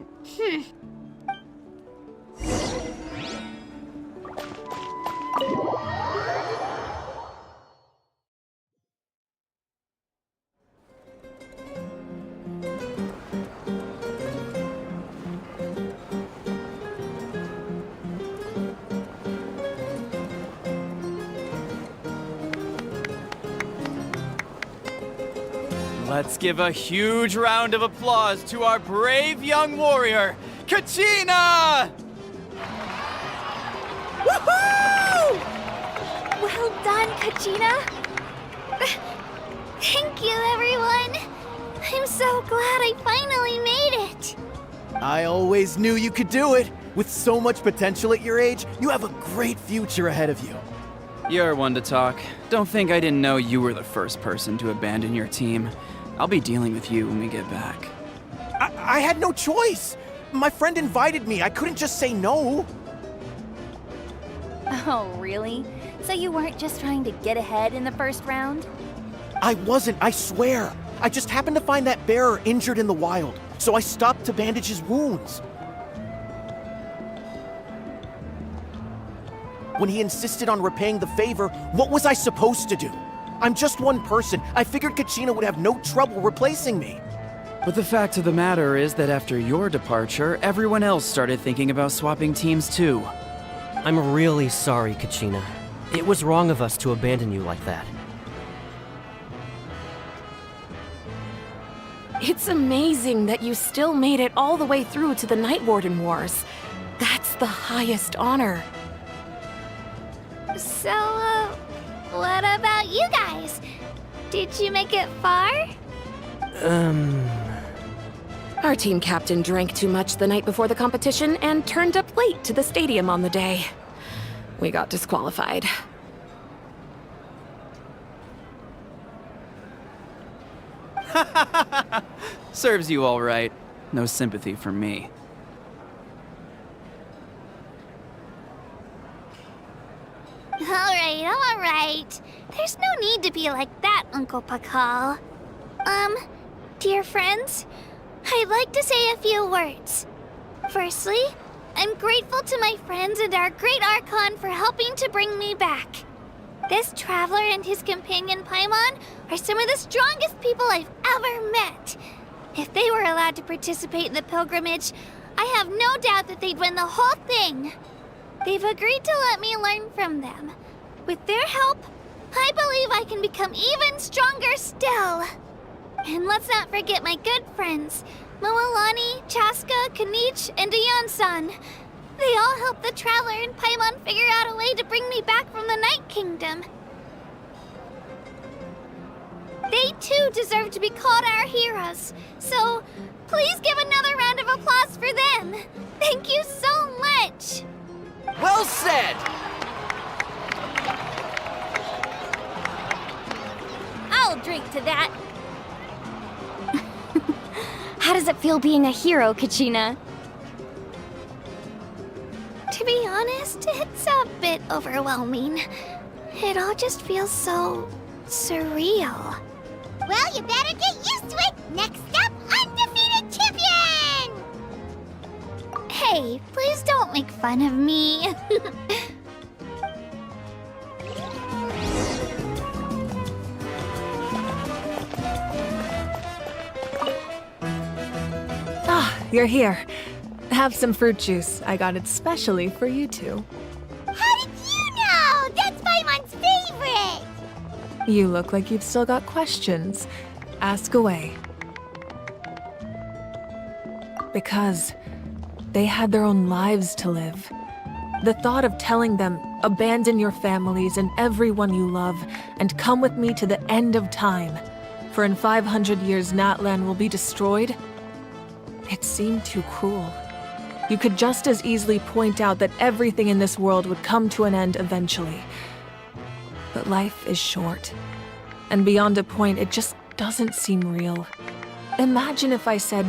Let's give a huge round of applause to our brave young warrior, Kachina! Woohoo! Well done, Kachina. Thank you, everyone. I'm so glad I finally made it. I always knew you could do it. With so much potential at your age, you have a great future ahead of you. You're one to talk. Don't think I didn't know you were the first person to abandon your team. I'll be dealing with you when we get back. I had no choice. My friend invited me. I couldn't just say no. Oh, really? So you weren't just trying to get ahead in the first round? I wasn't, I swear. I just happened to find that bearer injured in the wild, so I stopped to bandage his wounds. When he insisted on repaying the favor, what was I supposed to do? I'm just one person. I figured Kachina would have no trouble replacing me. But the fact of the matter is that after your departure, everyone else started thinking about swapping teams too. I'm really sorry, Kachina. It was wrong of us to abandon you like that. It's amazing that you still made it all the way through to the Night Warden Wars. That's the highest honor. So, what about you guys? Did you make it far? Our team captain drank too much the night before the competition and turned up late to the stadium on the day. We got disqualified. Serves you all right. No sympathy from me. All right. There's no need to be like that, Uncle Pakal. Dear friends, I'd like to say a few words. Firstly, I'm grateful to my friends and our great Archon for helping to bring me back. This traveler and his companion Paimon are some of the strongest people I've ever met. If they were allowed to participate in the pilgrimage, I have no doubt that they'd win the whole thing. They've agreed to let me learn from them. With their help, I believe I can become even stronger still. And let's not forget my good friends, Mualani, Chaska, Kanich, and Ayan-san. They all helped the Traveler and Paimon figure out a way to bring me back from the Night Kingdom. They too deserve to be called our heroes, so please give another round of applause for them. Thank you so much. Well said! I'll drink to that. How does it feel being a hero, Kachina? To be honest, it's a bit overwhelming. It all just feels so surreal. Well, you better get used to it. Next up, undefeated champion! Hey, please don't make fun of me. You're here. Have some fruit juice. I got it specially for you two. How did you know? That's Paimon's favorite! You look like you've still got questions. Ask away. Because they had their own lives to live. The thought of telling them, abandon your families and everyone you love, and come with me to the end of time, for in 500 years Natlan will be destroyed, it seemed too cruel. You could just as easily point out that everything in this world would come to an end eventually. but life is short. And beyond a point, it just doesn't seem real. Imagine if I said,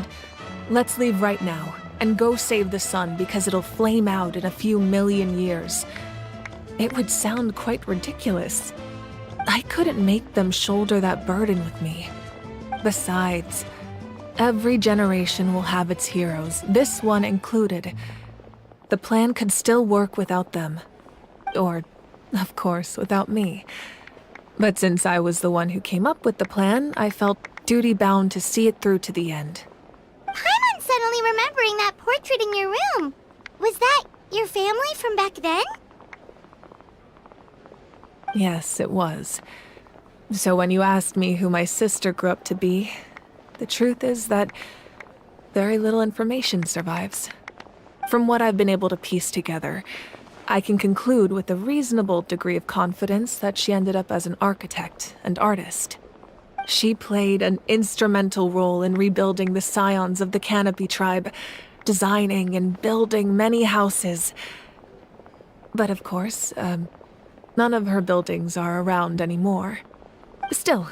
let's leave right now and go save the sun because it'll flame out in a few million years. It would sound quite ridiculous. I couldn't make them shoulder that burden with me. Besides, every generation will have its heroes, this one included. The plan could still work without them. Or, of course, without me. But since I was the one who came up with the plan, I felt duty-bound to see it through to the end. Paimon's suddenly remembering that portrait in your room. Was that your family from back then? Yes, it was. So when you asked me who my sister grew up to be, the truth is that very little information survives. From what I've been able to piece together, I can conclude with a reasonable degree of confidence that she ended up as an architect and artist. She played an instrumental role in rebuilding the scions of the Canopy tribe, designing and building many houses. But of course, none of her buildings are around anymore. Still,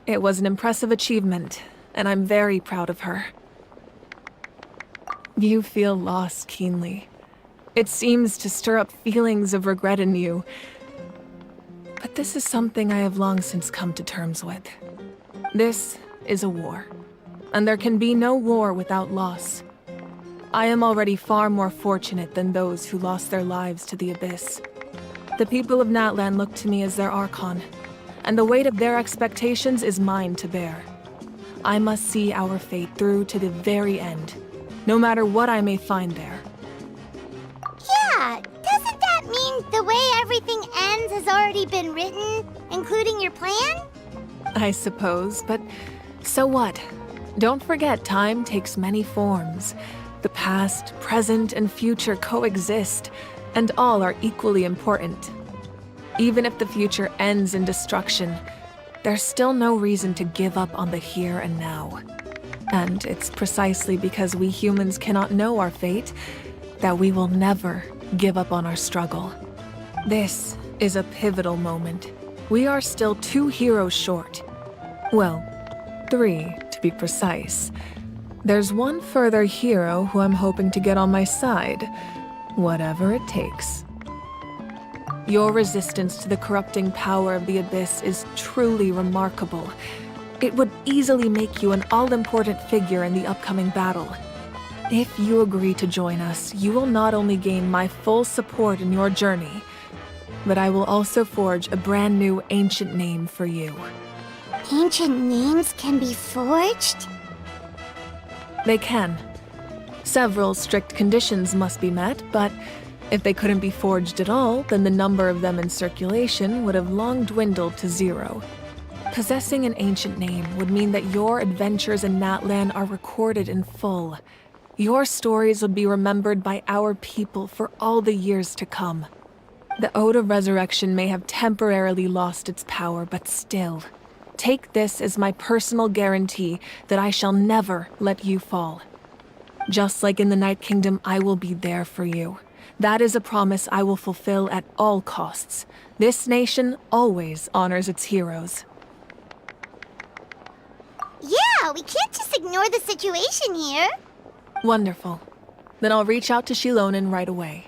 it was an impressive achievement, and I'm very proud of her. You feel loss keenly. It seems to stir up feelings of regret in you. But this is something I have long since come to terms with. This is a war, and there can be no war without loss. I am already far more fortunate than those who lost their lives to the Abyss. The people of Natlan look to me as their Archon, and the weight of their expectations is mine to bear. I must see our fate through to the very end, no matter what I may find there. Yeah, doesn't that mean the way everything ends has already been written, including your plan? I suppose, but so what? Don't forget, time takes many forms. The past, present, and future coexist, and all are equally important. Even if the future ends in destruction, there's still no reason to give up on the here and now. And it's precisely because we humans cannot know our fate that we will never give up on our struggle. This is a pivotal moment. We are still 2 heroes short. Well, 3 to be precise. There's one further hero who I'm hoping to get on my side, whatever it takes. Your resistance to the corrupting power of the Abyss is truly remarkable. It would easily make you an all-important figure in the upcoming battle. If you agree to join us, you will not only gain my full support in your journey, but I will also forge a brand new ancient name for you. Ancient names can be forged? They can. Several strict conditions must be met, but if they couldn't be forged at all, then the number of them in circulation would have long dwindled to 0. Possessing an ancient name would mean that your adventures in Natlan are recorded in full. Your stories would be remembered by our people for all the years to come. The Ode of Resurrection may have temporarily lost its power, but still, take this as my personal guarantee that I shall never let you fall. Just like in the Night Kingdom, I will be there for you. That is a promise I will fulfill at all costs. This nation always honors its heroes. Yeah, we can't just ignore the situation here. Wonderful. Then I'll reach out to Shilonen right away.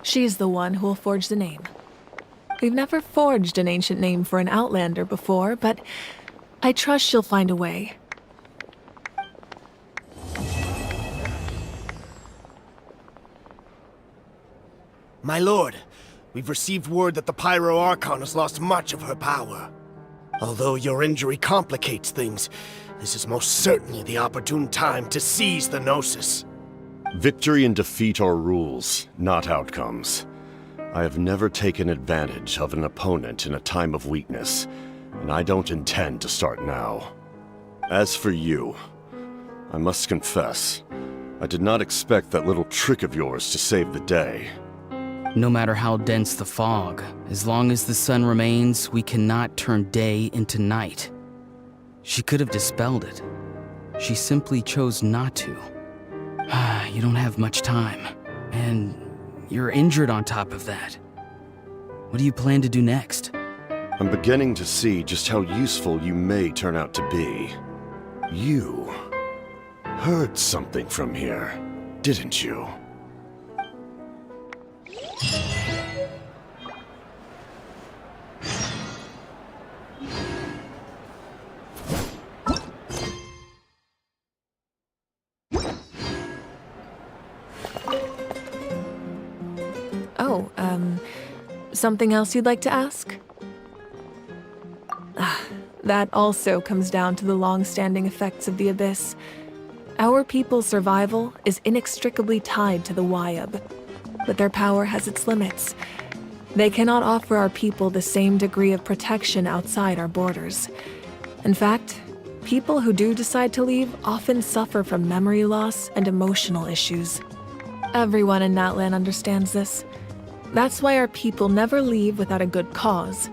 She's the one who will forge the name. We've never forged an ancient name for an Outlander before, but I trust she'll find a way. My lord, we've received word that the Pyro Archon has lost much of her power. Although your injury complicates things, this is most certainly the opportune time to seize the Gnosis. Victory and defeat are rules, not outcomes. I have never taken advantage of an opponent in a time of weakness, and I don't intend to start now. As for you, I must confess, I did not expect that little trick of yours to save the day. No matter how dense the fog, as long as the sun remains, we cannot turn day into night. She could have dispelled it. She simply chose not to. You don't have much time, and you're injured on top of that. What do you plan to do next? I'm beginning to see just how useful you may turn out to be. You heard something from here, didn't you? Oh, something else you'd like to ask? That also comes down to the long-standing effects of the Abyss. Our people's survival is inextricably tied to the Wyab, but their power has its limits. They cannot offer our people the same degree of protection outside our borders. In fact, people who do decide to leave often suffer from memory loss and emotional issues. Everyone in Natlan understands this. That's why our people never leave without a good cause.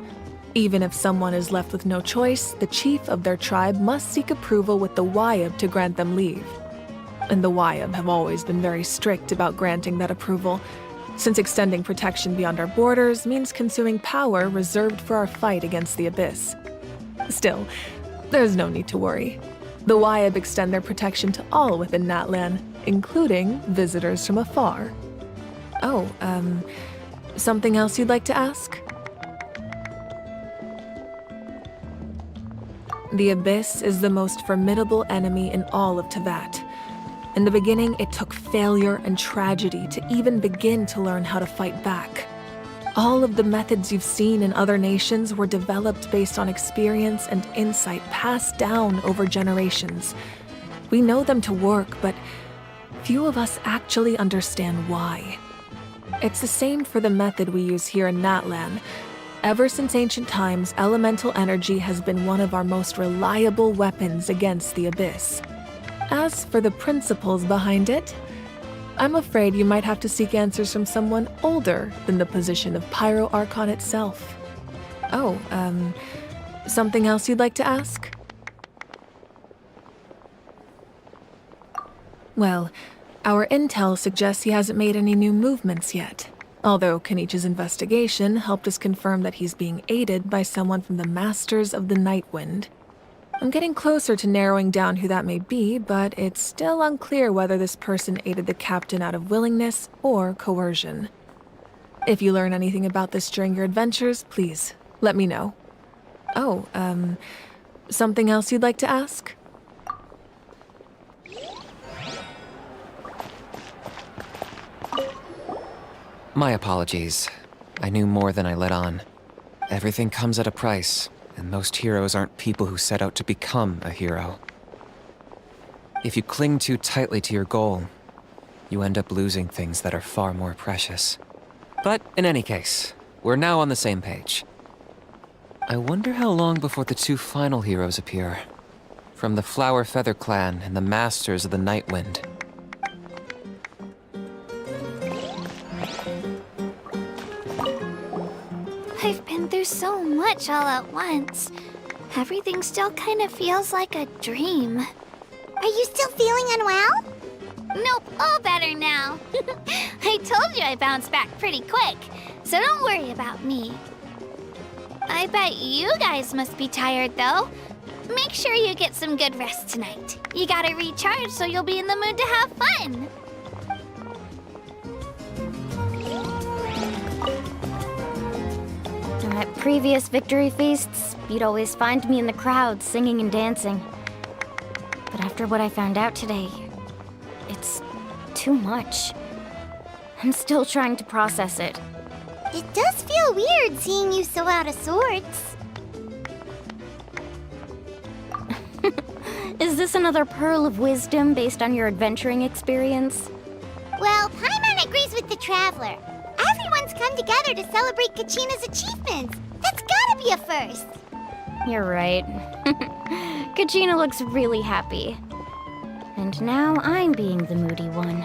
Even if someone is left with no choice, the chief of their tribe must seek approval with the Wyab to grant them leave. And the Wyab have always been very strict about granting that approval, since extending protection beyond our borders means consuming power reserved for our fight against the Abyss. Still, there's no need to worry. The Wyab extend their protection to all within Natlan, including visitors from afar. Oh, something else you'd like to ask? The Abyss is the most formidable enemy in all of Teyvat. In the beginning, it took failure and tragedy to even begin to learn how to fight back. All of the methods you've seen in other nations were developed based on experience and insight passed down over generations. We know them to work, but few of us actually understand why. It's the same for the method we use here in Natlan. Ever since ancient times, elemental energy has been one of our most reliable weapons against the Abyss. As for the principles behind it, I'm afraid you might have to seek answers from someone older than the position of Pyro Archon itself. Oh, something else you'd like to ask? Well, our intel suggests he hasn't made any new movements yet, although Kanich's investigation helped us confirm that he's being aided by someone from the Masters of the Nightwind. I'm getting closer to narrowing down who that may be, but it's still unclear whether this person aided the captain out of willingness or coercion. If you learn anything about this during your adventures, please let me know. Oh, something else you'd like to ask? My apologies. I knew more than I let on. Everything comes at a price, and most heroes aren't people who set out to become a hero. If you cling too tightly to your goal, you end up losing things that are far more precious. But in any case, we're now on the same page. I wonder how long before the two final heroes appear. From the Flower Feather Clan and the Masters of the Nightwind. I've been through so much all at once. Everything still kind of feels like a dream. Are you still feeling unwell? Nope, all better now. I told you I bounced back pretty quick, so don't worry about me. I bet you guys must be tired, though. Make sure you get some good rest tonight. You gotta recharge so you'll be in the mood to have fun. At previous victory feasts, you'd always find me in the crowd singing and dancing. But after what I found out today, it's too much. I'm still trying to process it. It does feel weird seeing you so out of sorts. Is this another pearl of wisdom based on your adventuring experience? Well, Paimon agrees with the Traveler. Everyone's come together to celebrate Kachina's achievements. That's gotta be a first. You're right. Kachina looks really happy. And now I'm being the moody one.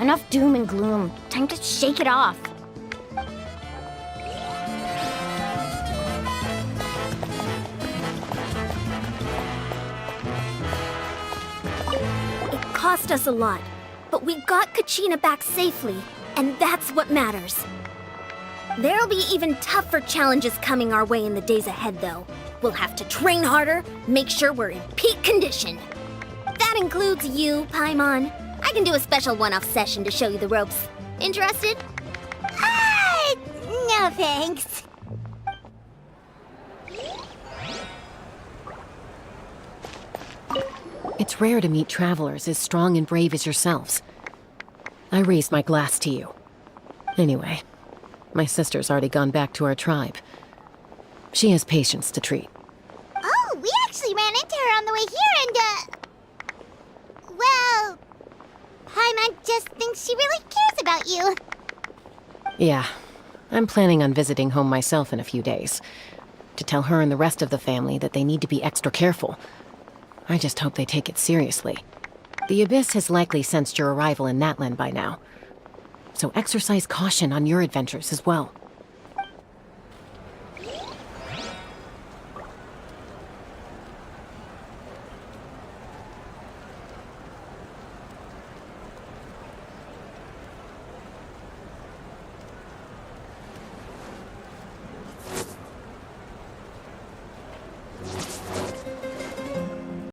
Enough doom and gloom. Time to shake it off. It cost us a lot, but we got Kachina back safely, and that's what matters. There'll be even tougher challenges coming our way in the days ahead, though. We'll have to train harder, make sure we're in peak condition. That includes you, Paimon. I can do a special one-off session to show you the ropes. Interested? No thanks. It's rare to meet travelers as strong and brave as yourselves. I raise my glass to you. Anyway, my sister's already gone back to our tribe. She has patients to treat. Oh, we actually ran into her on the way here and, well, Paimon just thinks she really cares about you. Yeah, I'm planning on visiting home myself in a few days. To tell her and the rest of the family that they need to be extra careful. I just hope they take it seriously. The Abyss has likely sensed your arrival in Natlan by now. So exercise caution on your adventures as well.